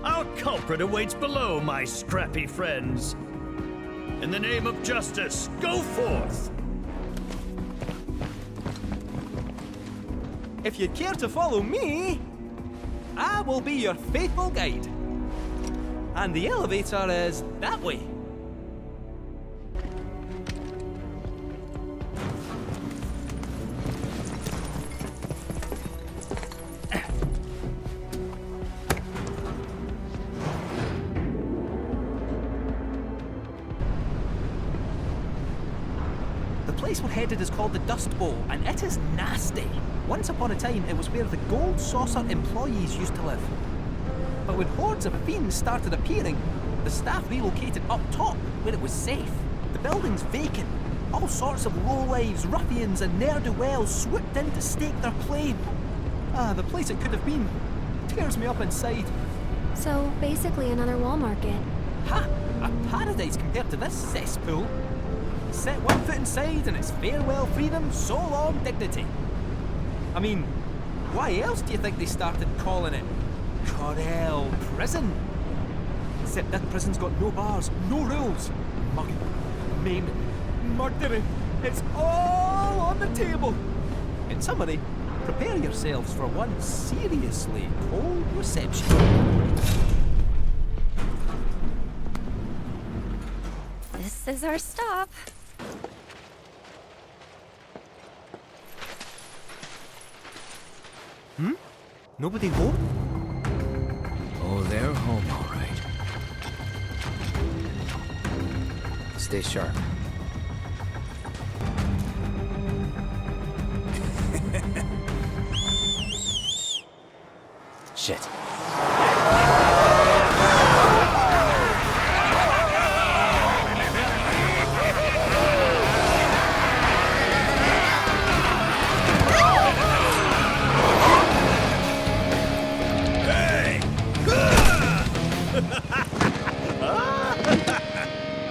Our culprit awaits below, my scrappy friends. In the name of justice, go forth! If you'd care to follow me, I will be your faithful guide. And the elevator is that way. The place we're headed is called the Dust Bowl, and it is nasty. Once upon a time, it was where the Gold Saucer employees used to live. But when hordes of fiends started appearing, the staff relocated up top, where it was safe. The building's vacant. All sorts of lowlives, ruffians, and ne'er-do-wells swooped in to stake their claim. Ah, the place it could have been tears me up inside. So, basically another wall market. Ha! A paradise compared to this cesspool. Set one foot inside and it's farewell freedom, so long dignity. I mean, why else do you think they started calling it Corel Prison? Except that prison's got no bars, no rules. Mugging, maiming, murdering. It's all on the table. In summary, prepare yourselves for one seriously cold reception. This is our stop. Hmm? Nobody home? Oh, they're home, all right. Stay sharp. Shit.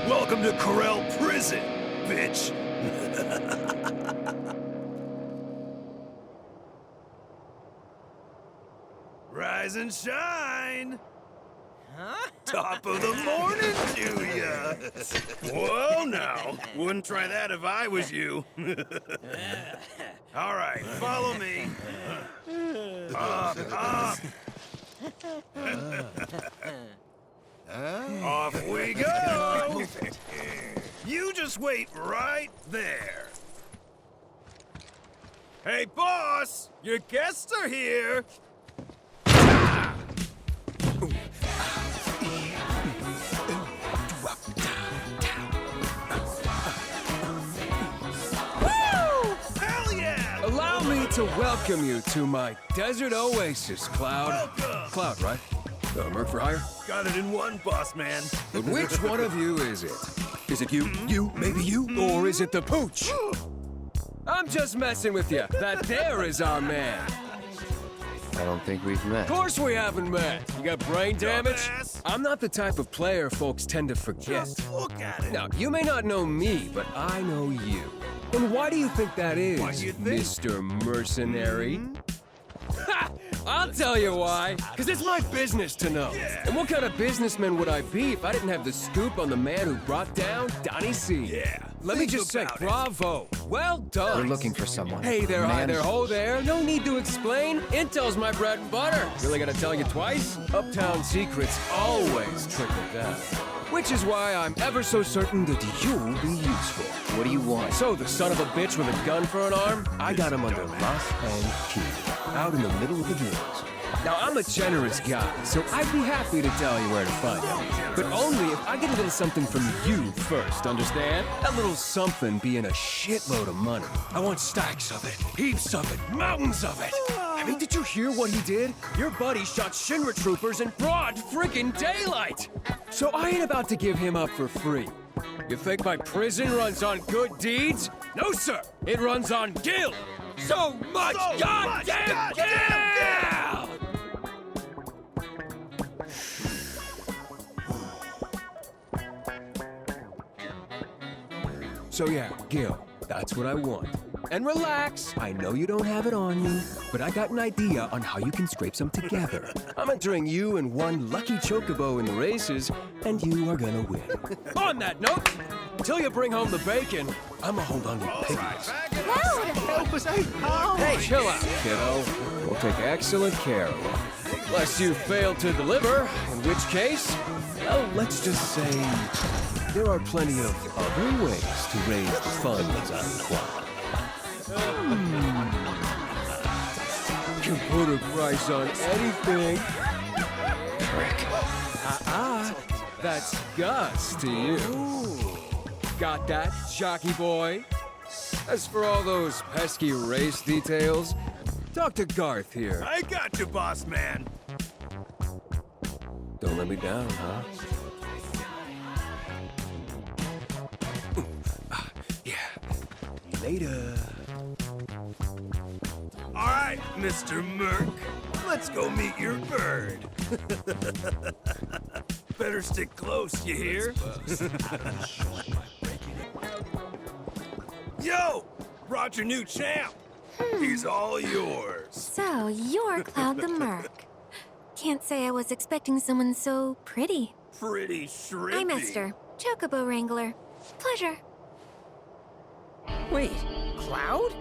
Welcome to Corel Prison, bitch! Rise and shine! Huh? Top of the morning to ya! Whoa now! Wouldn't try that if I was you. All right, follow me. Up, up! Off we go! You just wait right there. Hey, boss! Your guests are here! Hell yeah! Allow me to welcome you to my desert oasis, Cloud. Welcome! Cloud, right? Merc for hire? Got it in one, boss man. But which one of you is it? Is it you, maybe you, or is it the pooch? I'm just messing with you. That there is our man. I don't think we've met. Of course we haven't met. You got brain damage? I'm not the type of player folks tend to forget. Just look at it. Now, you may not know me, but I know you. And why do you think that is, Why do you think? Mr. Mercenary? Ha! I'll tell you why. Because it's my business to know. Yeah. And what kind of businessman would I be if I didn't have the scoop on the man who brought down Donnie C? Yeah. Let me Think just say, about it. bravo. Well done. We're looking for someone. Hey there, hi Man. there, ho there. No need to explain. Intel's my bread and butter. Really gotta tell you twice? Uptown secrets always trickle down. Which is why I'm ever so certain that you'll be useful. What do you want? So, the son of a bitch with a gun for an arm, I got him under lock and key, out in the middle of the woods. Now, I'm a generous guy, so I'd be happy to tell you where to find him. But only if I get a little something from you first, understand? That little something being a shitload of money. I want stacks of it, heaps of it, mountains of it. I mean, did you hear what he did? Your buddy shot Shinra troopers in broad friggin' daylight! So I ain't about to give him up for free. You think my prison runs on good deeds? No, sir! It runs on guilt! So much goddamn guilt! So yeah, Gil, that's what I want. And relax. I know you don't have it on you, but I got an idea on how you can scrape some together. I'm entering you and one lucky chocobo in the races, and you are gonna win. On that note, until you bring home the bacon, I'ma hold on to your piggies. Help us out! Hey, chill out, kiddo. We'll take excellent care of you. Unless you fail to deliver, in which case, well, let's just say there are plenty of other ways to raise the funds on Quad. Can put a price on anything. That's Gus to you. Got that, jockey boy? As for all those pesky race details, talk to Garth here. I got you, boss man. Don't let me down, huh? Yeah. Later. All right, Mr. Merc. Let's go meet your bird. Better stick close, you hear? Yo! Brought your new champ. He's all yours. So, you're Cloud the Merc. Can't say I was expecting someone so pretty. Pretty shrimpy. I'm Esther, Chocobo Wrangler. Pleasure. Wait, Cloud?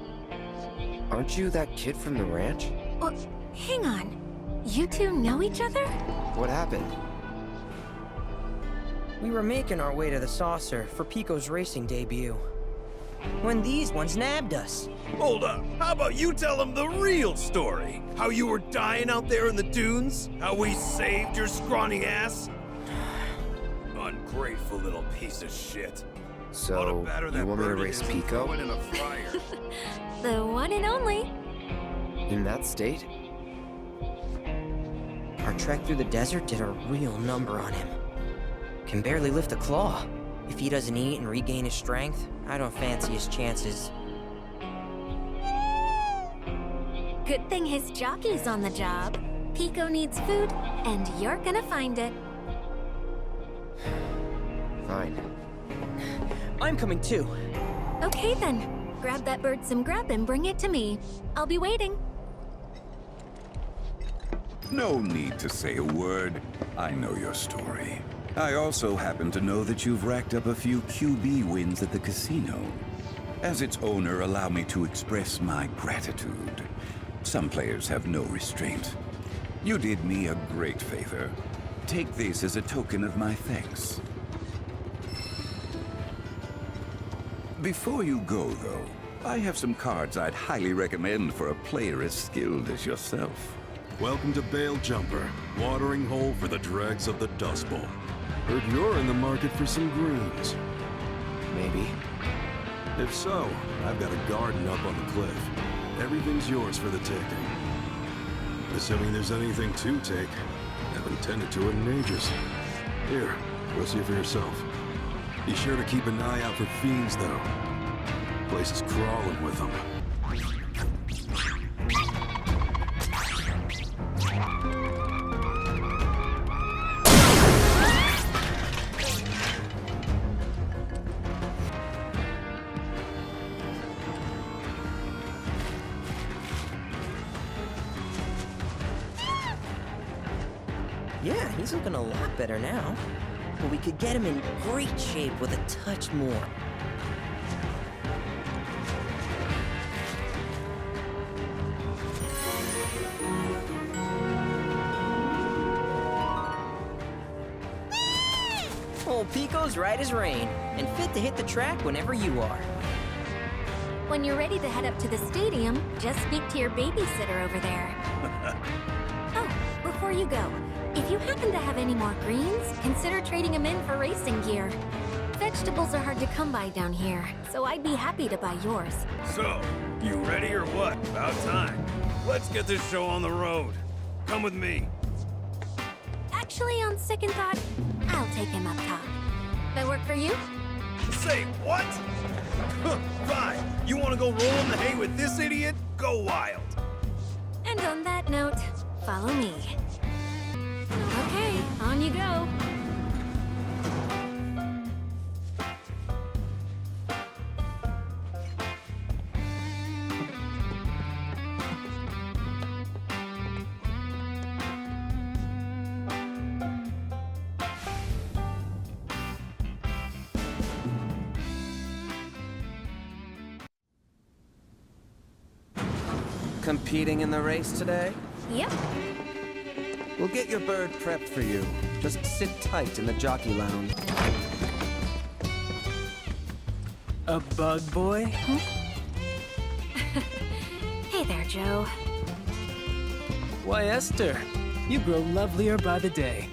Aren't you that kid from the ranch? Well, hang on. You two know each other? What happened? We were making our way to the saucer for Pico's racing debut, when these ones nabbed us. Hold up. How about you tell them the real story? How you were dying out there in the dunes? How we saved your scrawny ass? Ungrateful little piece of shit. So, you want me to race Pico? In a fryer. The one and only. In that state? Our trek through the desert did a real number on him. Can barely lift a claw. If he doesn't eat and regain his strength, I don't fancy his chances. Good thing his jockey's on the job. Pico needs food, and you're gonna find it. Fine. I'm coming too. Okay then. Grab that bird some grub and bring it to me. I'll be waiting. No need to say a word. I know your story. I also happen to know that you've racked up a few QB wins at the casino. As its owner, allow me to express my gratitude. Some players have no restraint. You did me a great favor. Take this as a token of my thanks. Before you go, though, I have some cards I'd highly recommend for a player as skilled as yourself. Welcome to Bale Jumper, watering hole for the dregs of the Dust Bowl. Heard you're in the market for some greens. Maybe. If so, I've got a garden up on the cliff. Everything's yours for the taking. Assuming there's anything to take. Haven't tended to it in ages. Here, go see for yourself. Be sure to keep an eye out for fiends, though. Place is crawling with them. Yeah, he's looking a lot better now. But we could get him in great shape with a touch more. Old Pico's right as rain, and fit to hit the track whenever you are. When you're ready to head up to the stadium, just speak to your babysitter over there. Oh, before you go, if you happen to have any more greens, consider trading them in for racing gear. Vegetables are hard to come by down here, so I'd be happy to buy yours. So, you ready or what? About time. Let's get this show on the road. Come with me. Actually, on second thought, I'll take him up top. That work for you? Say what? Fine. You want to go roll in the hay with this idiot? Go wild. And on that note, follow me. Okay, on you go. competing in the race today? Yep. We'll get your bird prepped for you. Just sit tight in the jockey lounge. A bug boy? Hey there, Joe. Why, Esther, you grow lovelier by the day.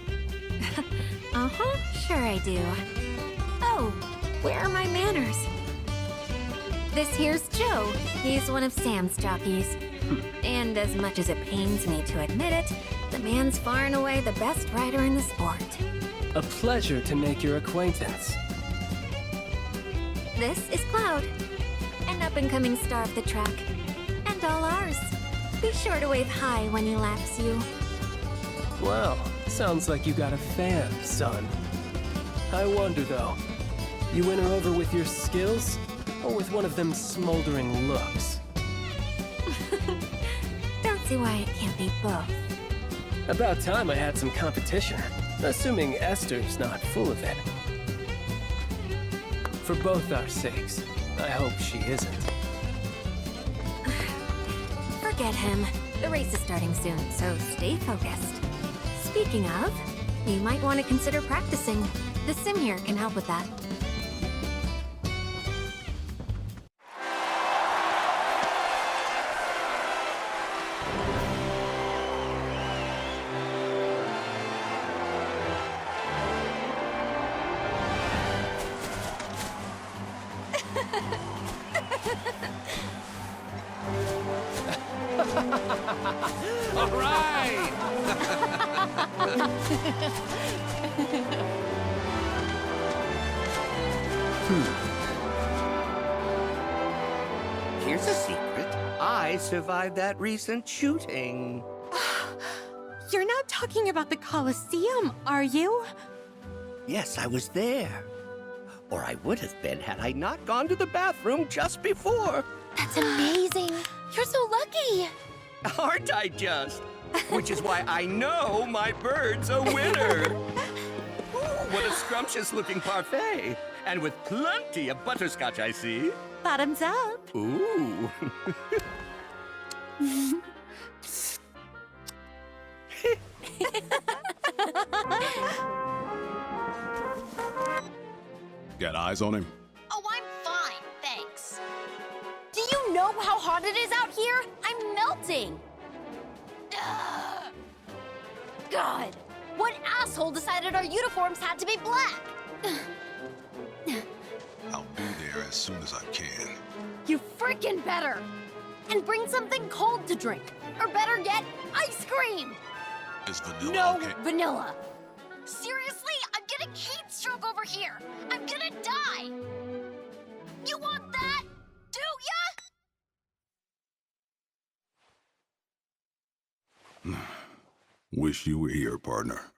Uh-huh, sure I do. Oh, where are my manners? This here's Joe. He's one of Sam's jockeys. And as much as it pains me to admit it, the man's far and away the best rider in the sport. A pleasure to make your acquaintance. This is Cloud, an up-and-coming star of the track. And all ours. Be sure to wave hi when he laps you. Well, sounds like you got a fan, son. I wonder, though, you win her over with your skills, or with one of them smoldering looks? Don't see why it can't be both. About time I had some competition, assuming Esther's not full of it. For both our sakes, I hope she isn't. Forget him. The race is starting soon, so stay focused. Speaking of, you might want to consider practicing. The sim here can help with that. All right! Here's a secret. I survived that recent shooting. You're not talking about the Colosseum, are you? Yes, I was there. Or I would have been had I not gone to the bathroom just before. That's amazing. You're so lucky. Aren't I just? Which is why I know my bird's a winner. Ooh, what a scrumptious-looking parfait. And with plenty of butterscotch, I see. Bottoms up. Ooh. Got eyes on him? Oh, I'm fine, thanks. Do you know how hot it is out here? I'm melting. Ugh. God, what asshole decided our uniforms had to be black? I'll be there as soon as I can. You freaking better. And bring something cold to drink. Or better yet, ice cream. Is vanilla No okay? vanilla. Seriously, I'm getting heat stroke over here. I'm gonna die. You want that? Do ya? Wish you were here, partner.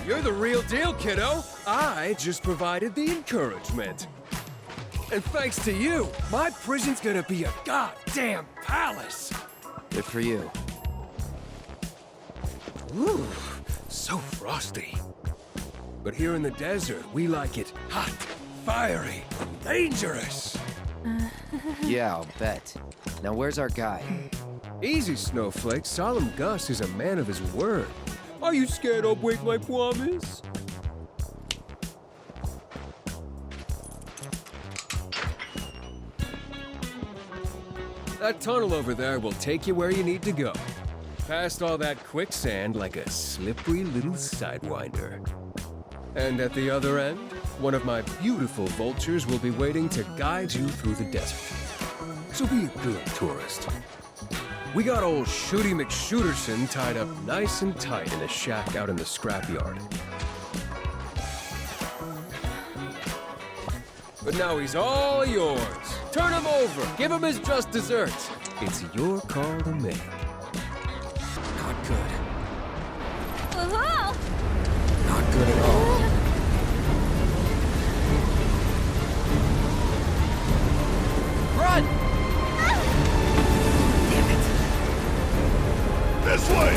You're the real deal, kiddo. I just provided the encouragement. And thanks to you, my prison's gonna be a goddamn palace. Good for you. Ooh, so frosty. But here in the desert, we like it hot, fiery, dangerous. Yeah, I'll bet. Now where's our guy? Easy, Snowflake. Solemn Gus is a man of his word. Are you scared I'll break my promise? That tunnel over there will take you where you need to go. Past all that quicksand like a slippery little sidewinder. And at the other end, one of my beautiful vultures will be waiting to guide you through the desert. So be a good tourist. We got old Shooty McShooterson tied up nice and tight in a shack out in the scrapyard. But now he's all yours. Turn him over. Give him his just desserts. It's your call to make. Not good. Whoa! Not good at all. Run! Damn it! This way!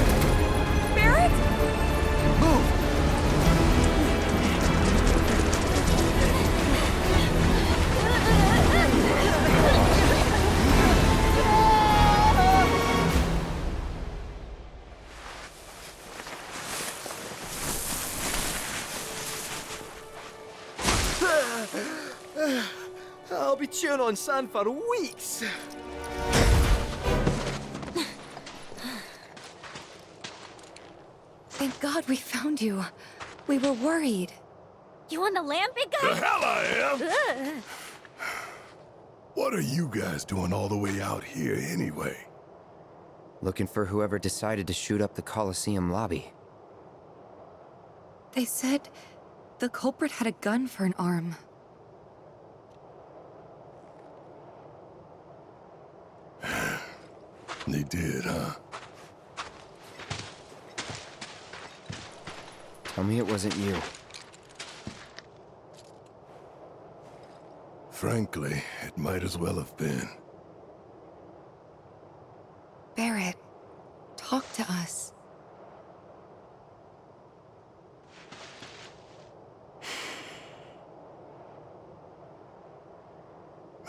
Barrett? Move! I'll be chewing on sand for weeks. Thank God we found you. We were worried. You on the land, big guy? The hell I am! Ugh. What are you guys doing all the way out here anyway? Looking for whoever decided to shoot up the Coliseum lobby. They said the culprit had a gun for an arm. They did, huh? Tell me it wasn't you. Frankly, it might as well have been. Barrett, talk to us.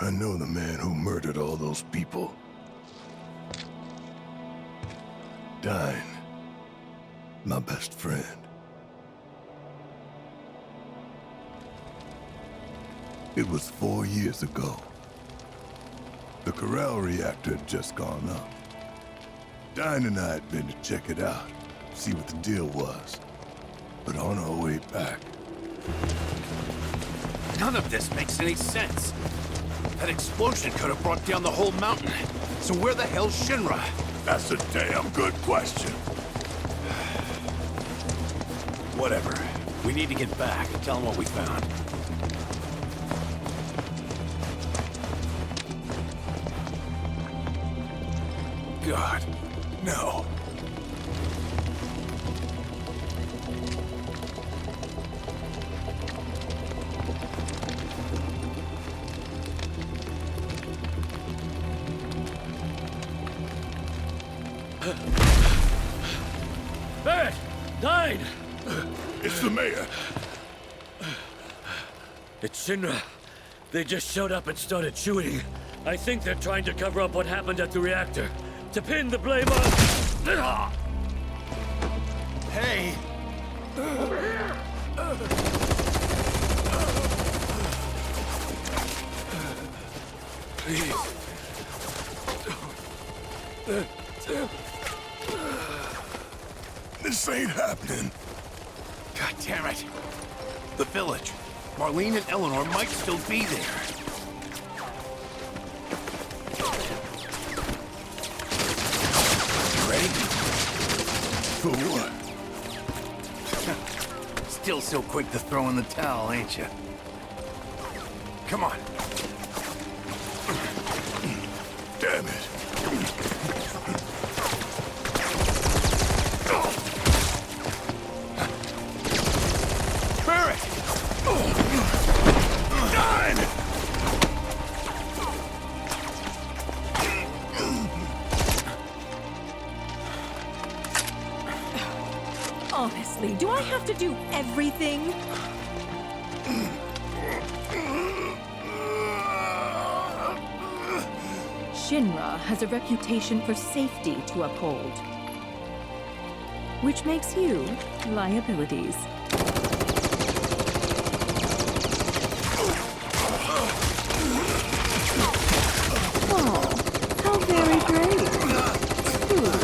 I know the man who murdered all those people. Dine, my best friend. It was 4 years ago. The Corral reactor had just gone up. Dine and I had been to check it out, see what the deal was. But on our way back... None of this makes any sense. That explosion could have brought down the whole mountain. So where the hell's Shinra? That's a damn good question. Whatever. We need to get back and tell them what we found. God, no. Barrett! Dine! It's the mayor. It's Shinra. They just showed up and started shooting. I think they're trying to cover up what happened at the reactor. To pin the blame on... Hey! Over here! Please. This ain't happening. God damn it. The village. Marlene and Eleanor might still be there. Ready? For what? Still so quick to throw in the towel, ain't you? Come on. Damn it. Barrett! Dine! Honestly, do I have to do everything? Shinra has a reputation for safety to uphold, which makes you liabilities. Oh, how very brave. Good.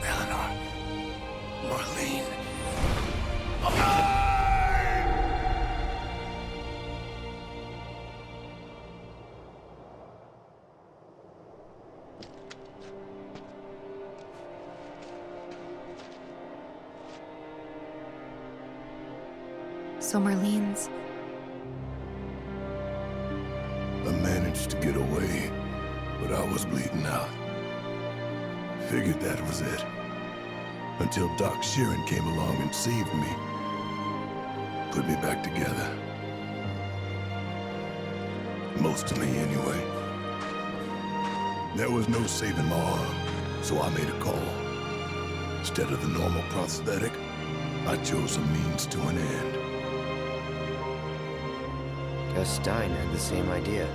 Eleanor. Marlene. So Marlene's... I managed to get away, but I was bleeding out. Figured that was it. Until Doc Sheeran came along and saved me. Put me back together. Most of me, anyway. There was no saving my arm, so I made a call. Instead of the normal prosthetic, I chose a means to an end. Guess Stein had the same idea.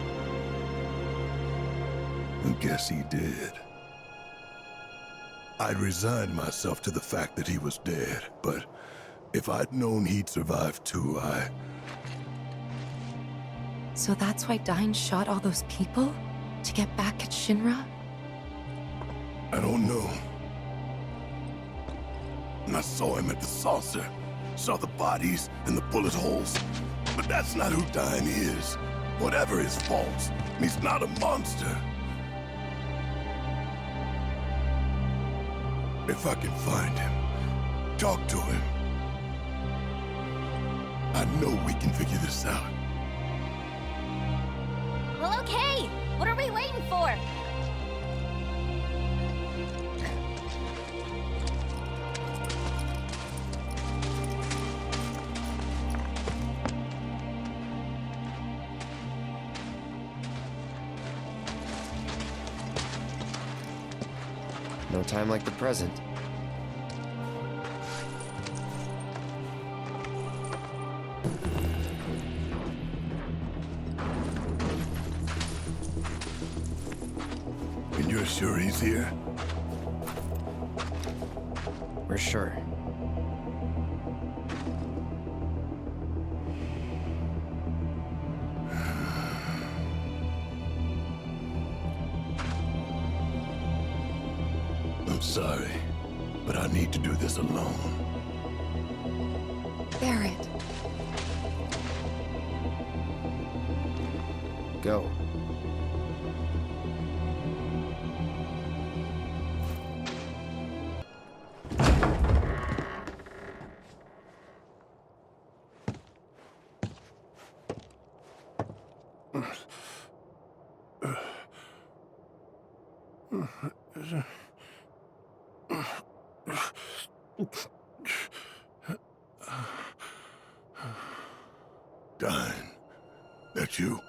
I guess he did. I'd resigned myself to the fact that he was dead, but if I'd known he'd survived too, So that's why Dine shot all those people? To get back at Shinra? I don't know. I saw him at the saucer. Saw the bodies and the bullet holes. But that's not who Dine is. Whatever his faults, he's not a monster. If I can find him, talk to him, I know we can figure this out. Well, okay. What are we waiting for? No time like the present. And you're sure he's here? We're sure. I'm sorry, but I need to do this alone. Barrett. Go. Dine, that you?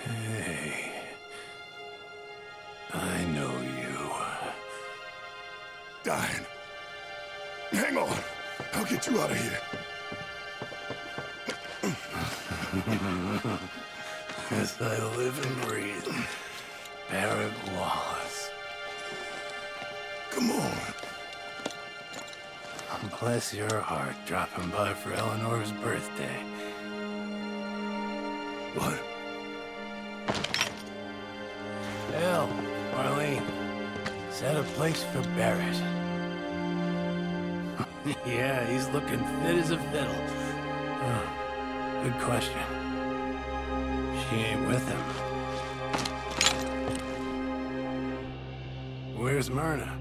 Hey. I know you. Dine. Hang on. I'll get you out of here. As I live and breathe, Barrett Wallace. Come on. Bless your heart, dropping by for Eleanor's birthday. What? Hell, Marlene, set a place for Barrett. Yeah, he's looking fit as a fiddle. Oh, good question. She ain't with him. Where's Myrna?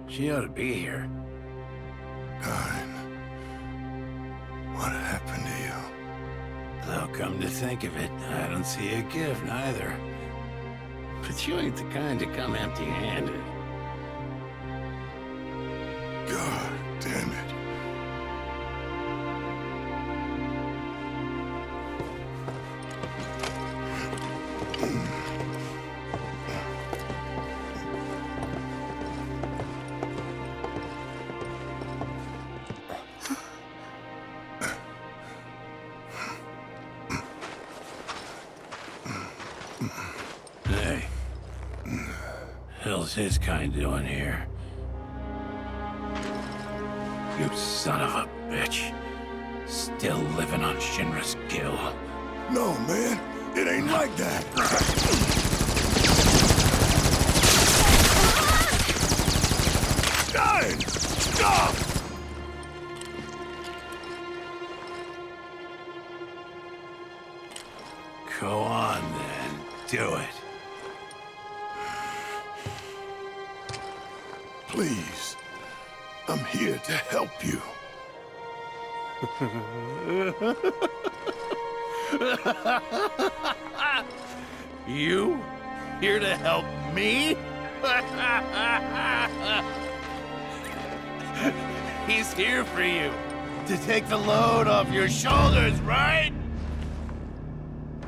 She ought to be here. Dine. What happened to you? Though, come to think of it, I don't see a gift, neither. But you ain't the kind to come empty-handed. God damn it. Hey. Hell's his kind doing here? You son of a bitch. Still living on Shinra's gill. No, man. It ain't like that. Dine! Stop! Go on, then. Do it. Please. I'm here to help you. You? Here to help me? He's here for you. To take the load off your shoulders, right?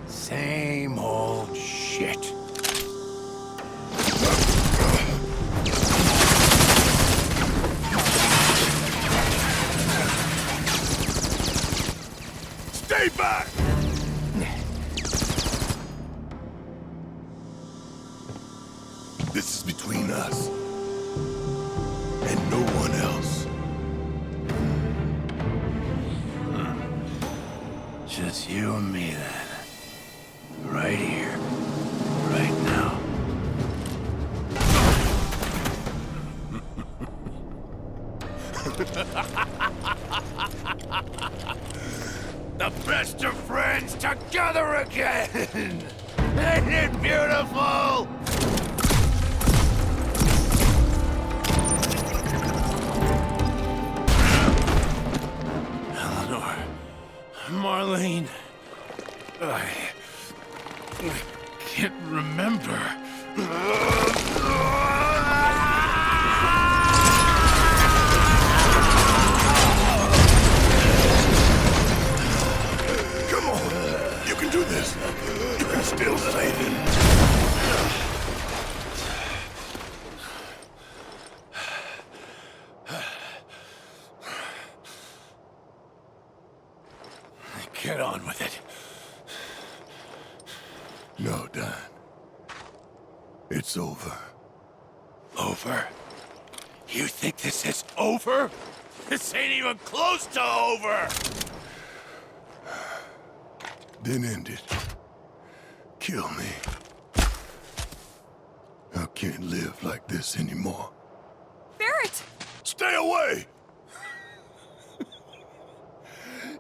Same old shit. Stay back! This is between us and no one else. Just you and me, then. Right here. Right now. The best of friends together again! Isn't it beautiful? Eleanor, Marlene, I can't remember. Come on, you can do this. You can still save him. Get on with it. No, Dan. It's over. Over? You think this is over? This ain't even close to over! Then end it. Kill me. I can't live like this anymore. Barrett! Stay away!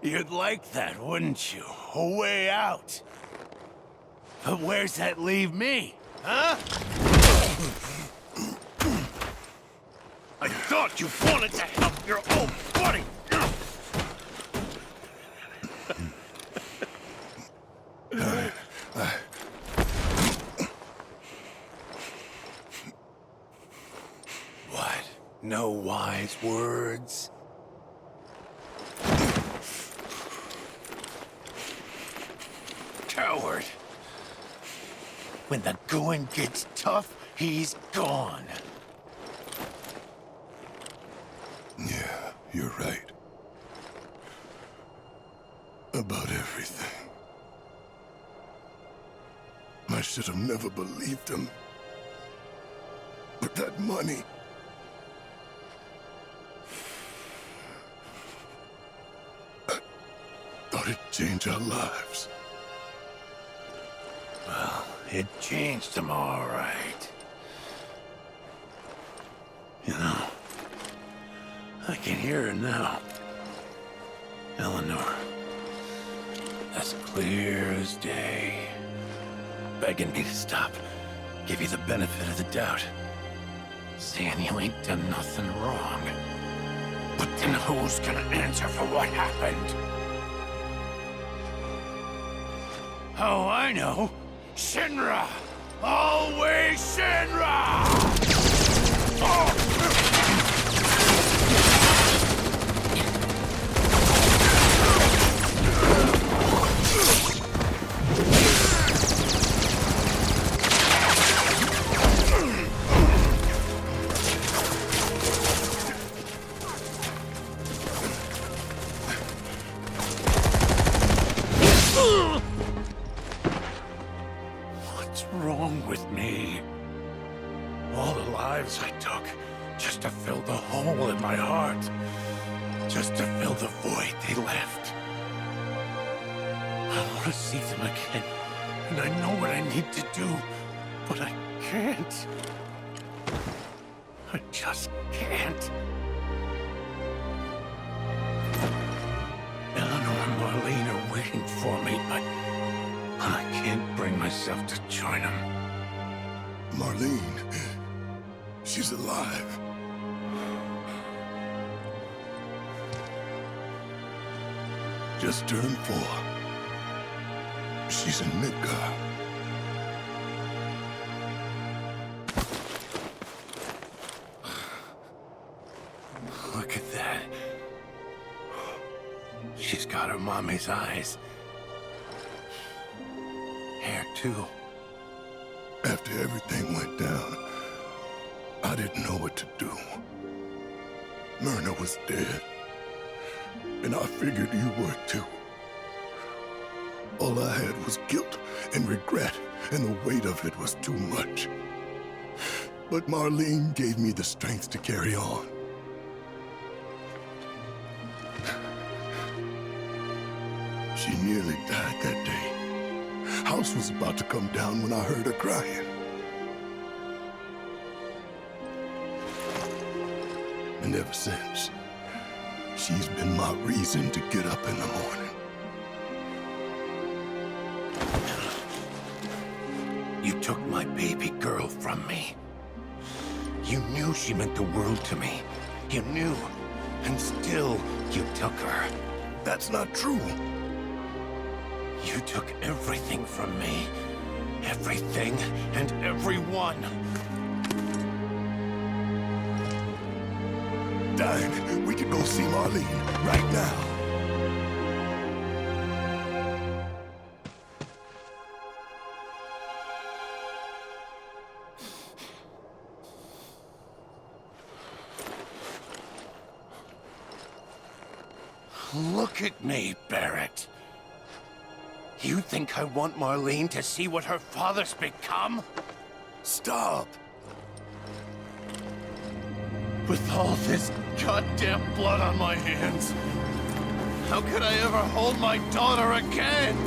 You'd like that, wouldn't you? A way out. But where's that leave me, huh? I thought you wanted to help your own buddy! What? No wise words? Coward. When the going gets tough, he's gone. Yeah, you're right. About everything. I should have never believed him. But that money... I thought it'd change our lives. Well, it changed them all right. You know, I can hear her now. Eleanor. As clear as day. Begging me to stop. Give you the benefit of the doubt. Saying you ain't done nothing wrong. But then who's gonna answer for what happened? Oh, I know. Shinra! Always Shinra! Oh! What's wrong with me? All the lives I took just to fill the hole in my heart. Just to fill the void they left. I want to see them again. And I know what I need to do. But I can't. I just can't. Eleanor and Marlene are waiting for me, but I can't bring myself to join them. Marlene, she's alive. just turned 4. She's in Midgar. Look at that. She's got her mommy's eyes. Hair, too. After everything went down, I didn't know what to do. Myrna was dead. And I figured you were too. All I had was guilt and regret, and the weight of it was too much. But Marlene gave me the strength to carry on. She nearly died that day. House was about to come down when I heard her crying. And ever since, she's been my reason to get up in the morning. You took my baby girl from me. You knew she meant the world to me. You knew, and still you took her. That's not true. You took everything from me. Everything and everyone. Dine, we could go see Marlene right now. Look at me, Barrett. You think I want Marlene to see what her father's become? Stop! With all this goddamn blood on my hands, how could I ever hold my daughter again?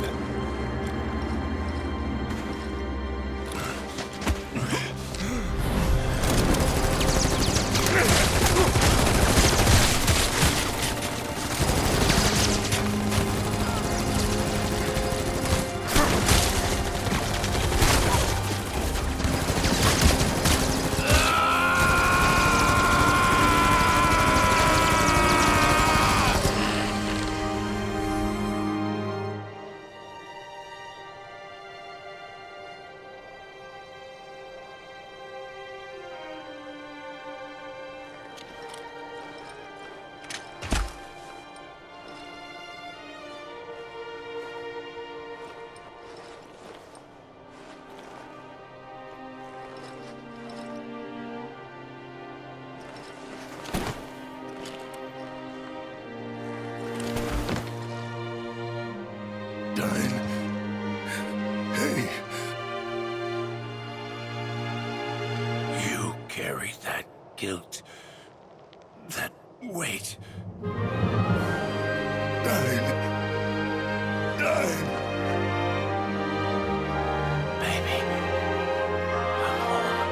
Hey. You carry that guilt, that weight. Dine. Baby, I'm home.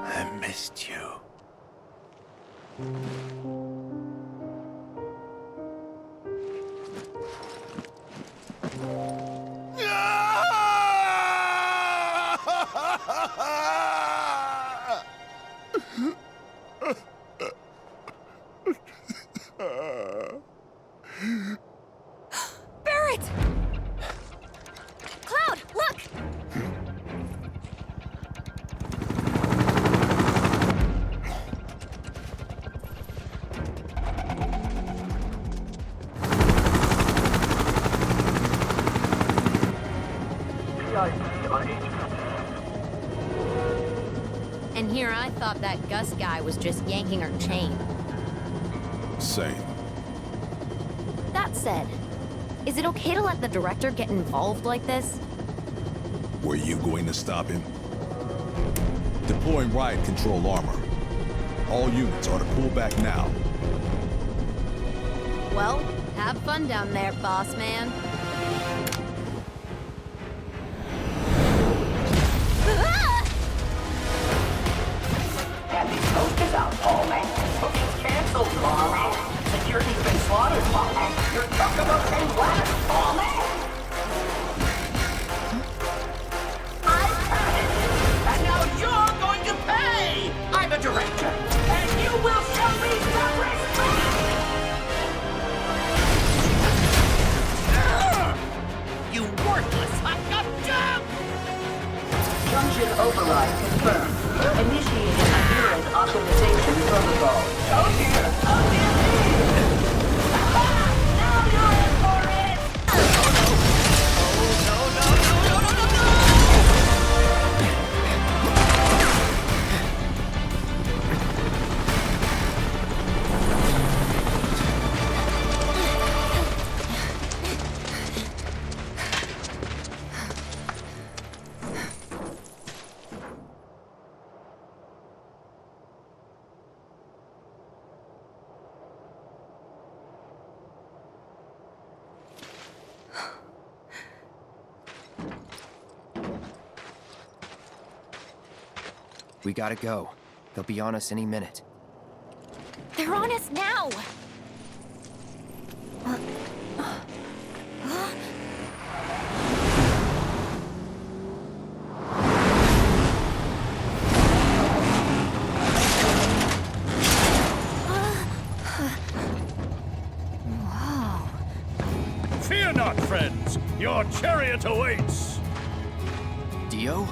I missed you. Barrett! Cloud, look! And here I thought that Gus guy was just yanking her chain. Same. That said, is it okay to let the director get involved like this? Were you going to stop him? Deploying riot control armor. All units are to pull back now. Well, have fun down there, boss man. Happy Coast is out, Paul Man. Booking's canceled, Paul Man. Security's been slaughtered, Paul Man. Your override confirmed. Initiating adherent optimization protocol. Oh dear! Oh dear me! Now you're in for it! We gotta go. They'll be on us any minute. They're on us now! Fear not, friends. Your chariot awaits. Dio?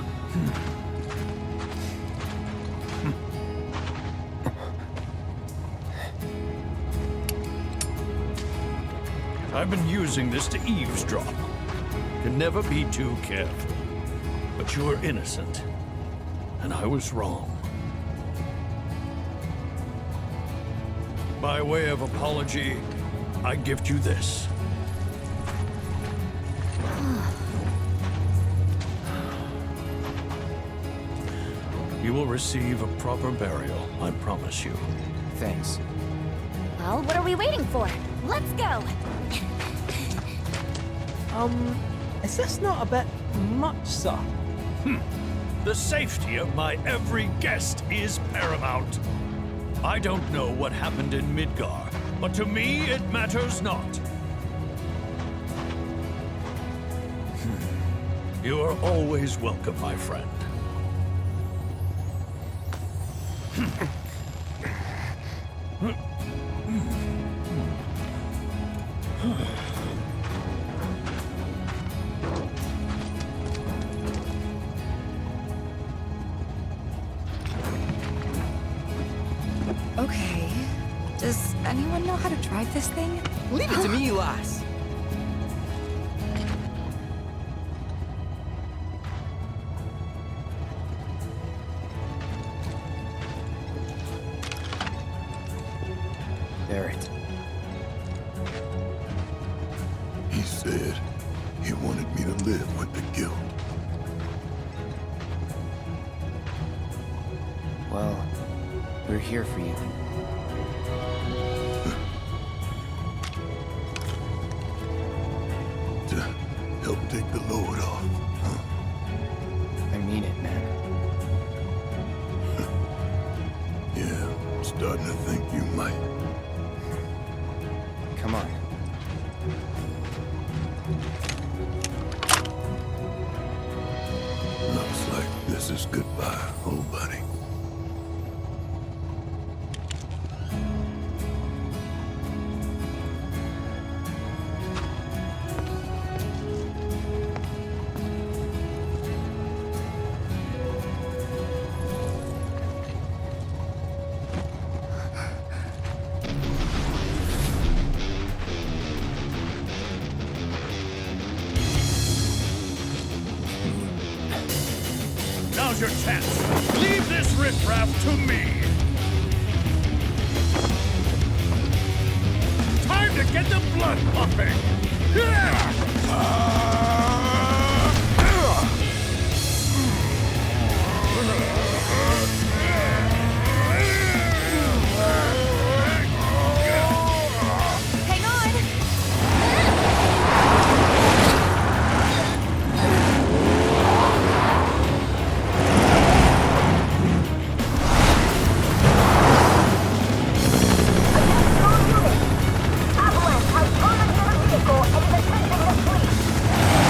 I've been using this to eavesdrop. Can never be too careful. But you were innocent, and I was wrong. By way of apology, I gift you this. You will receive a proper burial, I promise you. Thanks. Well, what are we waiting for? Let's go! Is this not a bit much, sir? The safety of my every guest is paramount. I don't know what happened in Midgar, but to me it matters not. You are always welcome, my friend. Okay. Does anyone know how to drive this thing? Leave it to me, lass. Barrett. He said he wanted me to live with the guilt. Well, we're here for you. To help take the load off, huh? I mean it, man. Yeah, I'm starting to think you might. Come on. Looks like this is goodbye, old buddy. Now's your chance. Leave this riffraff to me. Time to get the blood pumping. Hang on! Avalanche has turned their vehicle and is attempting to flee.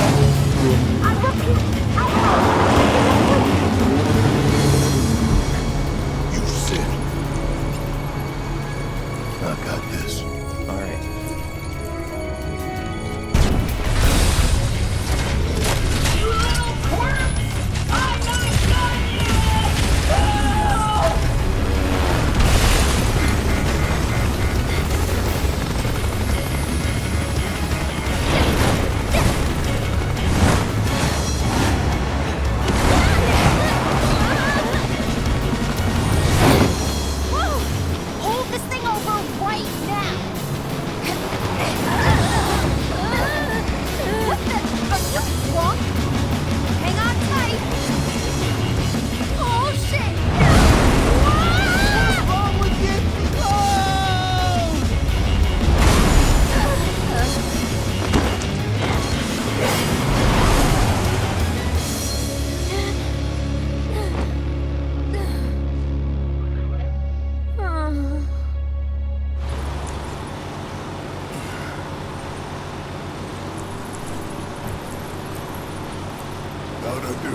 How'd I do?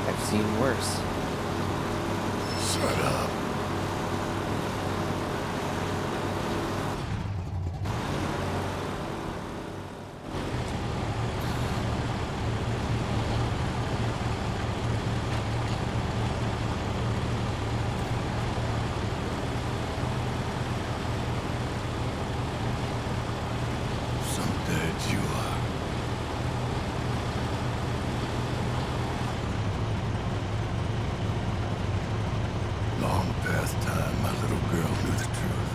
I've seen worse. Shut up. Some dead you are. Long past time my little girl knew the truth.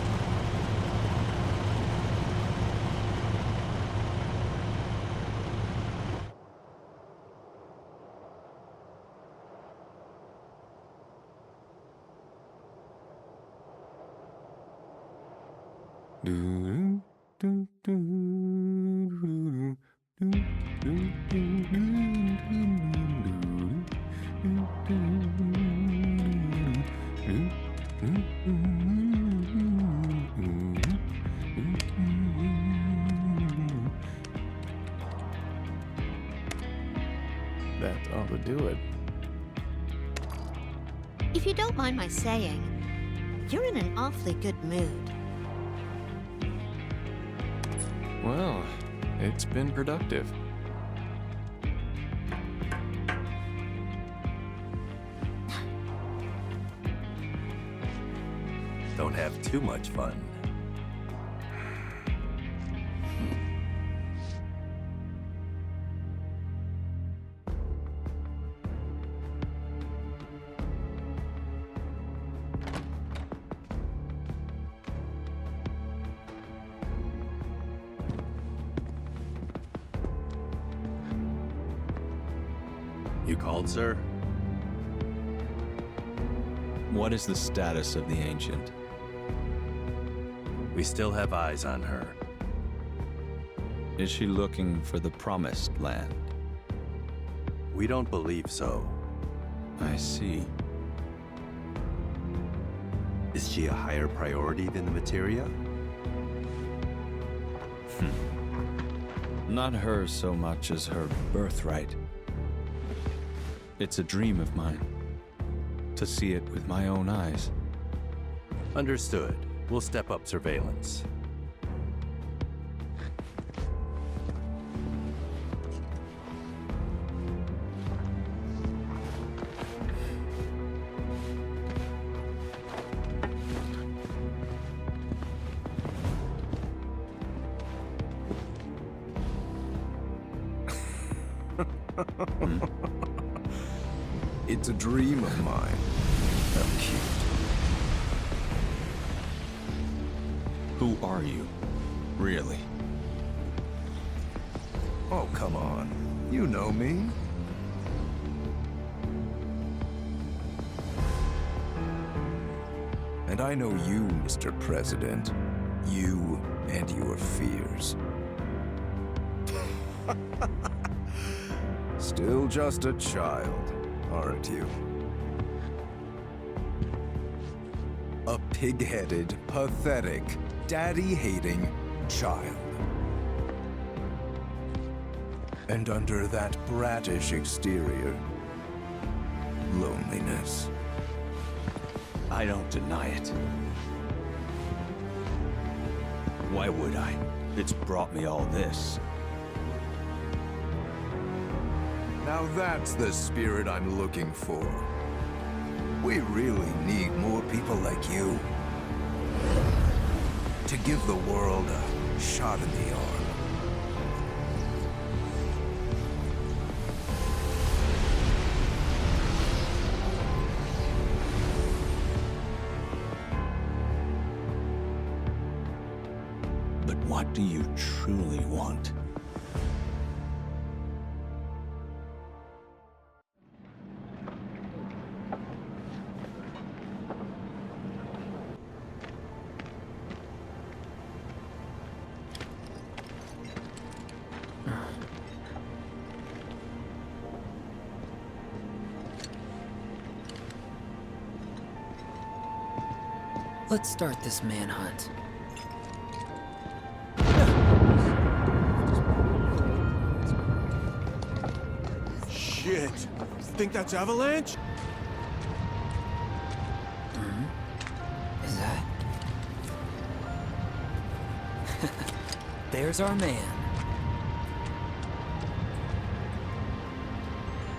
That ought to do it. If you don't mind my saying, you're in an awfully good mood. Well, it's been productive. Don't have too much fun. You called, sir? What is the status of the Ancient? We still have eyes on her. Is she looking for the Promised Land? We don't believe so. I see. Is she a higher priority than the materia? Not her so much as her birthright. It's a dream of mine, to see it with my own eyes. Understood. We'll step up surveillance. It's a dream of mine. How cute. Who are you, really? Oh, come on. You know me. And I know you, Mr. President. You and your fears. Still just a child, aren't you? A pig-headed, pathetic, daddy-hating child. And under that brattish exterior, loneliness. I don't deny it. Why would I? It's brought me all this. Now that's the spirit I'm looking for. We really need more people like you. To give the world a shot in the arm. But what do you truly want? Let's start this manhunt. think that's Avalanche? Is that... There's our man.